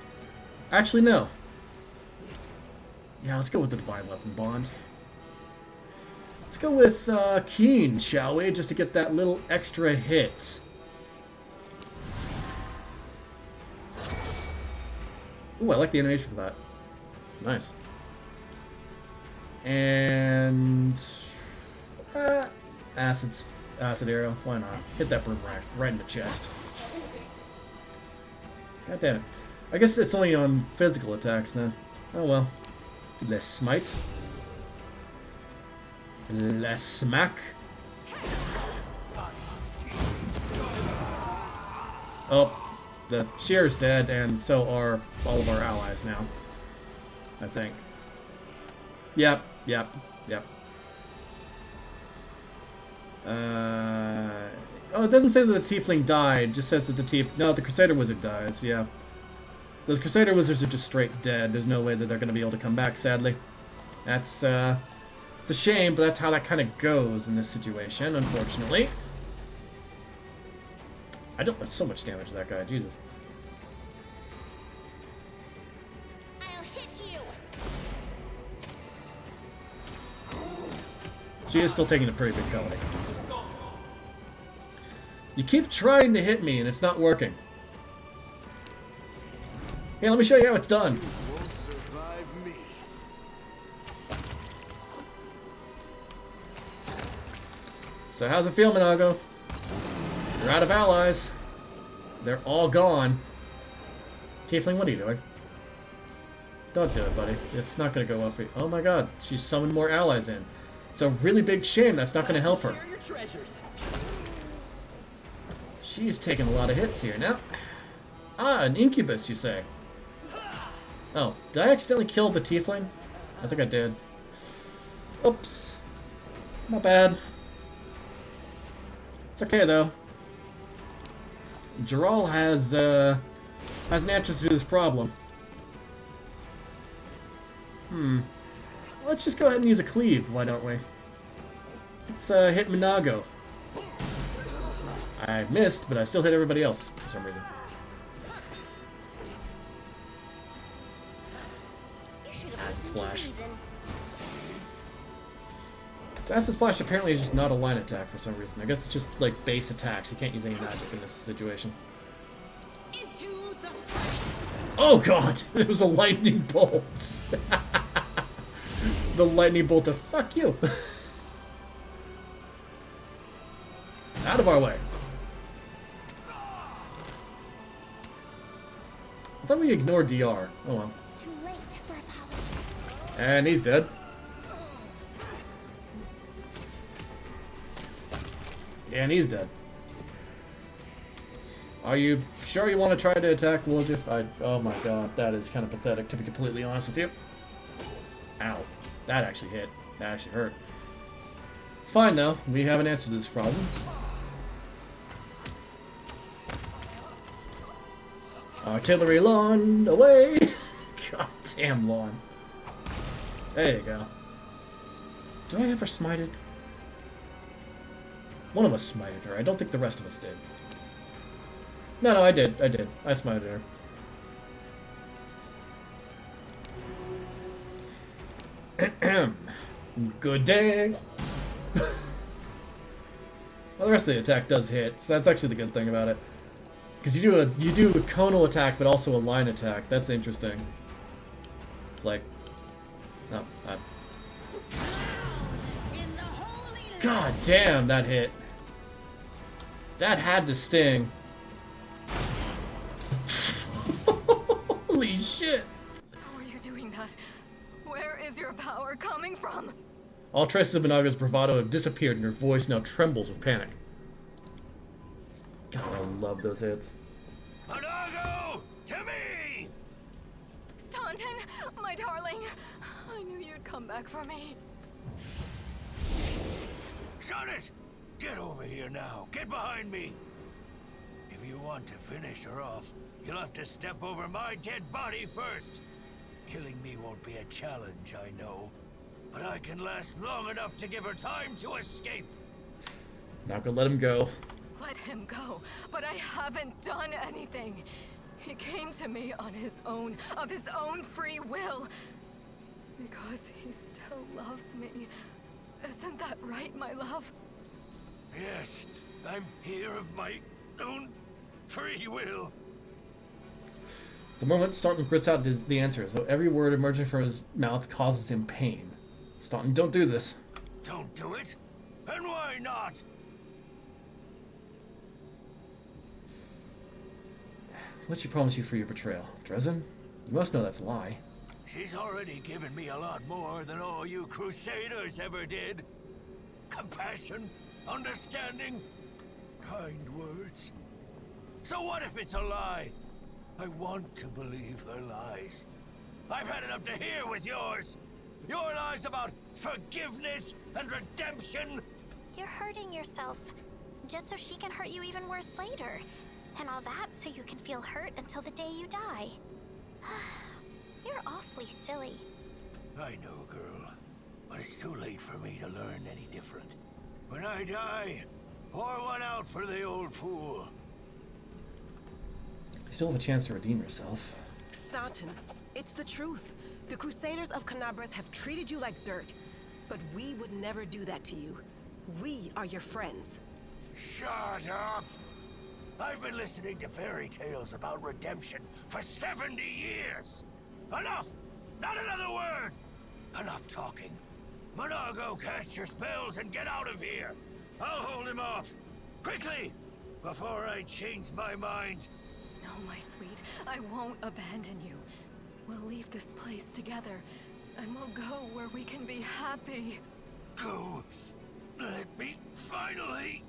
Actually, no. Yeah, let's go with the Divine Weapon Bond. Let's go with Keen, shall we? Just to get that little extra hit. Ooh, I like the animation for that. It's nice. And... Acid arrow. Why not? Hit that boomerang right in the chest. God damn it. I guess it's only on physical attacks then. Oh well. Less smite. Less smack. Oh, the Shear's dead, and so are all of our allies now. I think. Yep. Oh, it doesn't say that the Tiefling died. It just says that the Crusader Wizard dies, yeah. Those Crusader Wizards are just straight dead. There's no way that they're going to be able to come back, sadly. That's, it's a shame, but that's how that kind of goes in this situation, unfortunately. I don't have so much damage to that guy, Jesus. I'll hit you. She is still taking a pretty big penalty. You keep trying to hit me, and it's not working. Here, let me show you how it's done. Won't survive me. So how's it feel, Minago? You're out of allies. They're all gone. Tiefling, what are you doing? Don't do it, buddy. It's not going to go well for you. Oh my god, she's summoned more allies in. It's a really big shame that's not going to help her. She's taking a lot of hits here now. Ah, an incubus, you say? Oh, did I accidentally kill the tiefling? I think I did. Oops. Not bad. It's okay, though. Geralt has an answer to this problem. Let's just go ahead and use a cleave, why don't we? Let's hit Minago. I missed, but I still hit everybody else for some reason. Acid Splash. So Acid Splash apparently is just not a line attack for some reason. I guess it's just like base attacks. You can't use any magic in this situation. Oh god! It was a lightning bolt! The lightning bolt of fuck you! Out of our way. I thought we ignored DR. Oh well. Too late for apologies. And he's dead. And he's dead. Are you sure you want to try to attack Woljif? Oh my god, that is kind of pathetic, to be completely honest with you. Ow. That actually hit. That actually hurt. It's fine though. We have an answer to this problem. Artillery lawn, away! God damn lawn. There you go. Do I ever smited? One of us smited her. I don't think the rest of us did. No, I did. I smited her. Good day! Well, the rest of the attack does hit, so that's actually the good thing about it. Because you do a conal attack, but also a line attack. That's interesting. It's like... Oh, God damn, that hit. That had to sting. Holy shit! How are you doing that? Where is your power coming from? All traces of Minaga's bravado have disappeared, and her voice now trembles with panic. God, I love those hits. Minago! To me! Staunton, my darling. I knew you'd come back for me. Shut it! Get over here now. Get behind me. If you want to finish her off, you'll have to step over my dead body first. Killing me won't be a challenge, I know. But I can last long enough to give her time to escape. Not gonna let him go. Let him go, but I haven't done anything. He came to me on his own, of his own free will. Because he still loves me. Isn't that right, my love? Yes, I'm here of my own free will. The moment Staunton grits out the answer, as though every word emerging from his mouth causes him pain. Staunton, don't do this. Don't do it? And why not? What'd she promise you for your betrayal? Dresden? You must know that's a lie. She's already given me a lot more than all you Crusaders ever did. Compassion, understanding, kind words. So what if it's a lie? I want to believe her lies. I've had it up to here with yours. Your lies about forgiveness and redemption. You're hurting yourself, just so she can hurt you even worse later. And all that so you can feel hurt until the day you die. You're awfully silly. I know, girl. But it's too late for me to learn any different. When I die, pour one out for the old fool. You still have a chance to redeem yourself. Staunton, it's the truth. The Crusaders of Canabras have treated you like dirt. But we would never do that to you. We are your friends. Shut up! I've been listening to fairy tales about redemption for 70 years! Enough! Not another word! Enough talking. Minago, cast your spells and get out of here! I'll hold him off! Quickly! Before I change my mind! No, my sweet, I won't abandon you. We'll leave this place together, and we'll go where we can be happy. Go! Let me finally...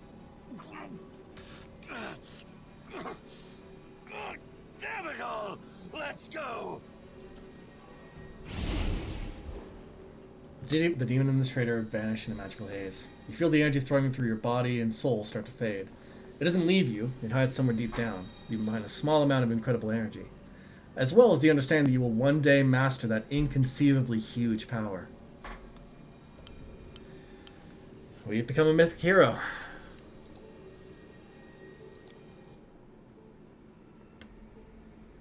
God damn it all! Let's go! The demon and the traitor vanish in a magical haze. You feel the energy throwing through your body and soul start to fade. It doesn't leave you, it hides somewhere deep down, even behind a small amount of incredible energy. as well as the understanding that you will one day master that inconceivably huge power. We've become a mythic hero.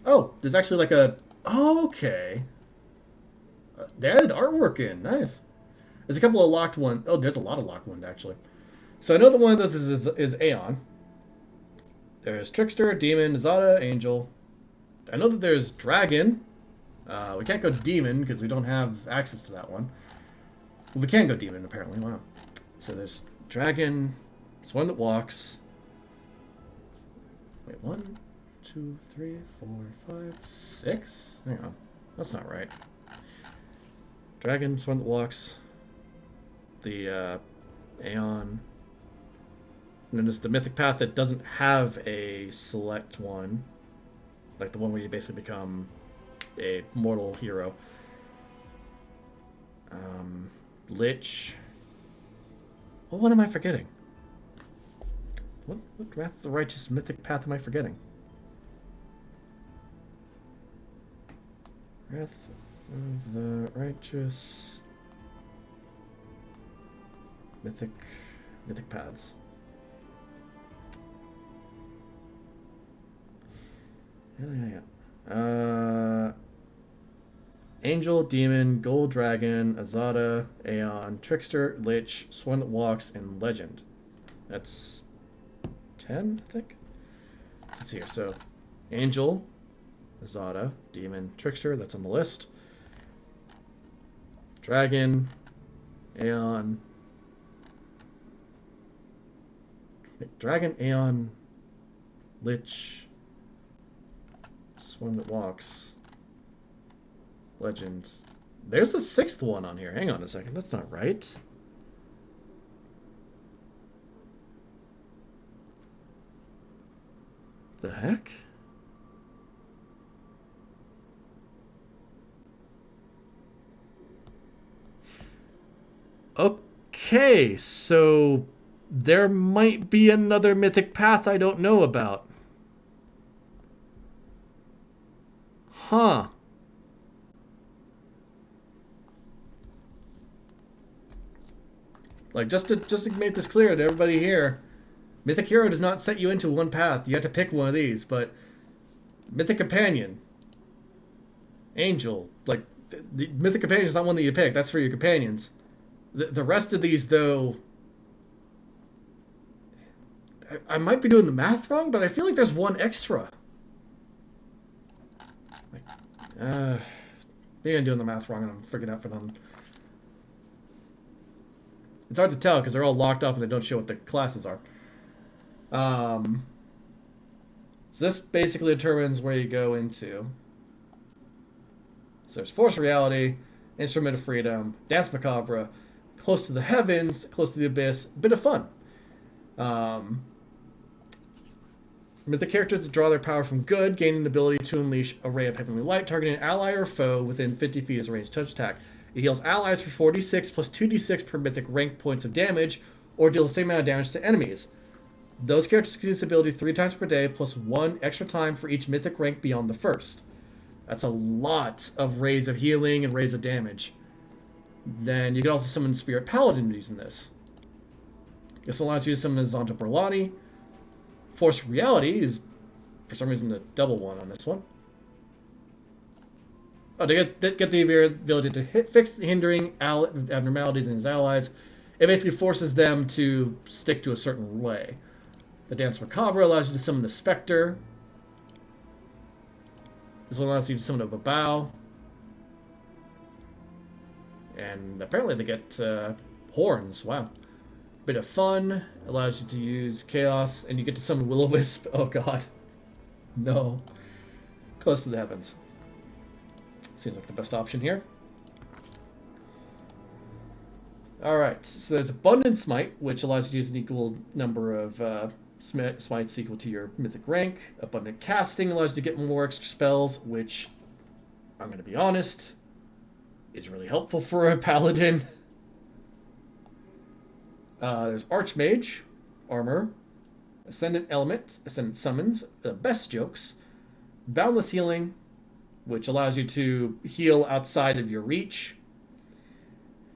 Oh, there's actually like a... Oh, okay. They added artwork in. Nice. There's a couple of locked ones. Oh, there's a lot of locked ones, actually. So I know that one of those is Aeon. There's Trickster, Demon, Zada, Angel. I know that there's Dragon. We can't go Demon because we don't have access to that one. Well, we can go Demon, apparently. Wow. So there's Dragon. It's one that walks. Wait, 1, 2, 3, 4, 5, 6? Hang on. That's not right. Dragon, one that walks. The Aeon. And then there's the mythic path that doesn't have a select one. Like the one where you basically become a mortal hero. Lich. What am I forgetting? What Wrath of the Righteous mythic path am I forgetting? Wrath of the Righteous mythic paths. Yeah. Angel, Demon, Gold Dragon, Azada, Aeon, Trickster, Lich, Swan that Walks, and Legend. That's 10, I think. Let's see here. So, Angel, Azada, Demon, Trickster. That's on the list. Dragon, Aeon. Dragon, Aeon, Lich, Swan that Walks, Legend. There's a 6th one on here. Hang on a second. That's not right. The heck? Okay, so there might be another mythic path I don't know about. Huh. Like, just to make this clear to everybody here, Mythic Hero does not set you into one path. You have to pick one of these, but Mythic Companion, Angel, like, the Mythic Companion is not one that you pick. That's for your companions. The rest of these, though, I might be doing the math wrong, but I feel like there's one extra. Maybe I'm doing the math wrong and I'm freaking out for them. It's hard to tell because they're all locked off and they don't show what the classes are. So this basically determines where you go into. So there's Force Reality, Instrument of Freedom, Dance Macabre, Close to the Heavens, Close to the Abyss. Bit of fun. Mythic characters that draw their power from good, gaining the ability to unleash a ray of heavenly light, targeting an ally or foe within 50 feet as a ranged touch attack. It heals allies for 4d6 plus 2d6 per mythic rank points of damage, or deals the same amount of damage to enemies. Those characters can use this ability 3 times per day, plus 1 extra time for each mythic rank beyond the first. That's a lot of rays of healing and rays of damage. Then you can also summon Spirit Paladin using this. This allows you to summon Zonta Berlani. Force Reality is, for some reason, a double one on this one. Oh, they get the ability to fix the hindering abnormalities in his allies. It basically forces them to stick to a certain way. The Dance Macabre allows you to summon the Spectre. This one allows you to summon a Babao. And apparently they get horns. Wow. Bit of fun. Allows you to use Chaos. And you get to summon Will-O-Wisp. Oh god. No. Close to the Heavens. Seems like the best option here. Alright. So there's Abundant Smite, which allows you to use an equal number of smites equal to your mythic rank. Abundant Casting allows you to get more extra spells, which, I'm going to be honest, is really helpful for a paladin. There's Archmage, Armor, Ascendant Element, Ascendant Summons, Best Jokes, Boundless Healing, which allows you to heal outside of your reach.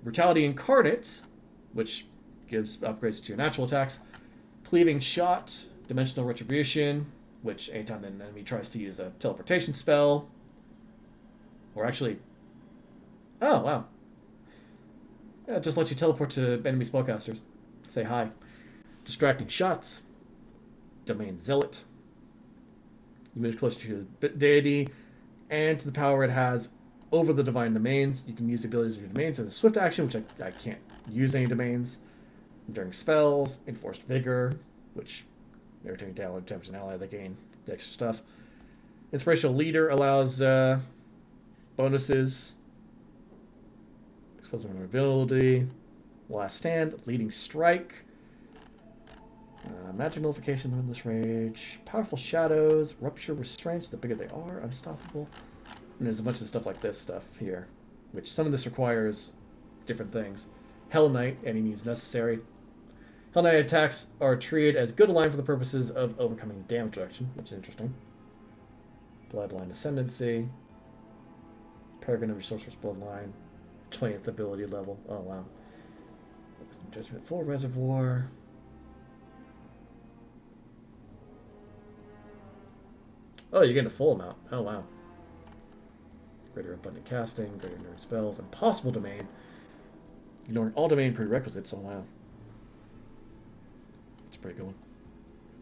Brutality Incarnate, which gives upgrades to your natural attacks. Cleaving Shot, Dimensional Retribution, which anytime an enemy tries to use a teleportation spell, or actually, oh wow, yeah, it just lets you teleport to enemy spellcasters. Say hi. Distracting Shots, Domain Zealot. You move closer to the deity and to the power it has over the divine domains. You can use the abilities of your domains as a swift action, which I can't use any domains. During spells, Enforced Vigor, which every time you damage an ally, they gain the extra stuff. Inspirational Leader allows bonuses. Explosive Vulnerability. Last Stand. Leading Strike. Magic Nullification, Limitless Rage. Powerful Shadows. Rupture Restraints. The bigger they are, unstoppable. And there's a bunch of stuff like this stuff here, which some of this requires different things. Hell Knight, any means necessary. Hell Knight attacks are treated as good aligned for the purposes of overcoming damage reduction, which is interesting. Bloodline Ascendancy. Paragon of your Sorcerer's Bloodline. 20th ability level. Oh, wow. Judgment Full Reservoir. Oh, you're getting a full amount. Oh, wow. Greater Abundant Casting, Greater Endurance Spells, Impossible Domain. Ignoring all domain prerequisites. Oh, wow. That's a pretty good one.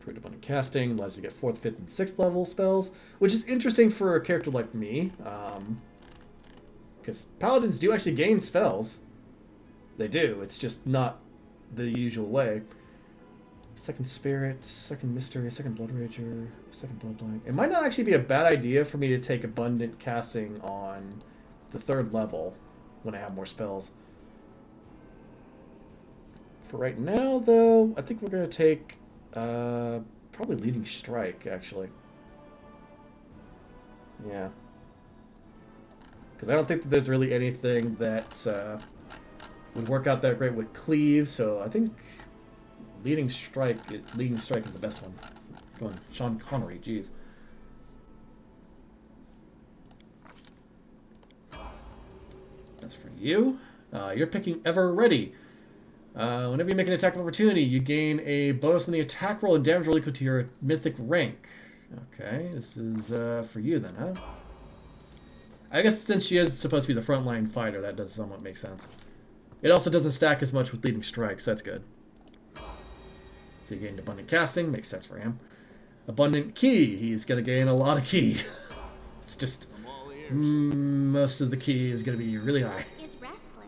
Greater Abundant Casting allows you to get 4th, 5th, and 6th level spells, which is interesting for a character like me. Because Paladins do actually gain spells. They do. It's just not the usual way. Second Spirit, Second Mystery, Second Blood Rager, Second Bloodline. It might not actually be a bad idea for me to take Abundant Casting on the 3rd level when I have more spells. For right now, though, I think we're going to take probably Leading Strike, actually. Yeah. Because I don't think that there's really anything that would work out that great with Cleave, so I think Leading Strike is the best one. Go on, Sean Connery, jeez. That's for you. You're picking Ever Ready. Whenever you make an attack of opportunity, you gain a bonus on the attack roll and damage roll equal to your mythic rank. Okay, this is for you then, huh? I guess since she is supposed to be the frontline fighter, that does somewhat make sense. It also doesn't stack as much with Leading Strikes, that's good. So you gained Abundant Casting, makes sense for him. Abundant Key, he's going to gain a lot of key. It's just, most of the key is going to be really high. Is restless.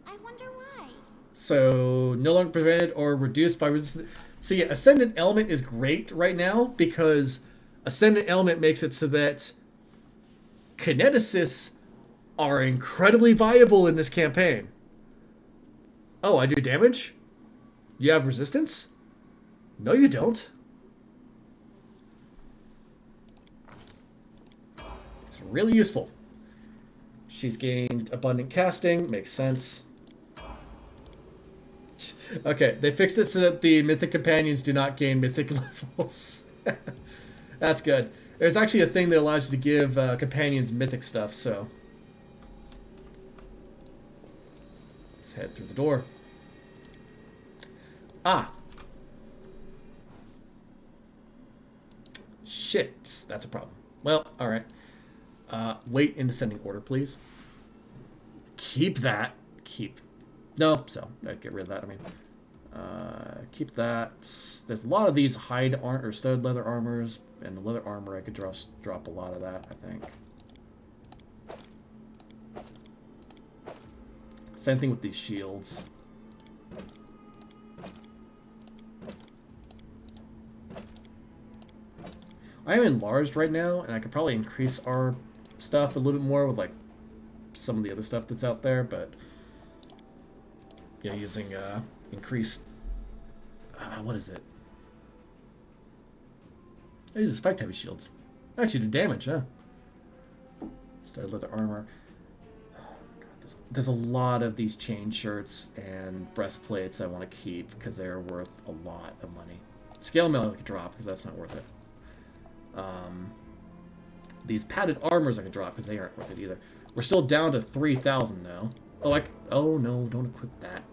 I wonder why. So, no longer prevented or reduced by resistance. So yeah, Ascendant Element is great right now because Ascendant Element makes it so that kineticists are incredibly viable in this campaign. Oh, I do damage? You have resistance? No, you don't. It's really useful. She's gained Abundant Casting. Makes sense. Okay, they fixed it so that the Mythic Companions do not gain Mythic levels. That's good. There's actually a thing that allows you to give Companions Mythic stuff, so... Let's head through the door. Ah! Shit, that's a problem. Well, alright. Wait in descending order, please. Keep that. No, so, get rid of that, I mean. Keep that. There's a lot of these hide or studded leather armors, and the leather armor, I could drop a lot of that, I think. Same thing with these shields. I am enlarged right now, and I could probably increase our stuff a little bit more with, like, some of the other stuff that's out there, but... Yeah, using, increased... what is it? I use the spike-heavy shields. Actually do damage, huh? Studded leather armor. Oh, God, there's a lot of these chain shirts and breastplates I want to keep, because they're worth a lot of money. Scale mail I could drop, because that's not worth it. these padded armors I can drop, because they aren't worth it either. We're still down to 3,000 now. Oh, oh no, don't equip that.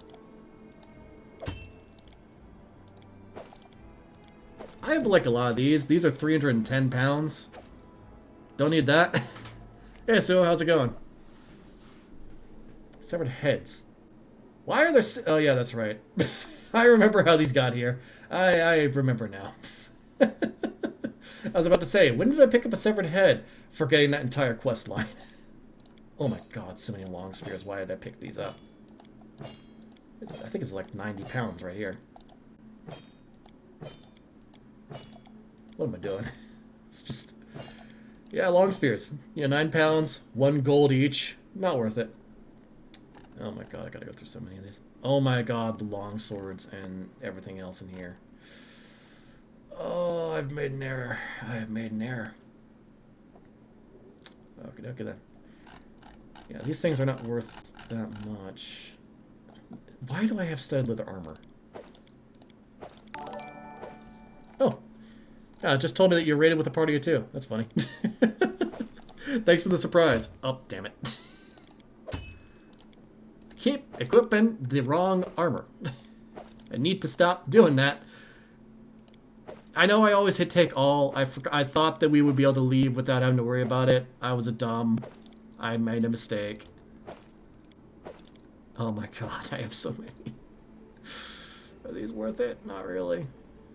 I have like a lot of these. These are 310 pounds. Don't need that. Hey, Sue, how's it going? Severed heads. Why are there... Oh, yeah, that's right. I remember how these got here. I remember now. I was about to say, when did I pick up a severed head? Forgetting that entire quest line. Oh my god, so many long spears. Why did I pick these up? I think it's like 90 pounds right here. What am I doing? It's just... Yeah, long spears. Yeah, 9 pounds, 1 gold each. Not worth it. Oh my god, I gotta go through so many of these. Oh my god, the long swords and everything else in here. Oh, I've made an error. I have made an error. Okay, then. Yeah, these things are not worth that much. Why do I have studded leather armor? Oh. Yeah, it just told me that you're rated with a party of 2. That's funny. Thanks for the surprise. Oh, damn it. Keep equipping the wrong armor. I need to stop doing that. I know I always hit take all. I thought that we would be able to leave without having to worry about it. I was a dumb. I made a mistake. Oh my god, I have so many. Are these worth it? Not really.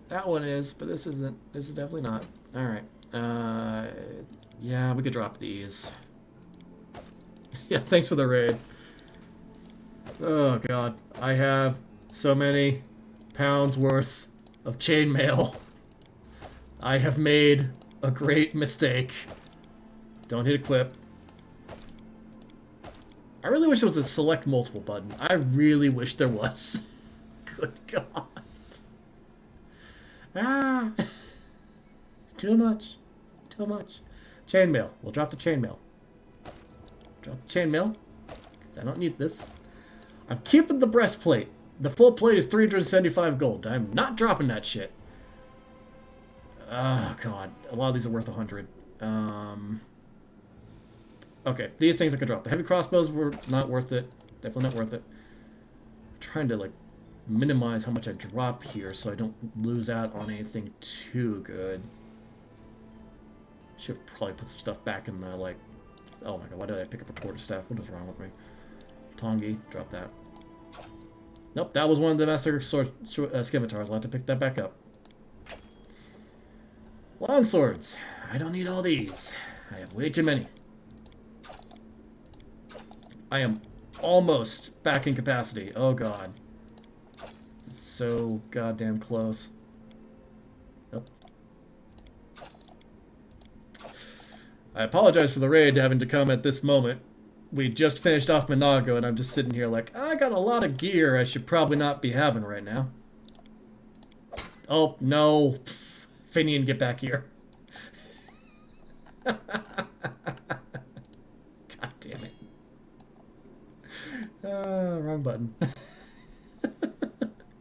That one is, but this isn't. This is definitely not. Alright. Yeah, we could drop these. Yeah, thanks for the raid. Oh god. I have so many pounds worth of chainmail. I have made a great mistake. Don't hit equip. I really wish it was a select multiple button. I really wish there was. Good god. Ah. Too much. Too much. Chainmail. We'll drop the chainmail. Drop the chainmail. Because I don't need this. I'm keeping the breastplate. The full plate is 375 gold. I'm not dropping that shit. Oh, God. A lot of these are worth 100. Okay, these things I could drop. The heavy crossbows were not worth it. Definitely not worth it. I'm trying to, like, minimize how much I drop here so I don't lose out on anything too good. Should probably put some stuff back in the, like... Oh my god, why did I pick up a quarterstaff? What is wrong with me? Tongi, drop that. Nope, that was one of the master sword scimitars. I'll have to pick that back up. Longswords. I don't need all these. I have way too many. I am almost back in capacity. Oh god. This is so goddamn close. Nope. I apologize for the raid having to come at this moment. We just finished off Minago, and I'm just sitting here like, I got a lot of gear I should probably not be having right now. Oh, no. Finian, get back here. God damn it. Wrong button.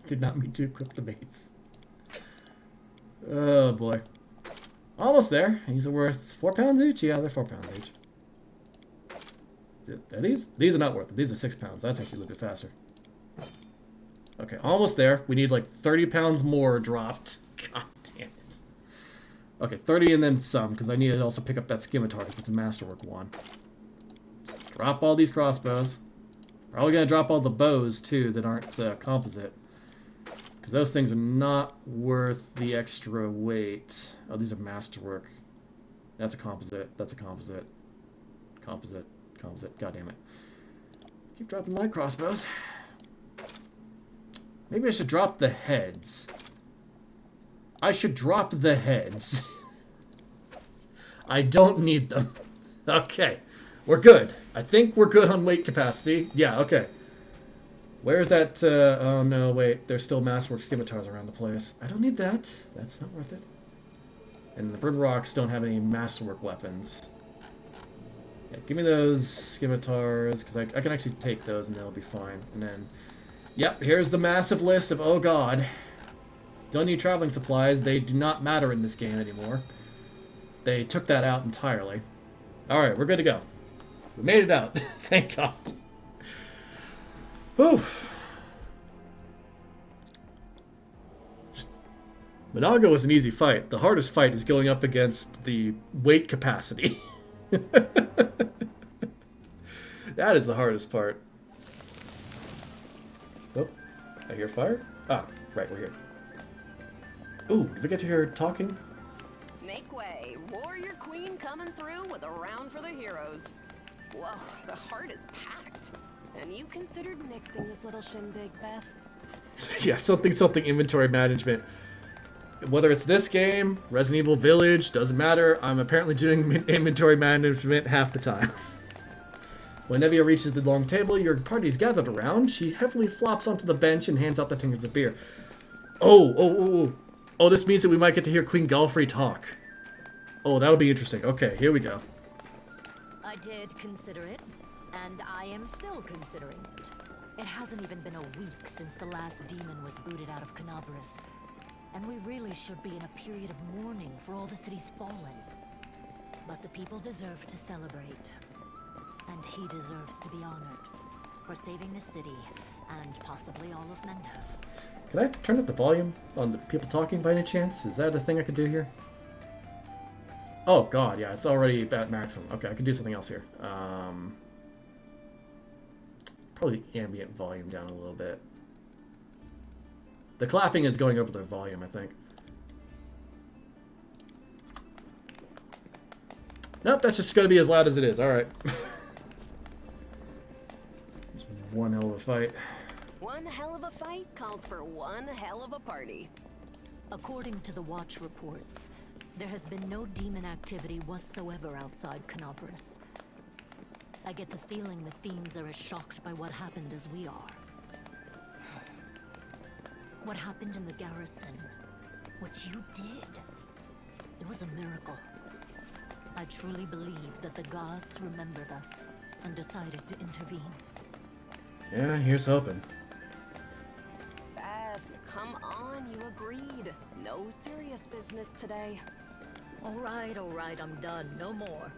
Did not mean to equip the base. Oh, boy. Almost there. These are worth 4 pounds each? Yeah, they're 4 pounds each. Are these? These are not worth it. These are 6 pounds. That's actually a little bit faster. Okay, almost there. We need like 30 pounds more dropped. God damn it. Okay, 30 and then some, because I need to also pick up that scimitar because it's a masterwork one. Drop all these crossbows. Probably going to drop all the bows, too, that aren't composite. Because those things are not worth the extra weight. Oh, these are masterwork. That's a composite. That's a composite. Composite. Composite. God damn it. Keep dropping light crossbows. Maybe I should drop the heads. I should drop the heads. I don't need them. Okay. We're good. I think we're good on weight capacity. Yeah, okay. Where's that, oh no, wait. There's still masterwork scimitars around the place. I don't need that. That's not worth it. And the Brim Rocks don't have any masterwork weapons. Yeah, give me those scimitars, because I can actually take those and that'll be fine. And then, yep, here's the massive list of, oh god. Don't need traveling supplies. They do not matter in this game anymore. They took that out entirely. Alright, we're good to go. We made it out. Thank God. Whew. Monago was an easy fight. The hardest fight is going up against the weight capacity. That is the hardest part. Oh, I hear fire? Ah, right, we're here. Ooh, did we get to hear talking? Make way. Warrior Queen coming through with a round for the heroes. Whoa, the heart is packed. And you considered nixing this little shindig, Beth? Yeah, something inventory management. Whether it's this game, Resident Evil Village, doesn't matter. I'm apparently doing inventory management half the time. When Nevia reaches the long table your party's gathered around, she heavily flops onto the bench and hands out the tinkers of beer. Oh, this means that we might get to hear Queen Galfrey talk. Oh, that'll be interesting. Okay, here we go. I did consider it, and I am still considering it. It hasn't even been a week since the last demon was booted out of Canabras. And we really should be in a period of mourning for all the city's fallen. But the people deserve to celebrate. And he deserves to be honored for saving the city and possibly all of Mendov. Can I turn up the volume on the people talking by any chance? Is that a thing I could do here? Oh god, yeah, it's already at maximum. Okay, I can do something else here. Probably ambient volume down a little bit. The clapping is going over the volume, I think. Nope, that's just going to be as loud as it is. Alright. It's one hell of a fight. One hell of a fight calls for one hell of a party. According to the Watch reports, there has been no demon activity whatsoever outside Canabras. I get the feeling the fiends are as shocked by what happened as we are. What happened in the garrison, what you did, it was a miracle. I truly believe that the gods remembered us and decided to intervene. Yeah, here's hoping. Beth, come on, you agreed. No serious business today. All right, I'm done. No more.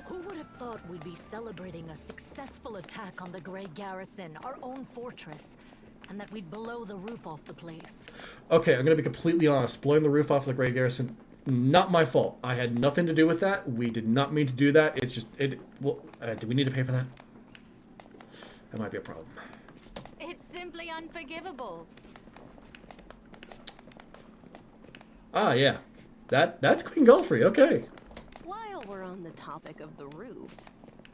Who would have thought we'd be celebrating a successful attack on the Grey Garrison, our own fortress, and that we'd blow the roof off the place? Okay, I'm going to be completely honest. Blowing the roof off the Grey Garrison, not my fault. I had nothing to do with that. We did not mean to do that. It's just, well, do we need to pay for that? That might be a problem. It's simply unforgivable. Ah, yeah. That's Queen Galfrey, okay. While we're on the topic of the roof,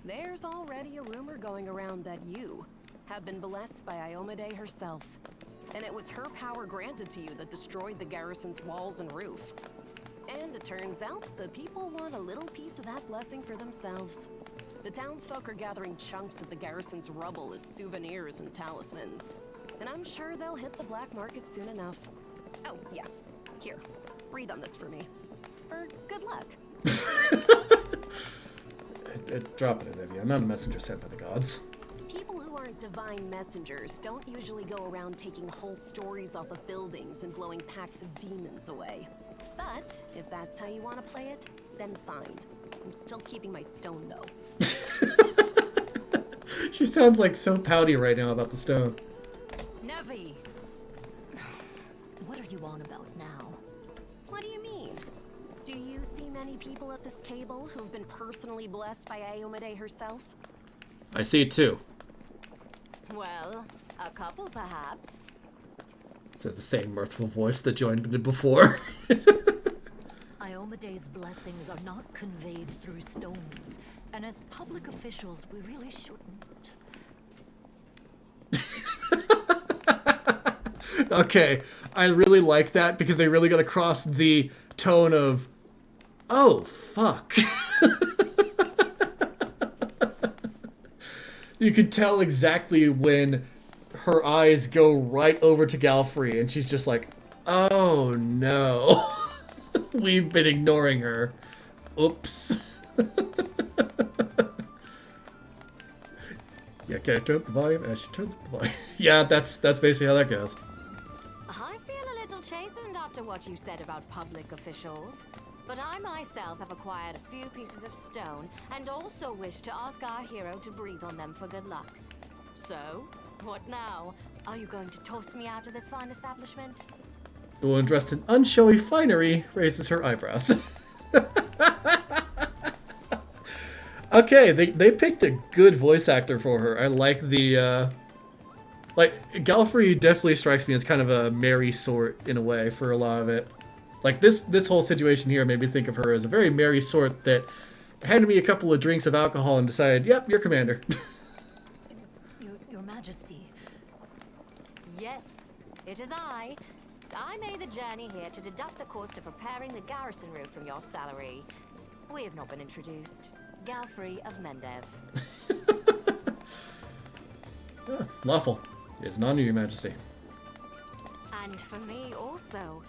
there's already a rumor going around that you have been blessed by Iomade herself. And it was her power granted to you that destroyed the garrison's walls and roof. And it turns out the people want a little piece of that blessing for themselves. The townsfolk are gathering chunks of the garrison's rubble as souvenirs and talismans. And I'm sure they'll hit the black market soon enough. Oh, yeah. Here, breathe on this for me. For good luck. Drop it, Olivia. I'm not a messenger sent by the gods. People who aren't divine messengers don't usually go around taking whole stories off of buildings and blowing packs of demons away. But if that's how you want to play it, then fine. I'm still keeping my stone, though. She sounds like so pouty right now about the stone. Nevi! What are you on about now? What do you mean? Do you see many people at this table who've been personally blessed by Iomade herself? I see it too. Well, a couple perhaps. Says the same mirthful voice that joined me before. Iomade's blessings are not conveyed through stones, and as public officials, we really shouldn't. Okay, I really like that because they really got across the tone of, oh, fuck. You could tell exactly when her eyes go right over to Galfrey and she's just like, oh no. We've been ignoring her. Oops. Yeah, can I turn up the volume? As she turns up the volume. Yeah, that's basically how that goes. I feel a little chastened after what you said about public officials. But I myself have acquired a few pieces of stone and also wish to ask our hero to breathe on them for good luck. So, what now? Are you going to toss me out of this fine establishment? The woman dressed in unshowy finery raises her eyebrows. Okay, they picked a good voice actor for her. I like the, Galfrey definitely strikes me as kind of a merry sort in a way for a lot of it. Like, this whole situation here made me think of her as a very merry sort that handed me a couple of drinks of alcohol and decided, yep, you're commander. Your Majesty. Yes, it is I. I made the journey here to deduct the cost of repairing the garrison roof from your salary. We have not been introduced. Galfrey of Mendev. Lawful. It is none of your majesty. And for me also.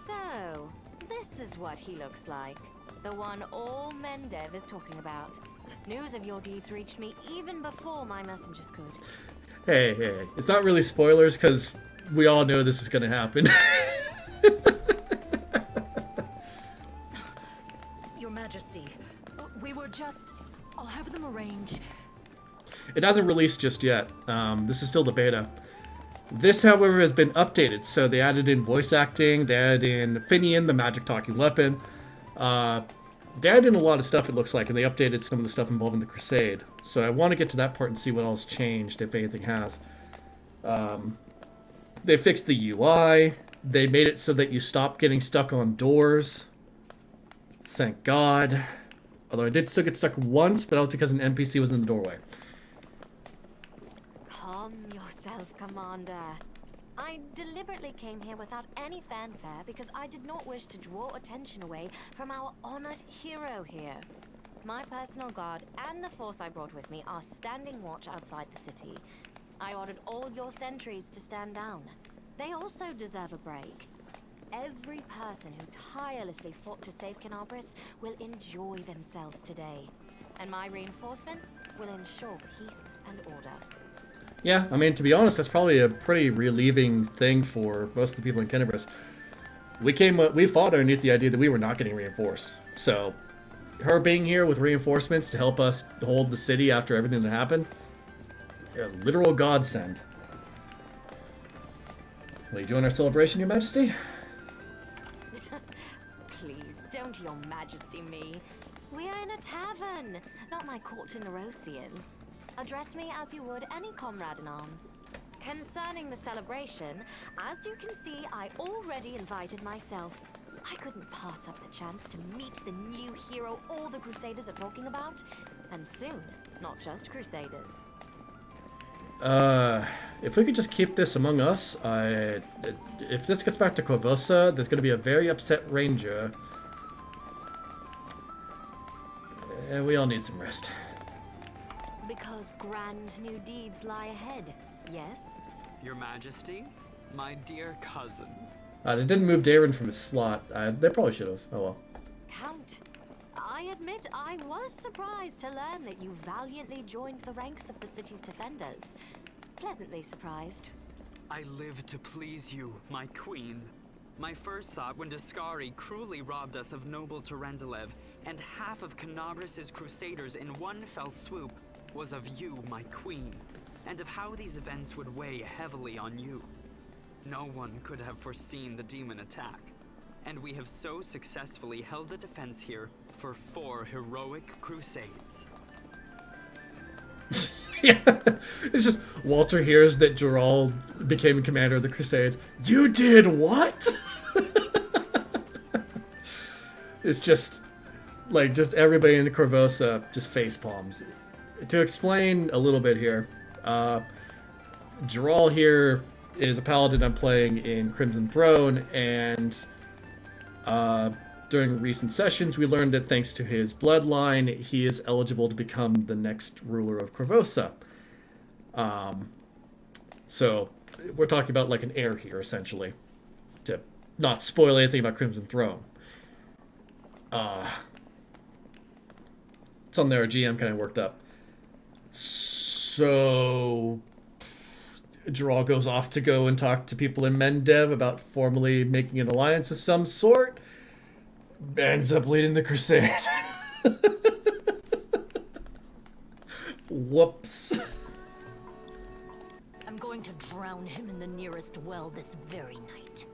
So, this is what he looks like. The one all Mendev is talking about. News of your deeds reached me even before my messengers could. Hey. It's not really spoilers, because we all know this is going to happen. Your Majesty, we were just... I'll have them arrange. It hasn't released just yet. This is still the beta. This, however, has been updated. So they added in voice acting. They added in Finian, the magic talking weapon. They added in a lot of stuff, it looks like, and they updated some of the stuff involving the Crusade. So I want to get to that part and see what else changed, if anything has. They fixed the UI. They made it so that you stop getting stuck on doors. Thank God. Although I did still get stuck once, but that was because an NPC was in the doorway. Calm yourself, Commander. I deliberately came here without any fanfare because I did not wish to draw attention away from our honored hero here. My personal guard and the force I brought with me are standing watch outside the city. I ordered all your sentries to stand down. They also deserve a break. Every person who tirelessly fought to save Canabris will enjoy themselves today. And my reinforcements will ensure peace and order. Yeah, I mean, to be honest, that's probably a pretty relieving thing for most of the people in Canabris. We fought underneath the idea that we were not getting reinforced. So, her being here with reinforcements to help us hold the city after everything that happened, a literal godsend. Will you join our celebration, Your Majesty? Please, don't Your Majesty me. We are in a tavern, not my court in Erosian. Address me as you would any comrade in arms. Concerning the celebration, as you can see, I already invited myself. I couldn't pass up the chance to meet the new hero all the Crusaders are talking about. And soon, not just Crusaders. If we could just keep this among us, if this gets back to Corvosa, there's going to be a very upset ranger. We all need some rest. Because grand new deeds lie ahead, yes? Your Majesty, my dear cousin. They didn't move Darren from his slot. They probably should have. Oh well. Count, I admit I was surprised to learn that you valiantly joined the ranks of the city's defenders. Pleasantly surprised. I live to please you, my queen. My first thought when Daskari cruelly robbed us of noble Terendelev and half of Canabris' crusaders in one fell swoop was of you, my queen, and of how these events would weigh heavily on you. No one could have foreseen the demon attack, and we have so successfully held the defense here for 4 heroic crusades. Yeah, it's just Walter hears that Gerald became commander of the Crusades. You did what? It's just everybody in Corvosa just face palms. To explain a little bit here, Gerald here is a paladin I'm playing in Crimson Throne, and during recent sessions we learned that thanks to his bloodline, he is eligible to become the next ruler of Corvosa. So we're talking about like an heir here, essentially, to not spoil anything about Crimson Throne. It's on there, our GM kind of worked up. So Gerald goes off to go and talk to people in Mendev about formally making an alliance of some sort. ends up leading the crusade. Whoops. I'm going to drown him in the nearest well this very night.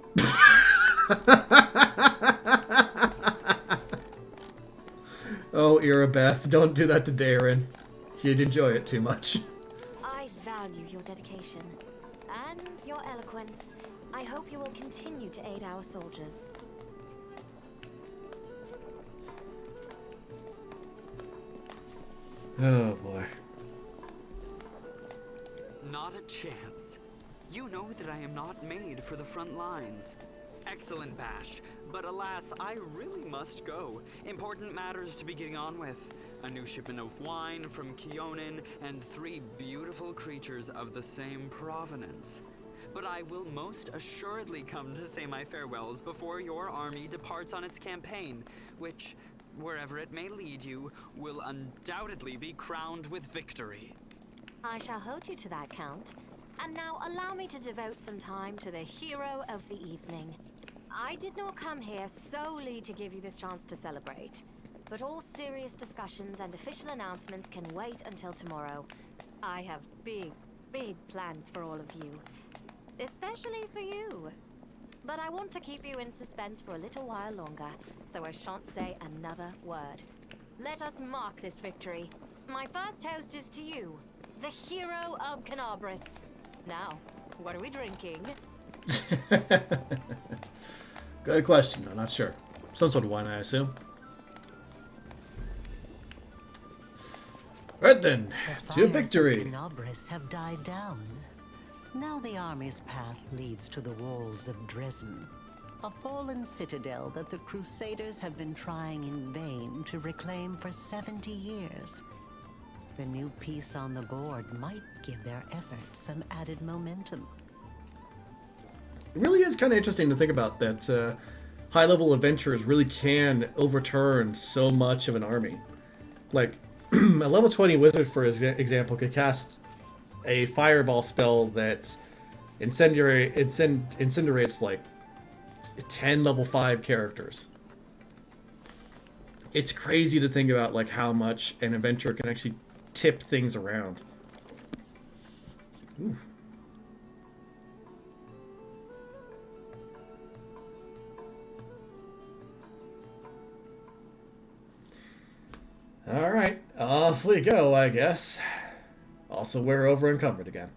Oh, Irabeth, don't do that to Darren. He'd enjoy it too much. I value your dedication and your eloquence. I hope you will continue to aid our soldiers. Oh boy. Not a chance. You know that I am not made for the front lines. Excellent, Bash, but alas, I really must go. Important matters to be getting on with. A new shipment of wine from Keonin, and 3 beautiful creatures of the same provenance. But I will most assuredly come to say my farewells before your army departs on its campaign, which, wherever it may lead you, will undoubtedly be crowned with victory. I shall hold you to that, Count. And now allow me to devote some time to the hero of the evening. I did not come here solely to give you this chance to celebrate, but all serious discussions and official announcements can wait until tomorrow. I have big plans for all of you, especially for you. But I want to keep you in suspense for a little while longer, so I shan't say another word. Let us mark this victory. My first toast is to you, the hero of Canabris. Now, what are we drinking? Good question. I'm not sure. Some sort of wine, I assume. Right then, to victory. The Canabris have died down. Now the army's path leads to the walls of Dresden, a fallen citadel that the Crusaders have been trying in vain to reclaim for 70 years. The new piece on the board might give their efforts some added momentum. It really is kind of interesting to think about that high-level adventurers really can overturn so much of an army. Like, a level 20 wizard, for example, could cast a fireball spell that incinerates like 10 level 5 characters. It's crazy to think about like how much an adventurer can actually tip things around. Ooh. All right, off we go, I guess. Also, we're over encumbered again.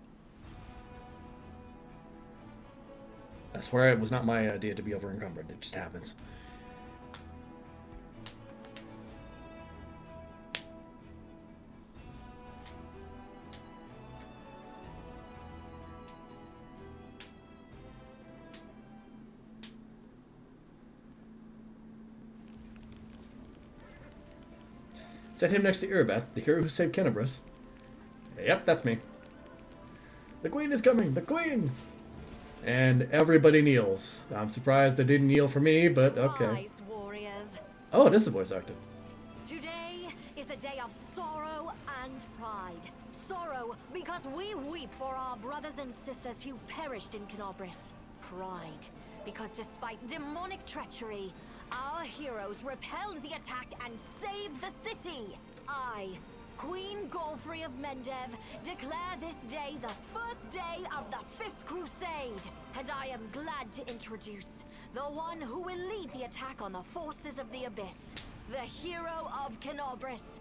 I swear it was not my idea to be over encumbered. It just happens. Set him next to Irabeth, the hero who saved Canabris. Yep, that's me. The queen is coming! The queen! And everybody kneels. I'm surprised they didn't kneel for me, but okay. Rise, warriors. Oh, this is voice acted. Today is a day of sorrow and pride. Sorrow because we weep for our brothers and sisters who perished in Canabris. Pride because despite demonic treachery, our heroes repelled the attack and saved the city. I, Queen Golfrey of Mendev, declare this day the first day of the 5th Crusade. And I am glad to introduce the one who will lead the attack on the forces of the Abyss. The hero of Canabris,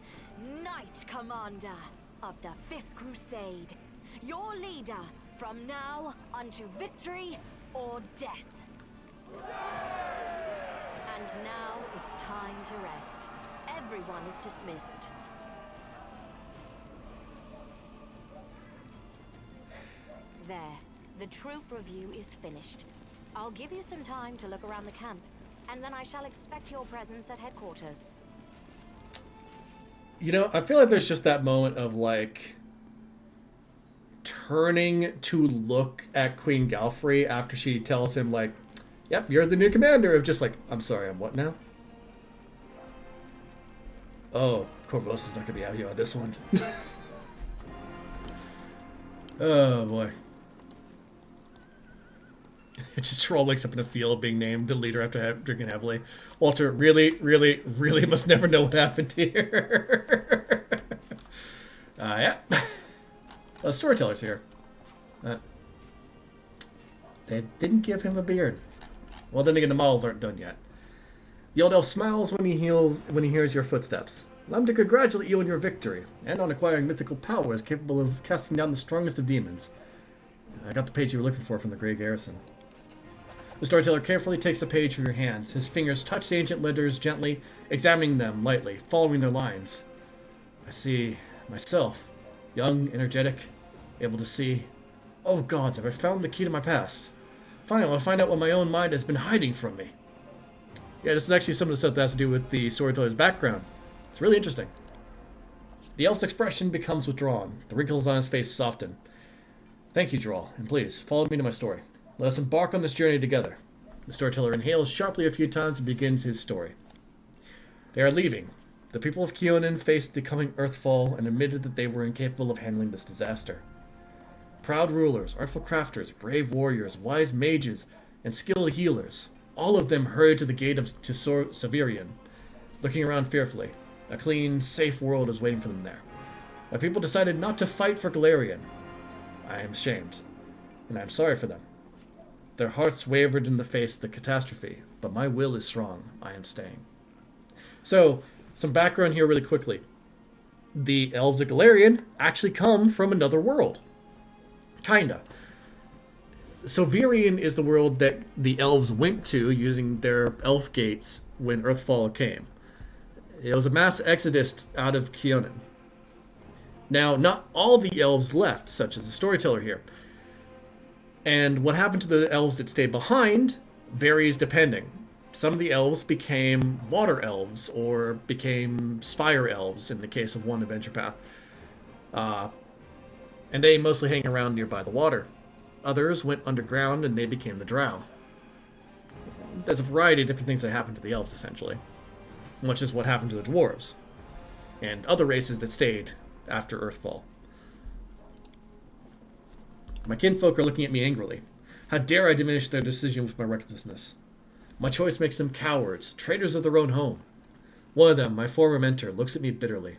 Knight Commander of the 5th Crusade. Your leader from now unto victory or death. And now it's time to rest. Everyone is dismissed. There. The troop review is finished. I'll give you some time to look around the camp, and then I shall expect your presence at headquarters. You know, I feel like there's just that moment of, like, turning to look at Queen Galfrey after she tells him, like, yep, you're the new commander, of just like, I'm sorry, I'm what now? Oh, Corvosa's not going to be happy about this one. Oh, boy. Just Troll wakes up in a field being named the leader after drinking heavily. Walter really, really, really must never know what happened here. Yeah. Storyteller's here. They didn't give him a beard. Well, then again, the models aren't done yet. The old elf smiles when he hears your footsteps. I'm to congratulate you on your victory, and on acquiring mythical powers capable of casting down the strongest of demons. I got the page you were looking for from the Grey Garrison. The storyteller carefully takes the page from your hands. His fingers touch the ancient letters gently, examining them lightly, following their lines. I see myself, young, energetic, able to see. Oh gods, have I found the key to my past? Finally, I'll find out what my own mind has been hiding from me. Yeah, this is actually some of the stuff that has to do with the storyteller's background. It's really interesting. The elf's expression becomes withdrawn. The wrinkles on his face soften. Thank you, Droll, and please, follow me to my story. Let us embark on this journey together. The storyteller inhales sharply a few times and begins his story. They are leaving. The people of Keonan faced the coming earthfall and admitted that they were incapable of handling this disaster. Proud rulers, artful crafters, brave warriors, wise mages, and skilled healers, all of them hurried to the gate of Severian, looking around fearfully. A clean, safe world is waiting for them there. My people decided not to fight for Galarian. I am ashamed, and I am sorry for them. Their hearts wavered in the face of the catastrophe, but my will is strong. I am staying. So, some background here really quickly. The elves of Galarian actually come from another world. Kinda. Severian is the world that the elves went to using their elf gates when Earthfall came. It was a mass exodus out of Keonan. Now, not all the elves left, such as the storyteller here. And what happened to the elves that stayed behind varies depending. Some of the elves became water elves or became spire elves in the case of one adventure path. And they mostly hang around nearby the water. Others went underground and they became the drow. There's a variety of different things that happened to the elves, essentially. Much as what happened to the dwarves. And other races that stayed after Earthfall. My kinfolk are looking at me angrily. How dare I diminish their decision with my recklessness? My choice makes them cowards, traitors of their own home. One of them, my former mentor, looks at me bitterly.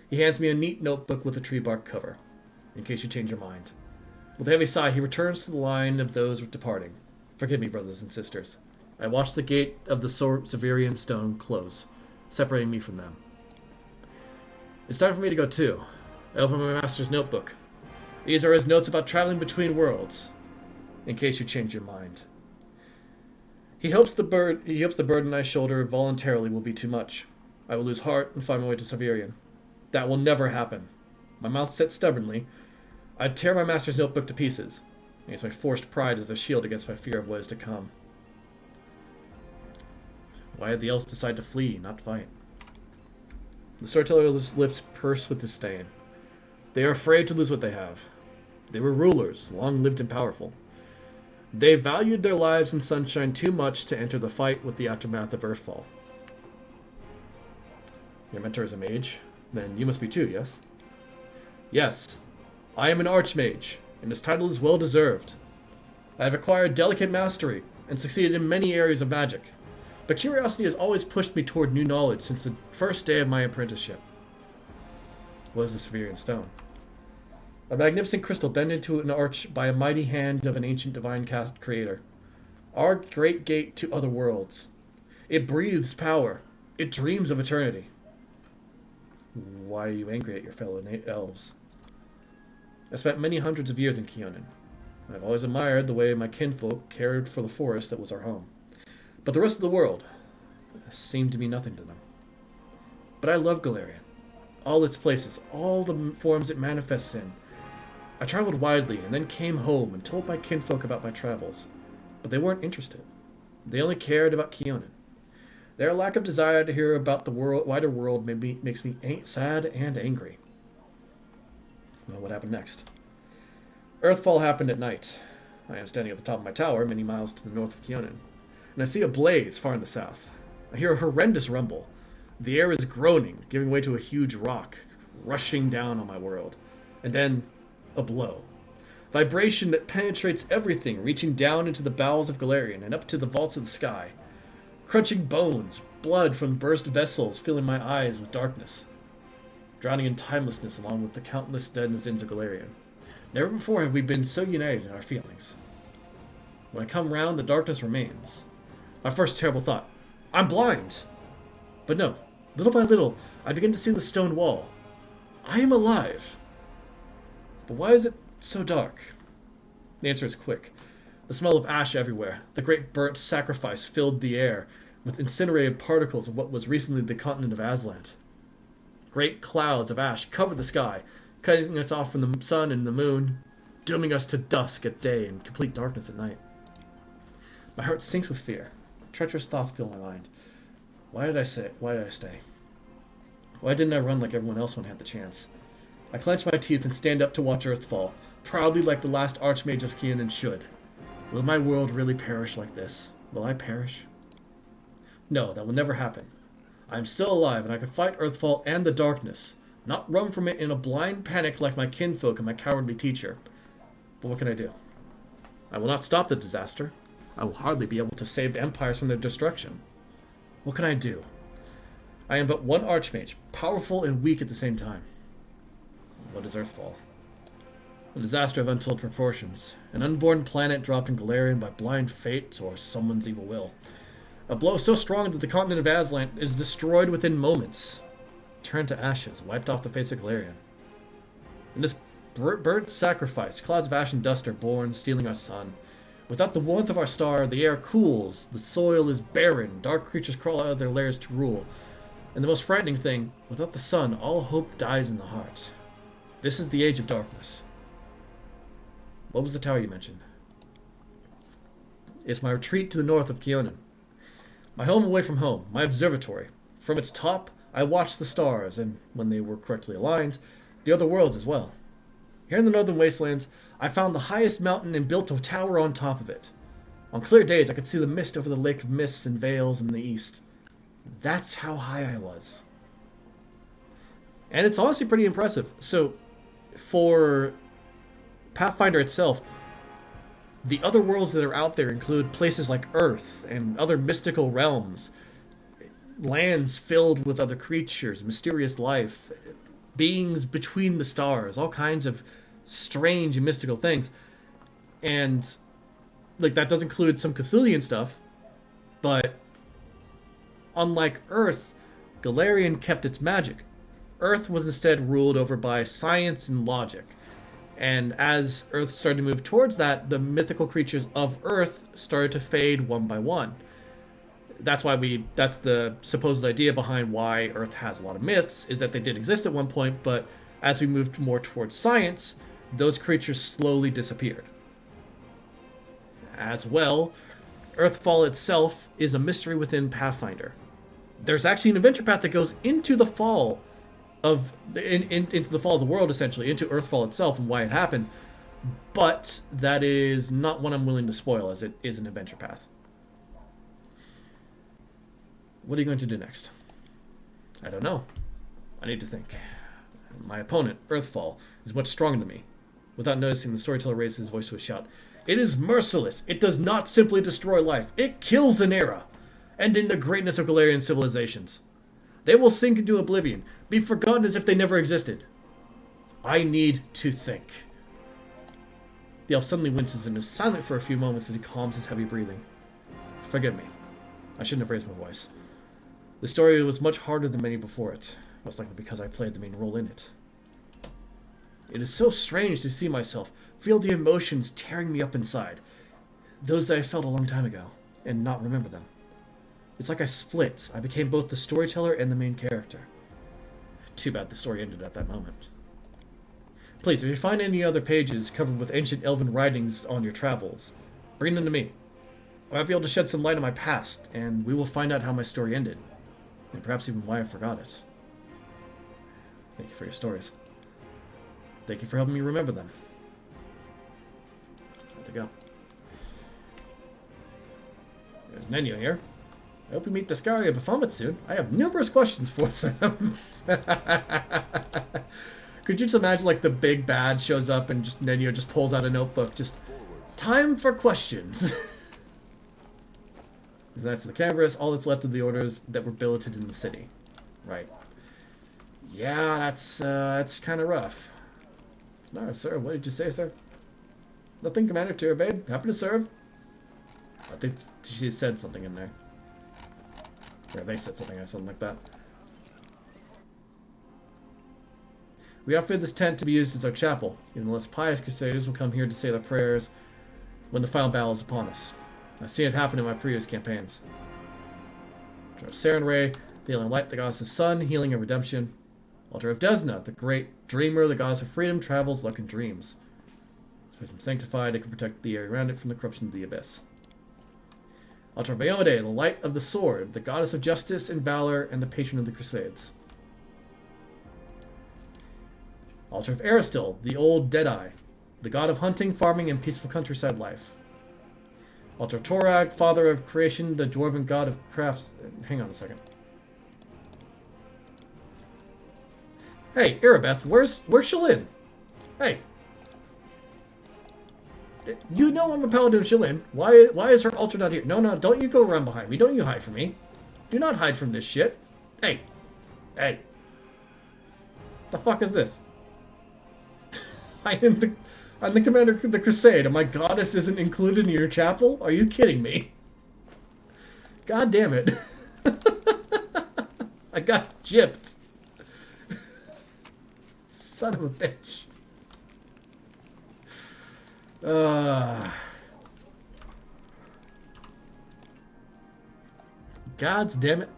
He hands me a neat notebook with a tree bark cover, in case you change your mind. With a heavy sigh, he returns to the line of those departing. Forgive me, brothers and sisters. I watch the gate of the Severian stone close, separating me from them. It's time for me to go too. I open my master's notebook. These are his notes about traveling between worlds, in case you change your mind. He hopes the burden I shoulder voluntarily will be too much. I will lose heart and find my way to Severian. That will never happen. My mouth set stubbornly. I'd tear my master's notebook to pieces. I use my forced pride as a shield against my fear of what is to come. Why had the elves decide to flee, not fight? The storyteller's lips purse with disdain. They are afraid to lose what they have. They were rulers, long-lived and powerful. They valued their lives in sunshine too much to enter the fight with the aftermath of Earthfall. Your mentor is a mage? Then you must be too, yes? Yes. I am an archmage, and this title is well deserved. I have acquired delicate mastery, and succeeded in many areas of magic. But curiosity has always pushed me toward new knowledge since the first day of my apprenticeship. What is the Severian stone? A magnificent crystal bent into an arch by a mighty hand of an ancient divine cast creator. Our great gate to other worlds. It breathes power. It dreams of eternity. Why are you angry at your fellow elves? I spent many hundreds of years in Keonan. I've always admired the way my kinfolk cared for the forest that was our home. But the rest of the world seemed to be nothing to them. But I love Galarian. All its places, all the forms it manifests in. I traveled widely and then came home and told my kinfolk about my travels. But they weren't interested. They only cared about Keonan. Their lack of desire to hear about the wider world makes me sad and angry. Well, what happened next? Earthfall happened at night. I am standing at the top of my tower, many miles to the north of Keonan, and I see a blaze far in the south. I hear a horrendous rumble. The air is groaning, giving way to a huge rock, rushing down on my world. And then, a blow. Vibration that penetrates everything, reaching down into the bowels of Galarian and up to the vaults of the sky. Crunching bones, blood from burst vessels filling my eyes with darkness. Drowning in timelessness along with the countless denizens of Galarian. Never before have we been so united in our feelings. When I come round, the darkness remains. My first terrible thought, I'm blind! But no, little by little, I begin to see the stone wall. I am alive. But why is it so dark? The answer is quick. The smell of ash everywhere, the great burnt sacrifice filled the air with incinerated particles of what was recently the continent of Aslant. Great clouds of ash cover the sky, cutting us off from the sun and the moon, dooming us to dusk at day and complete darkness at night. My heart sinks with fear. Treacherous thoughts fill my mind. Why did I stay? Why didn't I run like everyone else when I had the chance? I clench my teeth and stand up to watch Earth fall, proudly like the last Archmage of Keanan should. Will my world really perish like this? Will I perish? No, that will never happen. I am still alive, and I can fight Earthfall and the darkness, not run from it in a blind panic like my kinfolk and my cowardly teacher. But what can I do? I will not stop the disaster. I will hardly be able to save empires from their destruction. What can I do? I am but one Archmage, powerful and weak at the same time. What is Earthfall? A disaster of untold proportions. An unborn planet dropped in Galarian by blind fate or someone's evil will. A blow so strong that the continent of Aslant is destroyed within moments. Turned to ashes, wiped off the face of Galarian. In this burnt sacrifice, clouds of ash and dust are born, stealing our sun. Without the warmth of our star, the air cools, the soil is barren, dark creatures crawl out of their lairs to rule. And the most frightening thing, without the sun, all hope dies in the heart. This is the age of darkness. What was the tower you mentioned? It's my retreat to the north of Keonan. My home away from home, my observatory. From its top, I watched the stars, and when they were correctly aligned, the other worlds as well. Here in the northern wastelands, I found the highest mountain and built a tower on top of it. On clear days, I could see the mist over the lake of mists and veils in the east. That's how high I was. And it's honestly pretty impressive. So, for Pathfinder itself, the other worlds that are out there include places like Earth and other mystical realms, lands filled with other creatures, mysterious life, beings between the stars, all kinds of strange and mystical things. And like that does include some Cthulhian stuff, but unlike Earth, Galarian kept its magic. Earth was instead ruled over by science and logic. And as Earth started to move towards that, the mythical creatures of Earth started to fade one by one. That's the supposed idea behind why Earth has a lot of myths, is that they did exist at one point, but as we moved more towards science, those creatures slowly disappeared. As well, Earthfall itself is a mystery within Pathfinder. There's actually an adventure path that goes into the fall of into the fall of the world, essentially, into Earthfall itself and why it happened, but that is not one I'm willing to spoil, as it is an adventure path. What are you going to do next? I don't know. I need to think. My opponent, Earthfall, is much stronger than me. Without noticing, the storyteller raised his voice to a shout. It is merciless. It does not simply destroy life. It kills an era, ending the greatness of Galarian civilizations. They will sink into oblivion, be forgotten as if they never existed. I need to think. The elf suddenly winces and is silent for a few moments as he calms his heavy breathing. Forgive me. I shouldn't have raised my voice. The story was much harder than many before it, most likely because I played the main role in it. It is so strange to see myself, feel the emotions tearing me up inside, those that I felt a long time ago, and not remember them. It's like I split. I became both the storyteller and the main character. Too bad the story ended at that moment. Please, if you find any other pages covered with ancient elven writings on your travels, bring them to me. I might be able to shed some light on my past, and we will find out how my story ended, and perhaps even why I forgot it. Thank you for your stories. Thank you for helping me remember them. Time to go. There's Nenyo here. I hope we meet Dascari and Baphomet soon. I have numerous questions for them. Could Could you just imagine, like, the big bad shows up and just Nenio just pulls out a notebook, just, time for questions. That's the canvas, all that's left of the orders that were billeted in the city. Right. Yeah, that's kind of rough. No, sir, what did you say, sir? Nothing, Commander. To your babe. Happy to serve. I think she said something in there. Or they said something or something like that. We outfitted this tent to be used as our chapel. Even the less pious crusaders will come here to say their prayers when the final battle is upon us. I've seen it happen in my previous campaigns. Altar of Sarenrae, the healing light, the goddess of sun, healing and redemption. Altar of Desna, the great dreamer, the goddess of freedom, travels, luck, and dreams. It's been sanctified, it can protect the area around it from the corruption of the abyss. Altar of Iomade, the light of the sword, the goddess of justice and valor, and the patron of the crusades. Altar of Aristil, the old Deadeye, the god of hunting, farming, and peaceful countryside life. Altar of Torag, father of creation, the dwarven god of crafts. Hang on a second. Hey, Irabeth, where's Shalyn? Hey. You know I'm a paladin of Shalyn. Why is her altar not here? No, don't you go run behind me. Don't you hide from me. Do not hide from this shit. Hey. Hey. The fuck is this? I'm the commander of the crusade, and my goddess isn't included in your chapel? Are you kidding me? God damn it. I got gypped. Son of a bitch. Gods damn it.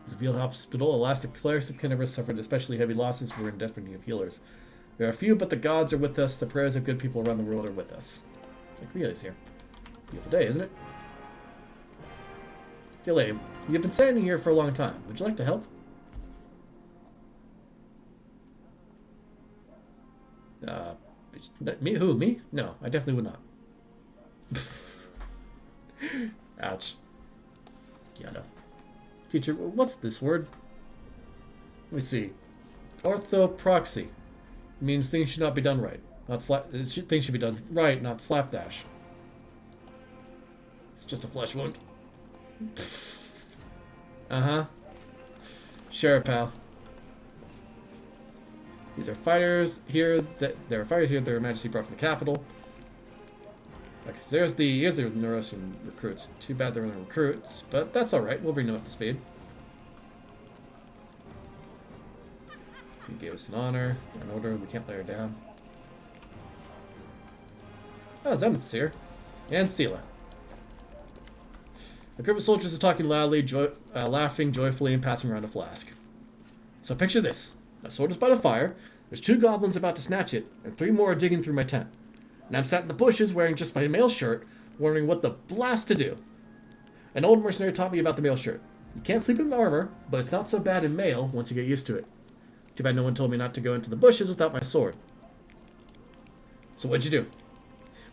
As a field hospital, elastic clerics of Kennevis suffered especially heavy losses. We're in desperate need of healers. There are few, but the gods are with us. The prayers of good people around the world are with us. Like Ria's here. Beautiful day, isn't it? Dear lady, you've been standing here for a long time. Would you like to help? Me? Who? Me? No, I definitely would not. Ouch. Yada. Teacher, what's this word? Let me see. Orthoproxy. It means things should not be done right. Things should be done right, not slapdash. It's just a flesh wound. Uh-huh. Sure, pal. These are fighters here. There are fighters here that Her Majesty brought from the capital. Okay, so here's the Neurosian recruits. Too bad they're only recruits, but that's alright. We'll bring them up to speed. He gave us an honor, an order. We can't lay her down. Oh, Zenith's here. And Sela. A group of soldiers is talking loudly, laughing joyfully, and passing around a flask. So picture this. My sword is by the fire, there's 2 goblins about to snatch it, and 3 more are digging through my tent. And I'm sat in the bushes wearing just my mail shirt, wondering what the blast to do. An old mercenary taught me about the mail shirt. You can't sleep in armor, but it's not so bad in mail once you get used to it. Too bad no one told me not to go into the bushes without my sword. So what'd you do?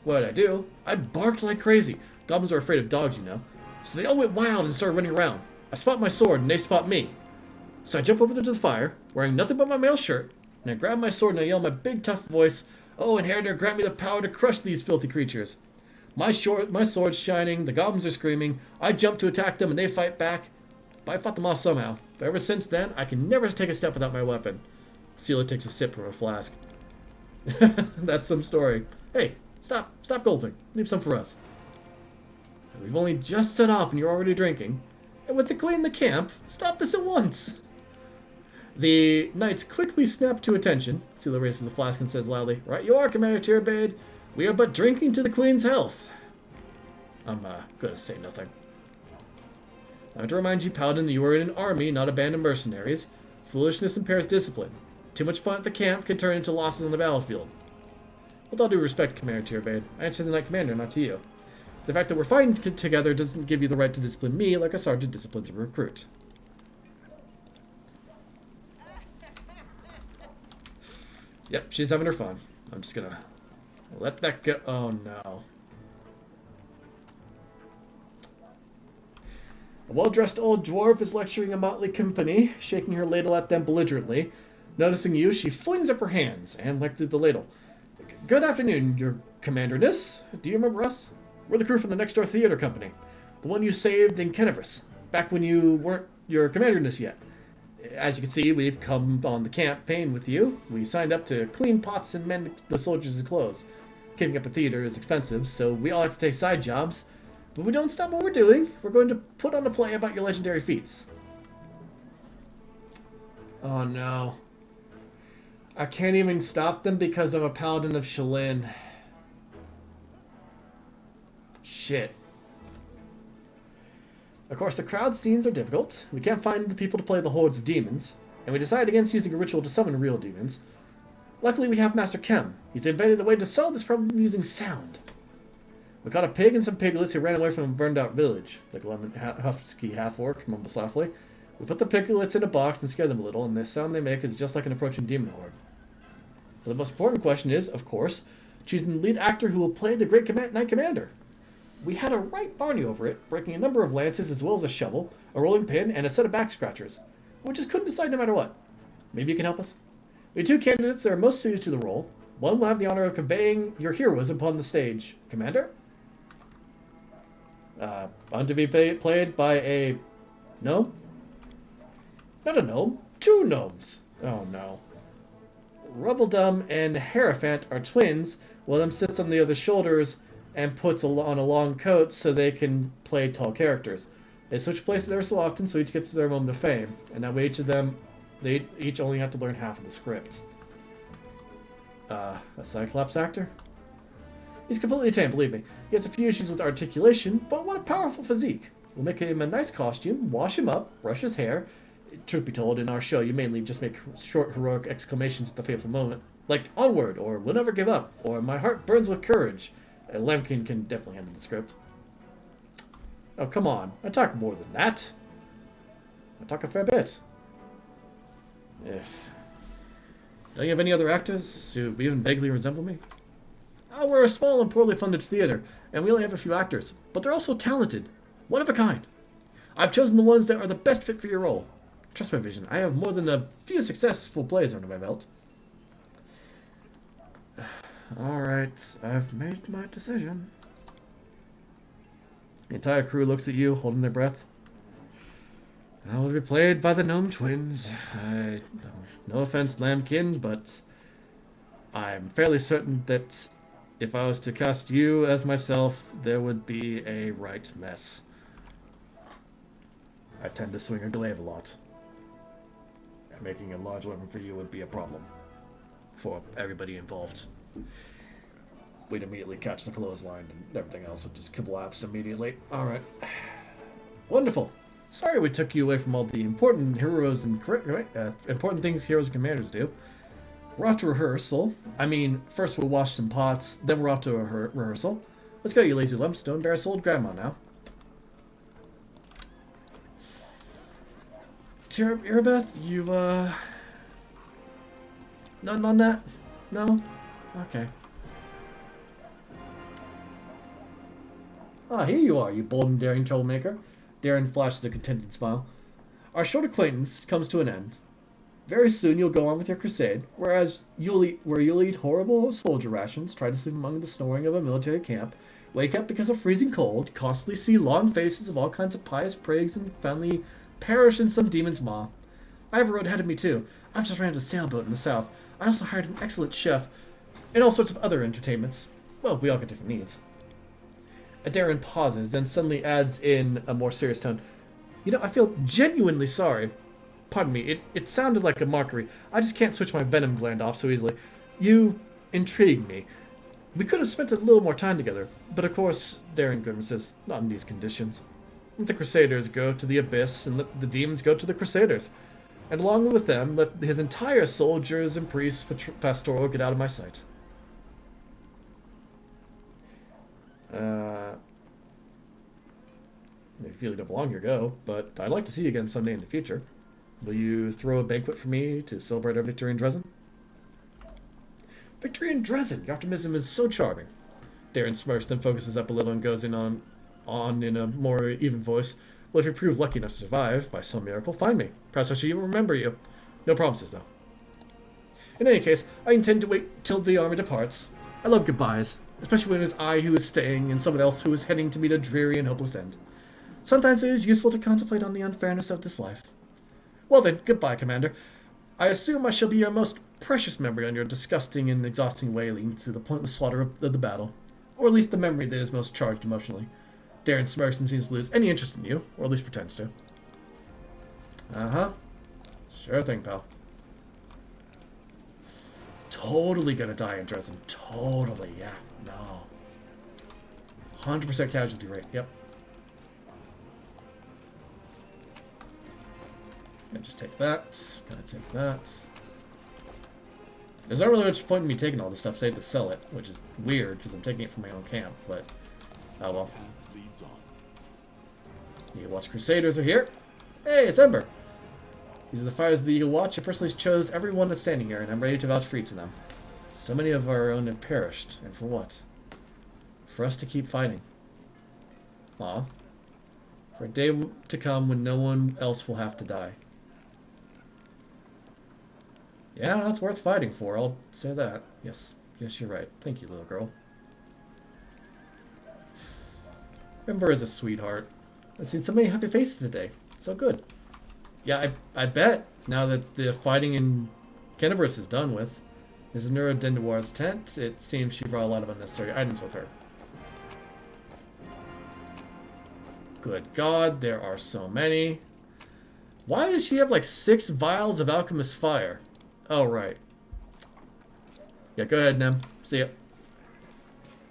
What did I do? I barked like crazy. Goblins are afraid of dogs, you know. So they all went wild and started running around. I spot my sword and they spot me. So I jump over to the fire, wearing nothing but my mail shirt, and I grab my sword and I yell in my big tough voice, "Oh, Inheritor, grant me the power to crush these filthy creatures." My sword's shining, the goblins are screaming, I jump to attack them and they fight back. But I fought them off somehow. But ever since then, I can never take a step without my weapon. Sela takes a sip from her flask. That's some story. Hey, stop gulping. Leave some for us. We've only just set off and you're already drinking. And with the queen in the camp, stop this at once. The knights quickly snap to attention. Sela raises the flask and says loudly, "Right you are, Commander Tyrabade. We are but drinking to the queen's health." I'm gonna say nothing. I have to remind you, Paladin, that you are in an army, not a band of mercenaries. Foolishness impairs discipline. Too much fun at the camp can turn into losses on the battlefield. With all due respect, Commander Tyrabade, I answer the Knight Commander, not to you. The fact that we're fighting together doesn't give you the right to discipline me like a sergeant disciplines a recruit. Yep, she's having her fun. I'm just gonna let that go. Oh no. A well-dressed old dwarf is lecturing a motley company, shaking her ladle at them belligerently. Noticing you, she flings up her hands and lifted the ladle. Good afternoon, your commanderness. Do you remember us? We're the crew from the next door theater company. The one you saved in Kenabris, back when you weren't your commanderness yet. As you can see, we've come on the campaign with you. We signed up to clean pots and mend the soldiers' clothes. Keeping up a theater is expensive, so we all have to take side jobs. But we don't stop what we're doing. We're going to put on a play about your legendary feats. Oh no. I can't even stop them because I'm a paladin of Shalyn. Shit. Of course, the crowd scenes are difficult. We can't find the people to play the hordes of demons, and we decided against using a ritual to summon real demons. Luckily, we have Master Kem. He's invented a way to solve this problem using sound. We caught a pig and some piglets who ran away from a burned-out village. Like a lemon husky half-orc, mumble softly. We put the piglets in a box and scared them a little, and the sound they make is just like an approaching demon horde. But the most important question is, of course, choosing the lead actor who will play the Great Knight Commander. We had a right Barney over it, breaking a number of lances as well as a shovel, a rolling pin, and a set of back scratchers. We just couldn't decide no matter what. Maybe you can help us? We have two candidates that are most suited to the role. One will have the honor of conveying your heroism upon the stage. Commander? On to be played by a gnome? Not a gnome. Two gnomes. Oh no. Rubbledum and Hierophant are twins. One of them sits on the other's shoulders and puts on a long coat so they can play tall characters. They switch places every so often, so each gets their moment of fame. And now each of them, they each only have to learn half of the script. A Cyclops actor? He's completely tame, believe me. He has a few issues with articulation, but what a powerful physique. We'll make him a nice costume, wash him up, brush his hair. Truth be told, in our show, you mainly just make short, heroic exclamations at the fateful moment. Like, onward, or we'll never give up, or my heart burns with courage. Lemkin can definitely handle the script. Oh, come on. I talk more than that. I talk a fair bit. Yes. Don't you have any other actors who even vaguely resemble me? Oh, we're a small and poorly funded theater, and we only have a few actors. But they're also talented. One of a kind. I've chosen the ones that are the best fit for your role. Trust my vision. I have more than a few successful plays under my belt. Alright, I've made my decision. The entire crew looks at you, holding their breath. I will be played by the Gnome Twins. No offense, Lambkin, but I'm fairly certain that if I was to cast you as myself, there would be a right mess. I tend to swing a glaive a lot. And making a large weapon for you would be a problem. For everybody involved. We'd immediately catch the clothesline and everything else would just collapse immediately. Alright. Wonderful. Sorry we took you away from all the important heroes and important things heroes and commanders do. We're off to rehearsal. I mean, first we'll wash some pots, then we're off to a rehearsal. Let's go, you lazy lumps. Don't embarrass old grandma now. Irabeth, you, Nothing on that? No? Okay. Ah, here you are, you bold and daring troublemaker. Darren flashes a contented smile. Our short acquaintance comes to an end. Very soon you'll go on with your crusade, where you'll eat horrible soldier rations, try to sleep among the snoring of a military camp, wake up because of freezing cold, constantly see long faces of all kinds of pious prigs, and finally perish in some demon's maw. I have a road ahead of me too. I've just ran a sailboat in the south. I also hired an excellent chef, and all sorts of other entertainments. Well, we all get different needs. Darren pauses, then suddenly adds in a more serious tone. You know, I feel genuinely sorry. Pardon me, it sounded like a mockery. I just can't switch my venom gland off so easily. You intrigue me. We could have spent a little more time together, but of course, Darren Goodman says, not in these conditions. Let the Crusaders go to the Abyss, and let the demons go to the Crusaders. And along with them, let his entire soldiers and priests pastoral get out of my sight. If you feel you don't belong here, go, but I'd like to see you again someday in the future. Will you throw a banquet for me to celebrate our victory in Dresden? Victory in Dresden! Your optimism is so charming. Darren smirks, then focuses up a little and goes in on in a more even voice. Well, if you prove lucky enough to survive, by some miracle, find me. Perhaps I should even remember you. No promises, though. In any case, I intend to wait till the army departs. I love goodbyes, especially when it is I who is staying and someone else who is heading to meet a dreary and hopeless end. Sometimes it is useful to contemplate on the unfairness of this life. Well then, goodbye, Commander. I assume I shall be your most precious memory on your disgusting and exhausting way leading to the pointless slaughter of the battle. Or at least the memory that is most charged emotionally. Darren Smerson seems to lose any interest in you, or at least pretends to. Uh-huh. Sure thing, pal. Totally gonna die in Dresden. Totally, yeah. No. 100% casualty rate, yep. Gonna just take that. Gonna take that. There's not really much point in me taking all this stuff, save to sell it, which is weird, because I'm taking it from my own camp, but... oh well. The Eagle Watch Crusaders are here. Hey, it's Ember. These are the fighters of the Eagle Watch. I personally chose everyone that's standing here, and I'm ready to vouch for each of them. So many of our own have perished, and for what? For us to keep fighting. Aw. For a day to come when no one else will have to die. Yeah, that's worth fighting for, I'll say that. Yes, yes, you're right. Thank you, little girl. Ember is a sweetheart. I've seen so many happy faces today. So good. Yeah, I bet, now that the fighting in Kenabris is done with, this is Nura Denduar's tent. It seems she brought a lot of unnecessary items with her. Good God, there are so many. Why does she have like 6 vials of alchemist fire? Oh, right. Yeah, go ahead, Nem. See ya.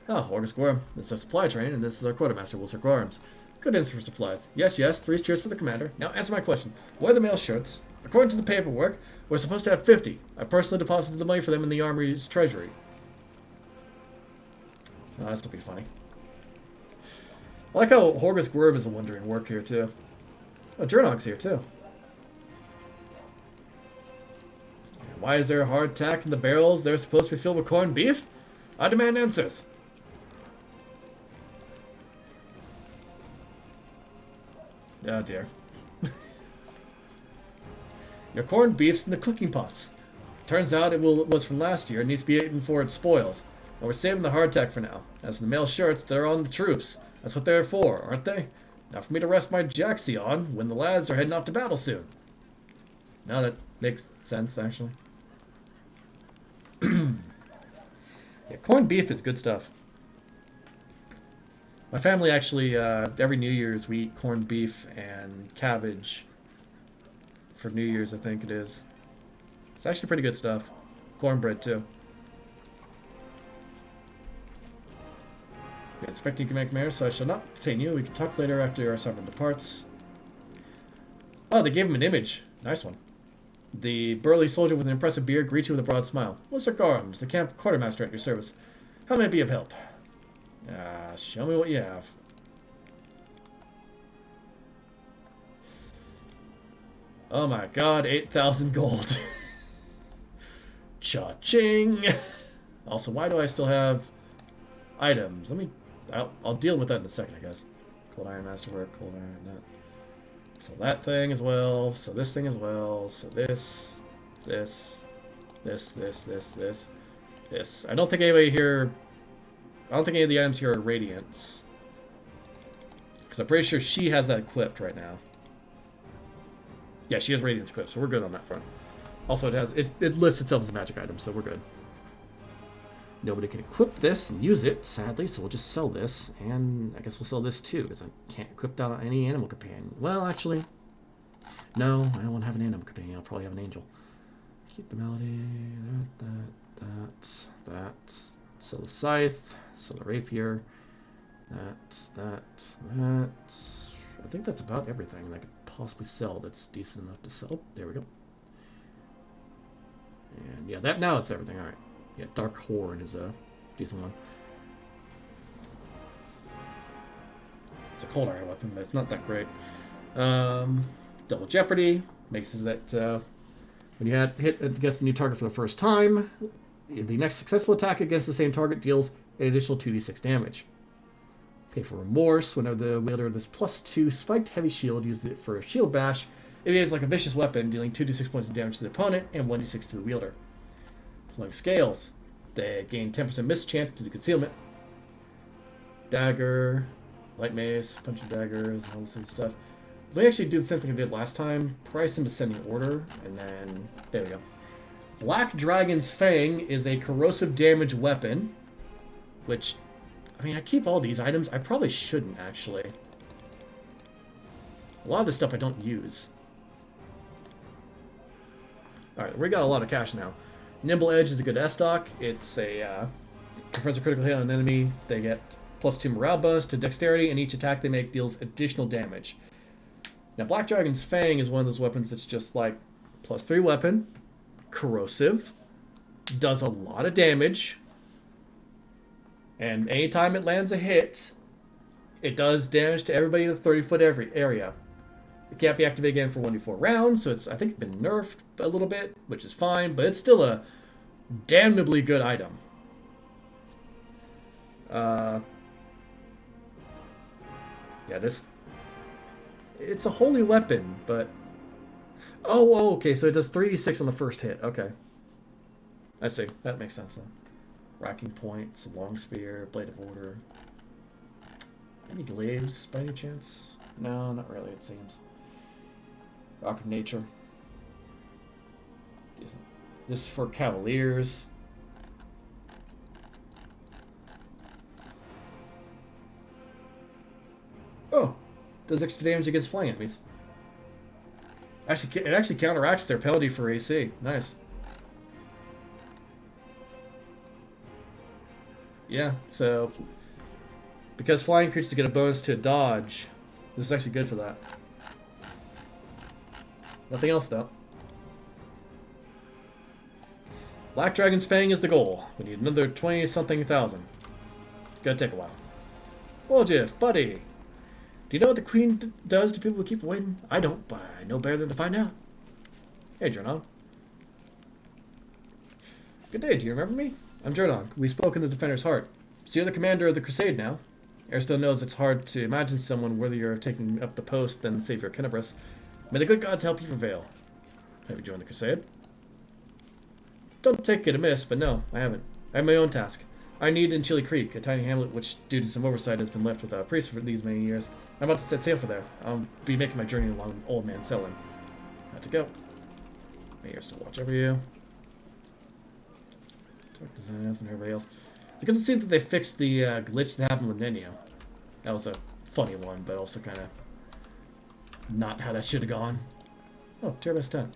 Oh, Orgus Gorm. This is our supply train, and this is our quartermaster, Wilser Gorms. Good answer for supplies. Yes, yes, 3 cheers for the commander. Now answer my question. Where are the mail shirts? According to the paperwork, we're supposed to have 50. I personally deposited the money for them in the army's treasury. Oh, this will be funny. I like how Horgus Gorm is a wondering work here, too. Oh, Jernog's here, too. Why is there a hardtack in the barrels they're supposed to be filled with corned beef? I demand answers. Oh dear. Your corned beef's in the cooking pots. Turns out it was from last year and needs to be eaten before it spoils. And we're saving the hardtack for now. As for the mail shirts, they're on the troops. That's what they're for, aren't they? Not for me to rest my jacksie on when the lads are heading off to battle soon. Now that makes sense, actually. Yeah, corned beef is good stuff. My family actually, every New Year's, we eat corned beef and cabbage for New Year's, I think it is. It's actually pretty good stuff. Cornbread, too. Okay, expecting you can make mayor, so I shall not detain you. We can talk later after our sovereign departs. Oh, they gave him an image. Nice one. The burly soldier with an impressive beard greets you with a broad smile. Mr. Garms, the camp quartermaster at your service. How may I be of help? Show me what you have. Oh my god, 8,000 gold. Cha-ching! Also, why do I still have items? I'll deal with that in a second, I guess. Cold iron masterwork, cold iron, that. So that thing as well, so this thing as well, so this. I don't think anybody here... I don't think any of the items here are Radiance. Because I'm pretty sure she has that equipped right now. Yeah, she has Radiance equipped, so we're good on that front. Also, it lists itself as a magic item, so we're good. Nobody can equip this and use it, sadly, so we'll just sell this. And I guess we'll sell this too, because I can't equip that on any animal companion. Well, actually, no, I won't have an animal companion. I'll probably have an angel. Keep the melody, that. Sell the scythe, sell the rapier, that. I think that's about everything that I could possibly sell that's decent enough to sell. Oh, there we go. And yeah, now it's everything. All right. Yeah, Dark Horde is a decent one. It's a cold iron weapon, but it's not that great. Double Jeopardy makes it that when you hit against a new target for the first time, the next successful attack against the same target deals an additional 2d6 damage. Pay for Remorse. Whenever the wielder of this +2 spiked heavy shield uses it for a shield bash, it behaves like a vicious weapon, dealing 2d6 points of damage to the opponent and 1d6 to the wielder. Flung scales. They gain 10% miss chance due to concealment. Dagger, light mace, punching daggers, all this other stuff. We actually do the same thing I did last time. Price in descending order, and then there we go. Black Dragon's Fang is a corrosive damage weapon, which, I mean, I keep all these items. I probably shouldn't, actually. A lot of this stuff I don't use. Alright, we got a lot of cash now. Nimble Edge is a good S-Stock. It's a, confers a critical hit on an enemy. They get +2 morale bonus to dexterity, and each attack they make deals additional damage. Now, Black Dragon's Fang is one of those weapons that's just like +3 weapon, corrosive, does a lot of damage, and anytime it lands a hit, it does damage to everybody in the 30-foot area. It can't be activated again for 1d4 rounds, so it's, I think, been nerfed a little bit, which is fine, but it's still a damnably good item. Yeah, this... It's a holy weapon, but... Oh, okay, so it does 3d6 on the first hit. Okay. I see. That makes sense, then. Racking Point, Long Spear, Blade of Order. Any glaives, by any chance? No, not really, it seems. Rock of Nature. Decent. This is for Cavaliers. Oh! Does extra damage against flying enemies. Actually, it actually counteracts their penalty for AC. Nice. Yeah, so... Because flying creatures get a bonus to dodge, this is actually good for that. Nothing else, though. Black Dragon's Fang is the goal. We need another 20-something thousand. Gonna take a while. Well, Jiff, buddy. Do you know what the Queen does to people who keep waiting? I don't, but I know better than to find out. Hey, Jordan. Good day, do you remember me? I'm Jordan. We spoke in the Defender's Heart. So you're the commander of the Crusade now. Airstone knows it's hard to imagine someone worthier of taking up the post than Savior Kenabris. May the good gods help you prevail. Have you joined the Crusade? Don't take it amiss, but no, I haven't. I have my own task. I need in Chili Creek, a tiny hamlet which, due to some oversight, has been left without a priest for these many years. I'm about to set sail for there. I'll be making my journey along with Old Man Selling. Have to go. May Airstone watch over you. Talk to Zenith and everybody else. You can see that they fixed the glitch that happened with Nenio. That was a funny one, but also kind of not how that should have gone. Oh, Terabas tent.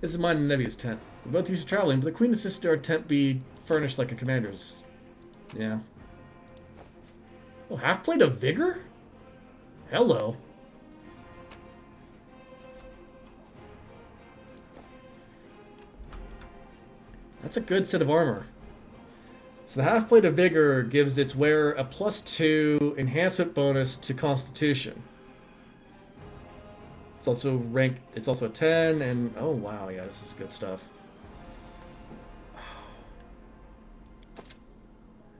This is mine and Nebia's tent. We both used to traveling, but the Queen insisted our tent be furnished like a commander's. Yeah. Oh, half-plate of vigor? Hello. That's a good set of armor. So the half-plate of vigor gives its wearer a +2 enhancement bonus to Constitution. It's also ranked, it's also a 10, and oh wow, yeah, this is good stuff.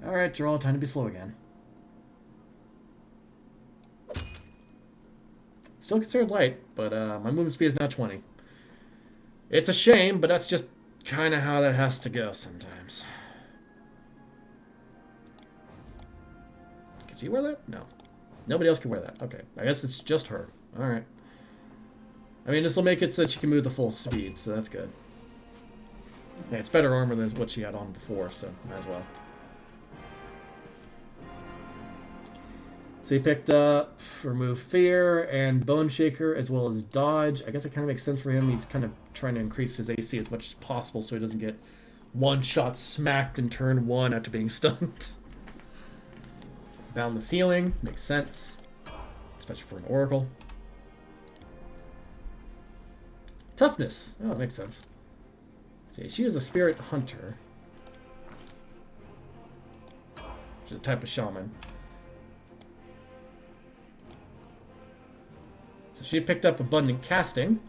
Alright, Jarl, time to be slow again. Still considered light, but my movement speed is now 20. It's a shame, but that's just kind of how that has to go sometimes. Can she wear that? No. Nobody else can wear that. Okay, I guess it's just her. Alright. I mean, this will make it so that she can move the full speed, so that's good. Yeah, it's better armor than what she had on before, so might as well. So he picked up Remove Fear and Bone Shaker as well as Dodge. I guess it kind of makes sense for him. He's kind of trying to increase his AC as much as possible so he doesn't get one shot smacked in turn 1 after being stunned. Boundless Healing. Makes sense. Especially for an Oracle. Toughness. Oh, it makes sense. See, she is a Spirit Hunter. Which is a type of Shaman. So she picked up Abundant Casting.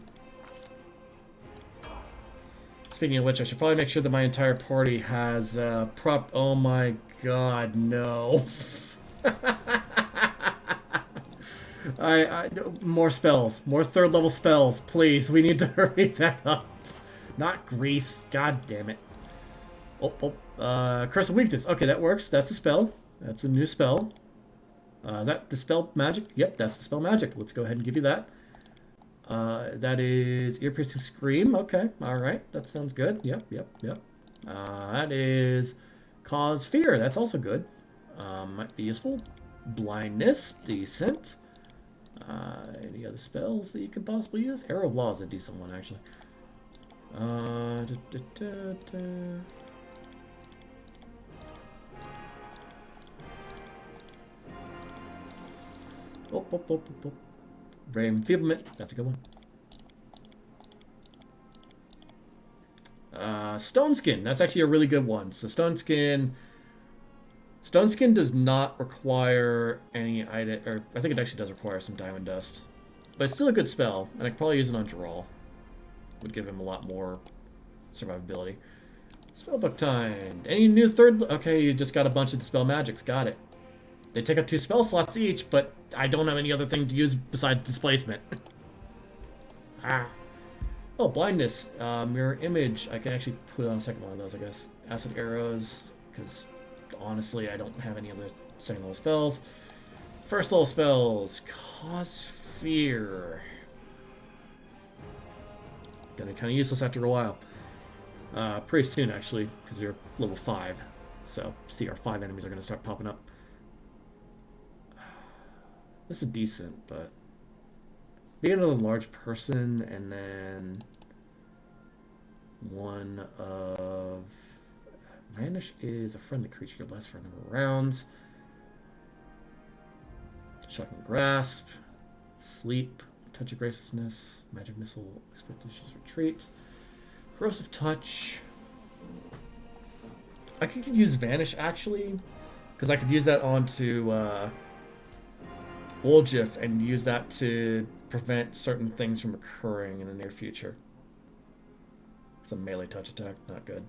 Speaking of which, I should probably make sure that my entire party has prop... Oh my god, no. More spells. More third level spells, please. We need to hurry that up. Not grease. God damn it. Curse of Weakness. Okay, that works. That's a spell. That's a new spell. Is that Dispel Magic? Yep, that's Dispel Magic. Let's go ahead and give you that. That is Ear-Piercing Scream. Okay, alright. That sounds good. Yep. That is Cause Fear. That's also good. Might be useful. Blindness. Decent. Any other spells that you could possibly use? Arrow of Law is a decent one, actually. Ray Enfeeblement. That's a good one. Stone Skin. That's actually a really good one. So Stone Skin does not require any item, or I think it actually does require some Diamond Dust. But it's still a good spell, and I could probably use it on Geralt. Would give him a lot more survivability. Spellbook time. Any new third... Okay, you just got a bunch of Dispel Magics. Got it. They take up 2 spell slots each, but I don't have any other thing to use besides Displacement. Oh, Blindness. Mirror Image. I can actually put on a second one of those, I guess. Acid Arrows, because honestly, I don't have any other second level spells. First level spells. Cause Fear. Gonna be kind of useless after a while. Pretty soon, actually, because you're level 5. So, CR5 enemies are going to start popping up. This is decent, but... Be another large person, and then... One of... Vanish is a friendly creature. Lasts for a number of rounds. Shocking Grasp. Sleep. Touch of Graciousness. Magic Missile. Expeditious Retreat. Corrosive Touch. I could use Vanish, actually. Because I could use that onto... Woljif and use that to prevent certain things from occurring in the near future. It's a melee touch attack, not good.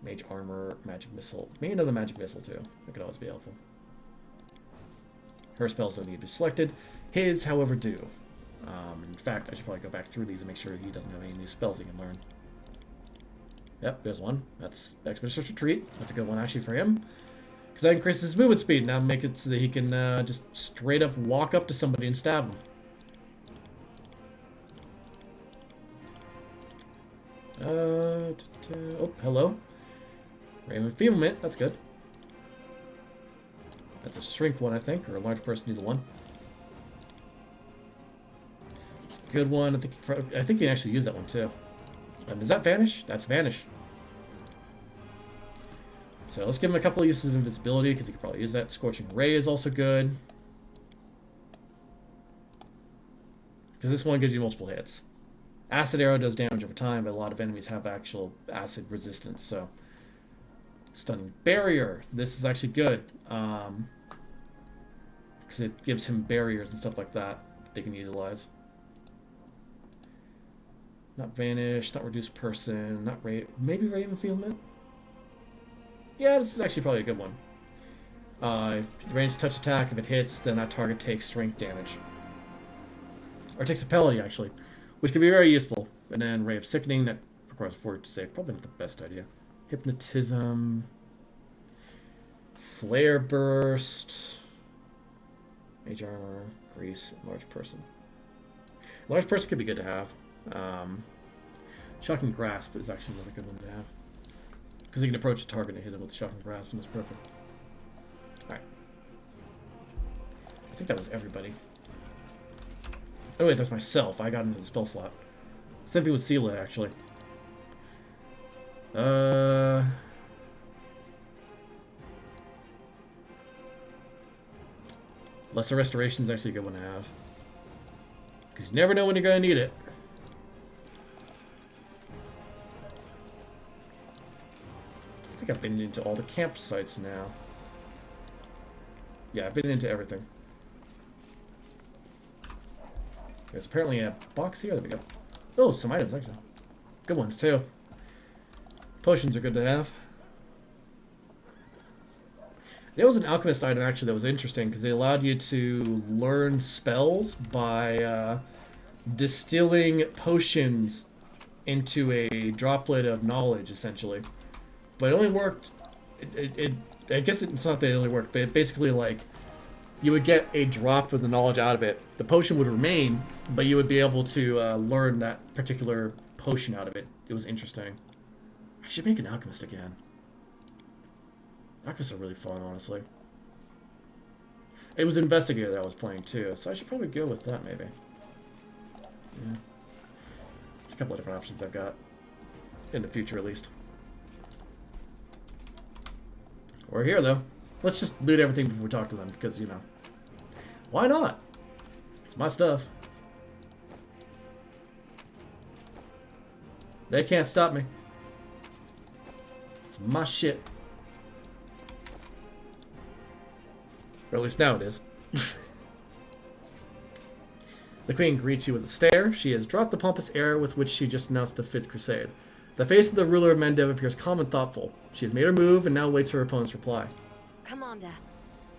Mage Armor, Magic Missile. Maybe another Magic Missile too. That could always be helpful. Her spells don't need to be selected. His, however, do. In fact, I should probably go back through these and make sure he doesn't have any new spells he can learn. Yep, there's one. That's Expeditious Retreat. That's a good one actually for him. Because that increases his movement speed. Now make it so that he can just straight up walk up to somebody and stab them. Oh, hello. Ray of Enfeeblement. That's good. That's a shrink one, I think, or a large person either one. It's a good one. I think you can actually use that one too. Does that Vanish? That's Vanish. So let's give him a couple of uses of invisibility, because he could probably use that. Scorching Ray is also good. Because this one gives you multiple hits. Acid Arrow does damage over time, but a lot of enemies have actual acid resistance, so... Stunning Barrier. This is actually good. Because it gives him barriers and stuff like that they can utilize. Not Vanish, not Reduce Person, not Ray... Maybe Ray of Enfeeblement? Yeah, this is actually probably a good one. Ranged touch attack, if it hits, then that target takes strength damage. Or takes a penalty, actually. Which can be very useful. And then Ray of Sickening, that requires a forward to save. Probably not the best idea. Hypnotism. Flare Burst. Mage Armor. Grease. Large Person. Large Person could be good to have. Shocking Grasp is actually another good one to have. Because you can approach a target and hit him with Shocking Grasp, and that's perfect. Alright. I think that was everybody. Oh wait, that's myself. I got into the spell slot. Same thing with Sela, actually. Lesser Restoration is actually a good one to have. Because you never know when you're going to need it. I think I've been into all the campsites now. Yeah, I've been into everything. There's apparently a box here. There we go. Oh, some items, actually. Good ones, too. Potions are good to have. There was an alchemist item actually that was interesting because they allowed you to learn spells by distilling potions into a droplet of knowledge, essentially. But it only worked. I guess it's not that it only worked, but it basically like you would get a drop of the knowledge out of it. The potion would remain, but you would be able to learn that particular potion out of it. It was interesting. I should make an alchemist again. Alchemists are really fun, honestly. It was Investigator that I was playing too, so I should probably go with that maybe. Yeah. There's a couple of different options I've got. In the future, at least. We're here, though. Let's just loot everything before we talk to them, because, you know. Why not? It's my stuff. They can't stop me. It's my shit. Or at least now it is. The Queen greets you with a stare. She has dropped the pompous air with which she just announced the Fifth Crusade. The face of the ruler of Mendev appears calm and thoughtful. She has made her move and now waits her opponent's reply. Commander,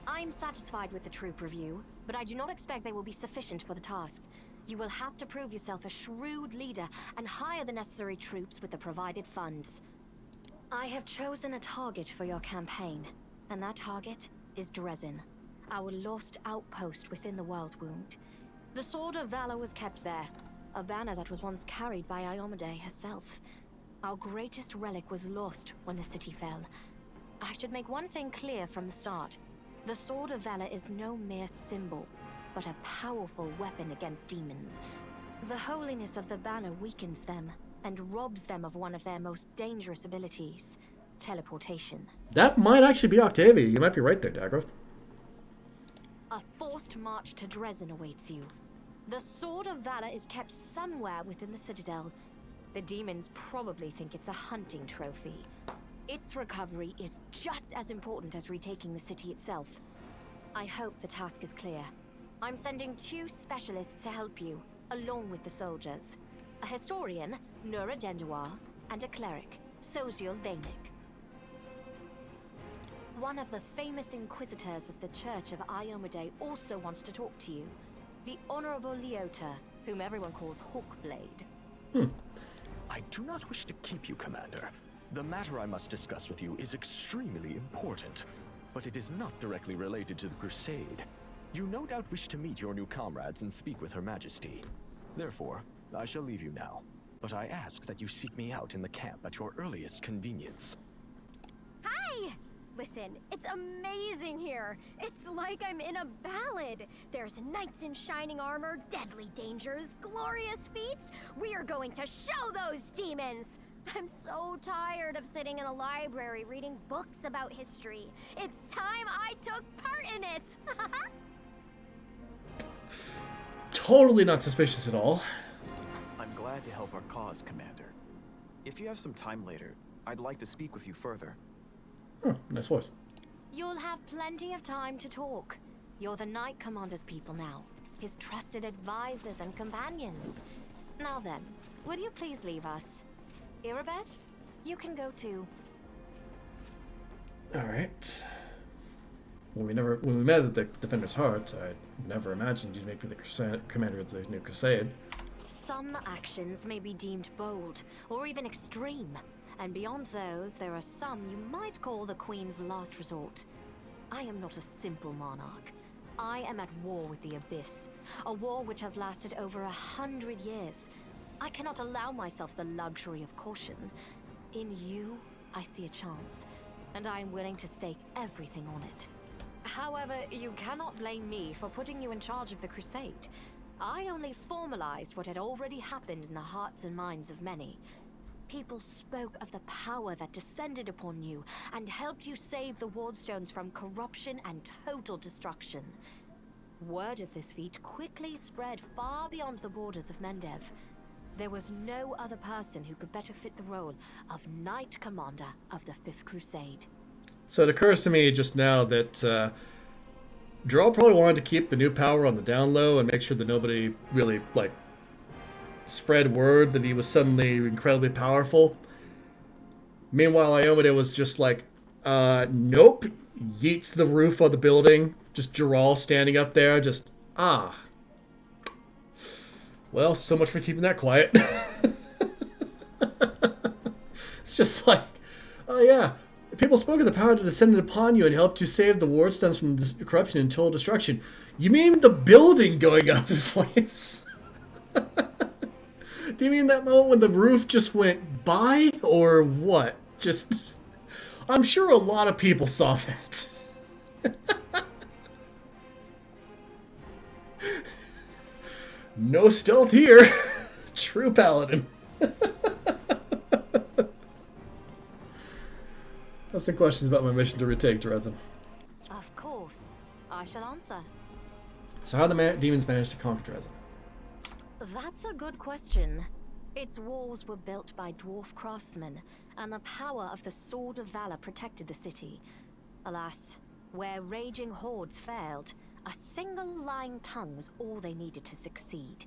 I'm satisfied with the troop review, but I do not expect they will be sufficient for the task. You will have to prove yourself a shrewd leader and hire the necessary troops with the provided funds. I have chosen a target for your campaign, and that target is Dresden, our lost outpost within the World Wound. The Sword of Valor was kept there, a banner that was once carried by Iomade herself. Our greatest relic was lost when the city fell. I should make one thing clear from the start. The Sword of Valor is no mere symbol, but a powerful weapon against demons. The holiness of the banner weakens them and robs them of one of their most dangerous abilities, teleportation. That might actually be Octavia. You might be right there, Dagroth. A forced march to Dresden awaits you. The Sword of Valor is kept somewhere within the Citadel. The demons probably think it's a hunting trophy. Its recovery is just as important as retaking the city itself. I hope the task is clear. I'm sending 2 specialists to help you, along with the soldiers. A historian, Nura Denduar, and a cleric, Social Bainik. One of the famous inquisitors of the Church of Iomade also wants to talk to you. The Honorable Leota, whom everyone calls Hawkblade. I do not wish to keep you, Commander. The matter I must discuss with you is extremely important, but it is not directly related to the Crusade. You no doubt wish to meet your new comrades and speak with Her Majesty. Therefore, I shall leave you now, but I ask that you seek me out in the camp at your earliest convenience. Hi! Listen, it's amazing here. It's like I'm in a ballad. There's knights in shining armor, deadly dangers, glorious feats. We are going to show those demons! I'm so tired of sitting in a library reading books about history. It's time I took part in it! Totally not suspicious at all. I'm glad to help our cause, Commander. If you have some time later, I'd like to speak with you further. Oh, nice voice. You'll have plenty of time to talk. You're the Knight Commander's people now, his trusted advisors and companions. Now then, will you please leave us? Irabeth, you can go too. Alright. When we met at the Defender's Heart, I never imagined you'd make me the commander of the new Crusade. Some actions may be deemed bold, or even extreme. And beyond those, there are some you might call the Queen's last resort. I am not a simple monarch. I am at war with the Abyss, a war which has lasted over 100 years. I cannot allow myself the luxury of caution. In you, I see a chance, and I am willing to stake everything on it. However, you cannot blame me for putting you in charge of the Crusade. I only formalized what had already happened in the hearts and minds of many. People spoke of the power that descended upon you and helped you save the wardstones from corruption and total destruction. Word of this feat quickly spread far beyond the borders of Mendev. There was no other person who could better fit the role of Knight Commander of the Fifth Crusade. So it occurs to me just now that Droll probably wanted to keep the new power on the down low and make sure that nobody really, spread word that he was suddenly incredibly powerful. Meanwhile, Iomade was just like, Nope. Yeets the roof of the building. Just Geralt standing up there. Just, Well, so much for keeping that quiet. It's just like, oh yeah. People spoke of the power that descended upon you and helped to save the wardstones from corruption and total destruction. You mean the building going up in flames? Do you mean that moment when the roof just went by, or what? Just, I'm sure a lot of people saw that. No stealth here. True paladin. Have some questions about my mission to retake Dresden. Of course. I shall answer. So how the demons managed to conquer Dresden? That's a good question. Its walls were built by dwarf craftsmen, and the power of the Sword of Valor protected the city. Alas, where raging hordes failed, a single lying tongue was all they needed to succeed.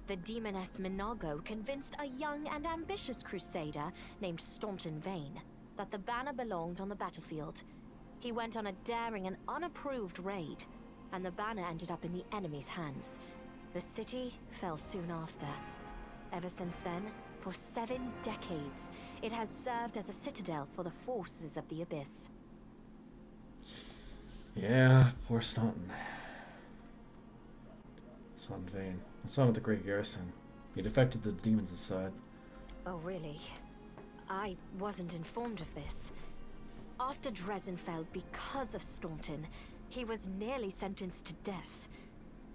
The demoness Minago convinced a young and ambitious crusader named Staunton Vane that the banner belonged on the battlefield. He went on a daring and unapproved raid, and the banner ended up in the enemy's hands. The city fell soon after. Ever since then, for 7 decades, it has served as a citadel for the forces of the Abyss. Yeah, poor Staunton. Staunton Vane. I saw him at the Great Garrison. He defected the demons' side. Oh, really? I wasn't informed of this. After Dresden fell because of Staunton, he was nearly sentenced to death.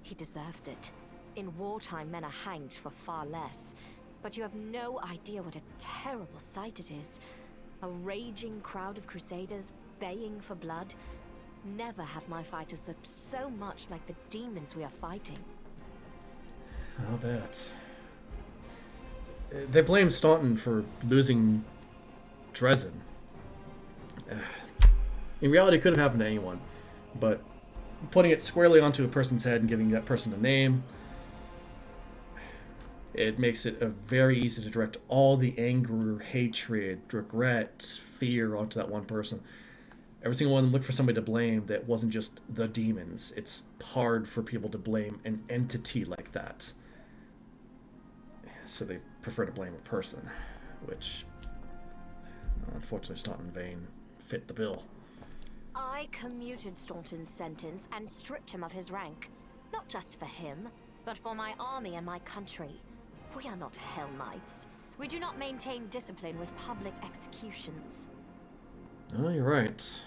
He deserved it. In wartime, men are hanged for far less. But you have no idea what a terrible sight it is. A raging crowd of crusaders baying for blood. Never have my fighters looked so much like the demons we are fighting. I'll bet. They blame Staunton for losing Dresden. In reality, it could have happened to anyone. But putting it squarely onto a person's head and giving that person a name, it makes it very easy to direct all the anger, hatred, regret, fear onto that one person. Every single one of them looked for somebody to blame that wasn't just the demons. It's hard for people to blame an entity like that. So they prefer to blame a person, which, unfortunately, Staunton Vane fit the bill. I commuted Staunton's sentence and stripped him of his rank. Not just for him, but for my army and my country. We are not Hell Knights. We do not maintain discipline with public executions. Oh, you're right.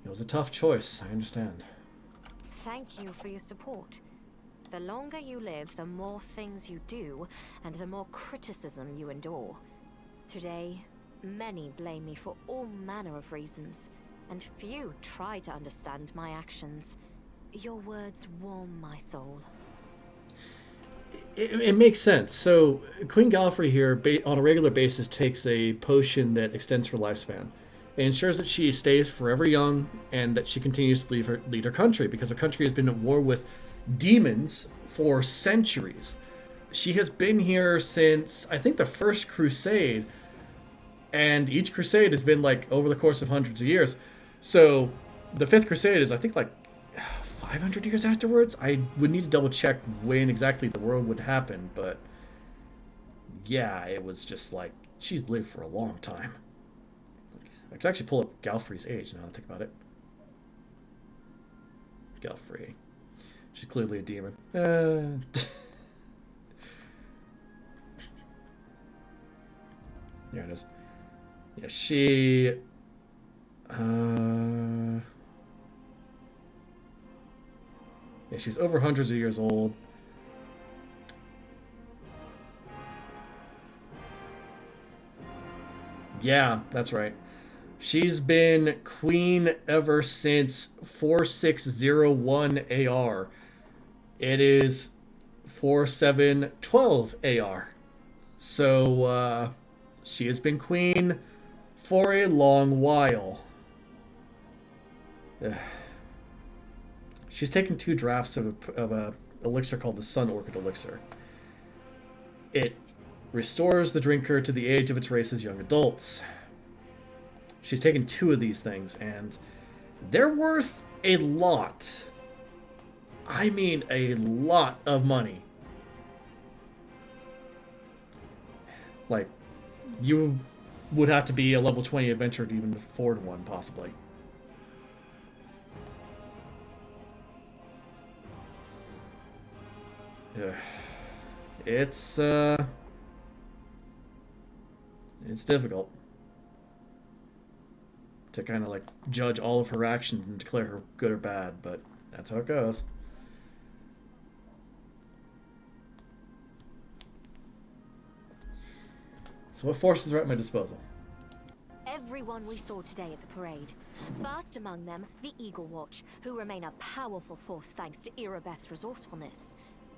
It was a tough choice, I understand. Thank you for your support. The longer you live, the more things you do, and the more criticism you endure. Today, many blame me for all manner of reasons, and few try to understand my actions. Your words warm my soul. It makes sense. So, Queen Galfrey here, on a regular basis, takes a potion that extends her lifespan. It ensures that she stays forever young and that she continues to lead her country, because her country has been at war with demons for centuries. She has been here since, I think, the First Crusade, and each crusade has been, like, over the course of hundreds of years. So, the Fifth Crusade is, I think, like, 500 years afterwards? I would need to double check when exactly the world would happen, but yeah, it was just like, she's lived for a long time. I could actually pull up Galfrey's age now that I think about it. Galfrey. She's clearly a demon. There it is. Yeah, she... Yeah, she's over hundreds of years old. Yeah, that's right. She's been queen ever since 4601 AR. It is 4712 AR. So, she has been queen for a long while. She's taken 2 drafts of a elixir called the Sun Orchid Elixir. It restores the drinker to the age of its race's young adults. She's taken 2 of these things, and they're worth a lot. I mean, a lot of money. Like, you would have to be a level 20 adventurer to even afford one, possibly. Ugh. It's difficult to kind of like judge all of her actions and declare her good or bad, but that's how it goes. So what forces are at my disposal? Everyone we saw today at the parade. First among them, the Eagle Watch, who remain a powerful force thanks to Irabeth's resourcefulness.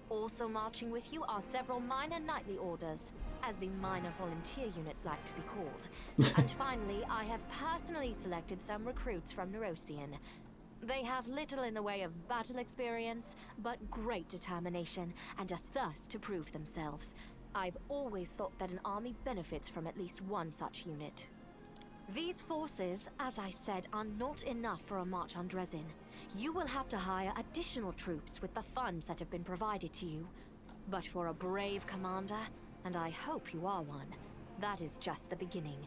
Also marching with you are several minor knightly orders, as the minor volunteer units like to be called. And finally, I have personally selected some recruits from Neurosian. They have little in the way of battle experience, but great determination and a thirst to prove themselves. I've always thought that an army benefits from at least one such unit. These forces, as I said, are not enough for a march on Dresden. You will have to hire additional troops with the funds that have been provided to you. But for a brave commander, and I hope you are one, that is just the beginning.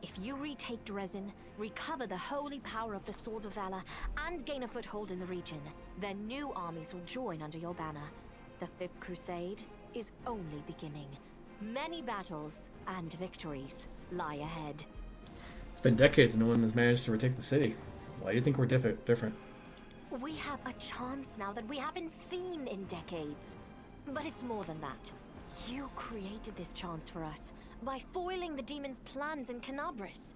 If you retake Dresden, recover the holy power of the Sword of Valor, and gain a foothold in the region, then new armies will join under your banner. The Fifth Crusade is only beginning. Many battles and victories lie ahead. It's been decades and no one has managed to retake the city. Why do you think we're different? We have a chance now that we haven't seen in decades. But it's more than that. You created this chance for us by foiling the demon's plans in Canabris.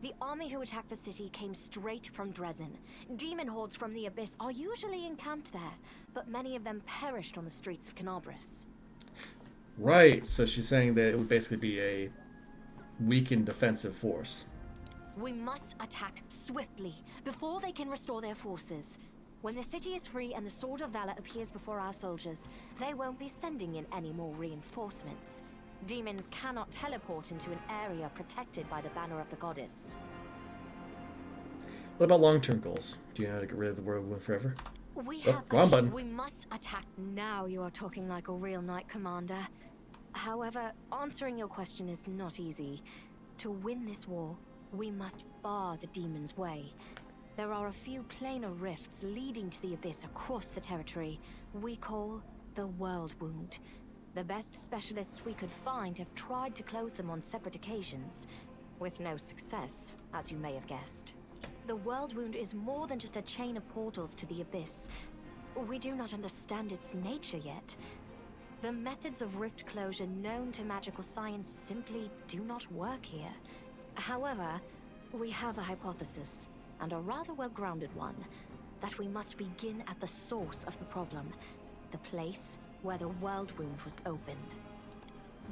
The army who attacked the city came straight from Dresden. Demon hordes from the Abyss are usually encamped there, but many of them perished on the streets of Canabris. Right, so she's saying that it would basically be a weakened defensive force. We must attack swiftly, before they can restore their forces. When the city is free and the Sword of Valor appears before our soldiers, they won't be sending in any more reinforcements. Demons cannot teleport into an area protected by the banner of the goddess. What about long-term goals? Do you know how to get rid of the World Wound forever? Wrong button. We must attack now. You are talking like a real knight commander. However, answering your question is not easy. To win this war, we must bar the demon's way. There are a few planar rifts leading to the Abyss across the territory we call the World Wound. The best specialists we could find have tried to close them on separate occasions, with no success, as you may have guessed. The World Wound is more than just a chain of portals to the Abyss. We do not understand its nature yet. The methods of rift closure known to magical science simply do not work here. However, we have a hypothesis, and a rather well-grounded one, that we must begin at the source of the problem, the place where the World Wound was opened.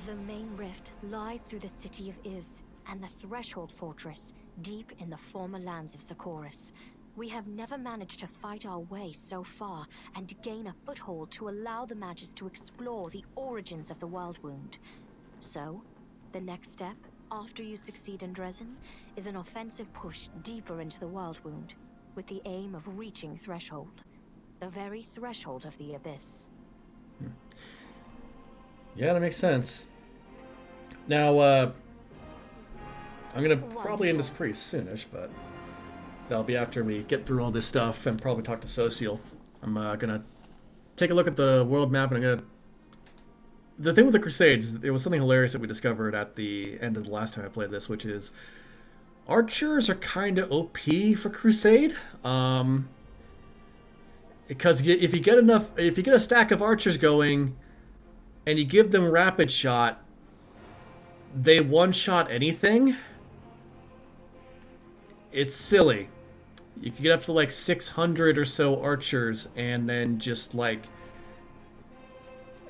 The main rift lies through the city of Iz, and the Threshold Fortress, deep in the former lands of Socorus. We have never managed to fight our way so far and gain a foothold to allow the mages to explore the origins of the World Wound. So, the next step, after you succeed in Dresden, is an offensive push deeper into the World Wound, with the aim of reaching Threshold, the very threshold of the Abyss. Yeah, that makes sense. Now, I'm gonna probably end this pretty soonish, but that'll be after we get through all this stuff and probably talk to Social. I'm gonna take a look at the world map, and I'm gonna... The thing with the Crusades, there was something hilarious that we discovered at the end of the last time I played this, which is archers are kind of OP for Crusade. Because if you get a stack of archers going, and you give them rapid shot, they one-shot anything. It's silly. You can get up to like 600 or so archers, and then just like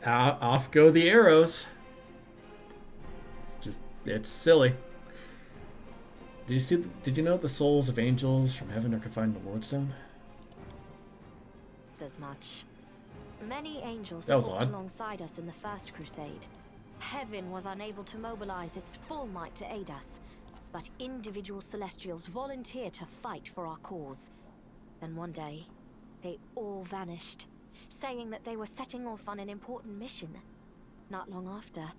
off go the arrows. It's silly. Did you know the souls of angels from heaven are confined in the wardstone? As much. Many angels fought alongside us in the First Crusade. Heaven was unable to mobilize its full might to aid us, but individual Celestials volunteer to fight for our cause. Then one day, they all vanished, saying that they were setting off on an important mission. Not long after,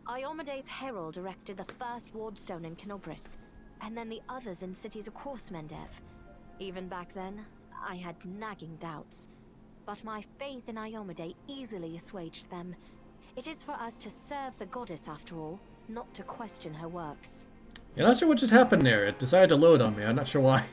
Iomede's herald erected the first wardstone in Canobris, and then the others in cities across Mendev. Even back then, I had nagging doubts, but my faith in Iomede easily assuaged them. It is for us to serve the goddess after all, not to question her works. You're not sure what just happened there. It decided to load on me. I'm not sure why.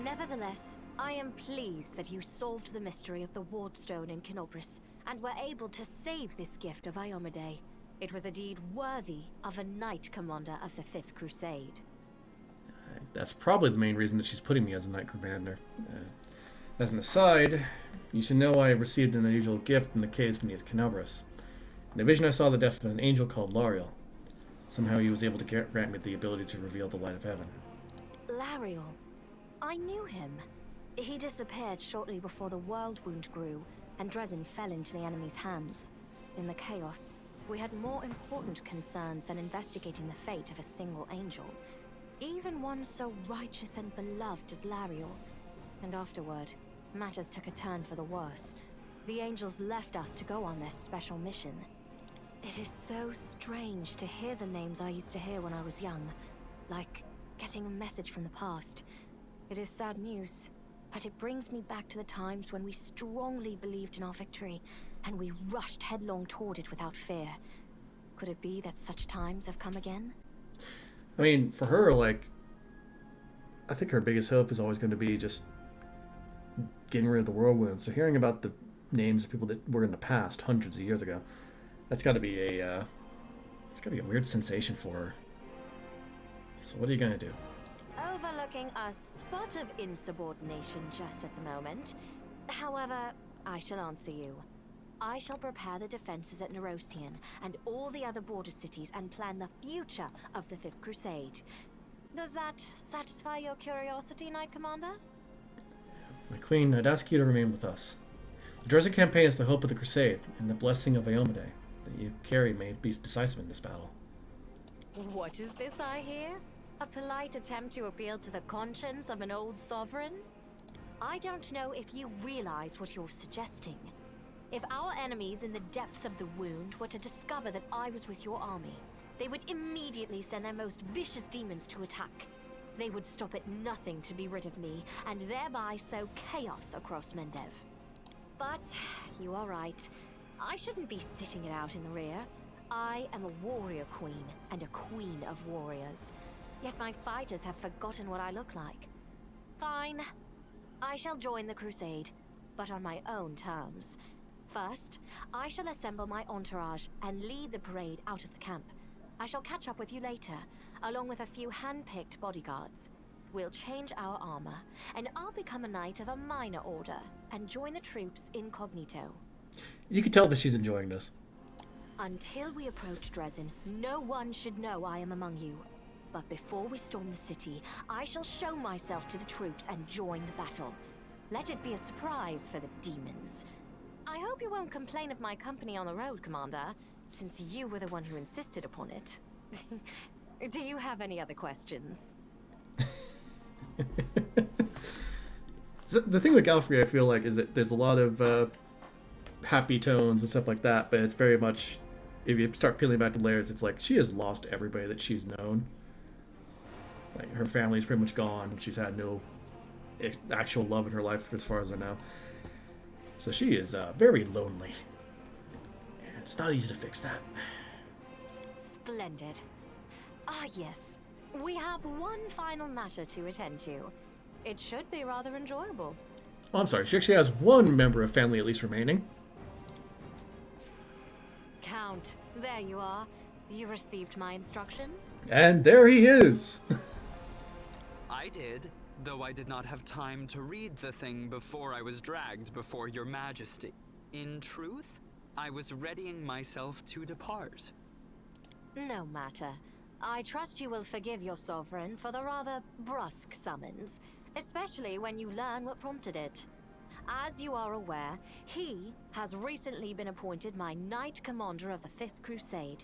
Nevertheless, I am pleased that you solved the mystery of the wardstone in Canobris, and were able to save this gift of Iomede. It was a deed worthy of a Knight Commander of the Fifth Crusade. That's probably the main reason that she's putting me as a Knight Commander. As an aside, you should know I received an unusual gift in the caves beneath Canobris. In a vision I saw the death of an angel called Lariel. Somehow he was able to grant me the ability to reveal the light of heaven. Lariel. I knew him. He disappeared shortly before the world wound grew, and Dresden fell into the enemy's hands. In the chaos, we had more important concerns than investigating the fate of a single angel. Even one so righteous and beloved as Lariel. And afterward, matters took a turn for the worse. The angels left us to go on this special mission. It is so strange to hear the names I used to hear when I was young, like getting a message from the past. It is sad news, but it brings me back to the times when we strongly believed in our victory, and we rushed headlong toward it without fear. Could it be that such times have come again? I mean, for her, like, I think her biggest hope is always going to be just getting rid of the whirlwind. So hearing about the names of people that were in the past, hundreds of years ago, that's got to be a, it's got to be a weird sensation for her. So what are you going to do? Overlooking a spot of insubordination just at the moment. However, I shall answer you. I shall prepare the defenses at Nerosian and all the other border cities and plan the future of the Fifth Crusade. Does that satisfy your curiosity, Knight Commander? My queen, I'd ask you to remain with us. The Dresden campaign is the hope of the Crusade, and the blessing of Iomede that you carry may be decisive in this battle. What is this I hear? A polite attempt to appeal to the conscience of an old sovereign? I don't know if you realize what you're suggesting. If our enemies in the depths of the wound were to discover that I was with your army, they would immediately send their most vicious demons to attack. They would stop at nothing to be rid of me, and thereby sow chaos across Mendev. But you are right. I shouldn't be sitting it out in the rear. I am a warrior queen, and a queen of warriors. Yet my fighters have forgotten what I look like. Fine. I shall join the crusade, but on my own terms. First, I shall assemble my entourage and lead the parade out of the camp. I shall catch up with you later, along with a few hand-picked bodyguards. We'll change our armor, and I'll become a knight of a minor order and join the troops incognito. You can tell that she's enjoying this. Until we approach Dresden, no one should know I am among you. But before we storm the city, I shall show myself to the troops and join the battle. Let it be a surprise for the demons. I hope you won't complain of my company on the road, Commander, since you were the one who insisted upon it. Do you have any other questions? So the thing with Galfrey, I feel like, is that there's a lot of happy tones and stuff like that, but it's very much, if you start peeling back the layers, it's like she has lost everybody that she's known. Like, her family's pretty much gone. She's had no actual love in her life, as far as I know. So she is very lonely. And it's not easy to fix that. Splendid. Ah, yes. We have one final matter to attend to. It should be rather enjoyable. Oh, I'm sorry. She actually has one member of family at least remaining. Count, there you are. You received my instruction? And there he is! I did, though I did not have time to read the thing before I was dragged before your majesty. In truth, I was readying myself to depart. No matter. I trust you will forgive your sovereign for the rather brusque summons, especially when you learn what prompted it. As you are aware, he has recently been appointed my Knight Commander of the Fifth Crusade.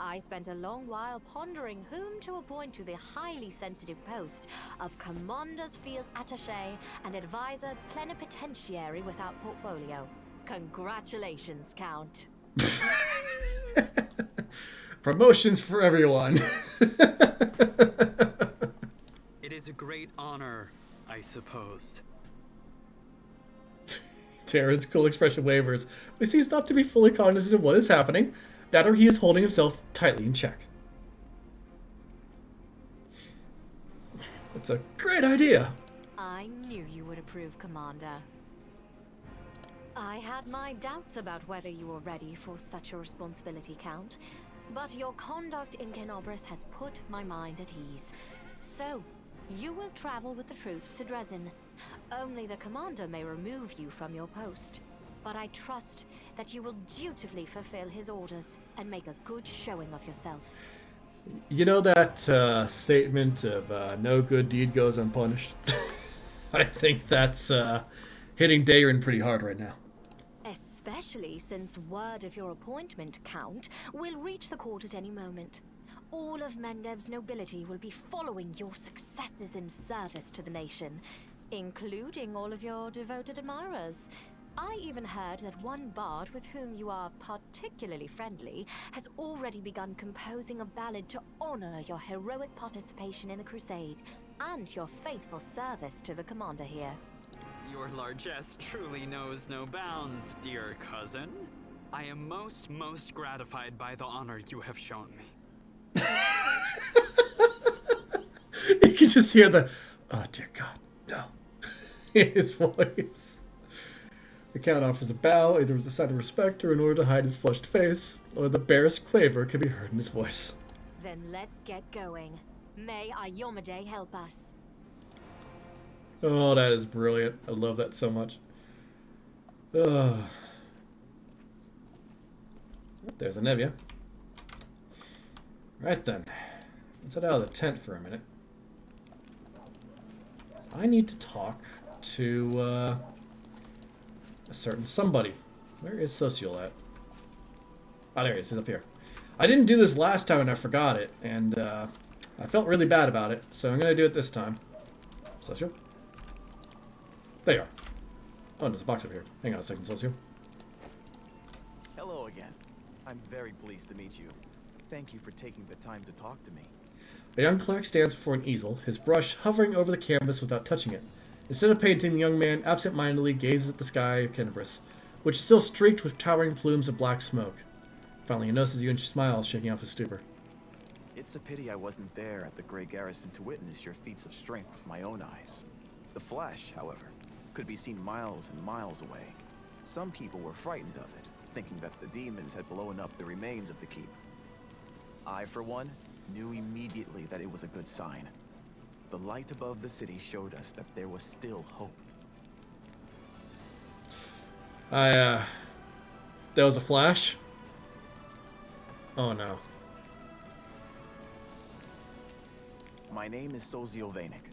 I spent a long while pondering whom to appoint to the highly sensitive post of Commander's Field Attaché and Advisor Plenipotentiary without portfolio. Congratulations, Count. Promotions for everyone. It is a great honor, I suppose. Terran's cool expression wavers, but he seems not to be fully cognizant of what is happening, that or he is holding himself tightly in check. That's a great idea. I knew you would approve, Commander. I had my doubts about whether you were ready for such a responsibility, Count, but your conduct in Kenobris has put my mind at ease. So, you will travel with the troops to Dresden. Only the commander may remove you from your post. But I trust that you will dutifully fulfill his orders and make a good showing of yourself. You know that statement of no good deed goes unpunished? I think that's hitting Dayron pretty hard right now. Especially since word of your appointment, Count, will reach the court at any moment. All of Mendev's nobility will be following your successes in service to the nation, including all of your devoted admirers. I even heard that one bard with whom you are particularly friendly has already begun composing a ballad to honor your heroic participation in the crusade and your faithful service to the commander here. Your largesse truly knows no bounds, dear cousin. I am most gratified by the honor you have shown me. You can just hear the, oh dear God, no, in his voice. The Count offers a bow, either as a sign of respect or in order to hide his flushed face, or the barest quaver can be heard in his voice. Then let's get going. May Iomade help us. Oh, that is brilliant. I love that so much. There's a Nevia. Right then. Let's head out of the tent for a minute. I need to talk to a certain somebody. Where is Sociol at? Oh, there he is. He's up here. I didn't do this last time and I forgot it, and I felt really bad about it, so I'm going to do it this time. Socio? There you are. Oh, there's a box up here. Hang on a second, Socio. Hello again. I'm very pleased to meet you. Thank you for taking the time to talk to me. A young cleric stands before an easel, his brush hovering over the canvas without touching it. Instead of painting, the young man absent-mindedly gazes at the sky of Kenobris, which is still streaked with towering plumes of black smoke. Finally, he notices you and smiles, shaking off his stupor. It's a pity I wasn't there at the Grey Garrison to witness your feats of strength with my own eyes. The flash, however, could be seen miles and miles away. Some people were frightened of it, thinking that the demons had blown up the remains of the keep. I, for one, knew immediately that it was a good sign. The light above the city showed us that there was still hope. That was a flash? Oh no. My name is Sozio Vanek.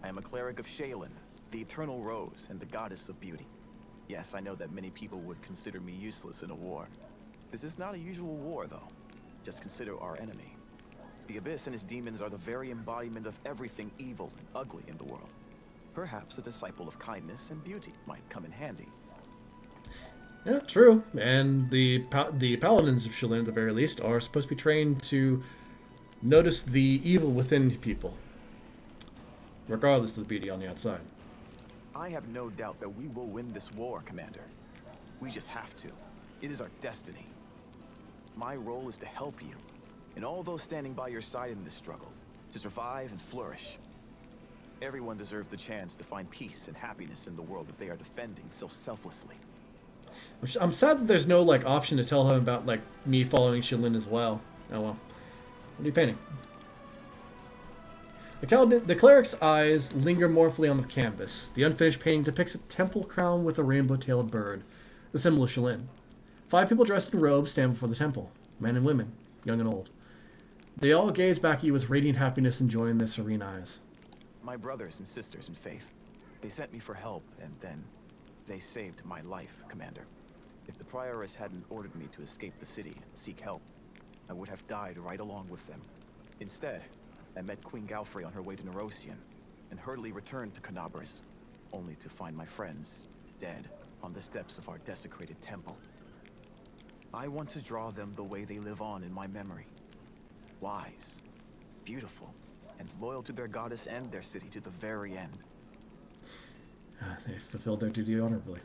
I am a cleric of Shaylin, the Eternal Rose and the Goddess of Beauty. Yes, I know that many people would consider me useless in a war. This is not a usual war, though. Just consider our enemy. The Abyss and his demons are the very embodiment of everything evil and ugly in the world. Perhaps a disciple of kindness and beauty might come in handy. Yeah, true. And the paladins of Shaylin, at the very least, are supposed to be trained to notice the evil within people, regardless of the beauty on the outside. I have no doubt that we will win this war, Commander. We just have to. It is our destiny. My role is to help you, and all those standing by your side in this struggle, to survive and flourish. Everyone deserves the chance to find peace and happiness in the world that they are defending so selflessly. I'm sad that there's no option to tell him about me following Shaylin as well. Oh well. What are you painting? The cleric's eyes linger mournfully on the canvas. The unfinished painting depicts a temple crown with a rainbow-tailed bird, the symbol of Shaylin. 5 people dressed in robes stand before the temple, men and women, young and old. They all gaze back at you with radiant happiness and joy in their serene eyes. My brothers and sisters in faith. They sent me for help, and then they saved my life, Commander. If the Prioress hadn't ordered me to escape the city and seek help, I would have died right along with them. Instead, I met Queen Galfrey on her way to Nerosian, and hurriedly returned to Canabris, only to find my friends dead on the steps of our desecrated temple. I want to draw them the way they live on in my memory. Wise, beautiful, and loyal to their goddess and their city to the very end. They fulfilled their duty honorably.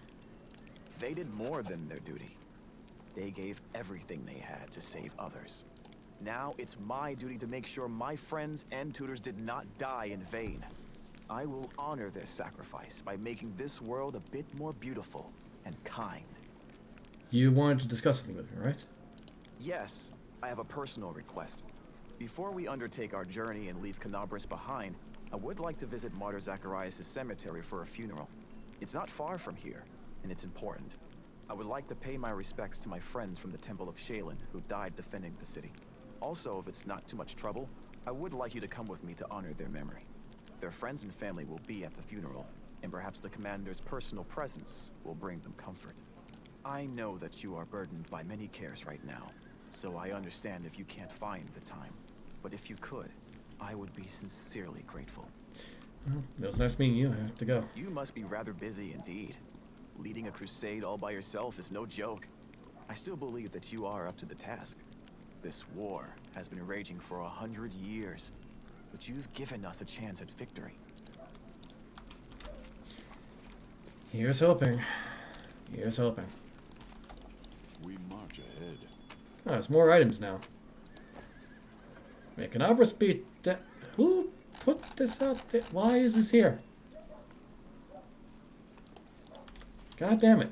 They did more than their duty. They gave everything they had to save others. Now it's my duty to make sure my friends and tutors did not die in vain. I will honor their sacrifice by making this world a bit more beautiful and kind. You wanted to discuss something with me, right? Yes, I have a personal request. Before we undertake our journey and leave Canabris behind, I would like to visit Martyr Zacharias' cemetery for a funeral. It's not far from here, and it's important. I would like to pay my respects to my friends from the Temple of Shaylin who died defending the city. Also, if it's not too much trouble, I would like you to come with me to honor their memory. Their friends and family will be at the funeral, and perhaps the commander's personal presence will bring them comfort. I know that you are burdened by many cares right now, so I understand if you can't find the time. But if you could, I would be sincerely grateful. Well, it was nice meeting you. I have to go. You must be rather busy indeed. Leading a crusade all by yourself is no joke. I still believe that you are up to the task. This war has been raging for 100 years, but you've given us a chance at victory. Here's hoping. Here's hoping. We march ahead. Oh, there's more items now. Make an Abra speed. Who put this out there? Why is this here? God damn it.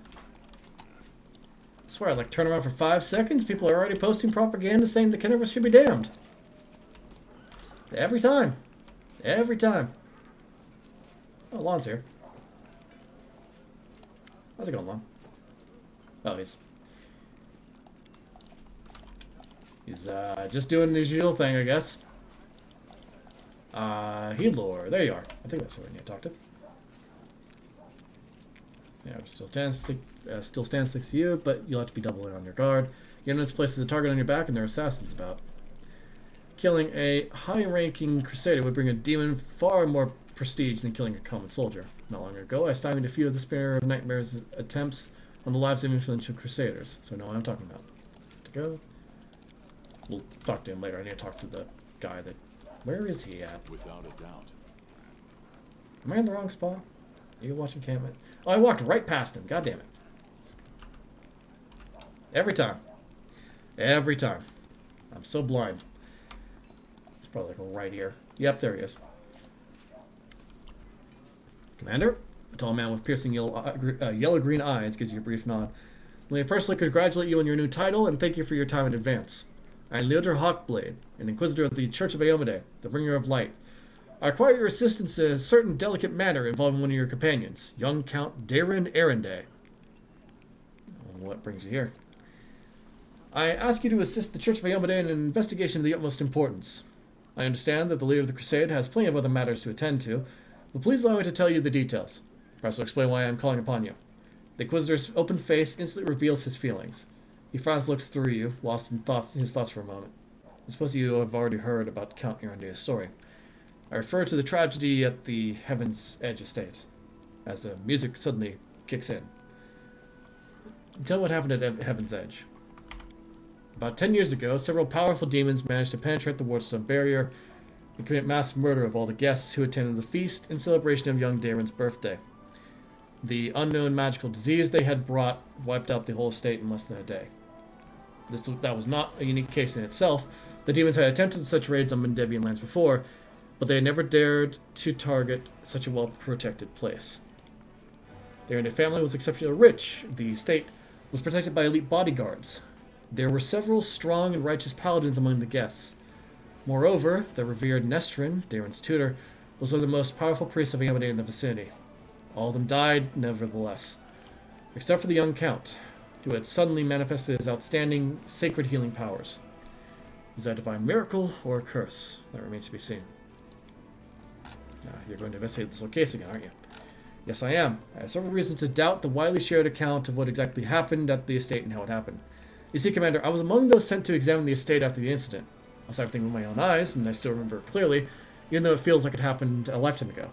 I swear, I like turn around for 5 seconds, people are already posting propaganda saying the Canabris should be damned. Every time. Every time. Oh, Lon's here. How's it going, Lon? Oh, he's just doing his usual thing, I guess. Healor, there you are. I think that's who I need to talk to. Yeah, still stands next to you, but you'll have to be doubling on your guard. Units places a target on your back, and there are assassins about. Killing a high-ranking crusader would bring a demon far more prestige than killing a common soldier. Not long ago, I stymied a few of the Spear of Nightmare's attempts on the lives of influential crusaders, so I know what I'm talking about. To go. We'll talk to him later. I need to talk to the guy that... Where is he at? Without a doubt. Am I in the wrong spot? Are you watching Campment? Oh, I walked right past him. God damn it. Every time. Every time. I'm so blind. It's probably like right here. Yep, there he is. Commander? A tall man with piercing yellow-green eyes gives you a brief nod. Let me personally congratulate you on your new title and thank you for your time in advance. I am Leodor Hawkblade, an Inquisitor of the Church of Aomade, the Bringer of Light. I require your assistance in a certain delicate matter involving one of your companions, young Count Darren Arenday. What brings you here? I ask you to assist the Church of Aomade in an investigation of the utmost importance. I understand that the leader of the crusade has plenty of other matters to attend to, but please allow me to tell you the details. Perhaps I'll explain why I am calling upon you. The Inquisitor's open face instantly reveals his feelings. He frowns, looks through you, lost in his thoughts for a moment. I suppose you have already heard about Count Arenday's story. I refer to the tragedy at the Heaven's Edge estate, as the music suddenly kicks in. Tell what happened at Heaven's Edge. About 10 years ago, several powerful demons managed to penetrate the wardstone barrier and commit mass murder of all the guests who attended the feast in celebration of young Darren's birthday. The unknown magical disease they had brought wiped out the whole estate in less than a day. That was not a unique case in itself. The demons had attempted such raids on Mendebian lands before, but they had never dared to target such a well-protected place. The Arenday family was exceptionally rich. The estate was protected by elite bodyguards. There were several strong and righteous paladins among the guests. Moreover, the revered Nestrin, Darren's tutor, was one of the most powerful priests of Aomade in the vicinity. All of them died, nevertheless, except for the young Count, who had suddenly manifested his outstanding sacred healing powers. Is that a divine miracle or a curse? That remains to be seen. You're going to investigate this whole case again, aren't you? Yes, I am. I have several reasons to doubt the widely shared account of what exactly happened at the estate and how it happened. You see, Commander, I was among those sent to examine the estate after the incident. I saw everything with my own eyes, and I still remember it clearly, even though it feels like it happened a lifetime ago.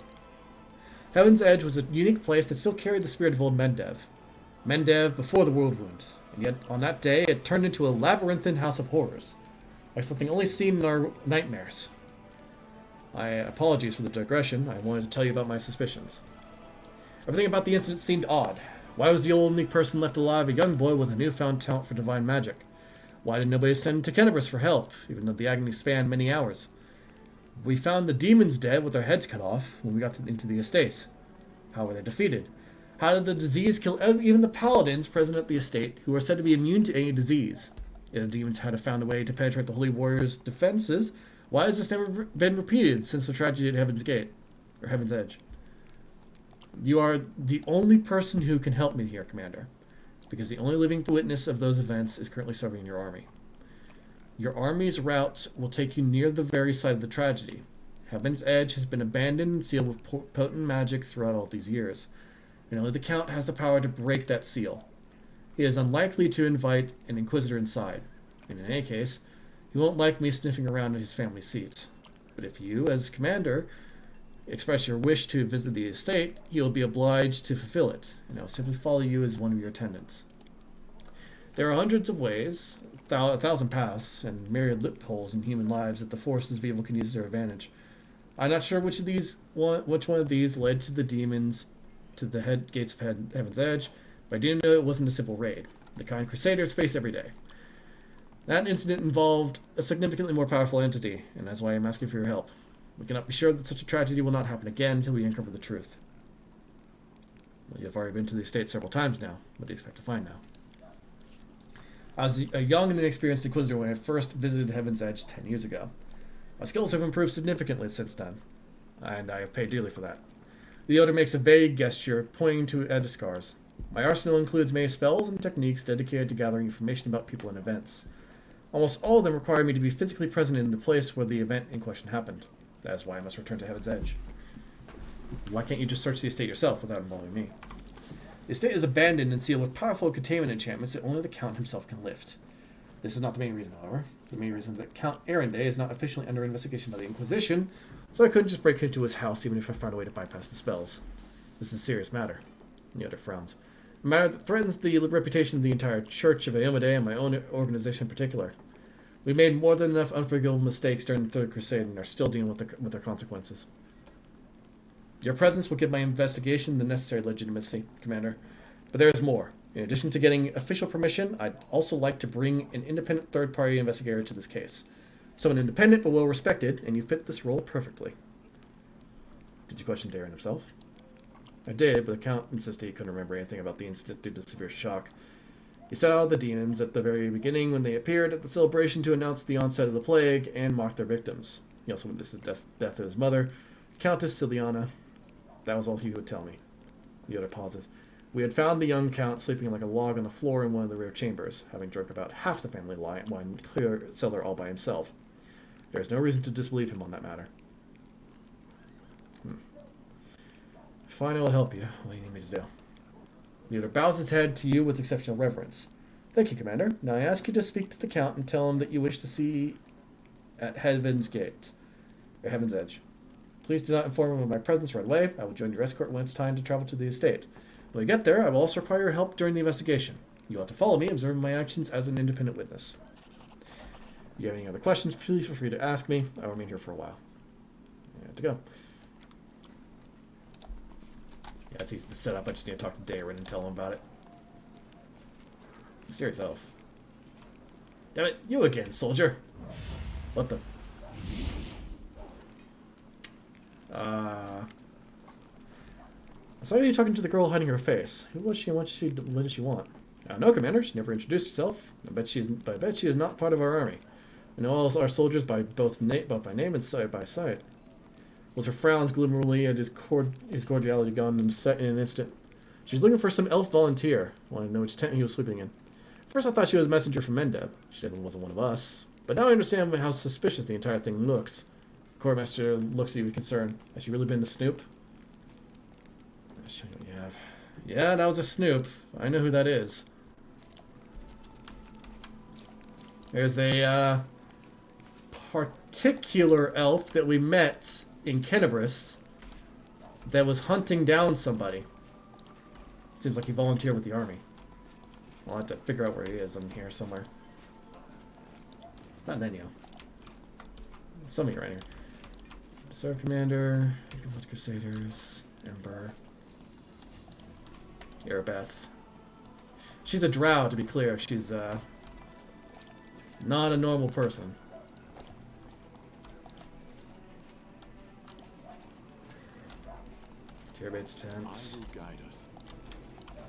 Heaven's Edge was a unique place that still carried the spirit of old Mendev. Mendev before the world wound, and yet on that day it turned into a labyrinthine house of horrors, like something only seen in our nightmares. Apologies for the digression. I wanted to tell you about my suspicions. Everything about the incident seemed odd. Why was the only person left alive a young boy with a newfound talent for divine magic? Why did nobody send to Kenabris for help, even though the agony spanned many hours? We found the demons dead with their heads cut off when we got into the estate. How were they defeated? How did the disease kill even the paladins present at the estate, who are said to be immune to any disease? If the demons had found a way to penetrate the Holy Warrior's defenses, why has this never been repeated since the tragedy at Heaven's Gate, or Heaven's Edge? You are the only person who can help me here, Commander, because the only living witness of those events is currently serving in your army. Your army's route will take you near the very site of the tragedy. Heaven's Edge has been abandoned and sealed with potent magic throughout all these years, and only the Count has the power to break that seal. He is unlikely to invite an Inquisitor inside, and in any case, he won't like me sniffing around at his family seat. But if you, as Commander, express your wish to visit the estate, he will be obliged to fulfill it, and I will simply follow you as one of your attendants. There are hundreds of ways, a thousand paths, and myriad loopholes in human lives that the forces of evil can use to their advantage. I'm not sure which one of these led to the demons to the gates of Heaven's Edge, but I do know it wasn't a simple raid, the kind Crusaders face every day. That incident involved a significantly more powerful entity, and that's why I'm asking for your help. We cannot be sure that such a tragedy will not happen again until we uncover the truth. Well, you've already been to the estate several times now. What do you expect to find now? I was a young and inexperienced Inquisitor when I first visited Heaven's Edge 10 years ago. My skills have improved significantly since then, and I have paid dearly for that. The Elder makes a vague gesture, pointing to Ediscars. My arsenal includes many spells and techniques dedicated to gathering information about people and events. Almost all of them require me to be physically present in the place where the event in question happened. That is why I must return to Heaven's Edge. Why can't you just search the estate yourself without involving me? The estate is abandoned and sealed with powerful containment enchantments that only the Count himself can lift. This is not the main reason, however. The main reason is that Count Arenday is not officially under investigation by the Inquisition, so I couldn't just break into his house even if I found a way to bypass the spells. This is a serious matter. The other frowns. A matter that threatens the reputation of the entire Church of Iomedae and my own organization in particular. We made more than enough unforgivable mistakes during the Third Crusade and are still dealing with their consequences. Your presence will give my investigation the necessary legitimacy, Commander. But there is more. In addition to getting official permission, I'd also like to bring an independent third-party investigator to this case. Someone independent but well-respected, and you fit this role perfectly. Did you question Darren himself? I did, but the Count insisted he couldn't remember anything about the incident due to severe shock. He saw the demons at the very beginning when they appeared at the celebration to announce the onset of the plague and mock their victims. He also witnessed the death of his mother, Countess Ciliana. That was all he would tell me. Yoda pauses. We had found the young Count sleeping like a log on the floor in one of the rear chambers, having drunk about half the family wine clear cellar all by himself. There is no reason to disbelieve him on that matter. Fine, I will help you. What do you need me to do? Yoda bows his head to you with exceptional reverence. Thank you, Commander. Now I ask you to speak to the Count and tell him that you wish to see at Heaven's Gate, or Heaven's Edge. Please do not inform him of my presence right away. I will join your escort when it's time to travel to the estate. When we get there, I will also require your help during the investigation. You will have to follow me, observing my actions as an independent witness. If you have any other questions, please feel free to ask me. I will remain here for a while. I have to go. Yeah, it's easy to set up. I just need to talk to Darren and tell him about it. Scare yourself. Damn it, you again, soldier. What the... I saw you talking to the girl hiding her face. Who was she and what does she want? I don't know, Commander. She never introduced herself. I bet she is not part of our army. I know all our soldiers by both by name and sight by sight. Was her frowns gloomily and his cordiality gone in an instant. She's looking for some elf volunteer. Wanted to know which tent he was sleeping in. First I thought she was a messenger from Mendev. She definitely wasn't one of us. But now I understand how suspicious the entire thing looks. Quartermaster looks at you with concern. Has she really been to Snoop? Yeah, that was a Snoop. I know who that is. There's a particular elf that we met in Kenabris that was hunting down somebody. Seems like he volunteered with the army. I'll have to figure out where he is. I'm here somewhere. Not Nenio. Somebody right here. Star Commander, Crusaders, Ember, Erebeth. She's a drow, to be clear. She's not a normal person. Tirabate's tent. I will guide us.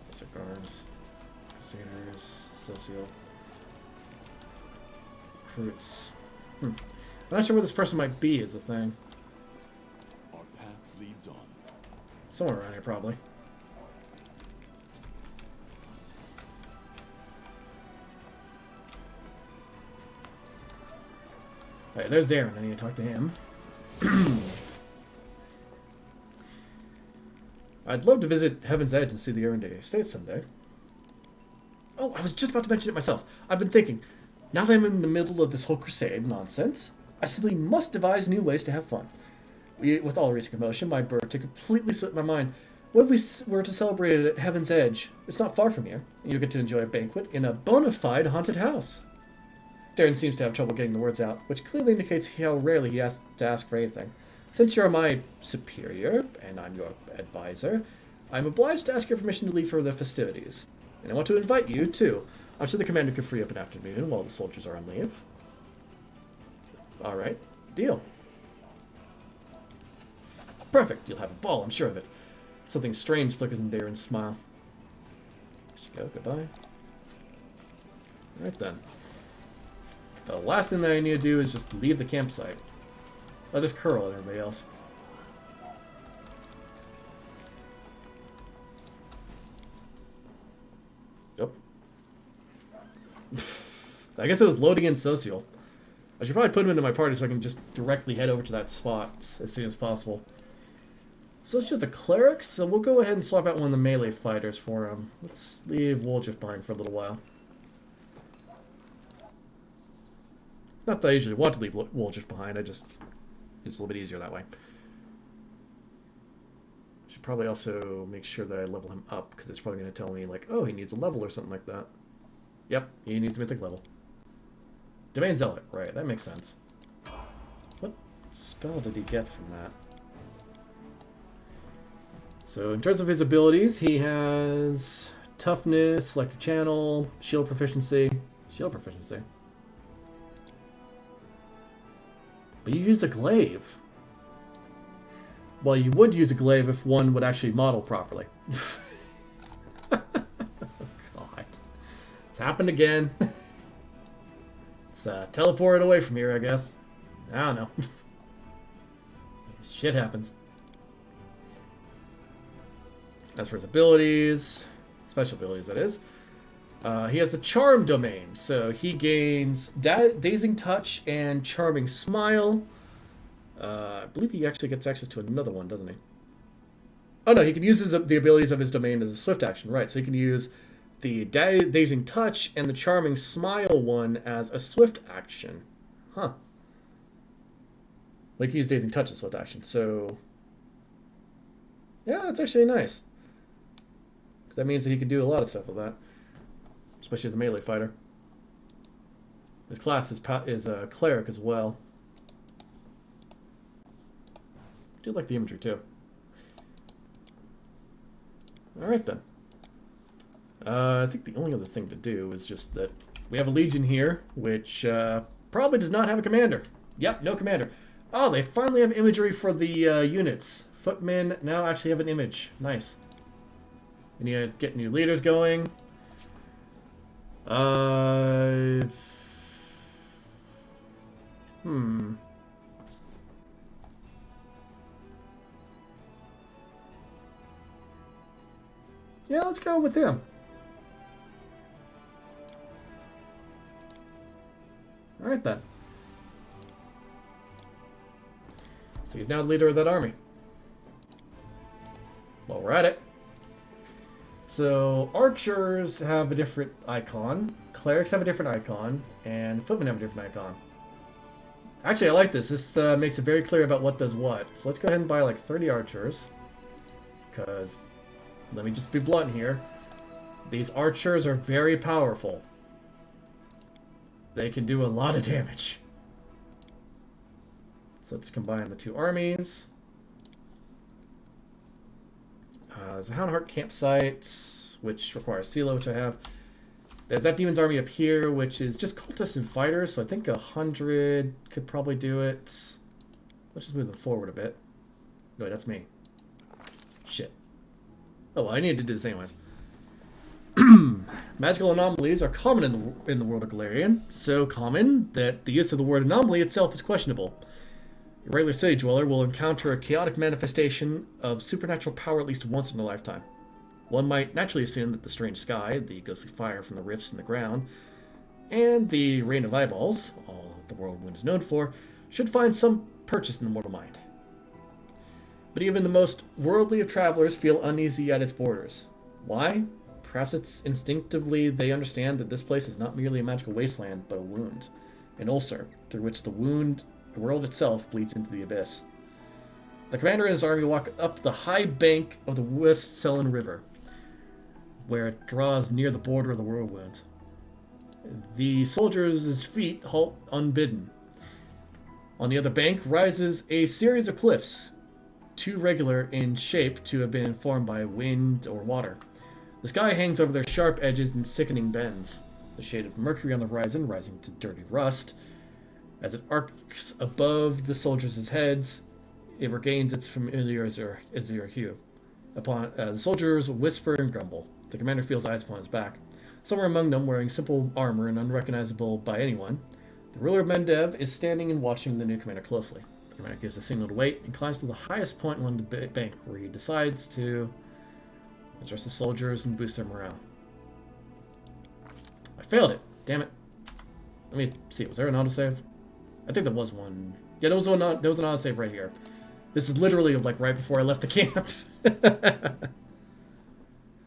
Berserk Arms. Crusaders. Socio. Recruits. I'm not sure where this person might be, is the thing. Our path leads on. Somewhere around here, probably. Alright, there's Darren. I need to talk to him. I'd love to visit Heaven's Edge and see the Erranday Estate someday. Oh, I was just about to mention it myself. I've been thinking, now that I'm in the middle of this whole crusade nonsense, I simply must devise new ways to have fun. With all recent commotion, my bird to completely slip my mind. What if we were to celebrate it at Heaven's Edge? It's not far from here. You get to enjoy a banquet in a bona fide haunted house. Darren seems to have trouble getting the words out, which clearly indicates how rarely he has to ask for anything. Since you're my superior, and I'm your advisor, I'm obliged to ask your permission to leave for the festivities. And I want to invite you, too. I'm sure the commander could free up an afternoon while the soldiers are on leave. Alright, deal. Perfect, you'll have a ball, I'm sure of it. Something strange flickers in Darren's smile. There she go, goodbye. Alright then. The last thing that I need to do is just leave the campsite. I'll just curl at everybody else. Yep. I guess it was loading in Social. I should probably put him into my party so I can just directly head over to that spot as soon as possible. Social's a cleric, so we'll go ahead and swap out one of the melee fighters for him. Let's leave Woljif behind for a little while. Not that I usually want to leave Woljif behind, it's a little bit easier that way. Should probably also make sure that I level him up, because it's probably going to tell me, like, oh, he needs a level or something like that. Yep, he needs a mythic level. Domain Zealot, right, that makes sense. What spell did he get from that? So, in terms of his abilities, he has toughness, selective channel, shield proficiency. Shield proficiency. But you use a glaive. Well, you would use a glaive if one would actually model properly. Oh, God. It's happened again. It's teleported away from here, I guess. I don't know. Shit happens. As for his abilities, special abilities that is, he has the Charm domain, so he gains Dazing Touch and Charming Smile. I believe he actually gets access to another one, doesn't he? Oh no, he can use the abilities of his domain as a swift action, right? So he can use the Dazing Touch and the Charming Smile one as a swift action. Huh. Like, he used Dazing Touch as swift action, so... yeah, that's actually nice. Because that means that he can do a lot of stuff with that. Especially as a melee fighter. His class is a cleric as well. I do like the imagery too. Alright then. I think the only other thing to do is just that we have a legion here, which probably does not have a commander. Yep, no commander. Oh, they finally have imagery for the units. Footmen now actually have an image. Nice. We need to get new leaders going. Yeah, let's go with him. Alright then. So he's now the leader of that army. Well, we're at it. So archers have a different icon, clerics have a different icon, and footmen have a different icon. Actually, I like this. This makes it very clear about what does what. So let's go ahead and buy like 30 archers. Because, let me just be blunt here. These archers are very powerful. They can do a lot of damage. So let's combine the two armies. There's a Houndheart campsite, which requires Silo, which I have. There's that demon's army up here, which is just cultists and fighters, so I think 100 could probably do it. Let's just move them forward a bit. No, that's me. Shit. Oh, well, I need to do this anyways. Magical anomalies are common in the world of Galarian, so common that the use of the word anomaly itself is questionable. A regular city dweller will encounter a chaotic manifestation of supernatural power at least once in a lifetime. One might naturally assume that the strange sky, the ghostly fire from the rifts in the ground, and the rain of eyeballs, all the whirlwind is known for, should find some purchase in the mortal mind. But even the most worldly of travelers feel uneasy at its borders. Why? Perhaps it's instinctively they understand that this place is not merely a magical wasteland, but a wound, an ulcer, through which the world itself bleeds into the abyss. The commander and his army walk up the high bank of the West Selin River, where it draws near the border of the whirlwind. The soldiers' feet halt unbidden. On the other bank rises a series of cliffs, too regular in shape to have been formed by wind or water. The sky hangs over their sharp edges and sickening bends. The shade of mercury on the horizon rising to dirty rust. As it arcs above the soldiers' heads, it regains its familiar azure hue. Upon the soldiers whisper and grumble. The commander feels eyes upon his back. Somewhere among them, wearing simple armor and unrecognizable by anyone, the ruler of Mendev is standing and watching the new commander closely. The commander gives a signal to wait and climbs to the highest point along the bank, where he decides to address the soldiers and boost their morale. I failed it. Damn it. Let me see. Was there an autosave? I think there was one. Yeah, there was an autosave right here. This is literally like right before I left the camp.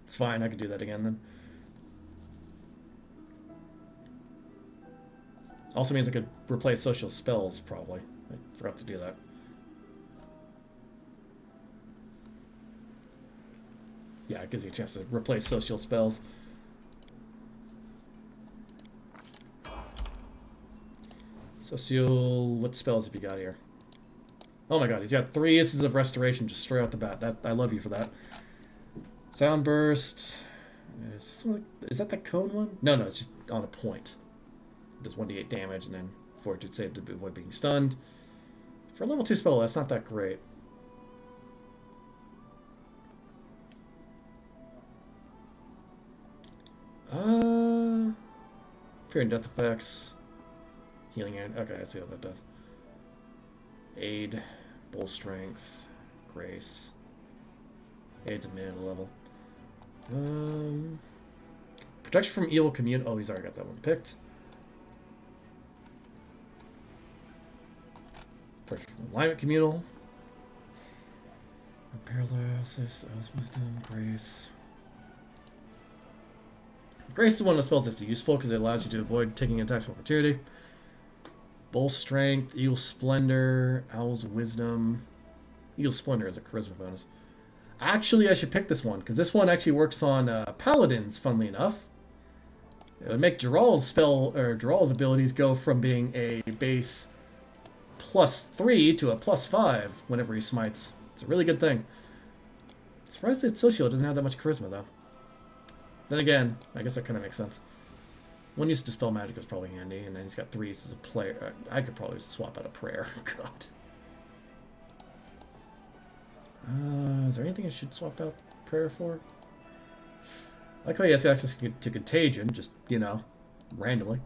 It's fine. I could do that again then. Also means I could replace social spells, probably. I forgot to do that. Yeah, it gives me a chance to replace social spells. Social... What spells have you got here? Oh my god, he's got 3 Aces of Restoration just straight out the bat. I love you for that. Sound Burst. Is that the cone one? No, it's just on a point. It does 1d8 damage and then Fortitude save to avoid being stunned. For a level 2 spell, that's not that great. Fear and Death effects. Healing and... Okay, I see what that does. Aid. Bull Strength. Grace. Aid's a minute level. Protection from Evil Commune. Oh, he's already got that one picked. Protection from Alignment Communal. Paralysis. Wisdom. Grace. Grace is one of the spells that's useful because it allows you to avoid taking attacks of opportunity. Bull Strength, Eagle Splendor, Owl's Wisdom. Eagle Splendor is a charisma bonus. Actually, I should pick this one because this one actually works on paladins, funnily enough. It would make Jaral's abilities go from being a base +3 to a +5 whenever he smites. It's a really good thing. Surprised that Social doesn't have that much charisma, though. Then again, I guess that kind of makes sense. One use to Dispel Magic is probably handy, and then he's got 3 uses of Prayer. I could probably swap out a Prayer. God. Is there anything I should swap out Prayer for? I like how he has access to Contagion, just, you know, randomly.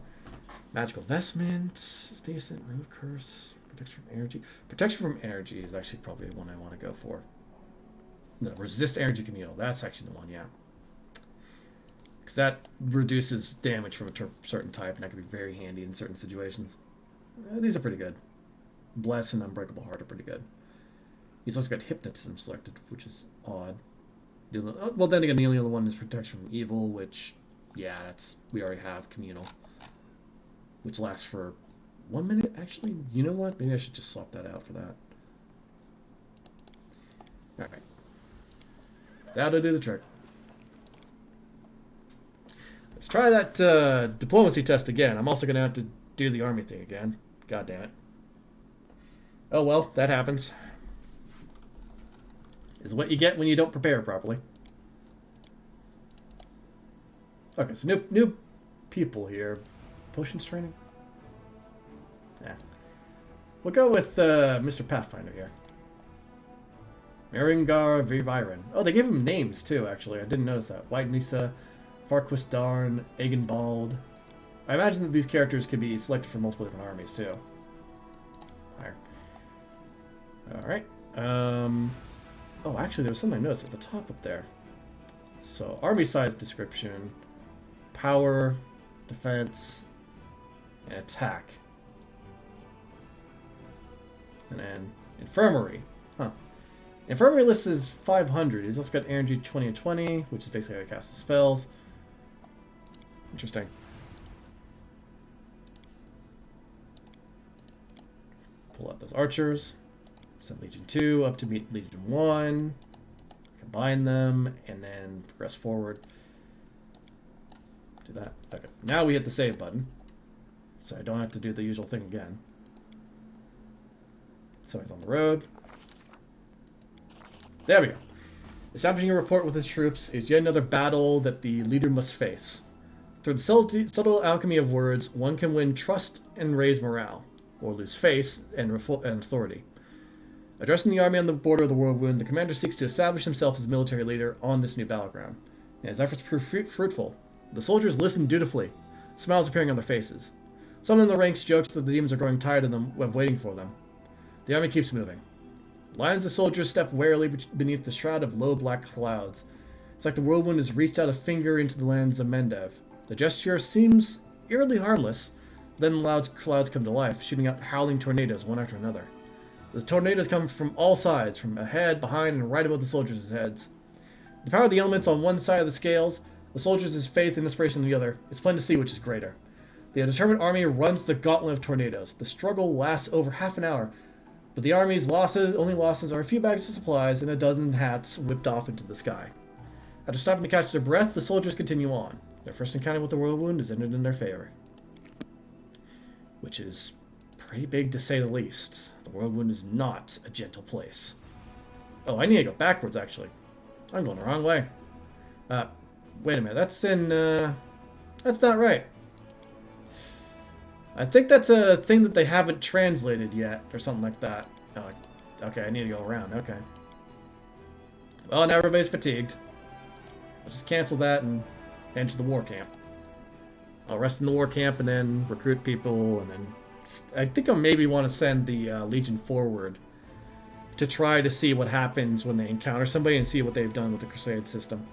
Magical Vestment is decent. Remove Curse. Protection from Energy. Protection from Energy is actually probably the one I want to go for. No, Resist Energy Communal. That's actually the one, yeah. Because that reduces damage from a certain type, and that can be very handy in certain situations. These are pretty good. Bless and Unbreakable Heart are pretty good. He's also got Hypnotism selected, which is odd. Well, then again, the only other one is protection from evil, which, yeah, we already have communal, which lasts for 1 minute. Actually, you know what? Maybe I should just swap that out for that. All right, that'll do the trick. Let's try that diplomacy test again. I'm also gonna have to do the army thing again. God damn it. Oh well, that happens. Is what you get when you don't prepare properly. Okay, so new people here. Potions training? Yeah. We'll go with Mr. Pathfinder here. Maringar Viviren. Oh, they gave him names too, actually. I didn't notice that. White Nisa, Farquist Darn, Agenbald. I imagine that these characters could be selected from multiple different armies too. Higher. Alright. Oh, actually, there was something I noticed at the top up there. So, army size description, power, defense, and attack. And then infirmary. Huh. Infirmary list is 500. He's also got energy 20 and 20, which is basically how he casts spells. Interesting. Pull out those archers. Send Legion 2 up to meet Legion 1. Combine them, and then progress forward. Do that. Okay. Now we hit the save button. So I don't have to do the usual thing again. Somebody's on the road. There we go. Establishing a rapport with his troops is yet another battle that the leader must face. Through the subtle alchemy of words, one can win trust and raise morale, or lose face and authority. Addressing the army on the border of the Whirlwind, the commander seeks to establish himself as a military leader on this new battleground. And his efforts prove fruitful. The soldiers listen dutifully, smiles appearing on their faces. Someone in the ranks jokes that the demons are growing tired of them, of waiting for them. The army keeps moving. Lines of soldiers step warily beneath the shroud of low black clouds. It's like the Whirlwind has reached out a finger into the lands of Mendev. The gesture seems eerily harmless, then the clouds come to life, shooting out howling tornadoes one after another. The tornadoes come from all sides, from ahead, behind, and right above the soldiers' heads. The power of the elements on one side of the scales, the soldiers' faith and inspiration on the other. It's plain to see which is greater. The determined army runs the gauntlet of tornadoes. The struggle lasts over half an hour, but the army's only losses are a few bags of supplies and a dozen hats whipped off into the sky. After stopping to catch their breath, the soldiers continue on. Their first encounter with the Whirlwind is ended in their favor. Which is pretty big to say the least. The Whirlwind is not a gentle place. Oh, I need to go backwards, actually. I'm going the wrong way. Wait a minute. That's in, that's not right. I think that's a thing that they haven't translated yet, or something like that. Oh, okay, I need to go around. Okay. Well, now everybody's fatigued. I'll just cancel that and head to the war camp. I'll rest in the war camp and then recruit people, and then I think I maybe want to send the Legion forward to try to see what happens when they encounter somebody and see what they've done with the Crusade system.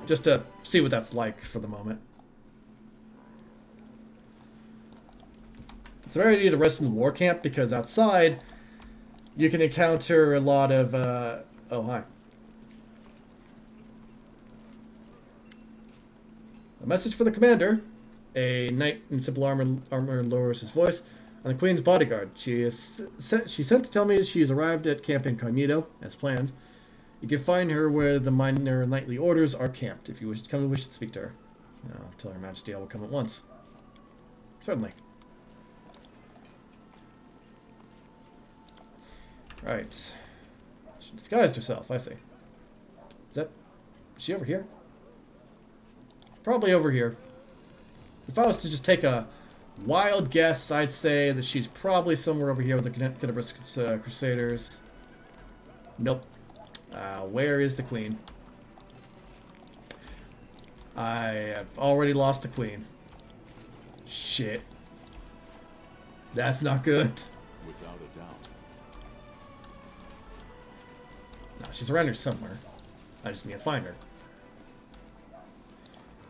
Just to see what that's like for the moment. It's a very idea to rest in the war camp because outside you can encounter a lot of oh hi. A message for the commander. A knight in simple armor lowers his voice. On the Queen's bodyguard. She sent to tell me she's arrived at Camp Incognito, as planned. You can find her where the minor knightly orders are camped. If you wish to speak to her. I'll tell Her Majesty I will come at once. Certainly. Right. She disguised herself, I see. Is she over here? Probably over here. If I was to just take a wild guess, I'd say that she's probably somewhere over here with the Canterbury Crusaders. Nope. Where is the Queen? I have already lost the Queen. Shit. That's not good. Without a doubt. No, she's around here somewhere. I just need to find her.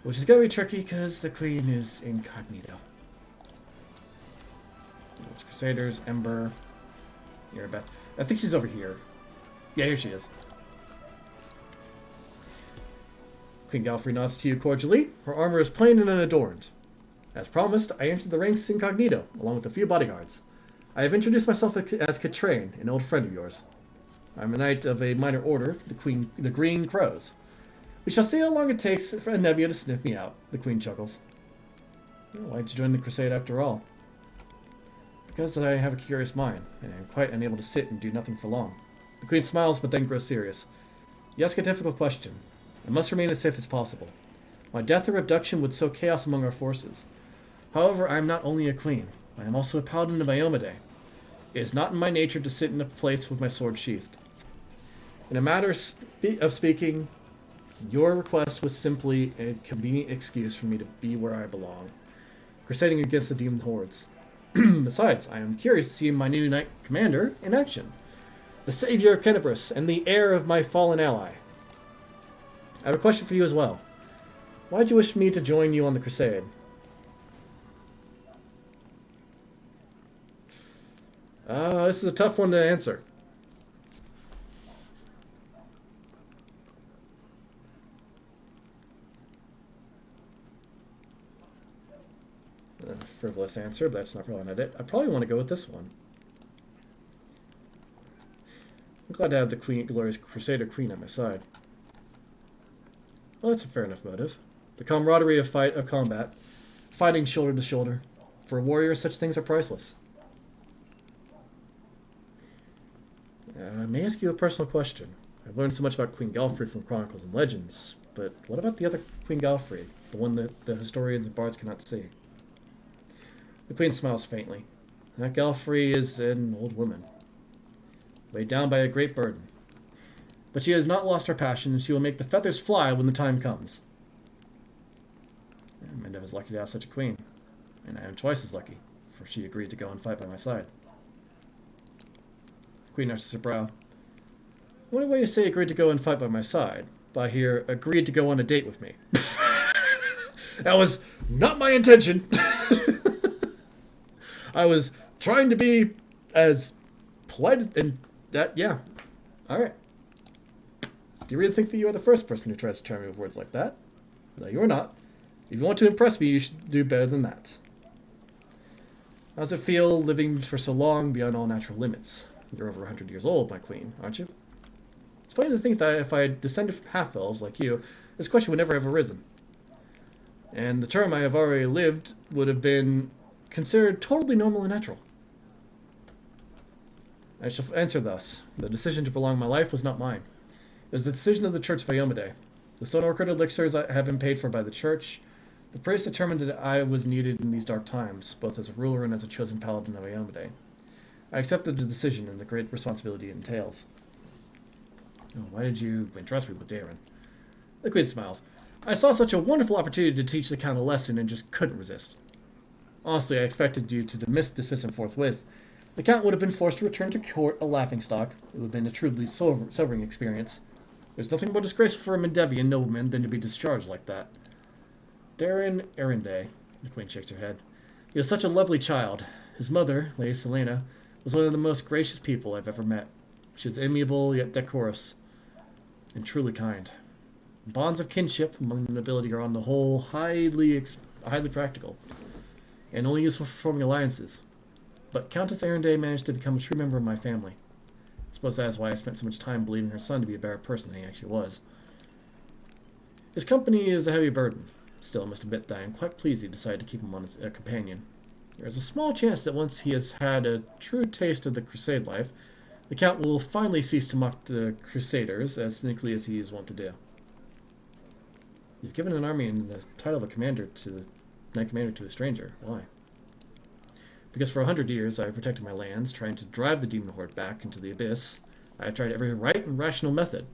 Which is going to be tricky because the Queen is incognito. It's Crusaders, Ember, Erebeth. I think she's over here. Yeah, here she is. Queen Galfrey nods to you cordially. Her armor is plain and unadorned. As promised, I entered the ranks incognito, along with a few bodyguards. I have introduced myself as Katrain, an old friend of yours. I am a knight of a minor order, the Green Crows. We shall see how long it takes for Nevia to sniff me out, the Queen chuckles. Why'd you join the Crusade after all? Because I have a curious mind, and I am quite unable to sit and do nothing for long. The Queen smiles, but then grows serious. You ask a difficult question. I must remain as safe as possible. My death or abduction would sow chaos among our forces. However, I am not only a queen, I am also a paladin of Iomade. It is not in my nature to sit in a place with my sword sheathed. In a matter of speaking, your request was simply a convenient excuse for me to be where I belong, crusading against the demon hordes. Besides, I am curious to see my new knight commander in action, the savior of Kenabris and the heir of my fallen ally. I have a question for you as well. Why did you wish me to join you on the crusade? This is a tough one to answer. Frivolous answer, but that's not really not it. I probably want to go with this one. I'm glad to have the glorious Crusader Queen at my side. Well, that's a fair enough motive. The camaraderie of combat, fighting shoulder to shoulder. For a warrior, such things are priceless. I may ask you a personal question. I've learned so much about Queen Galfrey from Chronicles and Legends, but what about the other Queen Galfrey, the one that the historians and bards cannot see? The Queen smiles faintly. That Galfrey is an old woman, weighed down by a great burden. But she has not lost her passion, and she will make the feathers fly when the time comes. Mendev is lucky to have such a queen, and I am twice as lucky, for she agreed to go and fight by my side. The Queen arches her brow. What do you say agreed to go and fight by my side? By here, agreed to go on a date with me. That was not my intention. I was trying to be as polite and that, yeah. Alright. Do you really think that you are the first person who tries to charm me with words like that? No, you're not. If you want to impress me, you should do better than that. How does it feel living for so long beyond all natural limits? You're over 100 years old, my queen, aren't you? It's funny to think that if I descended from half-elves like you, this question would never have arisen. And the term I have already lived would have been considered totally normal and natural. I shall answer thus. The decision to prolong my life was not mine. It was the decision of the Church of Iomade. The Sonorcrit elixirs have been paid for by the Church. The priest determined that I was needed in these dark times, both as a ruler and as a chosen paladin of Iomade. I accepted the decision and the great responsibility it entails. Oh, why did you entrust me with Darren? The Queen smiles. I saw such a wonderful opportunity to teach the Count a lesson and just couldn't resist. Honestly, I expected you to dismiss him forthwith. The Count would have been forced to return to court a laughingstock. It would have been a truly sobering experience. There's nothing more disgraceful for a Mendevian nobleman than to be discharged like that. Darren Erinde, the Queen shakes her head. He was such a lovely child. His mother, Lady Selena, was one of the most gracious people I've ever met. She was amiable yet decorous, and truly kind. Bonds of kinship among the nobility are on the whole highly practical, and only useful for forming alliances. But Countess Erinde managed to become a true member of my family. I suppose that's why I spent so much time believing her son to be a better person than he actually was. His company is a heavy burden. Still, I must admit that I am quite pleased he decided to keep him on as a companion. There is a small chance that once he has had a true taste of the crusade life, the Count will finally cease to mock the Crusaders as cynically as he is wont to do. You've given an army and the title of a commander to the knight commander to a stranger. Why? Because for 100 years I have protected my lands, trying to drive the demon horde back into the abyss. I have tried every right and rational method.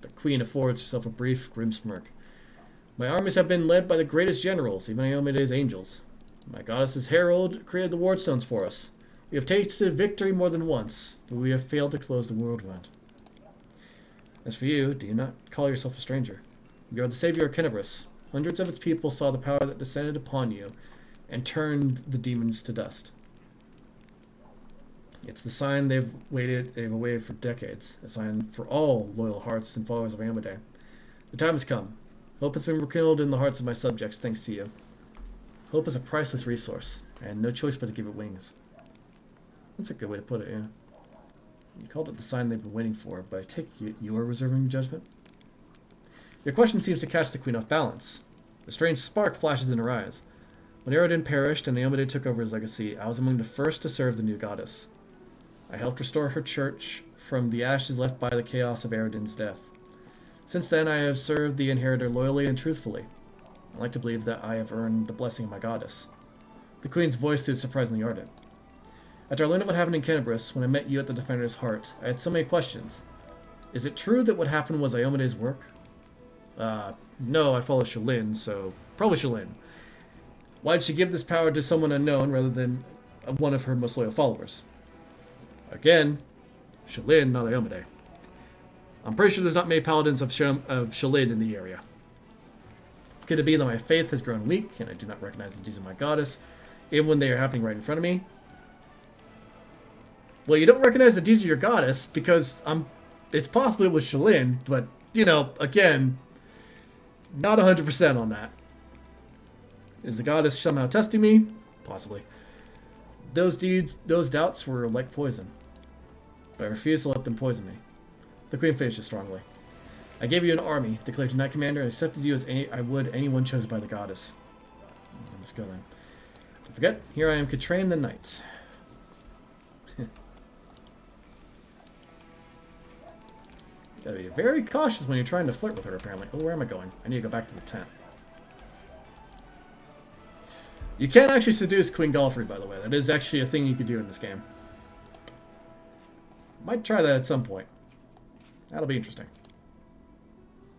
The Queen affords herself a brief, grim smirk. My armies have been led by the greatest generals, even Iomede's angels. My goddess's herald created the wardstones for us. We have tasted victory more than once, but we have failed to close the world wound. As for you, do you not call yourself a stranger? You are the savior of Kenabris. Hundreds of its people saw the power that descended upon you and turned the demons to dust. It's the sign they've awaited for decades, a sign for all loyal hearts and followers of Iomade. The time has come. Hope has been rekindled in the hearts of my subjects thanks to you. Hope is a priceless resource. I had no choice but to give it wings. That's a good way to put it, yeah. You called it the sign they've been waiting for, but I take it you are reserving judgment? Your question seems to catch the queen off balance. A strange spark flashes in her eyes. When Aerodin perished and Iomade took over his legacy, I was among the first to serve the new goddess. I helped restore her church from the ashes left by the chaos of Aerodin's death. Since then, I have served the inheritor loyally and truthfully. I like to believe that I have earned the blessing of my goddess. The queen's voice stood surprisingly ardent. After I learned of what happened in Canterbury, when I met you at the Defender's Heart, I had so many questions. Is it true that what happened was Iomade's work? No, I follow Shalyn, so probably Shalyn. Why did she give this power to someone unknown rather than one of her most loyal followers? Again, Shalyn, not Iomade. I'm pretty sure there's not many paladins of Shalyn in the area. Could it be that my faith has grown weak and I do not recognize the deeds of my goddess, even when they are happening right in front of me? Well, you don't recognize the deeds of your goddess because it's possible it was Shalyn, but, you know, again, not 100% on that. Is the goddess somehow testing me? Possibly. Those doubts were like poison. But I refuse to let them poison me. The queen finishes strongly. I gave you an army, declared you Knight Commander, and accepted you as I would anyone chosen by the goddess. Let's go then. Don't forget, here I am, Katrain the Knight. Gotta be very cautious when you're trying to flirt with her, apparently. Oh, where am I going? I need to go back to the tent. You can actually seduce Queen Galfrey, by the way. That is actually a thing you could do in this game. Might try that at some point. That'll be interesting.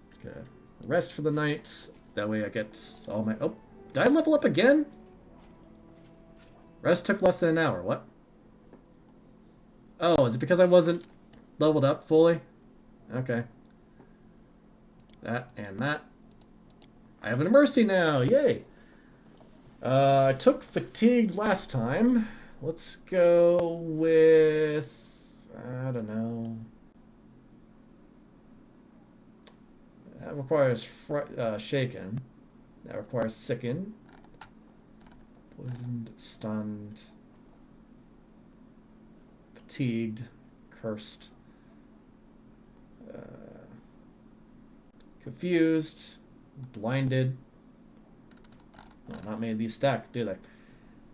Let's get a rest for the night. That way I get all my... Oh, did I level up again? Rest took less than an hour. What? Oh, is it because I wasn't leveled up fully? Okay. That and that. I have an Mercy now. Yay. I took Fatigued last time. Let's go with... I don't know. That requires Shaken. That requires Sicken. Poisoned, stunned. Fatigued. Cursed. Confused. Blinded. No, not many of these stack, do they?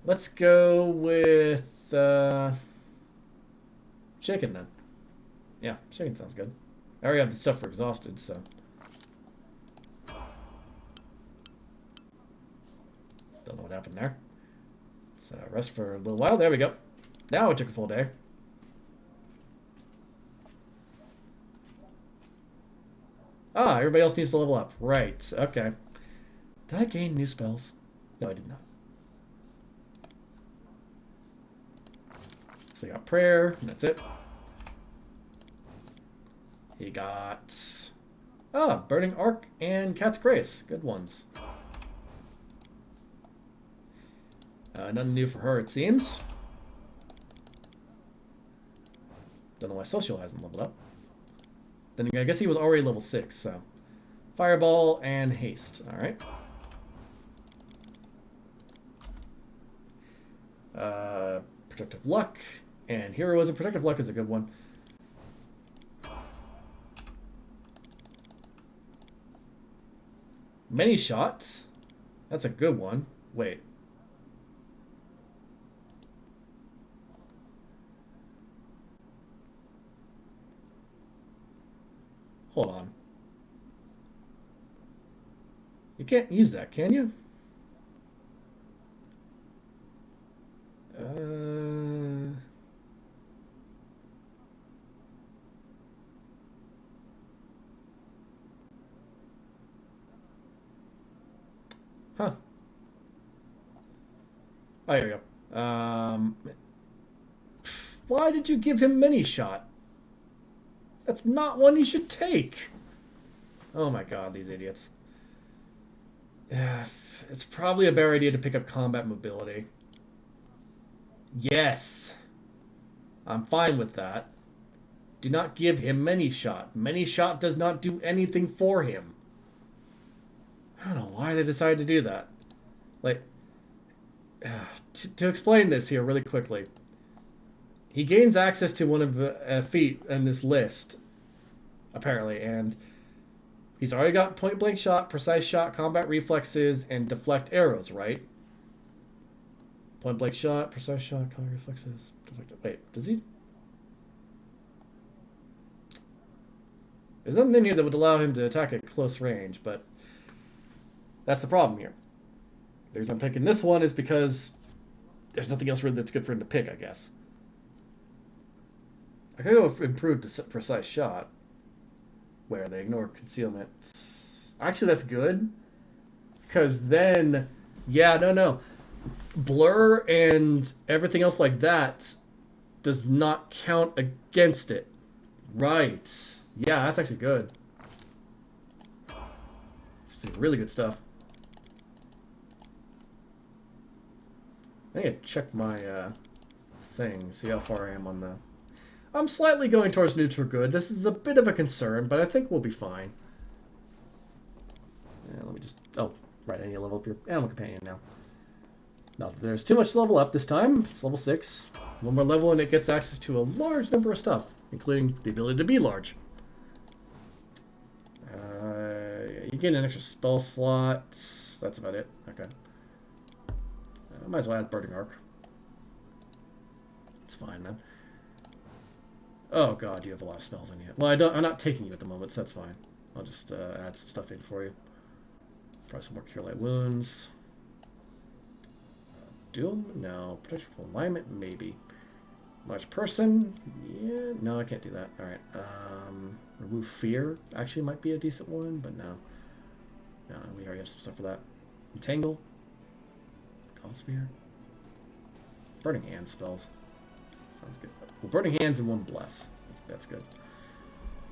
Let's go with Shaken then. Yeah, Shaken sounds good. I already have the stuff for Exhausted, so. Don't know what happened there. Let's rest for a little while. There we go. Now it took a full day. Ah, everybody else needs to level up. Right, okay. Did I gain new spells? No, I did not. So I got Prayer, and that's it. He got... Burning Arc and Cat's Grace. Good ones. Nothing new for her, it seems. Don't know why Social hasn't leveled up. Then again, I guess he was already level 6, so... Fireball and Haste, alright. Protective Luck and Heroism. Protective Luck is a good one. Many Shots. That's a good one. Wait. Hold on. You can't use that, can you? Huh. Oh, here we go. Why did you give him Mini Shot? That's not one you should take. Oh my god, these idiots. Yeah, it's probably a better idea to pick up Combat Mobility. Yes. I'm fine with that. Do not give him Many Shot. Many Shot does not do anything for him. I don't know why they decided to do that. Like, to explain this here really quickly. He gains access to one of the feat in this list, apparently, and he's already got point-blank shot, precise shot, combat reflexes, and deflect arrows, right? Point-blank shot, precise shot, combat reflexes, deflect... Wait, does he... There's nothing in here that would allow him to attack at close range, but that's the problem here. The reason I'm taking this one is because there's nothing else really that's good for him to pick, I guess. I could go with improved precise shot, where they ignore concealment. Actually, that's good, because then, yeah, no. Blur and everything else like that does not count against it. Right. Yeah, that's actually good. It's really good stuff. I need to check my thing, see how far I am on the... I'm slightly going towards neutral good. This is a bit of a concern, but I think we'll be fine. Yeah, let me just... Oh, right, I need to level up your animal companion now. Not that there's too much to level up this time. It's level 6. One more level and it gets access to a large number of stuff, including the ability to be large. You get an extra spell slot. That's about it. Okay. I might as well add Burning Arc. It's fine, man. Oh god, you have a lot of spells in you. Well, I'm not taking you at the moment, so that's fine. I'll just add some stuff in for you. Probably some more Cure Light Wounds. Doom? No. Protective Alignment? Maybe. Large Person? Yeah. No, I can't do that. Alright. Remove Fear actually might be a decent one, but no. No, we already have some stuff for that. Entangle? Cause Fear? Burning Hand spells. Sounds good. Well, Burning Hands and 1 Bless. That's good.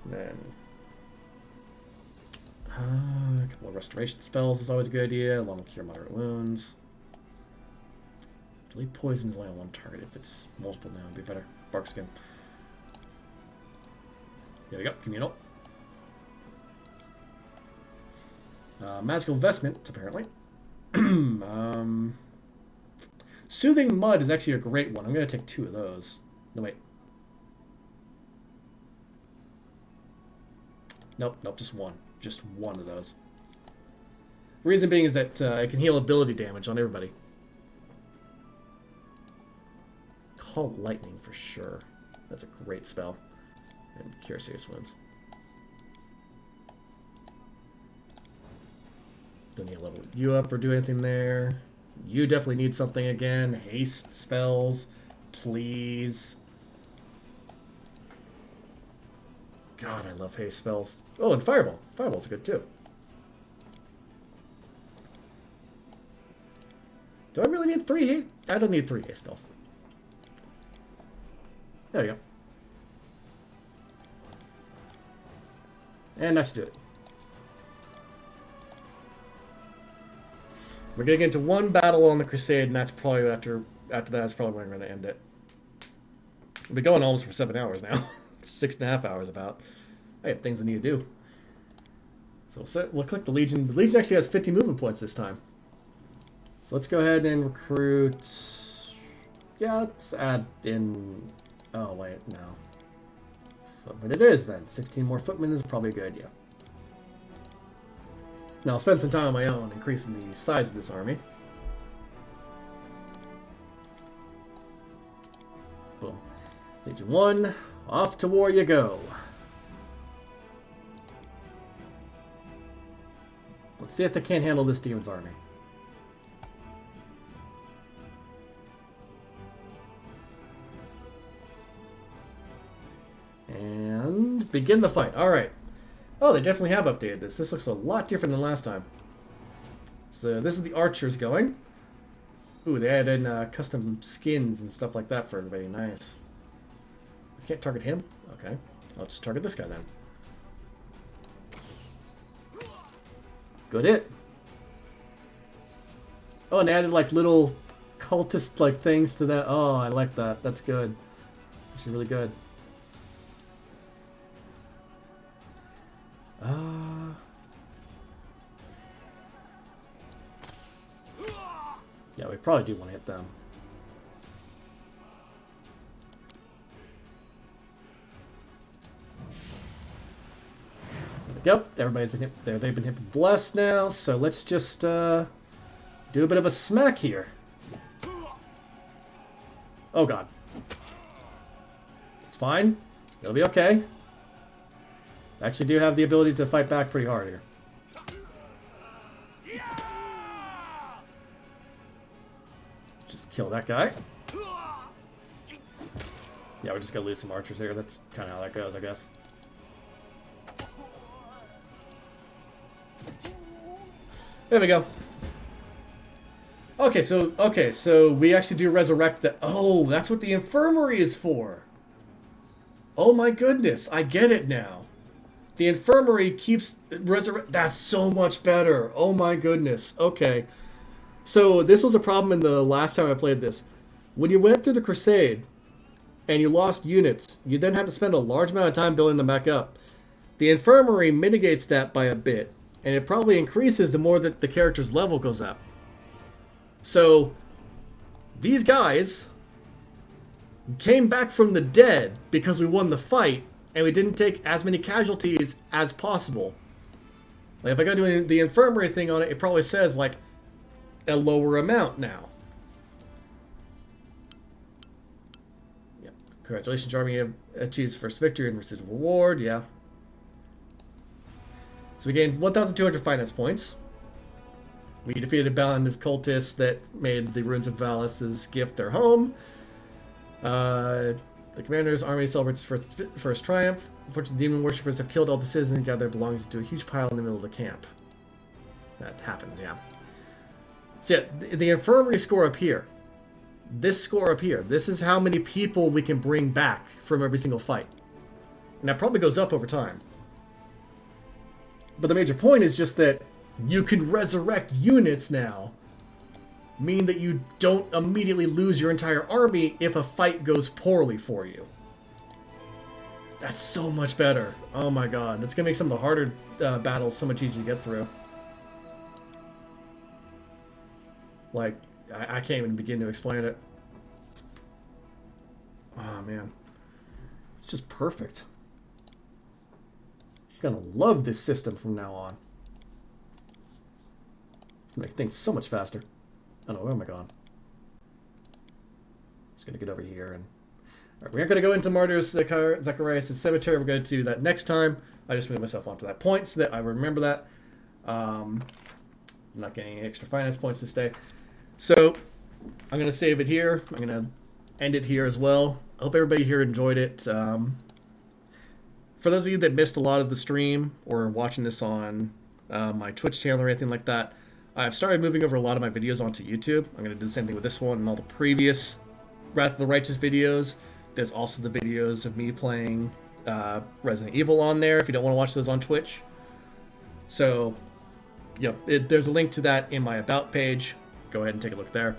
And then... a couple of Restoration spells is always a good idea, along with Cure Moderate Wounds. Delete Poison is only on 1 target. If it's multiple now, it'd be better. Bark Skin. There we go. Communal. Magical Investment, apparently. Soothing Mud is actually a great one. I'm going to take 2 of those. No, wait. Nope, just 1. Just 1 of those. Reason being is that it can heal ability damage on everybody. Call Lightning for sure. That's a great spell. And Cure Serious Wounds. Don't need to level you up or do anything there. You definitely need something again. Haste spells. Please. God, I love haste spells. Oh, and Fireball. Fireball's good too. Do I really need 3 haste? I don't need 3 haste spells. There you go. And that should do it. We're gonna get into 1 battle on the Crusade, and that's probably after that's probably when we're gonna end it. We'll be going almost for 7 hours now. 6.5 hours about. I have things I need to do. So we'll click the Legion. The Legion actually has 50 movement points this time. So let's go ahead and recruit. Yeah, let's add in. Oh wait, no. Footman it is then. 16 more footmen is probably a good idea. Now I'll spend some time on my own increasing the size of this army. Boom. Legion 1, off to war you go. Let's see if they can't handle this demon's army. And begin the fight. Alright. Oh, they definitely have updated this. This looks a lot different than last time. So this is the archers going. Ooh, they added in custom skins and stuff like that for everybody. Nice. I can't target him? Okay. I'll just target this guy then. Good hit. Oh, and they added like little cultist like things to that. Oh, I like that. That's good. It's actually really good. Yeah, we probably do want to hit them. Yep, everybody's been hit there. They've been hit with bless now, so let's just do a bit of a smack here. Oh god. It's fine. It'll be okay. I actually do have the ability to fight back pretty hard here. Just kill that guy. Yeah, we're just gonna lose some archers here. That's kind of how that goes, I guess. There we go. Okay, so we actually do resurrect the... Oh, that's what the infirmary is for. Oh my goodness, I get it now. The infirmary keeps resurrect. That's so much better. Oh my goodness. Okay. So this was a problem in the last time I played this. When you went through the crusade and you lost units, you then had to spend a large amount of time building them back up. The infirmary mitigates that by a bit, and it probably increases the more that the character's level goes up. So these guys came back from the dead because we won the fight, and we didn't take as many casualties as possible. Like if I go doing the infirmary thing on it, it probably says like a lower amount now. Yep. Congratulations, Army achieves first victory and receives a reward. Yeah. So we gained 1,200 finance points. We defeated a band of cultists that made the Ruins of Valis' gift their home. The commander's army celebrates first triumph. Unfortunately, demon worshippers have killed all the citizens and gathered their belongings into a huge pile in the middle of the camp. That happens, yeah. So yeah, the infirmary score up here. This score up here. This is how many people we can bring back from every single fight. And that probably goes up over time. But the major point is just that you can resurrect units now. Mean that you don't immediately lose your entire army if a fight goes poorly for you. That's so much better. Oh my god. That's going to make some of the harder battles so much easier to get through. Like, I can't even begin to explain it. Oh man. It's just perfect. I'm going to love this system from now on. It's going to make things so much faster. Oh no, where am I going? Just going to get over here and... Alright, we aren't going to go into Martyr's Zacharias' cemetery. We're going to do that next time. I just moved myself onto that point so that I remember that. I'm not getting any extra finance points this day. So, I'm going to save it here. I'm going to end it here as well. I hope everybody here enjoyed it. For those of you that missed a lot of the stream or watching this on my Twitch channel or anything like that, I've started moving over a lot of my videos onto YouTube. I'm going to do the same thing with this one and all the previous Wrath of the Righteous videos. There's also the videos of me playing Resident Evil on there if you don't want to watch those on Twitch. So, you know, there's a link to that in my About page. Go ahead and take a look there.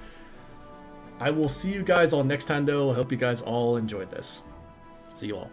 I will see you guys all next time, though. I hope you guys all enjoyed this. See you all.